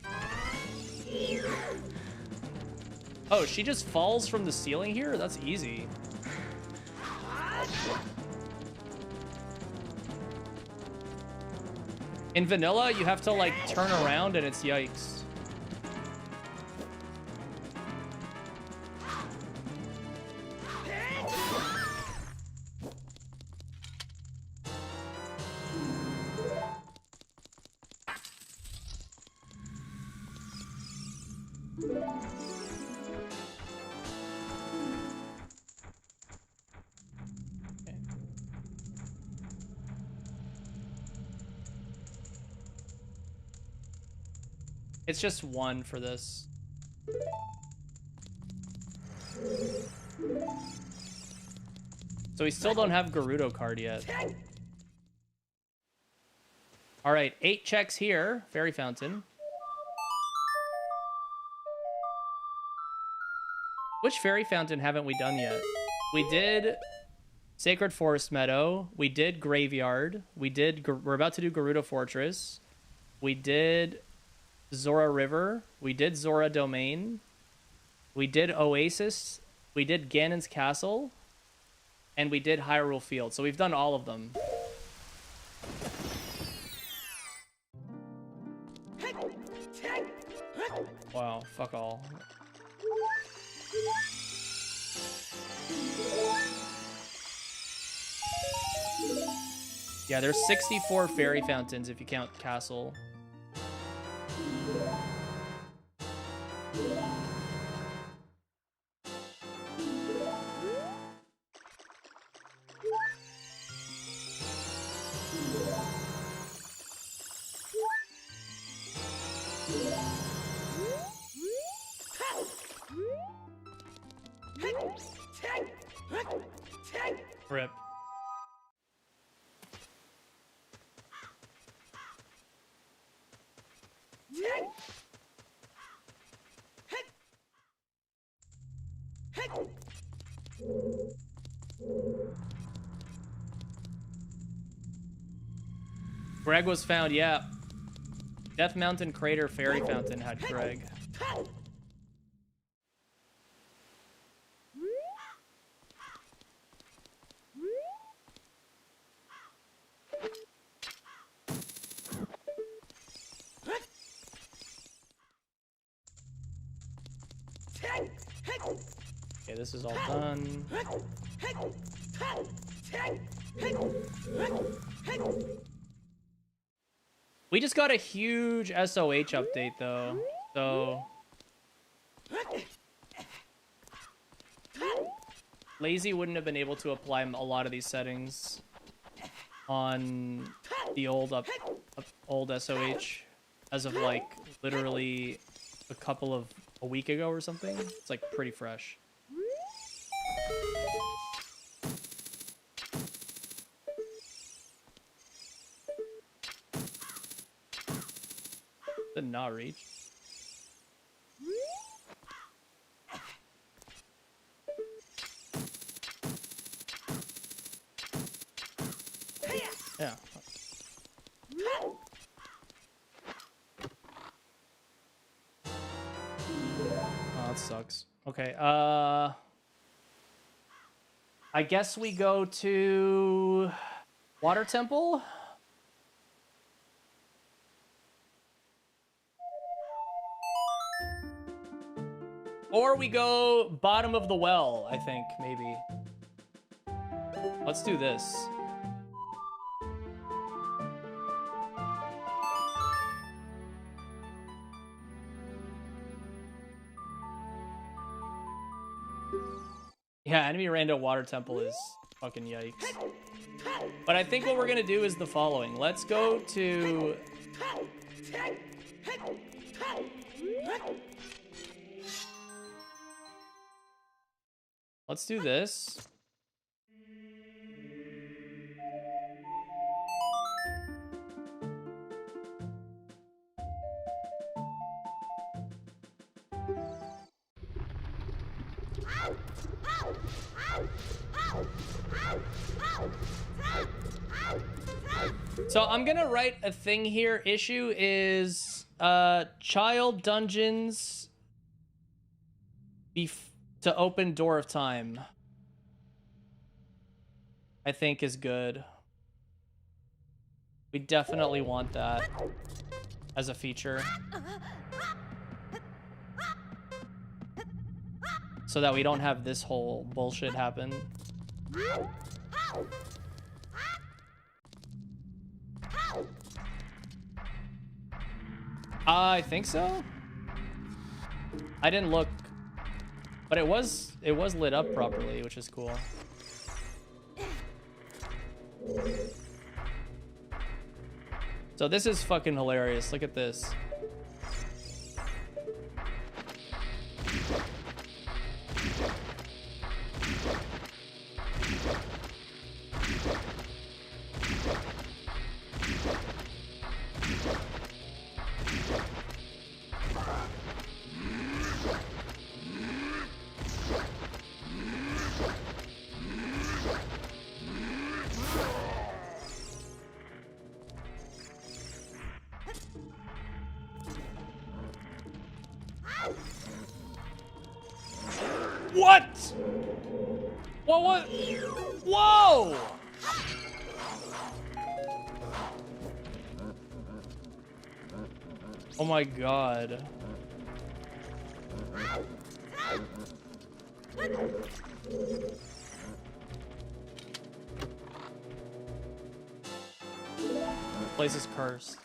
Oh, she just falls from the ceiling here? That's easy. In vanilla, you have to like turn around and it's yikes. It's just one for this. So we still don't have Gerudo card yet. All right, 8 checks here. Fairy Fountain. Which Fairy Fountain haven't we done yet? We did Sacred Forest Meadow. We did Graveyard. We're about to do Gerudo Fortress. We did Zora River. We did Zora Domain. We did Oasis. We did Ganon's Castle. And we did Hyrule Field. So we've done all of them. Wow, fuck all. Yeah, there's 64 fairy fountains if you count Castle. Rip. Greg was found, yeah. Death Mountain Crater Fairy Fountain had Greg. Okay, this is all done. We just got a huge SOH update though, so Lazy wouldn't have been able to apply a lot of these settings on the old SOH as of like literally a week ago or something. It's like pretty fresh. Did not reach. Yeah. Oh, that sucks. Okay, I guess we go to Water Temple. Or we go bottom of the well, I think, maybe. Let's do this. Yeah, enemy rando Water Temple is fucking yikes. But I think what we're gonna do is the following. Let's go to... Let's do this. So I'm gonna write a thing here. Issue is child dungeons to open door of time. I think is good. We definitely want that as a feature. So that we don't have this whole bullshit happen. I think so. I didn't look, but it was lit up properly, which is cool. So this is fucking hilarious. Look at this. What? What? Whoa! Oh my god. This place is cursed.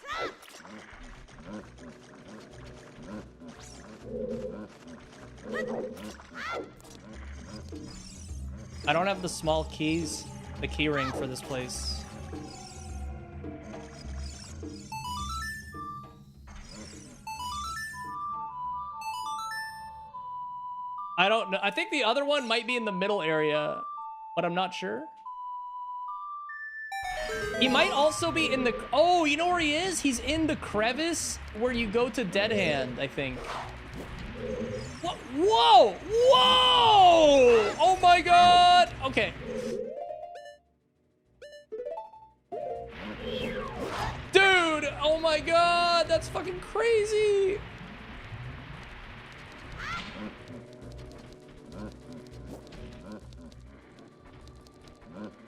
I don't have the small keys, the key ring for this place. I don't know. I think the other one might be in the middle area, but I'm not sure. He might also be in the... Oh, you know where he is? He's in the crevice where you go to Dead Hand, I think. What? Whoa! Whoa! Oh my god! Okay. Dude! Oh my god! That's fucking crazy!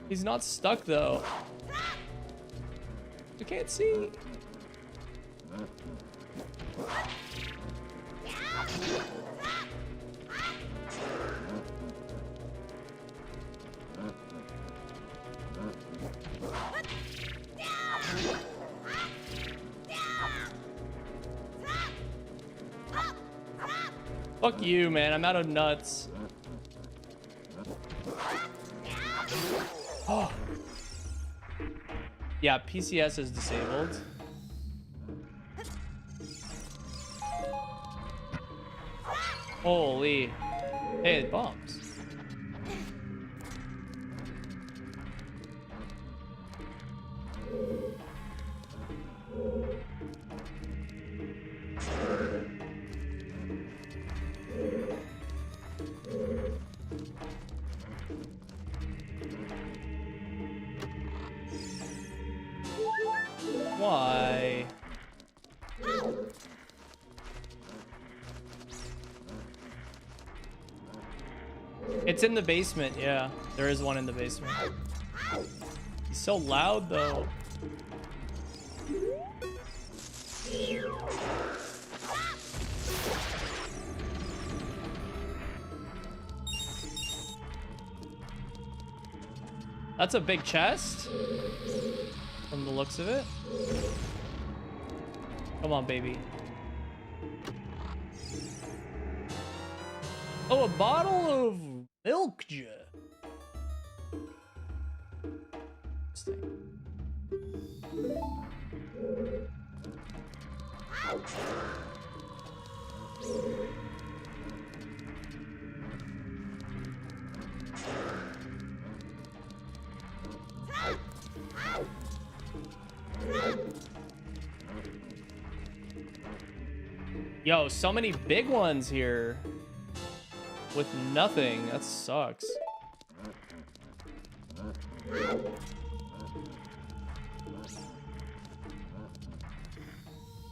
He's not stuck though. You can't see. Fuck you, man. I'm out of nuts. Oh. Yeah, PCS is disabled. Holy. Hey, it bombs. Why? It's in the basement, yeah. There is one in the basement. He's so loud, though. That's a big chest, from the looks of it. Come on, baby. Oh, a bottle of milk jar. Yo, so many big ones here with nothing. That sucks.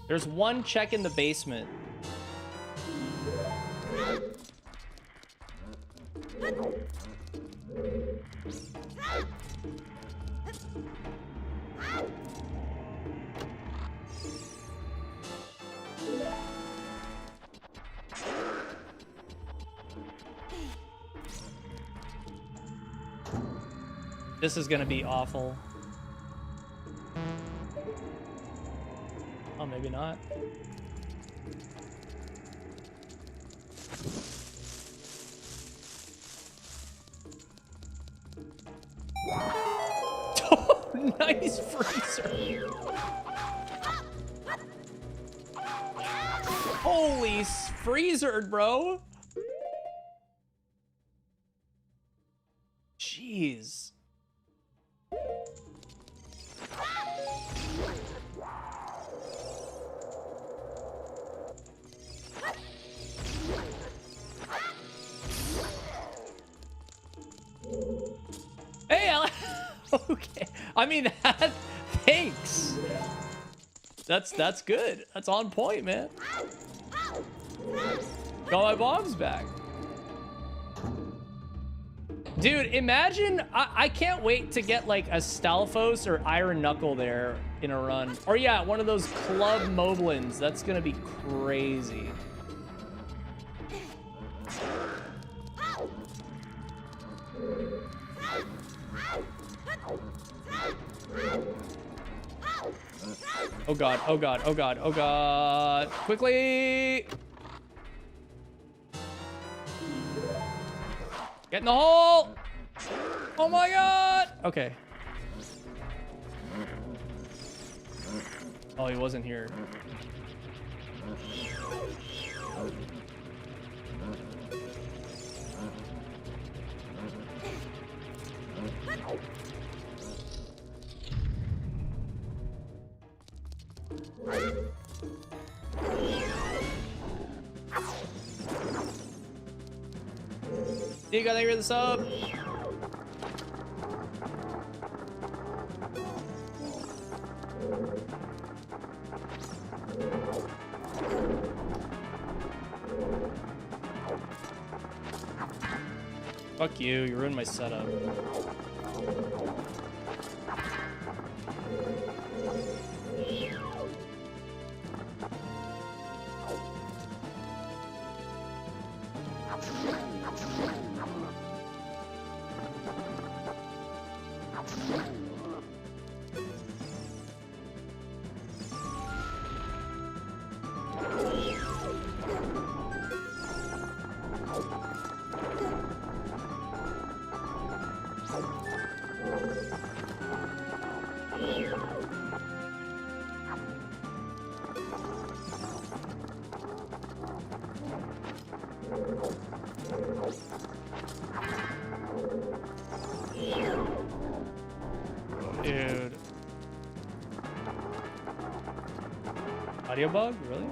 There's one check in the basement. This is gonna be awful. Oh, maybe not. Nice freezer. Holy freezer, bro. Jeez. Hey, okay. I mean, thanks. That's good. That's on point, man. Got my bombs back. Dude, imagine, I can't wait to get like a Stalfos or Iron Knuckle there in a run. Or yeah, one of those Club Moblins. That's gonna be crazy. Oh god, oh god, oh god, oh god. Quickly! Get in the hole! Oh my god! Okay. Oh, he wasn't here. You gotta hear the sub. Fuck you, you ruined my setup. Dude. Audio bug? Really?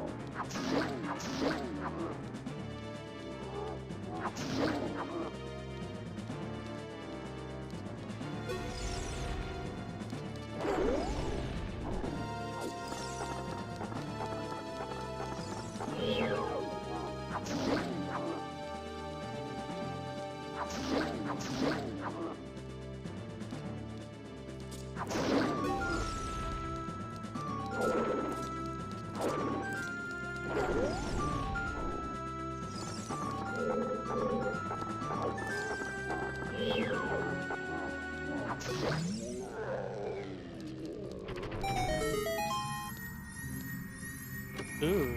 Ooh.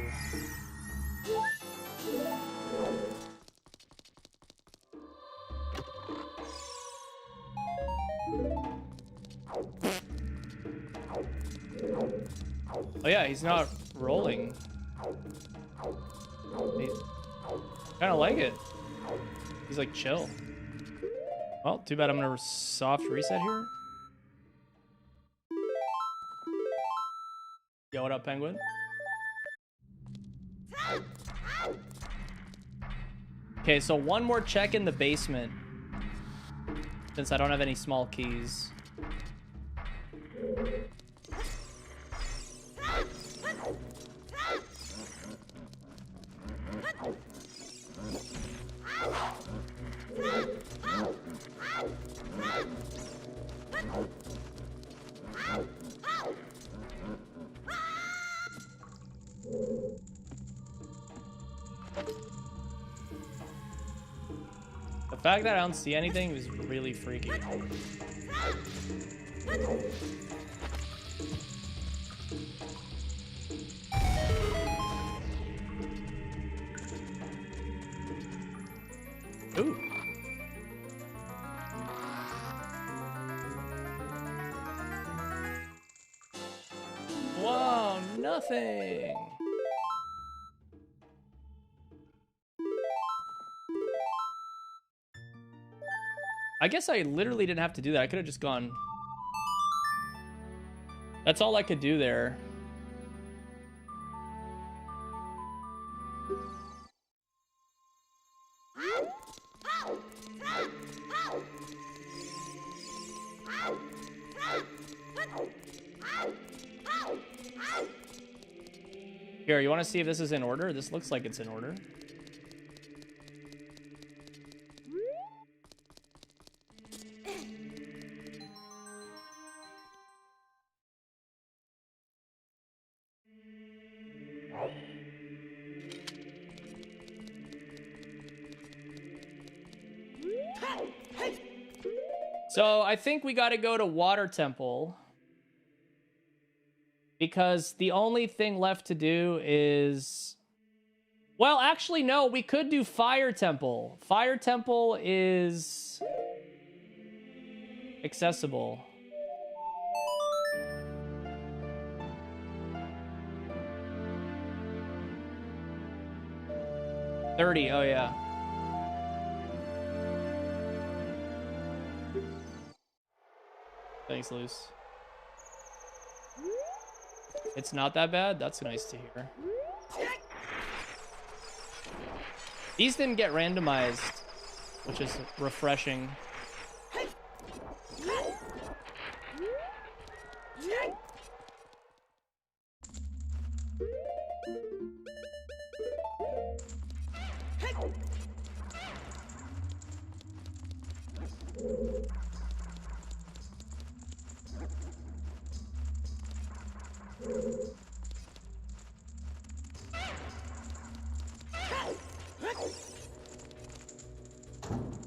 Oh yeah, he's not rolling. Kind of like it. He's like chill. Well, too bad I'm gonna soft reset here. Yo, what up, Penguin? Okay, so one more check in the basement. Since I don't have any small keys. fact that I don't see anything is really freaky. Ooh. Whoa, nothing. I guess I literally didn't have to do that. I could have just gone. That's all I could do there. Here, you want to see if this is in order? This looks like it's in order. So I think we got to go to Water Temple. Because the only thing left to do is... Well, actually, no. We could do Fire Temple. Fire Temple is... accessible. $30. Oh, yeah. Thanks, Luce. It's not that bad? That's nice to hear. These didn't get randomized, which is refreshing.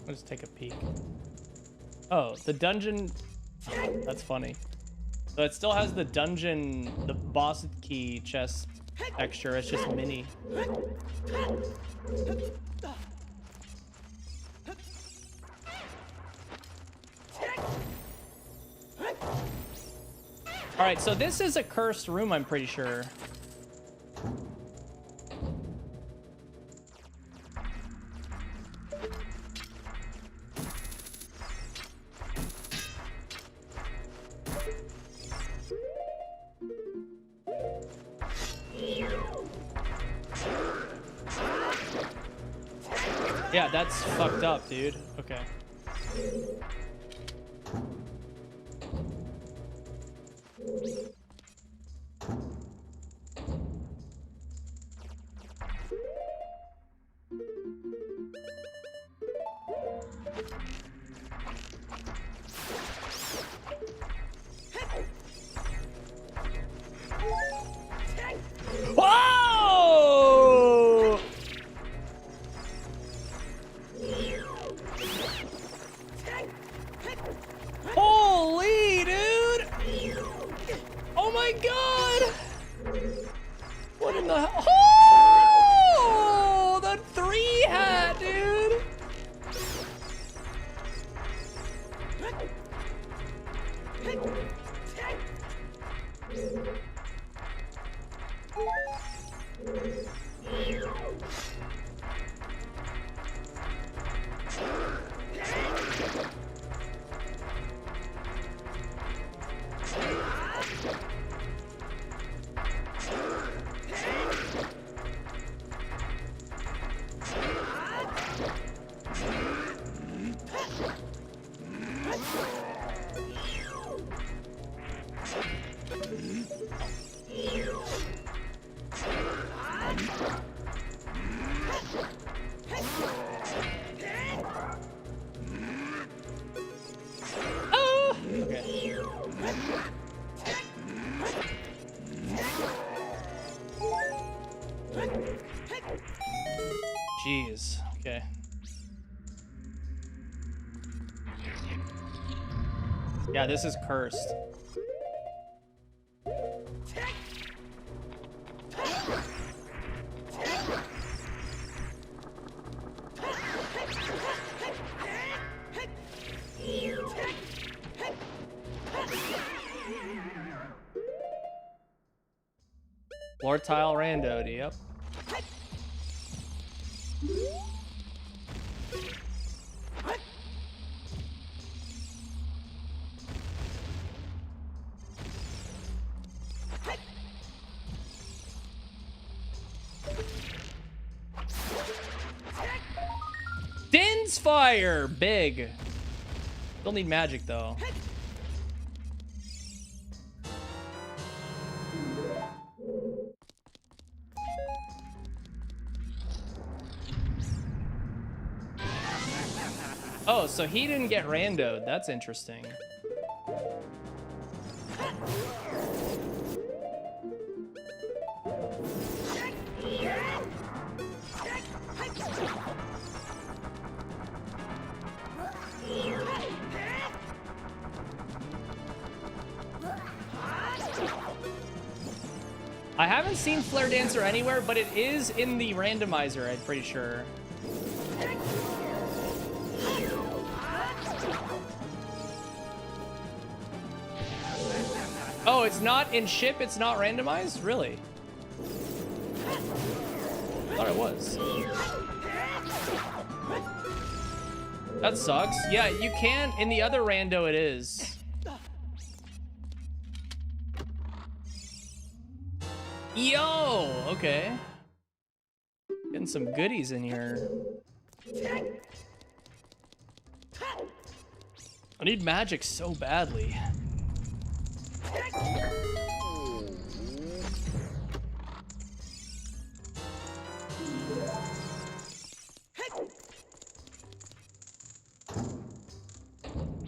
Let's take a peek. Oh, the dungeon. That's funny. So it still has the dungeon, the boss key chest texture. It's just mini. All right, so this is a cursed room, I'm pretty sure. Yeah, that's fucked up, dude. Okay. Whoa! Holy, dude! Oh my god! What in the hell? Oh! The 3 hat, dude! Jeez. Okay. Yeah, this is cursed. Floor tile rando, yep. Din's fire, big. Still need magic though. Oh, so he didn't get randoed. That's interesting. I haven't seen Flare Dancer anywhere, but it is in the randomizer, I'm pretty sure. Oh, it's not in ship, it's not randomized? Really? I thought it was. That sucks. Yeah, you can. In the other rando, it is. Yo! Okay. Getting some goodies in here. I need magic so badly.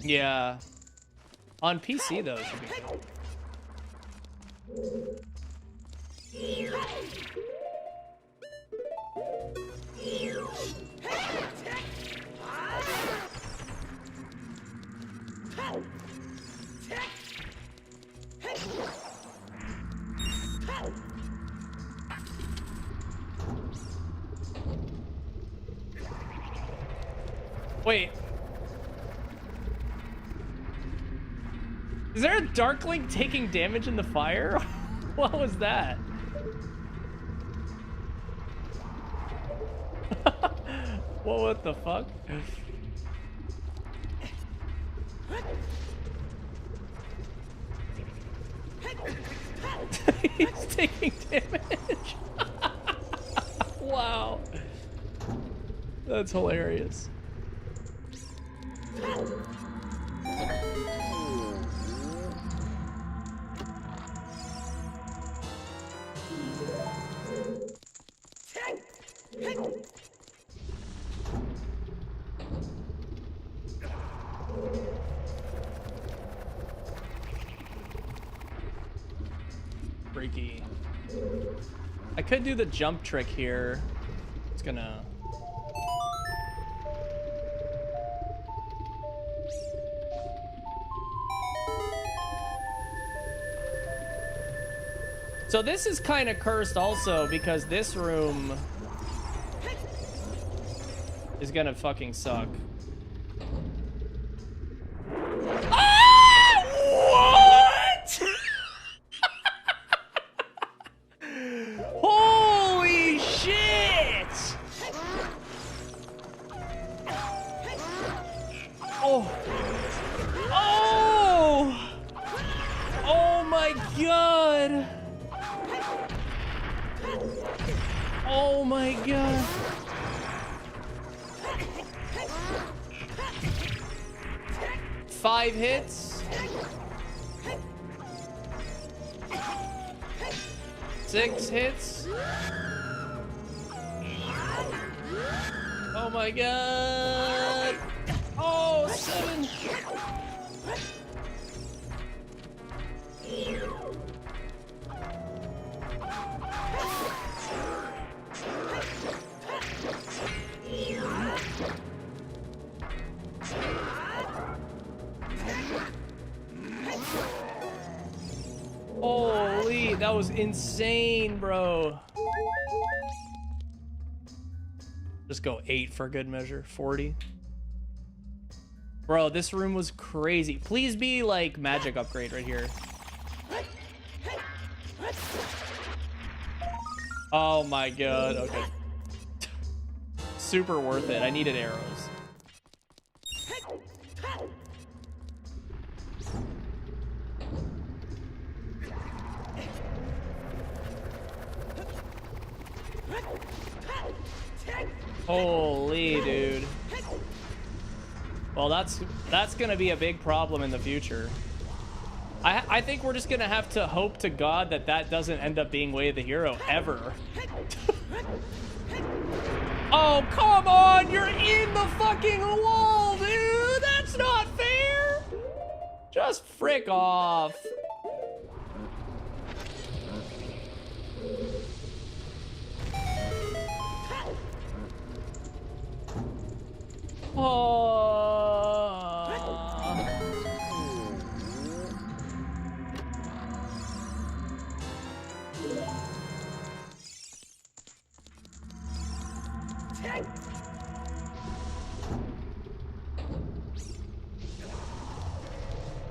Yeah. On PC though, it should be cool. Wait. Is there a Darkling taking damage in the fire? What was that? What the fuck? He's taking damage. Wow. That's hilarious. Freaky. I could do the jump trick here. It's gonna... So this is kind of cursed also because this room is gonna fucking suck. Ah! What? Holy shit! Oh. Oh! Oh my god! Oh my god. Five hits. 6 hits. Oh my god. Oh, 7. Dude, that was insane, bro. Just go 8 for good measure. 40. Bro, this room was crazy. Please be like magic upgrade right here. Oh my god. Okay. Super worth it. I needed arrows. Holy dude. Well, that's gonna be a big problem in the future. I think we're just gonna have to hope to God that that doesn't end up being Way of the Hero ever. Oh, come on! You're in the fucking wall, dude! That's not fair! Just frick off.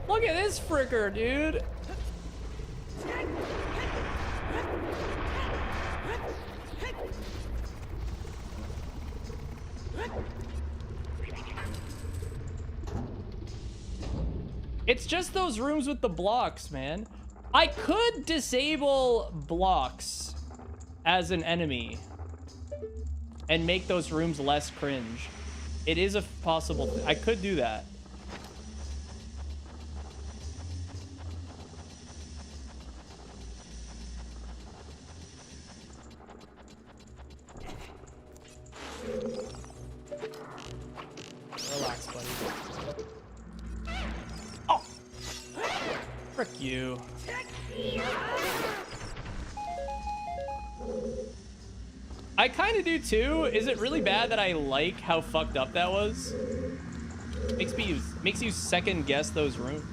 Look at this fricker, dude. It's just those rooms with the blocks, man. I could disable blocks as an enemy and make those rooms less cringe. It is a possible thing. I could do that. Relax, buddy. Oh! Frick you. I kind of do too. Is it really bad that I like how fucked up that was? Makes you second guess those rooms.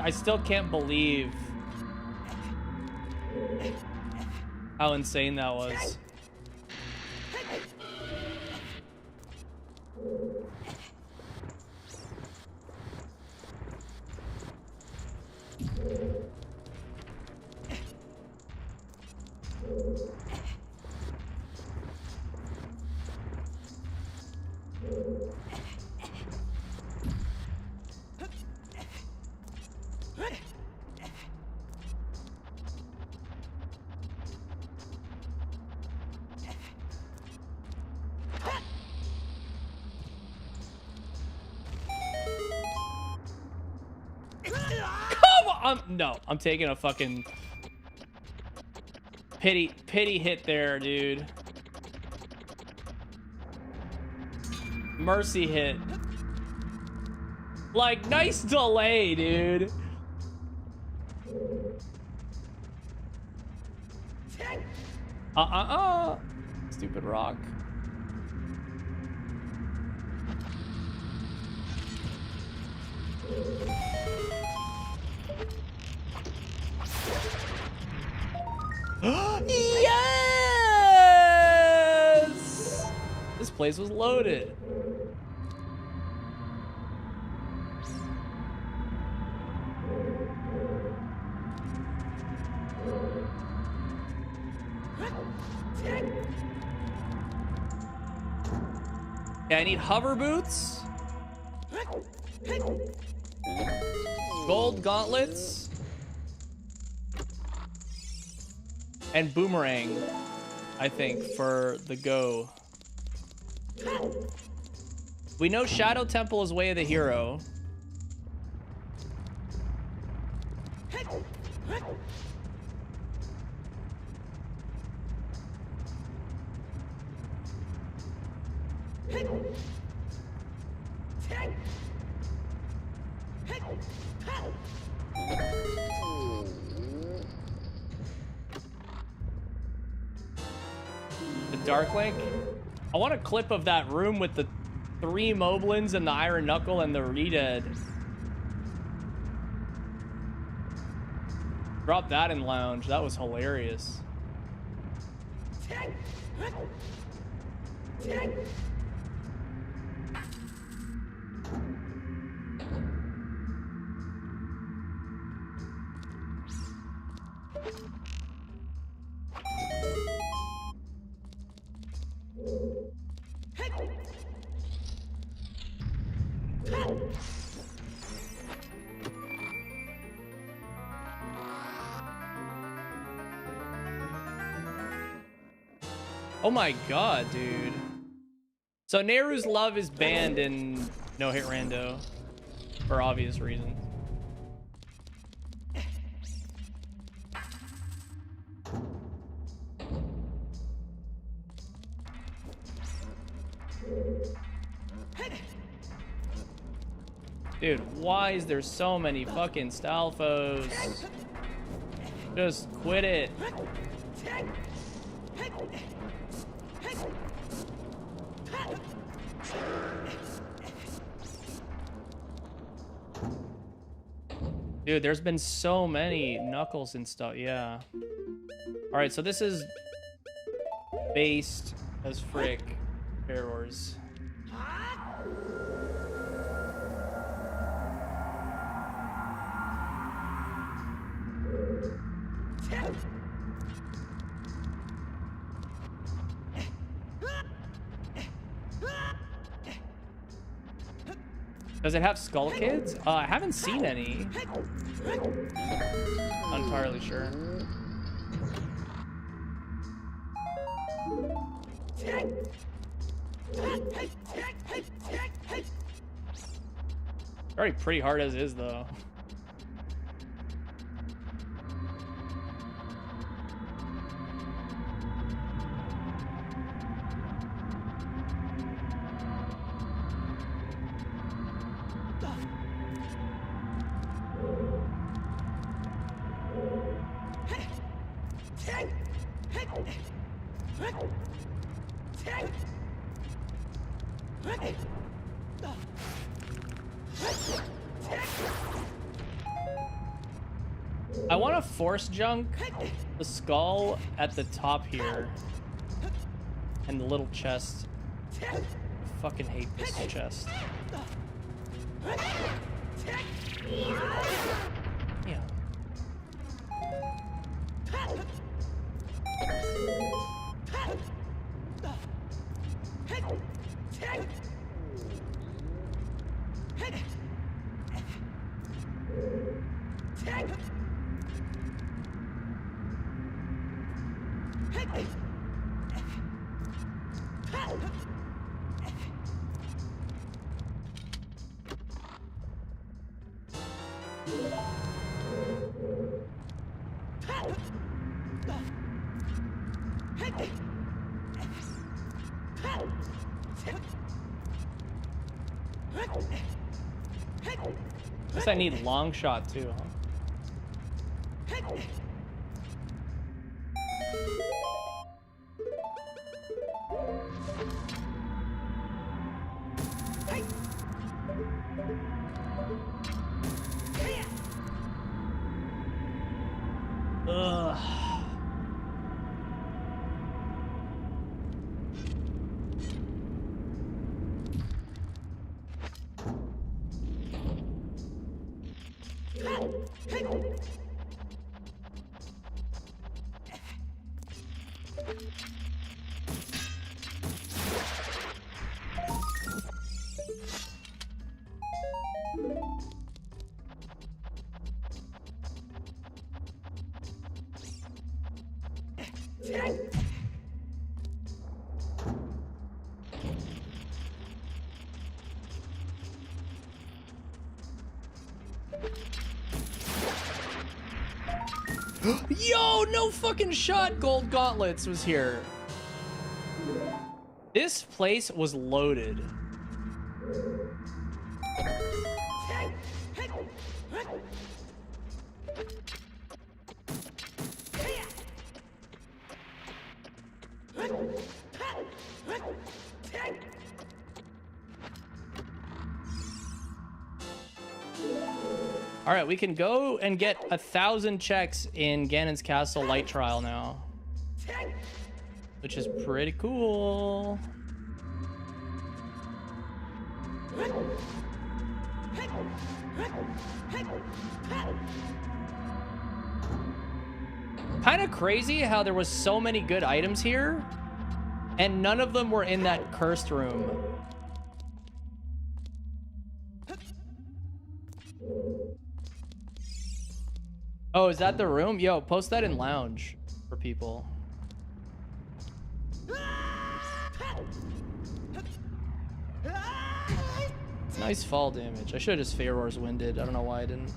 I still can't believe how insane that was. No, I'm taking a fucking pity hit there, dude. Mercy hit. Like, nice delay, dude. Stupid rock. Yes! This place was loaded. Yeah, I need hover boots. Gold gauntlets. And boomerang, I think, for the go. We know Shadow Temple is Way of the Hero. Dark Link. I want a clip of that room with the 3 Moblins and the Iron Knuckle and the Redead. Drop that in Lounge. That was hilarious. Oh my god, dude. So Nehru's Love is banned in No Hit Rando for obvious reasons. Dude, why is there so many fucking Stalfos? Just quit it. Dude, there's been so many Knuckles and stuff. Yeah. All right, so this is based as frick Bear Wars. Does it have Skull Kids? I haven't seen any. Not entirely sure. Already pretty hard as is, though. I want to force junk the skull at the top here and the little chest. I fucking hate this chest. Yeah. Guess I need long shot too, huh? Ugh. Yo, no fucking shot. Gold Gauntlets was here. This place was loaded. All right, we can go and get 1,000 checks in Ganon's Castle Light Trial now, which is pretty cool. Kind of crazy how there was so many good items here, and none of them were in that cursed room. Oh, is that the room? Yo, post that in lounge for people. Nice fall damage. I should have just Pharaoh's Winded. I don't know why I didn't.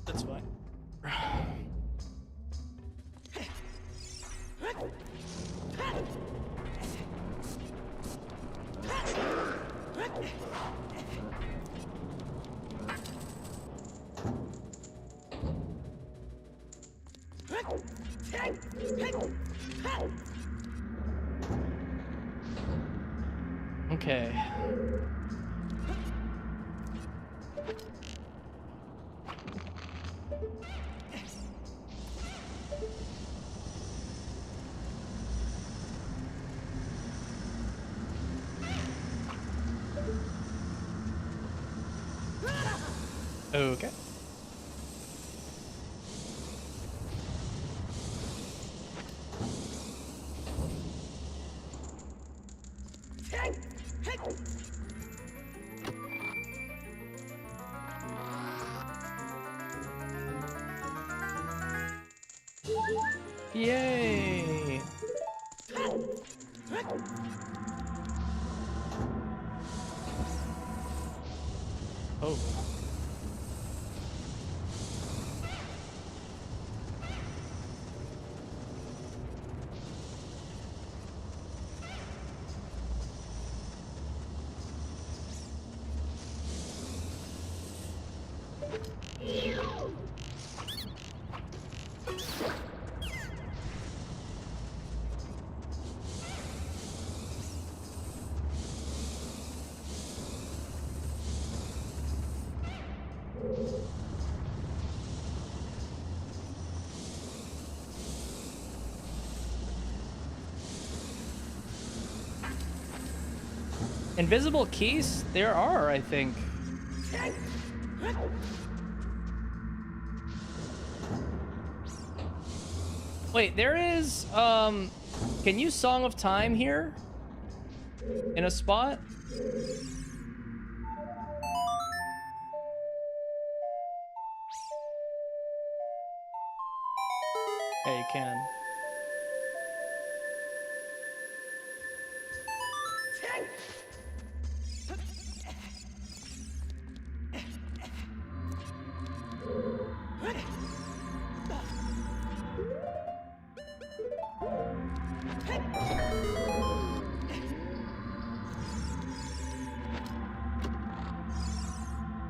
That's fine. Okay. Okay. Yay! Oh. Invisible keys? There are, I think. Wait, there is, can you Song of Time here? In a spot? Yeah, you can.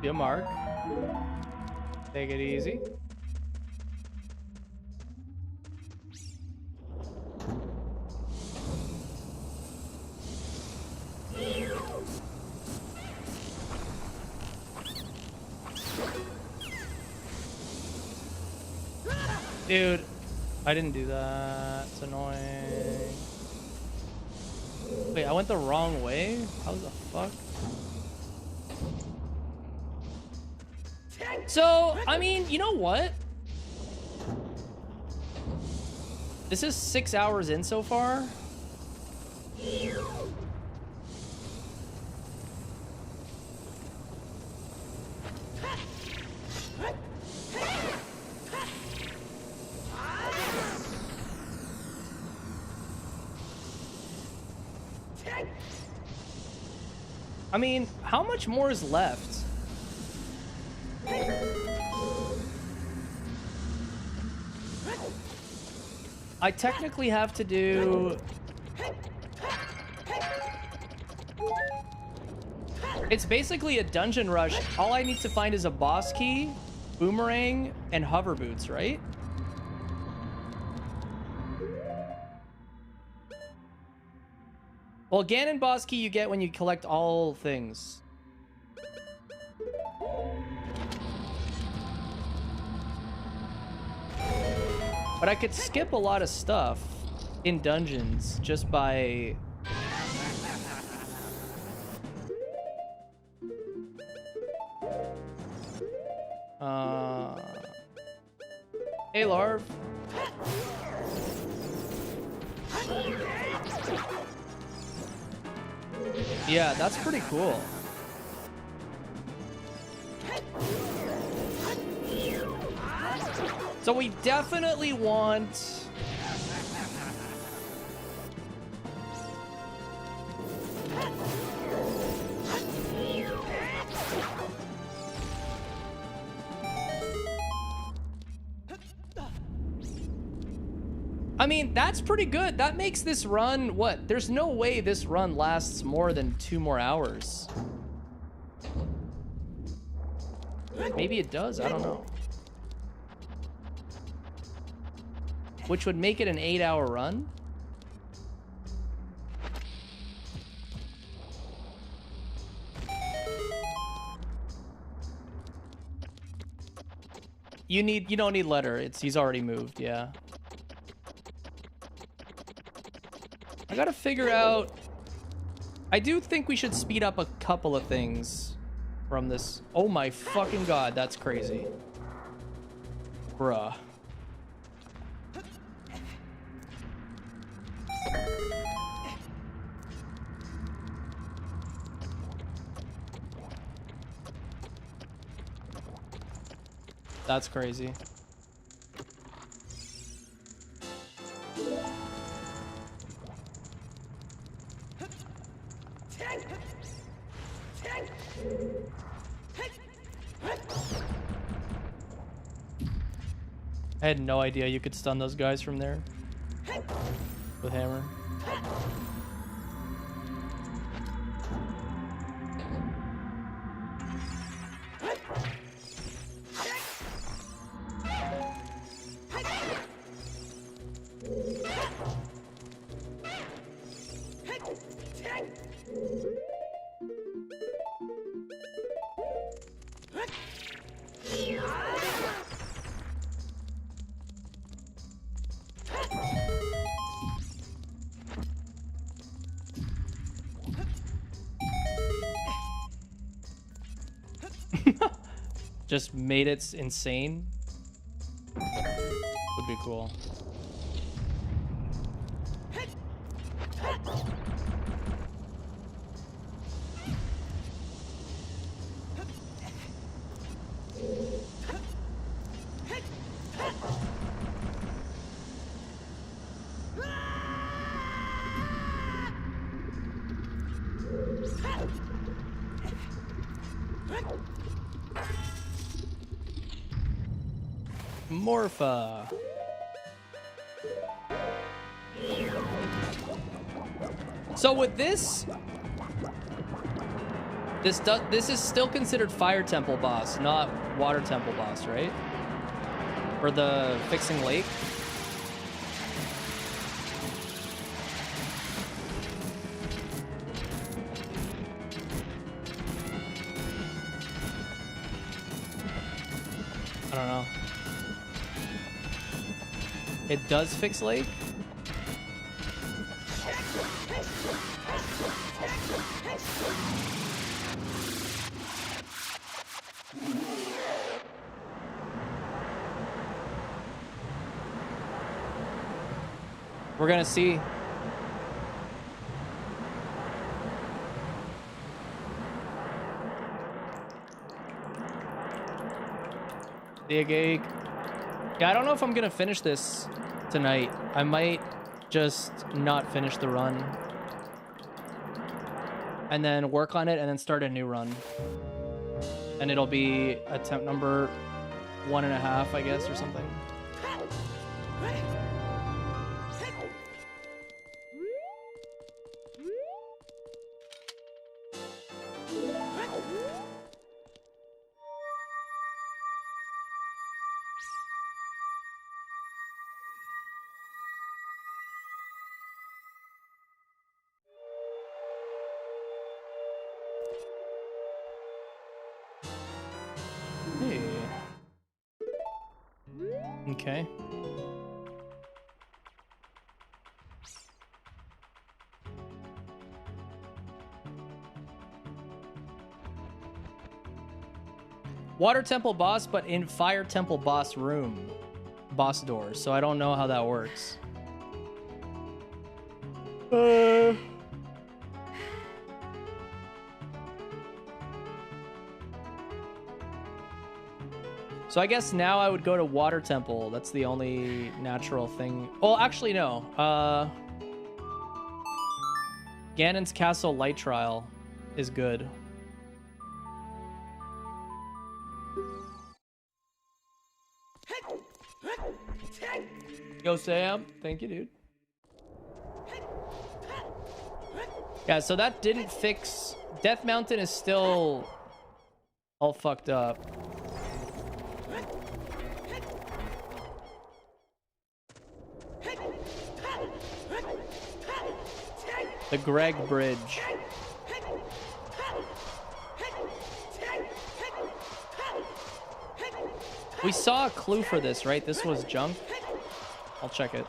Be a mark. Take it easy. Dude, I didn't do that. It's annoying. Wait, I went the wrong way? How the fuck? So, I mean, you know what? This is 6 hours in so far. I mean, how much more is left? I technically have to do... It's basically a dungeon rush. All I need to find is a boss key, boomerang, and hover boots, right? Well, Ganon boss key you get when you collect all things. But I could skip a lot of stuff in dungeons just by... Hey, Larv. Yeah, that's pretty cool. So we definitely want... I mean, that's pretty good. That makes this run, what? There's no way this run lasts more than 2 more hours. Maybe it does, I don't know. Which would make it an 8-hour run? You don't need letter. He's already moved, yeah. I gotta figure out... I do think we should speed up a couple of things from this. Oh my fucking god, that's crazy. Bruh. That's crazy. I had no idea you could stun those guys from there with hammer. Just made it insane. Would be cool. Morpha. So with this is still considered Fire Temple boss, not Water Temple boss, right? For the fixing lake. I don't know. It does fix lake? We're gonna see. Yeah, I don't know if I'm gonna finish this tonight. I might just not finish the run and then work on it and then start a new run. And it'll be attempt number 1.5, I guess, or something. Okay. Water temple boss, but in fire temple boss room. Boss door. So I don't know how that works. So I guess now I would go to Water Temple. That's the only natural thing. Well, actually, no. Ganon's Castle Light Trial is good. Yo, Sam. Thank you, dude. Yeah, so that didn't fix... Death Mountain is still all fucked up. The Greg Bridge. We saw a clue for this, right? This was junk. I'll check it.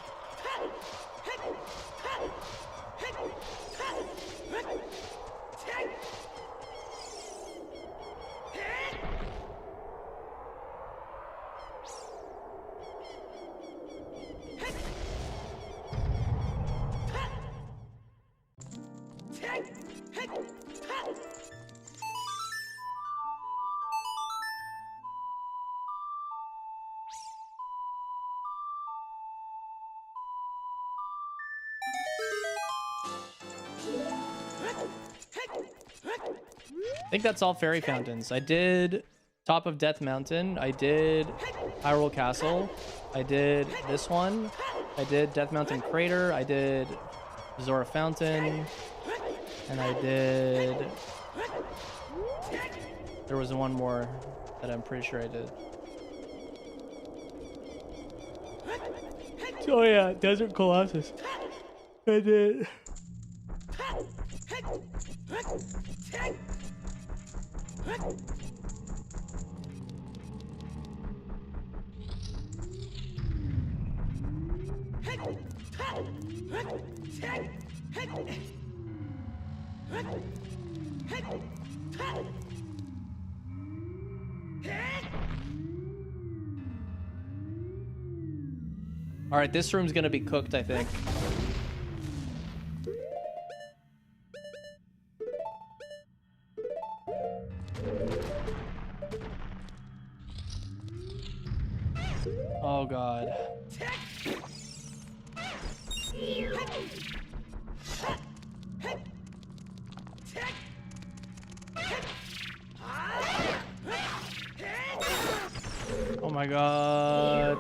I think that's all fairy fountains. I did Top of Death Mountain. I did Hyrule Castle. I did this one. I did Death Mountain Crater. I did Zora Fountain. And I did... There was one more that I'm pretty sure I did. Oh yeah, Desert Colossus. I did... All right, this room's gonna be cooked, I think. Oh god. Oh my god.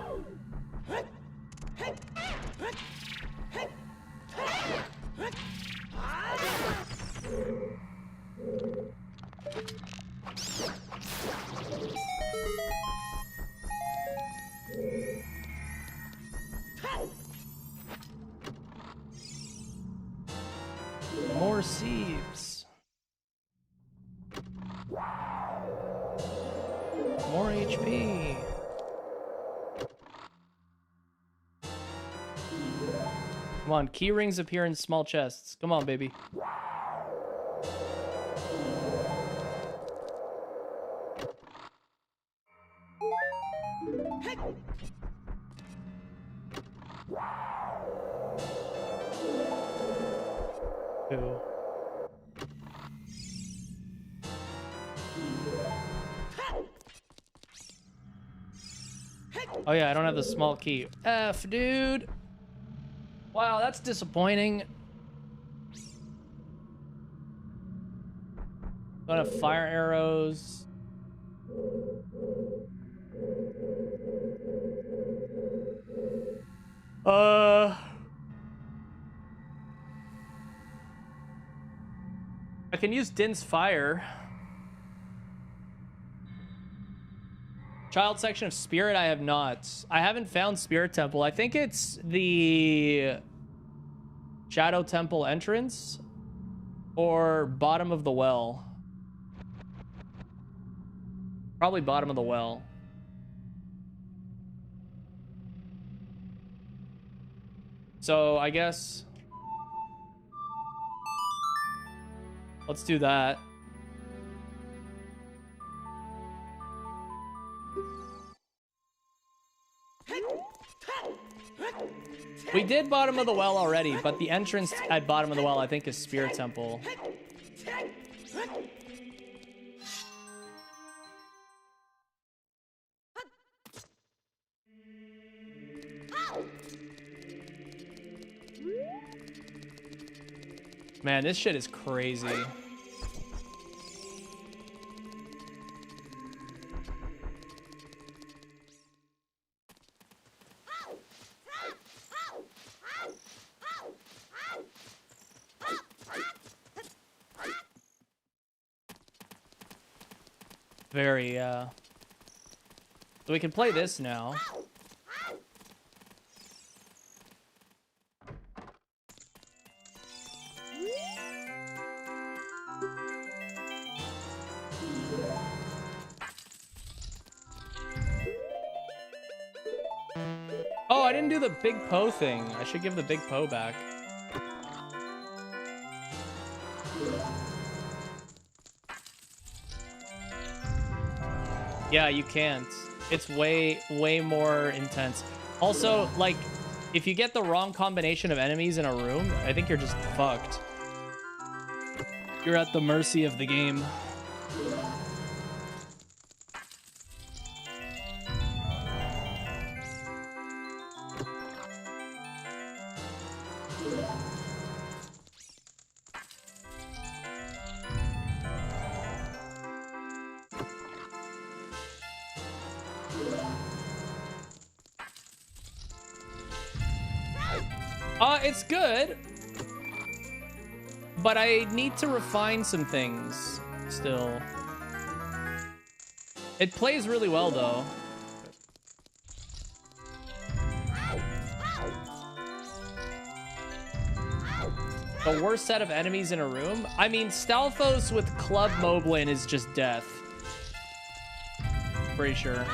More Sieves. More HP. Come on, key rings appear in small chests. Come on, baby. Ew. Oh yeah, I don't have the small key. F, dude. Wow, that's disappointing. Don't have fire arrows. I can use Din's fire. Child section of Spirit, I have not. I haven't found Spirit Temple. I think it's the Shadow Temple entrance or bottom of the well. Probably bottom of the well. So I guess let's do that. We did bottom of the well already, but the entrance at bottom of the well, I think, is Spirit Temple. Man, this shit is crazy. Very, so we can play this now. Oh, I didn't do the big Poe thing. I should give the big Poe back. Yeah, you can't. It's way more intense. Also, like, if you get the wrong combination of enemies in a room, I think you're just fucked. You're at the mercy of the game. It's good, but I need to refine some things still. It plays really well, though. The worst set of enemies in a room? I mean, Stalfos with Club Moblin is just death. Pretty sure.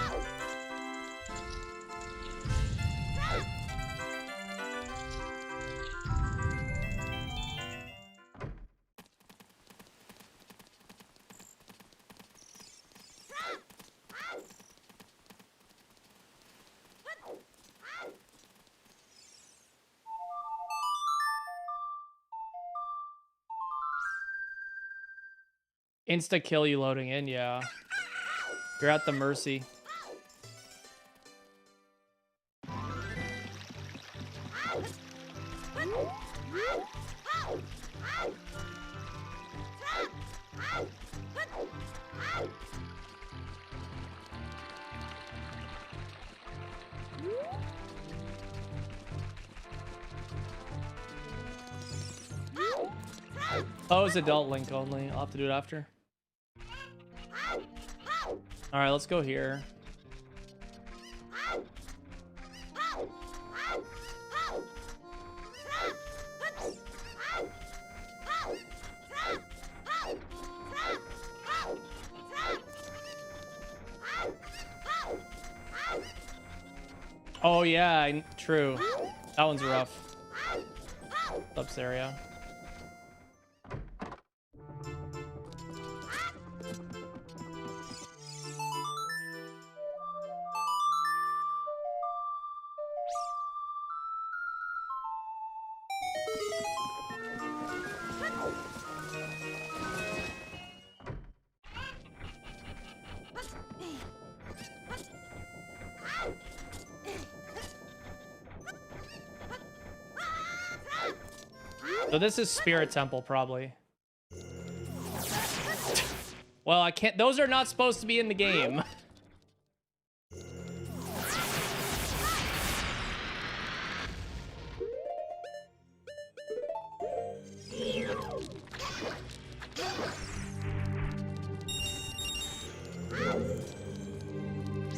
Insta kill you loading in, yeah. You're at the mercy. Oh, it's adult Link only. I'll have to do it after. All right, let's go here. Oh yeah, true. That one's rough. Ups area. So this is Spirit Temple, probably. Well, I can't. Those are not supposed to be in the game.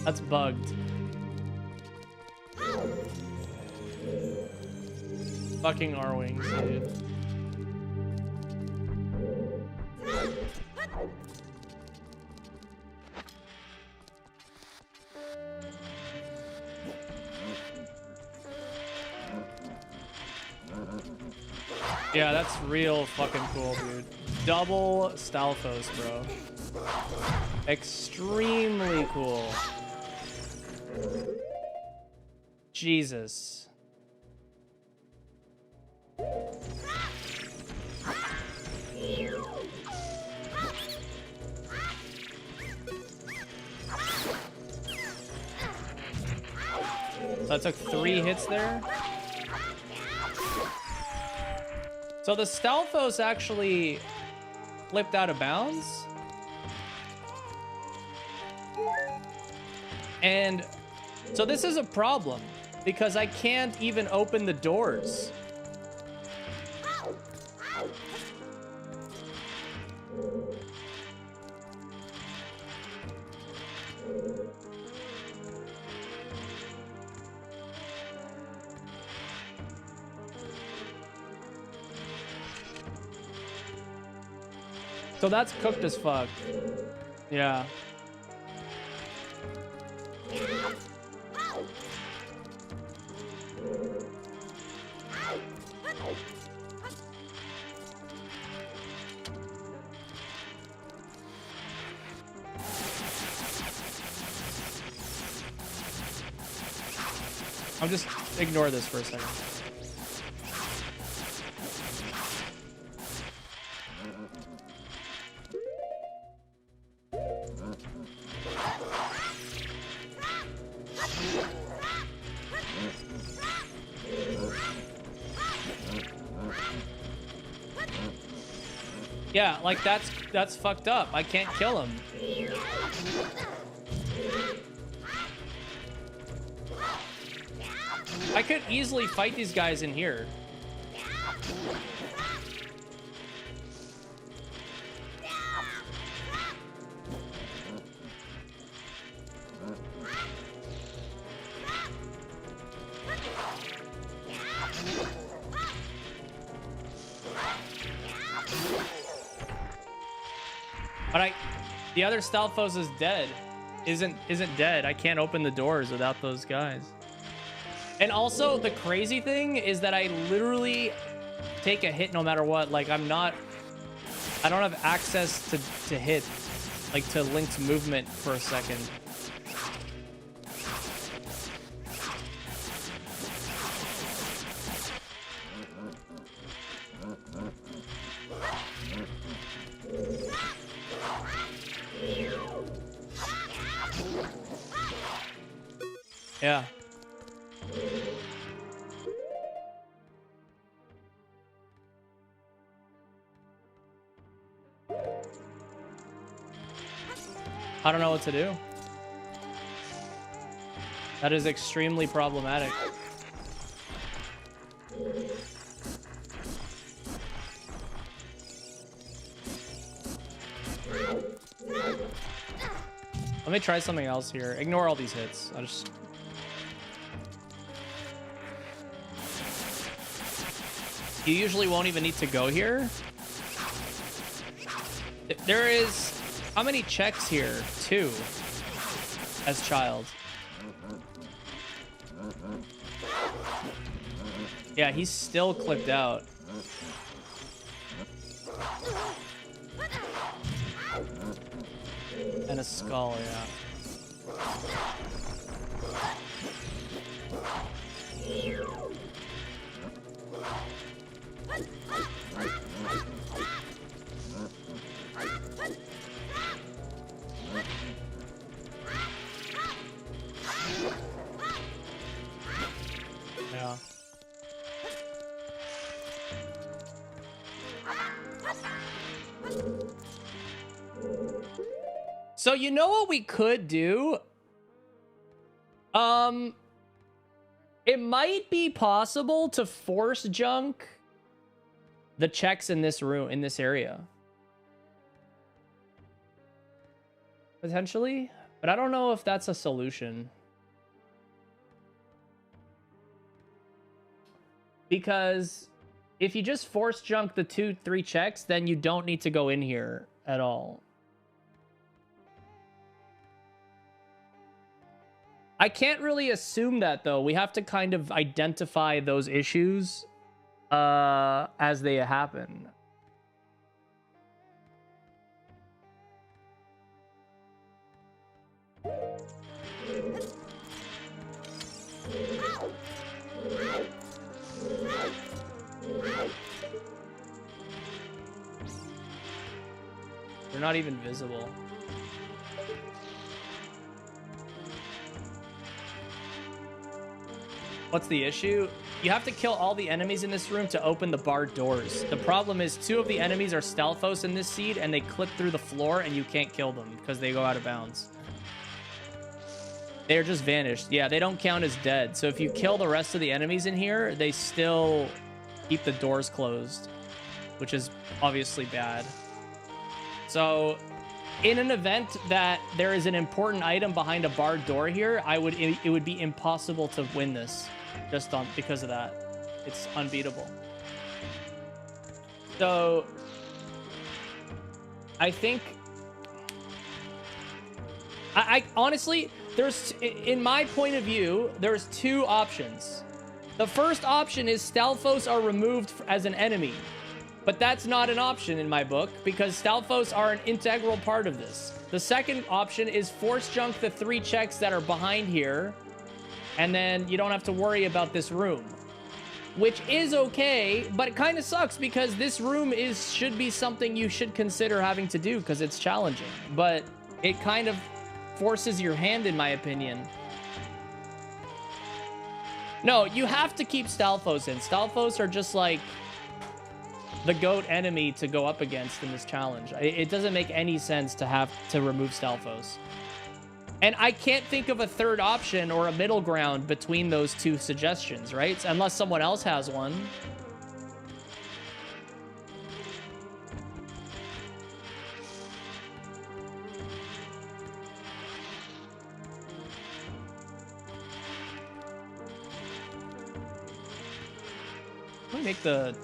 That's bugged. Fucking R-Wings, dude. Yeah, that's real fucking cool, dude. Double Stalfos, bro. Extremely cool. Jesus. So I took 3 hits there. So the Stalfos actually flipped out of bounds. And so this is a problem because I can't even open the doors. So that's cooked as fuck. Yeah. I'll just ignore this for a second. Yeah, like that's fucked up. I can't kill him. I could easily fight these guys in here. But the other Stalfos is dead. Isn't dead. I can't open the doors without those guys. And also the crazy thing is that I literally take a hit no matter what. Like I don't have access to hit, like to linked movement for a second. Yeah. I don't know what to do. That is extremely problematic. Let me try something else here. Ignore all these hits. You usually won't even need to go here. There is... How many checks here? 2. As child. Yeah, he's still clipped out. And a skull, yeah. Yeah. So you know what we could do? It might be possible to force junk the checks in this room, in this area. Potentially, but I don't know if that's a solution. Because if you just force junk the 2-3 checks, then you don't need to go in here at all. I can't really assume that, though. We have to kind of identify those issues as they happen. They're not even visible. What's the issue? You have to kill all the enemies in this room to open the barred doors. The problem is 2 of the enemies are Stalfos in this seed, and they clip through the floor, and you can't kill them because they go out of bounds. They're just vanished. Yeah, they don't count as dead. So if you kill the rest of the enemies in here, they still keep the doors closed, which is obviously bad. So in an event that there is an important item behind a barred door here, it would be impossible to win this just because of that. It's unbeatable. So I think I honestly, in my point of view, there's 2 options. The first option is Stalfos are removed as an enemy. But that's not an option in my book because Stalfos are an integral part of this. The second option is force junk the 3 checks that are behind here, and then you don't have to worry about this room, which is okay, but it kind of sucks because this room should be something you should consider having to do because it's challenging, but it kind of forces your hand, in my opinion. No, you have to keep Stalfos in. Stalfos are just like the GOAT enemy to go up against in this challenge. It doesn't make any sense to have to remove Stalfos. And I can't think of a third option or a middle ground between those 2 suggestions, right? Unless someone else has one. Let me make the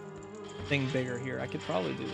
thing bigger here. I could probably do it.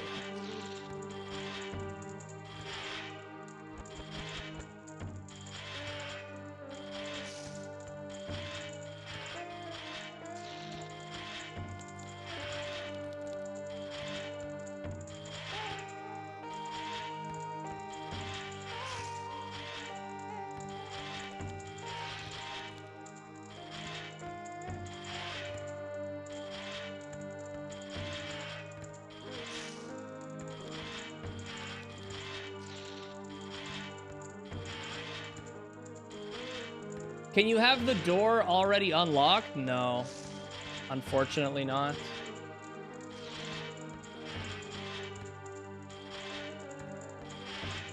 Can you have the door already unlocked? No, unfortunately not.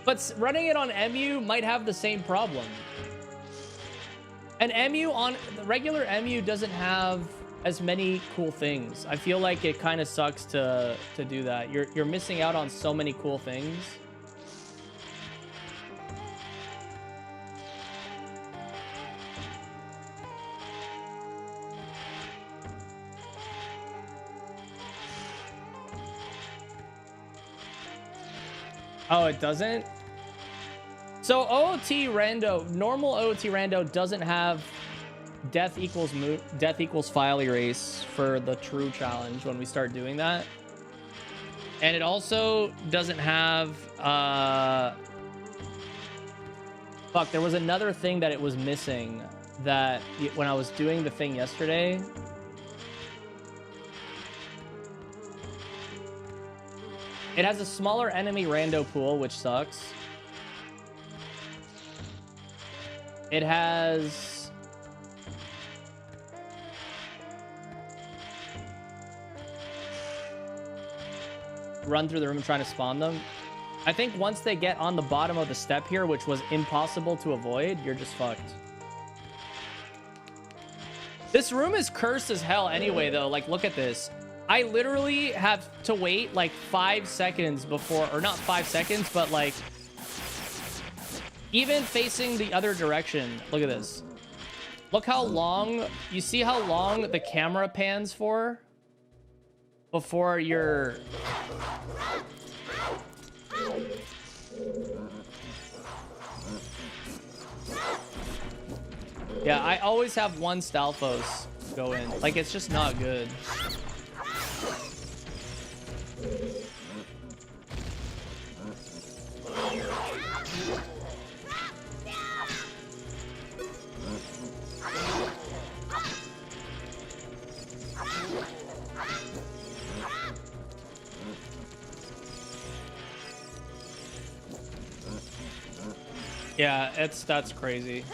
But running it on MU might have the same problem. An MU on the regular MU doesn't have as many cool things. I feel like it kind of sucks to do that. You're missing out on so many cool things. Oh, it doesn't? So normal OOT rando doesn't have death equals file erase for the true challenge when we start doing that. And it also doesn't have, fuck, there was another thing that it was missing that when I was doing the thing yesterday. It has a smaller enemy rando pool, which sucks. It has... run through the room trying to spawn them. I think once they get on the bottom of the step here, which was impossible to avoid, you're just fucked. This room is cursed as hell anyway, though. Like, look at this. I literally have to wait like 5 seconds before, or not 5 seconds, but like even facing the other direction. Look at this. Look how long, you see how long the camera pans for before you're... Yeah, I always have one Stalfos go in. Like, it's just not good. Yeah, that's crazy.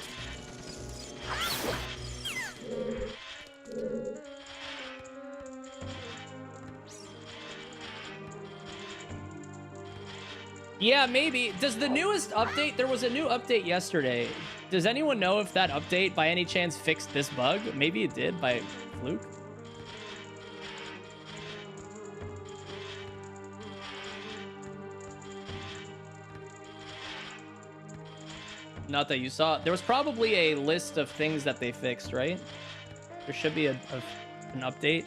Yeah, maybe. Does the newest update, there was a new update yesterday. Does anyone know if that update by any chance fixed this bug? Maybe it did by fluke. Not that you saw. There was probably a list of things that they fixed, right? There should be an update.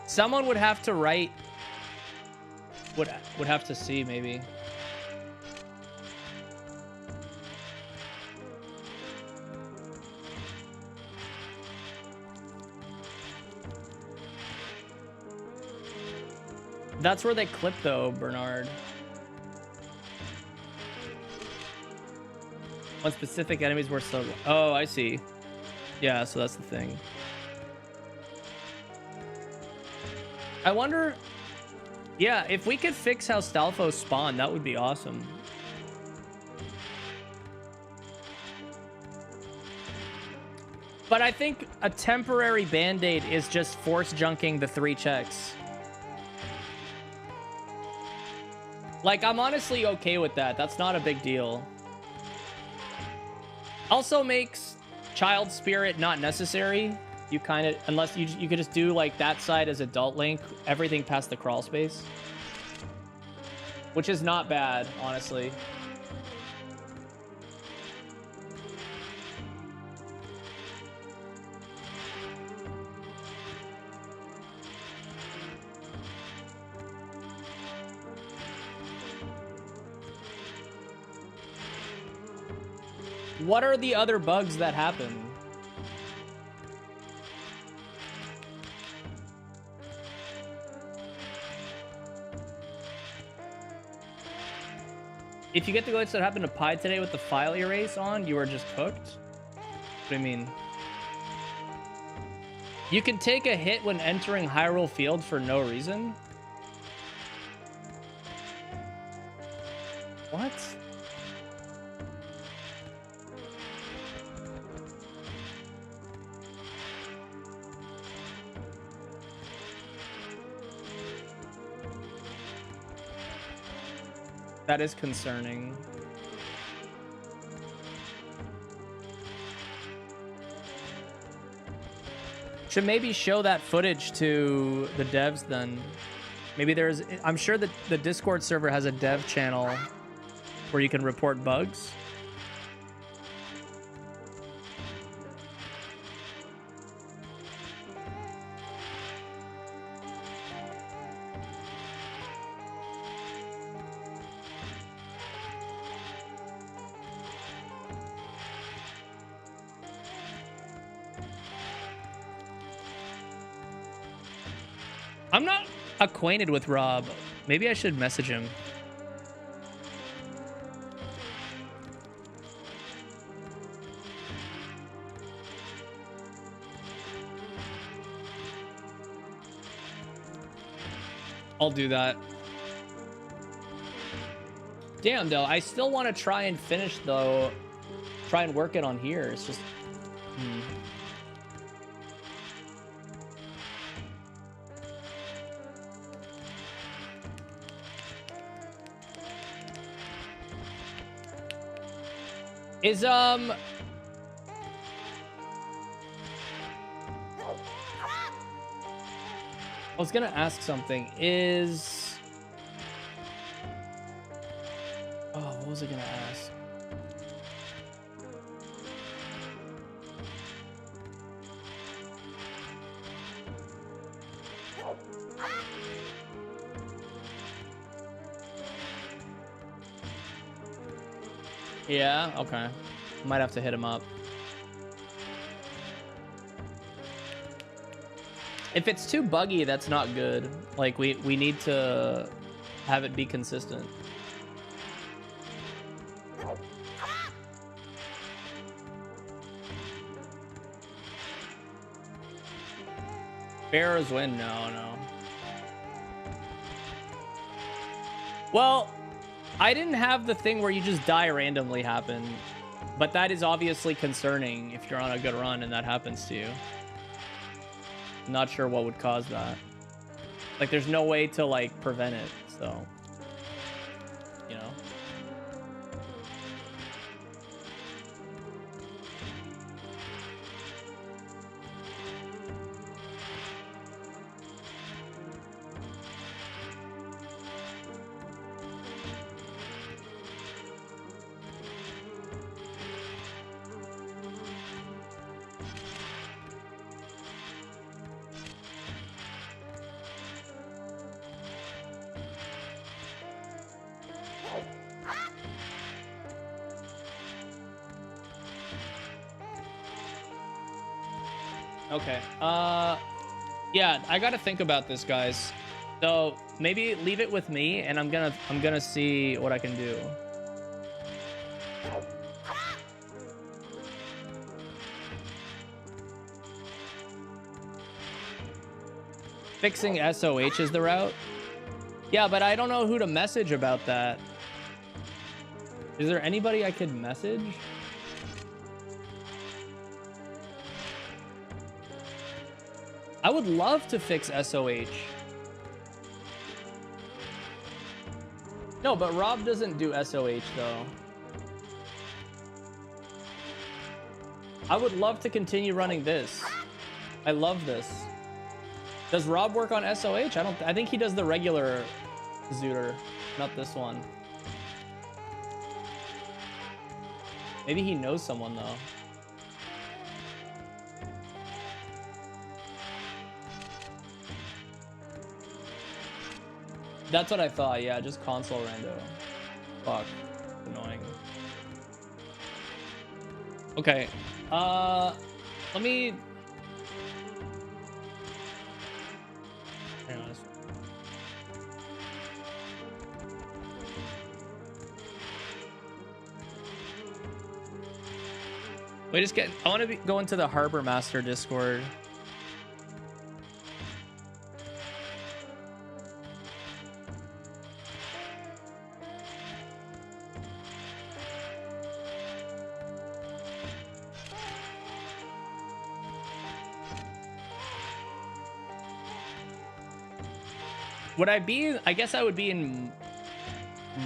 Someone would have to write. Would have to see maybe. That's where they clip though, Bernard. When specific enemies were so... Oh, I see. Yeah, so that's the thing. I wonder... Yeah, if we could fix how Stalfos spawn, that would be awesome. But I think a temporary band-aid is just force junking the 3 checks. Like, I'm honestly okay with that. That's not a big deal. Also makes Child Spirit not necessary. You kind of, unless you could just do like that side as Adult Link, everything past the crawl space. Which is not bad, honestly. What are the other bugs that happen? If you get the glitch that happened to Pi today with the file erase on, you are just cooked? What do you mean? You can take a hit when entering Hyrule Field for no reason? What? That is concerning. Should maybe show that footage to the devs then. Maybe there's... I'm sure that the Discord server has a dev channel where you can report bugs. I'm not acquainted with Rob. Maybe I should message him. I'll do that. Damn, though. I still want to try and finish, though. Try and work it on here. It's just... Is, I was gonna ask something. Is... Oh, what was I gonna ask? Yeah, okay. Might have to hit him up. If it's too buggy, that's not good. Like, we need to have it be consistent. Bears win? No. Well, I didn't have the thing where you just die randomly happen, but that is obviously concerning if you're on a good run and that happens to you. Not sure what would cause that. Like, there's no way to, like, prevent it, so, you know. Okay. Yeah, I gotta think about this, guys. So maybe leave it with me, and I'm gonna see what I can do. Fixing SOH is the route. Yeah, but I don't know who to message about that. Is there anybody I could message? I would love to fix SOH. No, but Rob doesn't do SOH though. I would love to continue running this. I love this. Does Rob work on SOH? I think he does the regular Zooter, not this one. Maybe he knows someone though. That's what I thought, yeah, just console rando. Fuck, annoying. Okay, let me... Hang on. Wait, just get... I want to go into the Harbor Master Discord. Would I be... I guess I would be in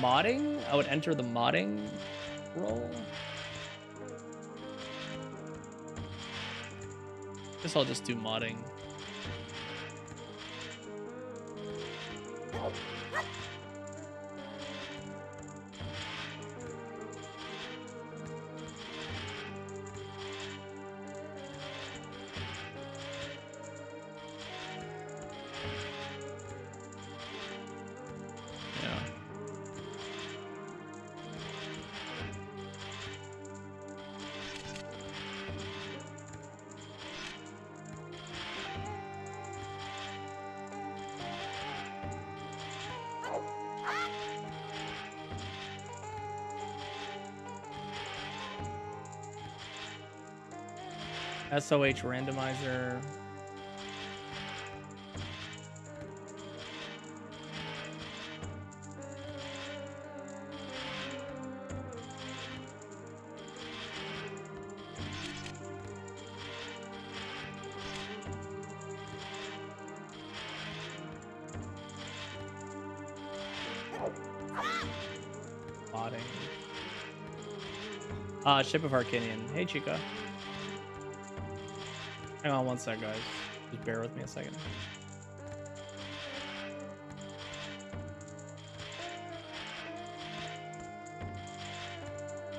modding? I would enter the modding role. Guess I'll just do modding. SOH randomizer. Modding. Ship of Arcanian. Hey, Chica. Hang on one sec, guys. Just bear with me a second.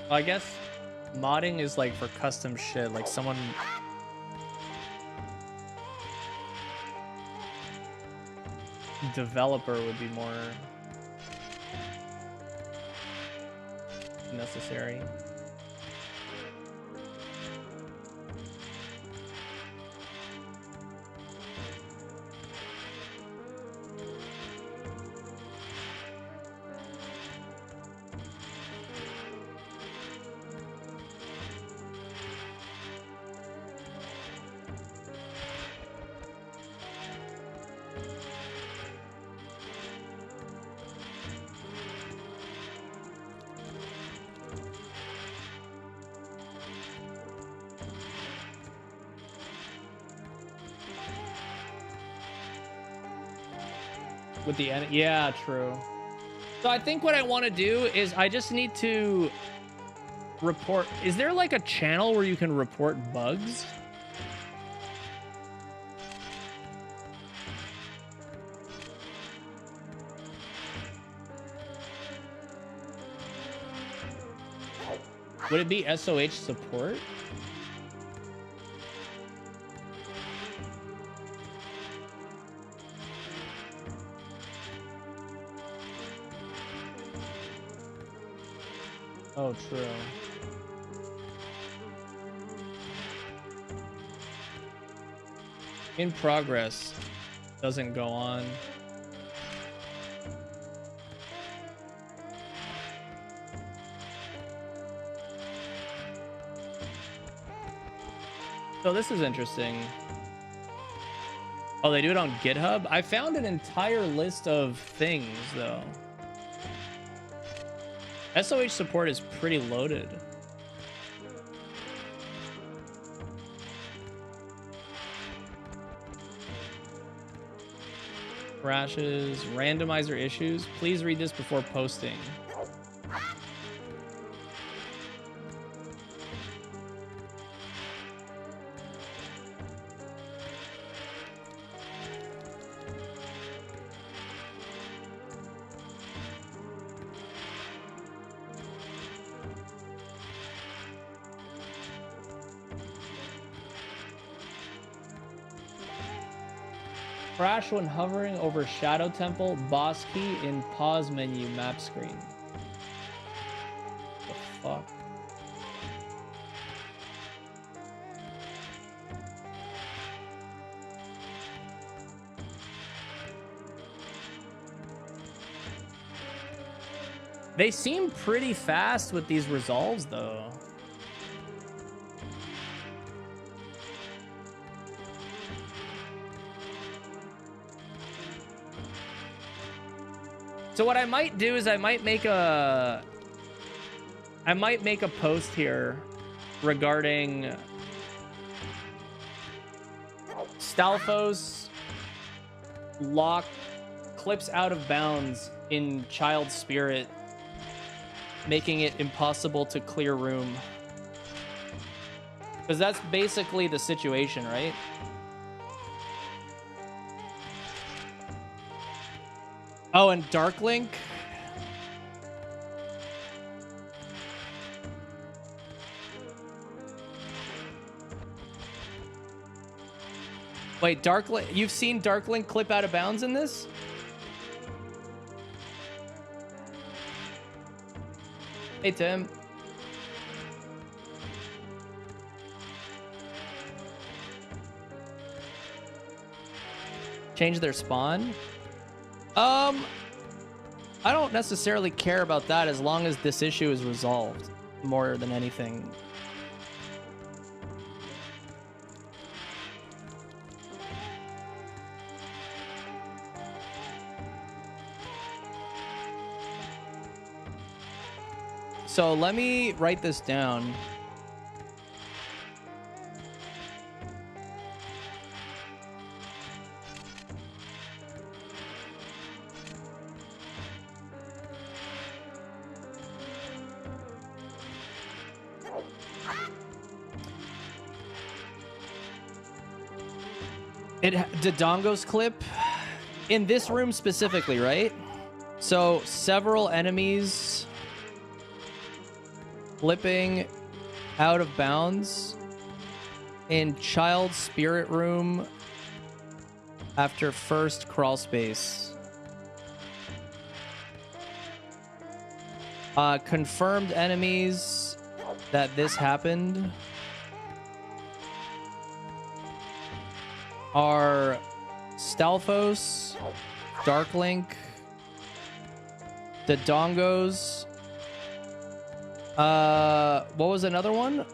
Well, I guess modding is like for custom shit. Like someone... Developer would be more necessary. with the end. Yeah, true. So I think what I want to do is I just need to report. Is there like a channel where you can report bugs? Would it be SOH support? Oh, true. In progress doesn't go on. So this is interesting. Oh, they do it on GitHub? I found an entire list of things, though. SOH support is pretty loaded. Crashes, randomizer issues. Please read this before posting. Crash when hovering over Shadow Temple, boss key in pause menu map screen. The fuck? They seem pretty fast with these resolves, though. So what I might do is I might make a post here regarding Stalfos lock clips out of bounds in Child Spirit, making it impossible to clear room. Because that's basically the situation, right? Oh, and Dark Link. Wait, Dark Link. You've seen Dark Link clip out of bounds in this? Hey, Tim. Change their spawn? I don't necessarily care about that as long as this issue is resolved more than anything. So let me write this down. Dodongo's clip in this room specifically, right? So several enemies flipping out of bounds in Child Spirit room after first crawl space. Confirmed enemies that this happened are Stalfos, Darklink, Dodongos. What was another one?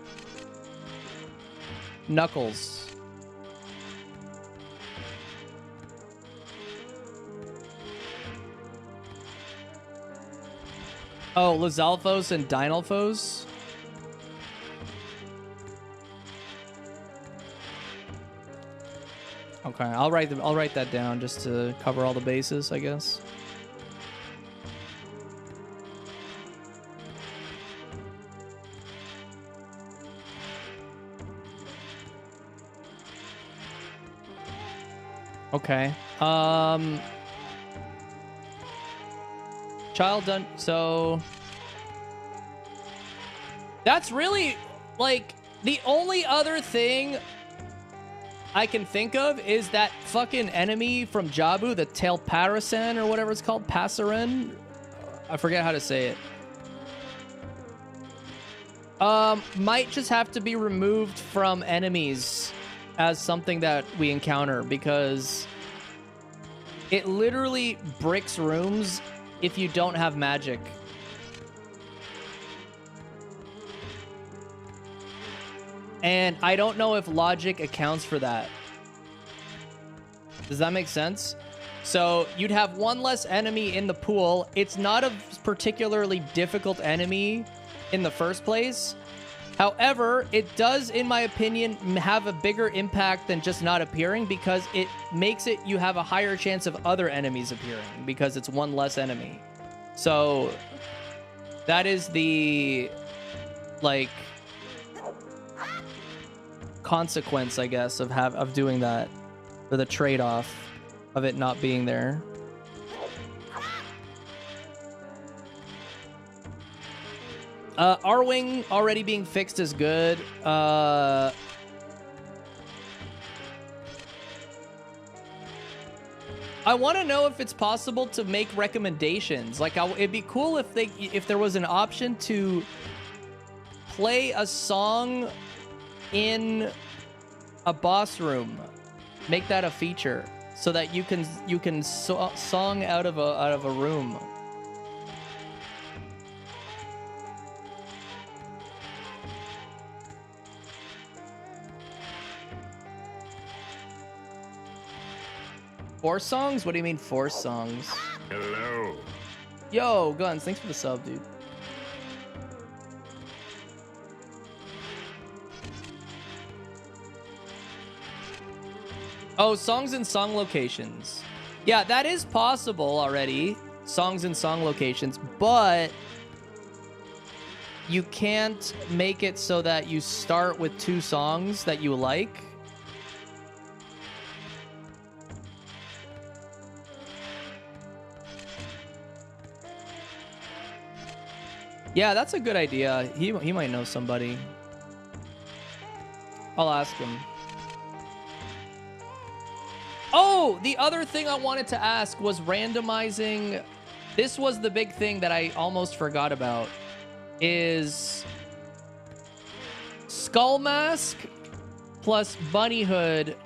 Knuckles. Oh, Lizalfos and Dynalfos. Okay, I'll write that down just to cover all the bases, I guess. Okay. Child done. So that's really like the only other thing I can think of is that fucking enemy from Jabu, the Tailparasan or whatever it's called, Passarin. I forget how to say it. Might just have to be removed from enemies as something that we encounter because it literally bricks rooms if you don't have magic. And I don't know if logic accounts for that. Does that make sense? So you'd have one less enemy in the pool. It's not a particularly difficult enemy in the first place. However, it does, in my opinion, have a bigger impact than just not appearing because it makes it you have a higher chance of other enemies appearing because it's one less enemy. So that is the, like, consequence, I guess, of doing that, or the trade-off of it not being there. R-Wing already being fixed is good. I want to know if it's possible to make recommendations. Like, it'd be cool if there was an option to play a song in a boss room. Make that a feature so that you can song out of a room. Force songs? What do you mean force songs? Hello. Yo, Guns, thanks for the sub, dude. Oh, songs and song locations. Yeah, that is possible already. Songs and song locations, but you can't make it so that you start with 2 songs that you like. Yeah, that's a good idea. He might know somebody. I'll ask him. Oh, the other thing I wanted to ask was randomizing. This was the big thing that I almost forgot about. Is Skull Mask plus Bunny Hood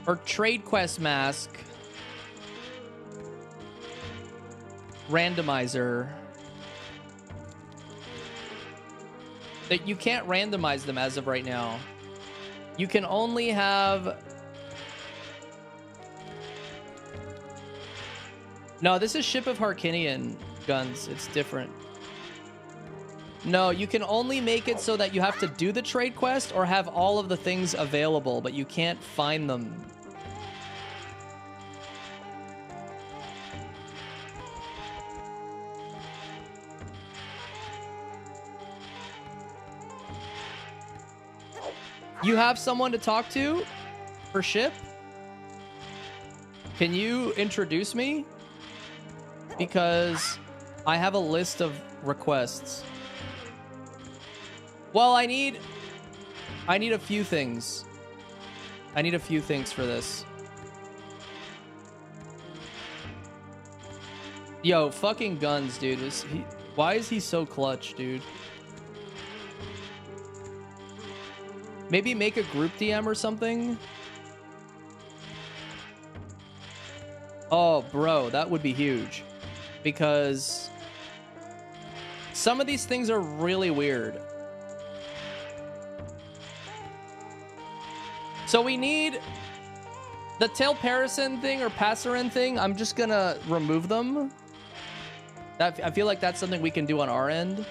or Trade Quest Mask randomizer. That you can't randomize them as of right now. You can only have... No, this is Ship of Harkinian, Guns. It's different. No, you can only make it so that you have to do the trade quest or have all of the things available, but you can't find them. You have someone to talk to for Ship? Can you introduce me? Because I have a list of requests. Well, I need a few things. I need a few things for this. Yo, fucking Guns, dude. Why is he so clutch, dude? Maybe make a group DM or something? Oh, bro, that would be huge. Because some of these things are really weird. So we need the Tailparasan thing or Passarin thing. I'm just gonna remove them. I feel like that's something we can do on our end.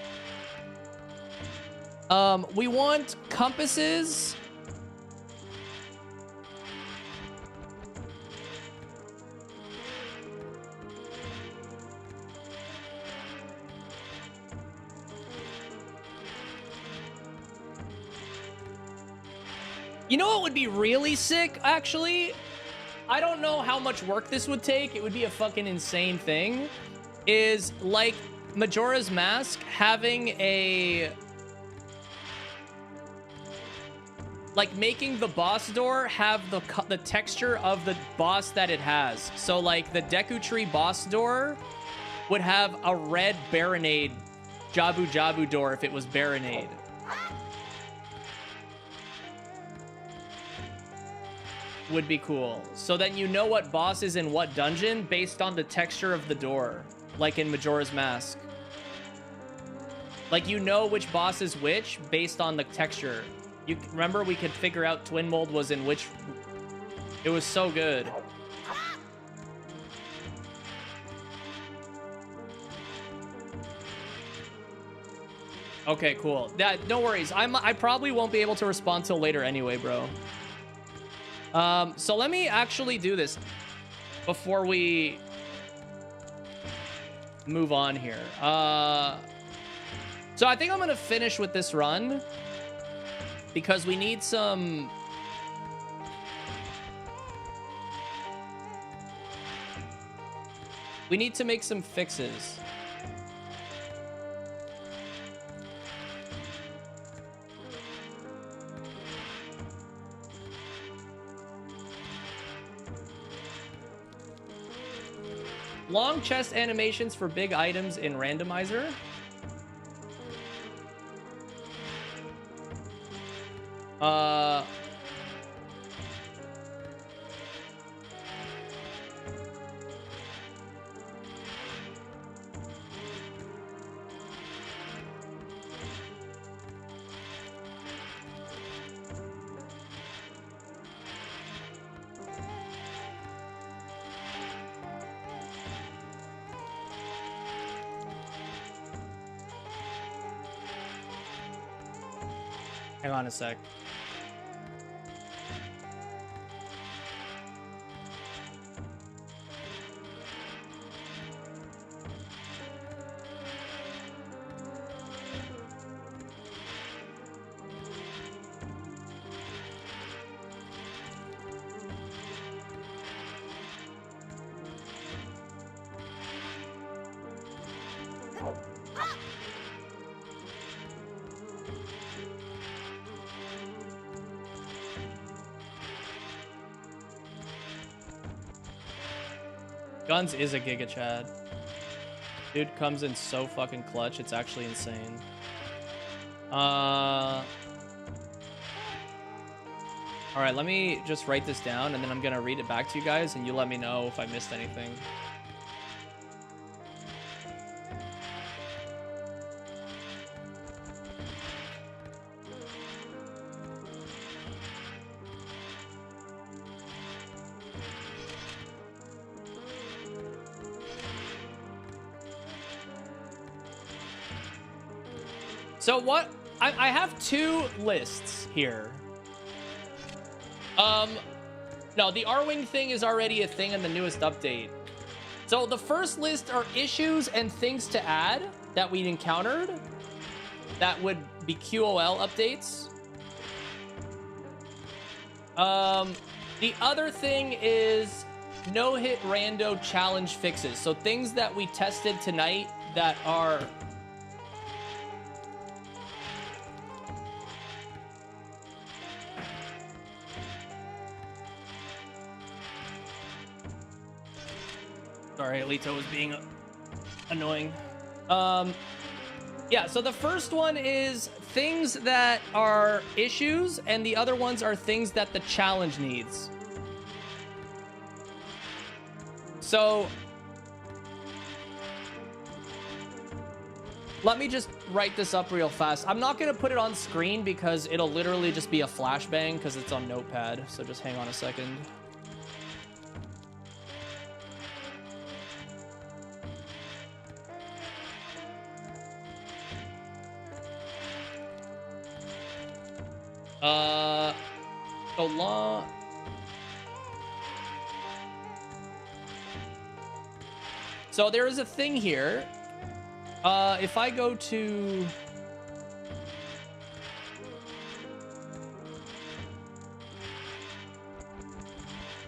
We want compasses. You know what would be really sick, actually? I don't know how much work this would take. It would be a fucking insane thing. Is like Majora's Mask having a... like making the boss door have the texture of the boss that it has. So like the Deku Tree boss door would have a red Baronade Jabu Jabu door if it was Baronade. Would be cool. So then you know what boss is in what dungeon based on the texture of the door, like in Majora's Mask. Like you know which boss is which based on the texture. You remember we could figure out Twin Mold was in which. It was so good. Okay, cool. No worries. I probably won't be able to respond till later anyway, bro. So let me actually do this before we move on here. So I think I'm gonna finish with this run because we need some... we need to make some fixes. Long chest animations for big items in Randomizer. Hang on a sec. Guns is a Giga Chad. Dude comes in so fucking clutch, it's actually insane. Alright, let me just write this down and then I'm gonna read it back to you guys and you let me know if I missed anything. So what, I have two lists here. No, the R-Wing thing is already a thing in the newest update. So the first list are issues and things to add that we encountered that would be QOL updates. The other thing is no-hit rando challenge fixes. So things that we tested tonight that are... Sorry, Alito was being annoying. Yeah, so the first one is things that are issues, and the other ones are things that the challenge needs. So let me just write this up real fast. I'm not going to put it on screen because it'll literally just be a flashbang because it's on Notepad. So just hang on a second. So long. So there is a thing here. If I go to...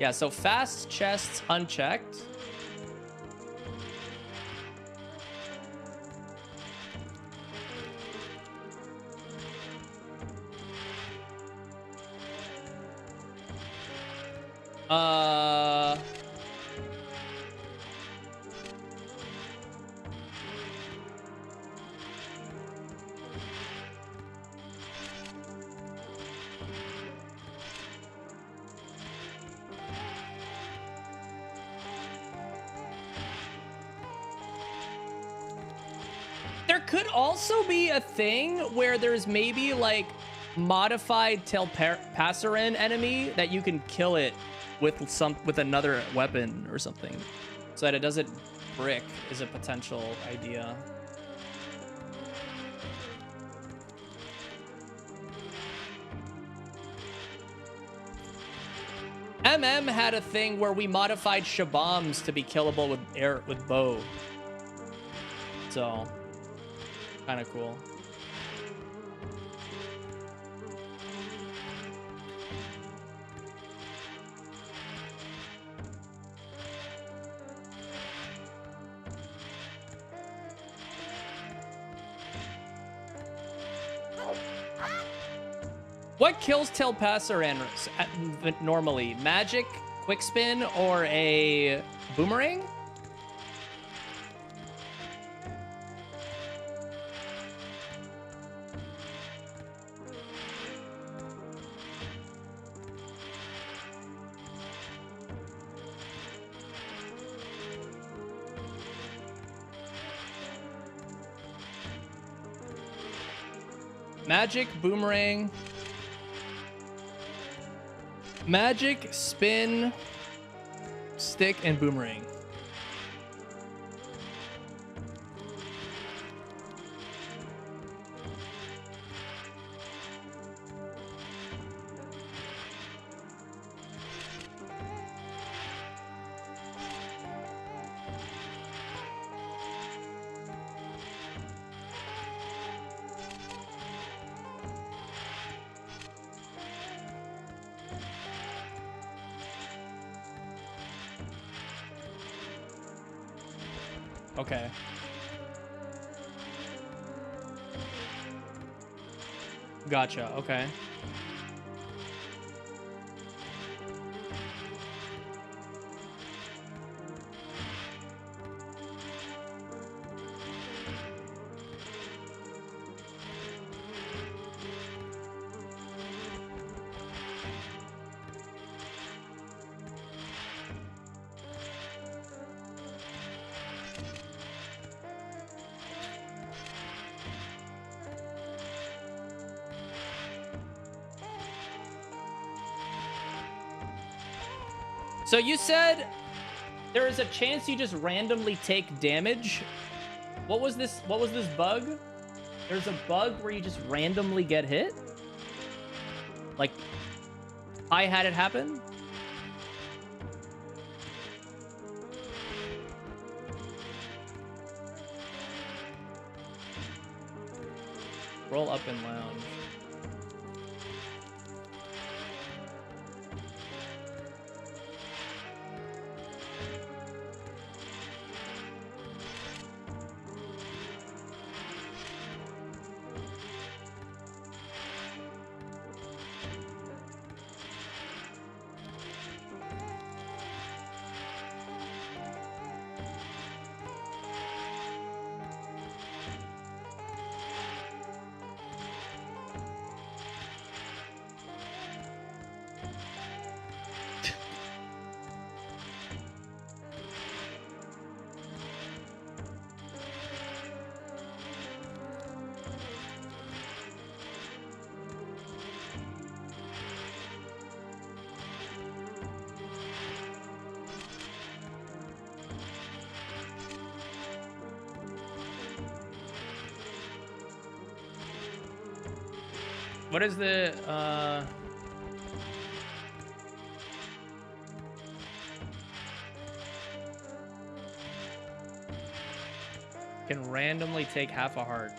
Yeah, so fast chests unchecked. There could also be a thing where there's maybe like modified Telpassarin enemy that you can kill it with another weapon or something, so that it doesn't brick is a potential idea. Had a thing where we modified Shaboms to be killable with bow. So kind of cool. What kills Telpassarin normally? Magic, quick spin, or a boomerang? Magic, boomerang. Magic, spin, stick, and boomerang. Okay. Gotcha. Okay. So you said there is a chance you just randomly take damage. What was this bug? There's a bug where you just randomly get hit? Like, I had it happen? Roll up and lounge. What is the can randomly take half a heart.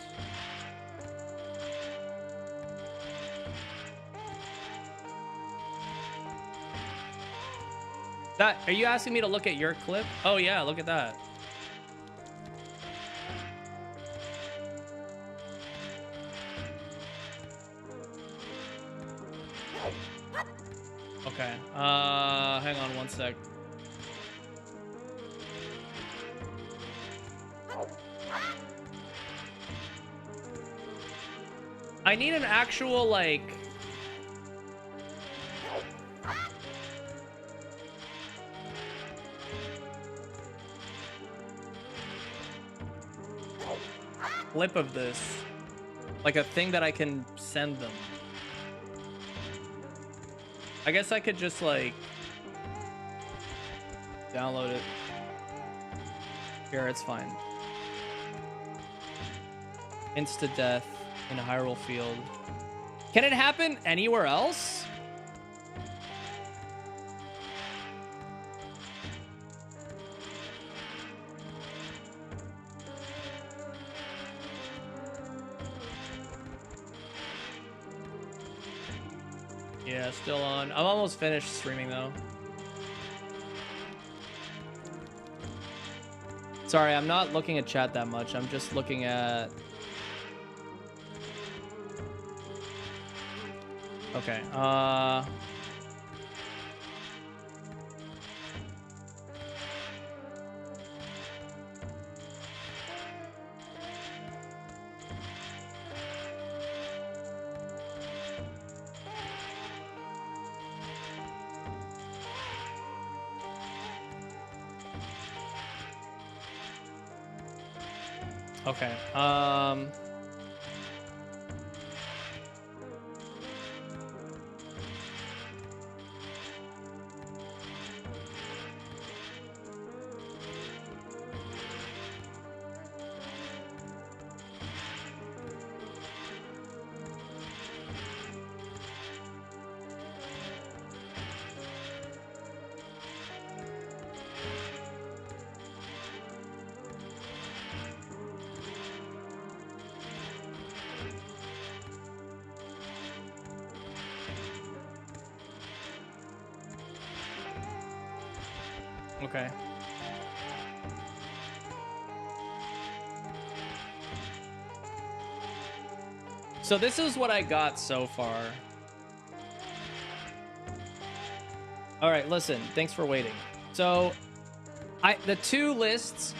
That, are you asking me to look at your clip? Oh yeah, look at that. Okay. Hang on one sec. I need an actual, like... clip of this. Like a thing that I can send them. I guess I could just, like... download it. Here, it's fine. Insta-death in a Hyrule field. Can it happen anywhere else? Yeah, still on. I'm almost finished streaming though. Sorry, I'm not looking at chat that much. I'm just looking at... Okay, okay, okay. So this is what I got so far. All right, listen, thanks for waiting. So the two lists,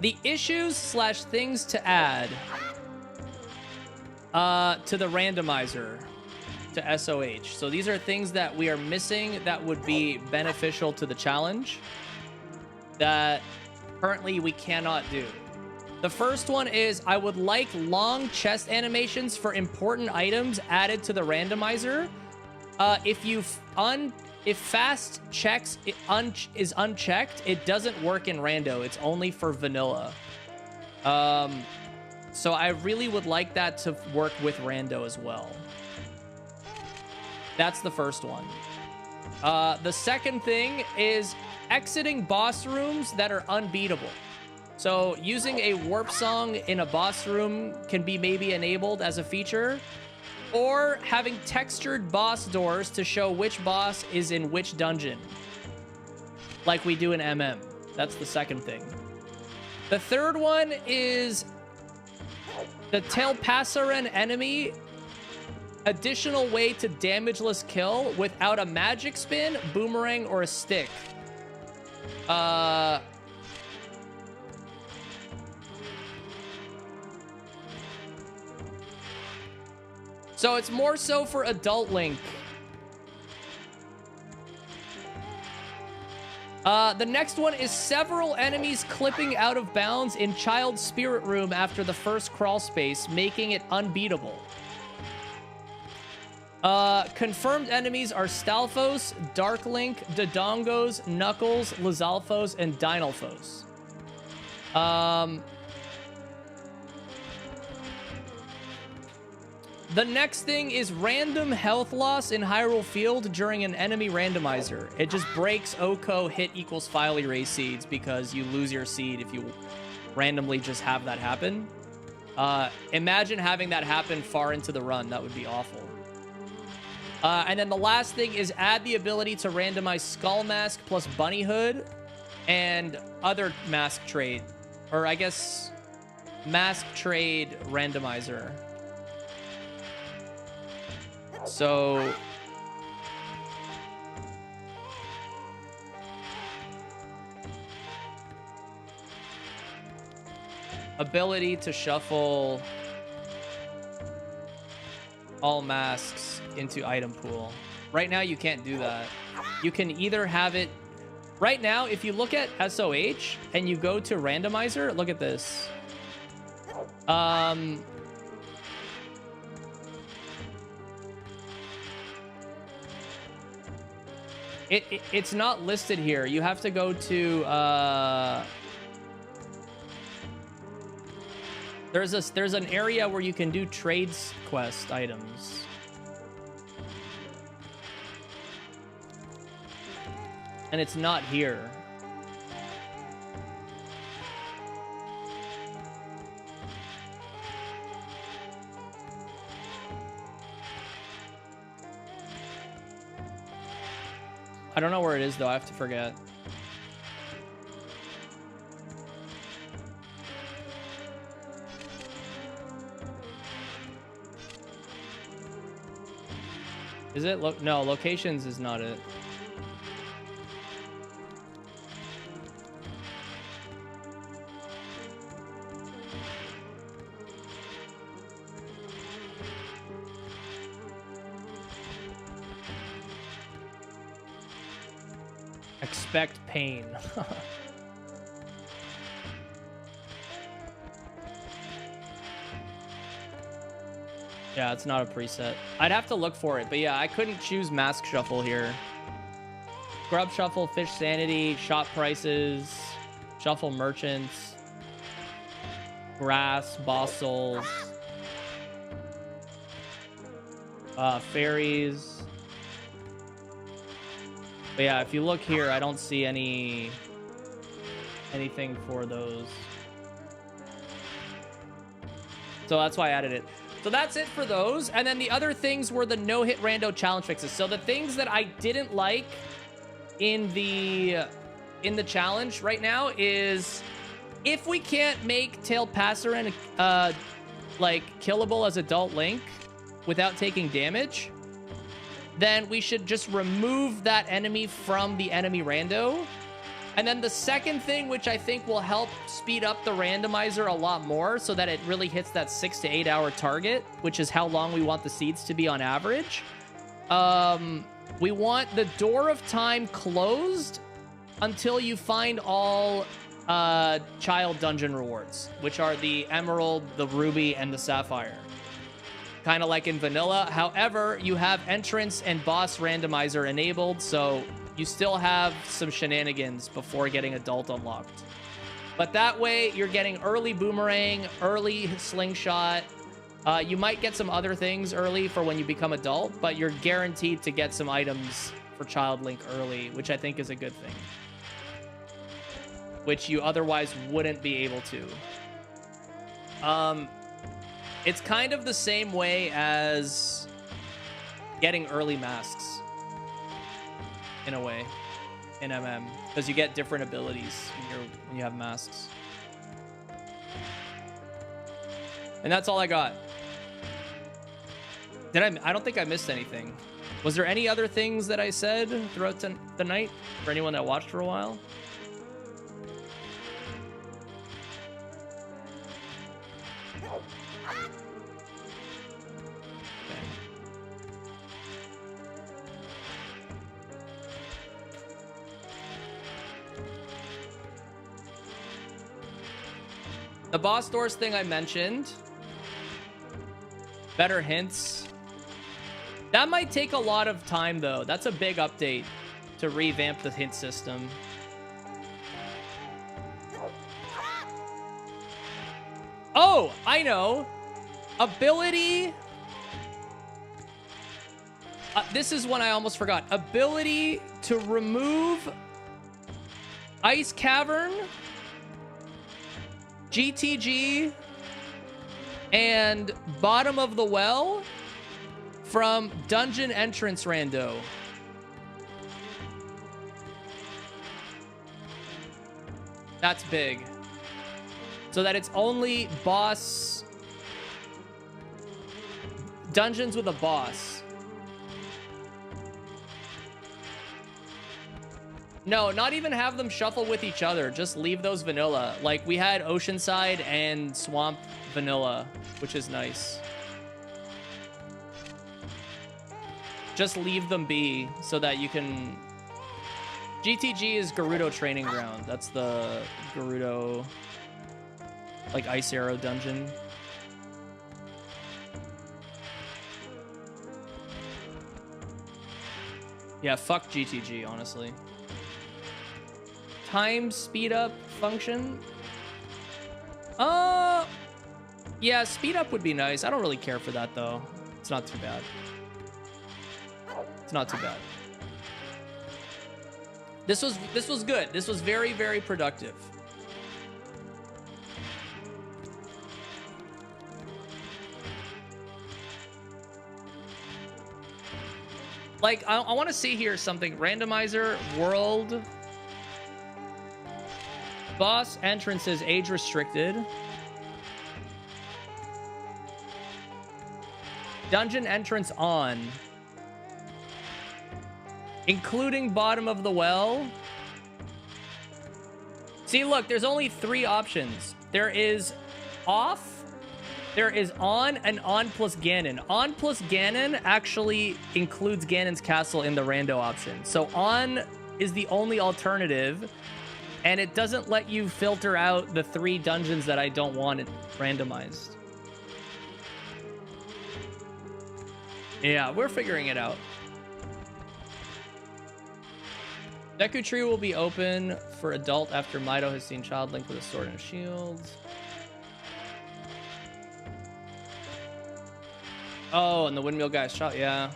the issues slash things to add to the randomizer to SOH. So these are things that we are missing that would be beneficial to the challenge that currently we cannot do. The first one is I would like long chest animations for important items added to the randomizer. If fast checks is unchecked, it doesn't work in rando. It's only for vanilla. So I really would like that to work with rando as well. That's the first one. The second thing is exiting boss rooms that are unbeatable. So using a warp song in a boss room can be maybe enabled as a feature, or having textured boss doors to show which boss is in which dungeon, like we do in MM. That's the second thing. The third one is the Telpassaren enemy additional way to damageless kill without a magic spin, boomerang, or a stick. So it's more so for adult Link. The next one is several enemies clipping out of bounds in Child's Spirit Room after the first crawl space, making it unbeatable. Confirmed enemies are Stalfos, Dark Link, Dodongos, Knuckles, Lizalfos, and Dinalfos. The next thing is random health loss in Hyrule Field during an enemy randomizer. It just breaks Oko hit equals file erase seeds because you lose your seed if you randomly just have that happen. Imagine having that happen far into the run. That would be awful. And then the last thing is add the ability to randomize Skull Mask plus Bunny Hood and other mask trade. Or I guess mask trade randomizer. So... ability to shuffle all masks into item pool. Right now, you can't do that. You can either have it... Right now, if you look at SOH and you go to Randomizer, look at this. It's not listed here. You have to go to... There's an area where you can do trades quest items. And it's not here. I don't know where it is though. I have to forget. Is it? No, locations is not it. Expect pain. Yeah, it's not a preset. I'd have to look for it, but yeah, I couldn't choose Mask Shuffle here. Scrub Shuffle, Fish Sanity, Shop Prices, Shuffle Merchants, Grass, Boss Souls, Fairies. But yeah, if you look here, I don't see anything for those. So that's why I added it. So that's it for those. And then the other things were the no-hit rando challenge fixes. So the things that I didn't like in the challenge right now is if we can't make Tail Passerin like killable as adult Link without taking damage, then we should just remove that enemy from the enemy rando. And then the second thing, which I think will help speed up the randomizer a lot more so that it really hits that 6 to 8 hour target, which is how long we want the seeds to be on average. We want the Door of Time closed until you find all child dungeon rewards, which are the Emerald, the Ruby, and the Sapphire. Kind of like in vanilla. However, you have entrance and boss randomizer enabled, so you still have some shenanigans before getting adult unlocked. But that way, you're getting early boomerang, early slingshot. You might get some other things early for when you become adult, but you're guaranteed to get some items for Child Link early, which I think is a good thing. Which you otherwise wouldn't be able to. It's kind of the same way as getting early masks. In a way, in MM, because you get different abilities when you have masks. And that's all I got. I don't think I missed anything. Was there any other things that I said throughout the night for anyone that watched for a while? The boss doors thing I mentioned. Better hints. That might take a lot of time, though. That's a big update to revamp the hint system. Oh, I know. Ability. This is one I almost forgot. Ability to remove Ice Cavern, GTG, and Bottom of the Well From dungeon entrance rando. That's big. So that it's only boss... dungeons with a boss. No, not even have them shuffle with each other. Just leave those vanilla. Like, we had Oceanside and Swamp vanilla, which is nice. Just leave them be so that you can... GTG is Gerudo Training Ground. That's the Gerudo, like, Ice Arrow dungeon. Yeah, fuck GTG, honestly. Time speed up function? Yeah, speed up would be nice. I don't really care for that, though. It's not too bad. It's not too bad. This was good. This was very, very productive. Like, I want to see here something. Randomizer, world, boss entrances, age restricted. Dungeon entrance on. Including bottom of the well. See, look, there's only 3 options. There is off, there is on, and on plus Ganon. On plus Ganon actually includes Ganon's castle in the rando option. So on is the only alternative, and it doesn't let you filter out the 3 dungeons that I don't want it randomized. Yeah, we're figuring it out. Deku Tree will be open for adult after Mido has seen Child Link with a sword and a shield. Oh, and the windmill guy's shot, yeah.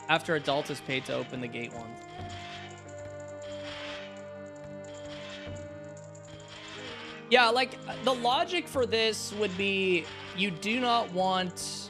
After adult is paid to open the gate one. Yeah, like, the logic for this would be you do not want...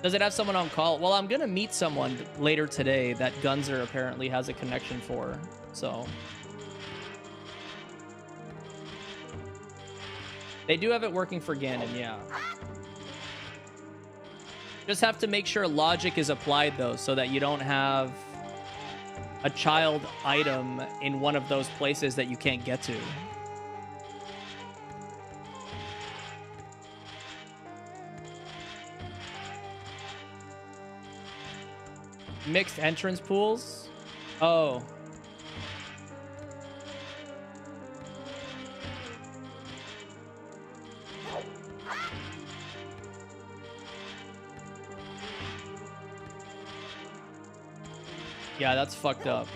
Does it have someone on call? Well, I'm gonna meet someone later today that Gunzer apparently has a connection for, so... They do have it working for Ganon, yeah. Just have to make sure logic is applied, though, so that you don't have a child item in one of those places that you can't get to. Mixed entrance pools? Oh. Yeah, that's fucked up.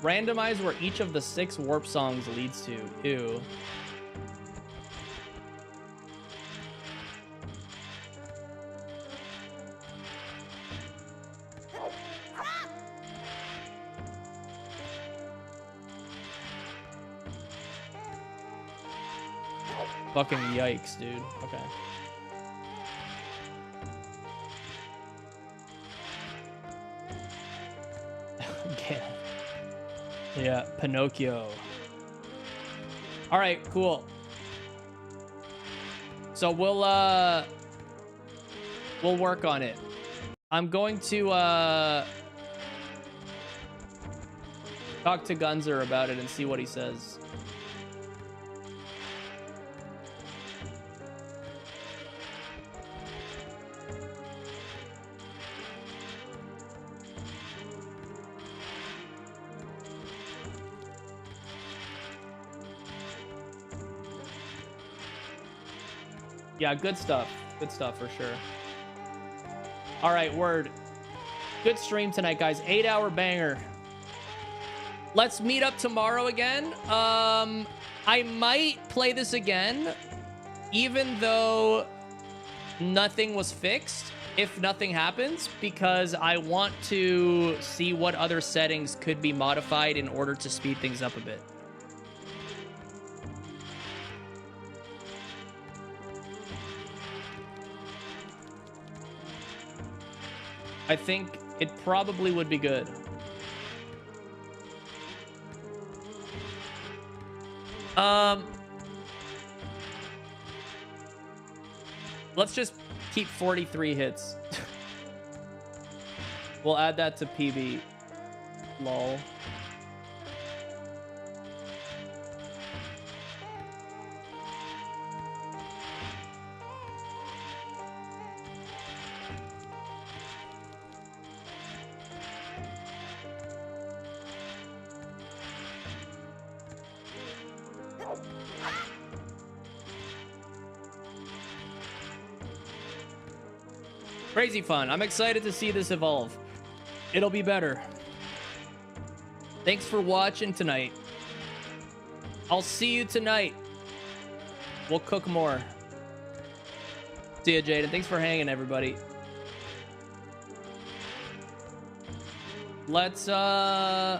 Randomize where each of the 6 warp songs leads to. Ew. Fucking yikes, dude. Okay. Yeah, Pinocchio. All right, cool. So we'll work on it. I'm going to talk to Gunzer about it and see what he says. Yeah, good stuff. Good stuff for sure. All right, word. Good stream tonight, guys. 8-hour banger. Let's meet up tomorrow again. I might play this again, even though nothing was fixed, if nothing happens, because I want to see what other settings could be modified in order to speed things up a bit. I think it probably would be good. Let's just keep 43 hits. We'll add that to PB. Lol. Crazy fun. I'm excited to see this evolve. It'll be better. Thanks for watching tonight. I'll see you tonight. We'll cook more. See ya, Jaden. Thanks for hanging, everybody. Let's, yeah,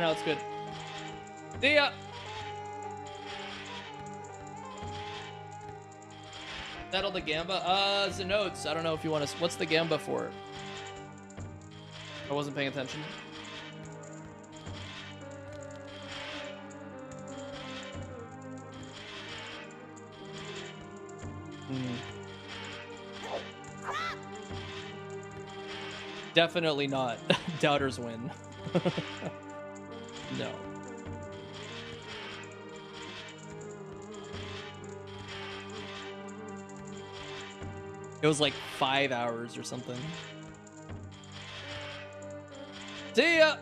no, it's good. See ya. Settle the Gamba. The notes. I don't know if you want to. What's the Gamba for? I wasn't paying attention. Definitely not. Doubters win. No. It was like 5 hours or something. See ya!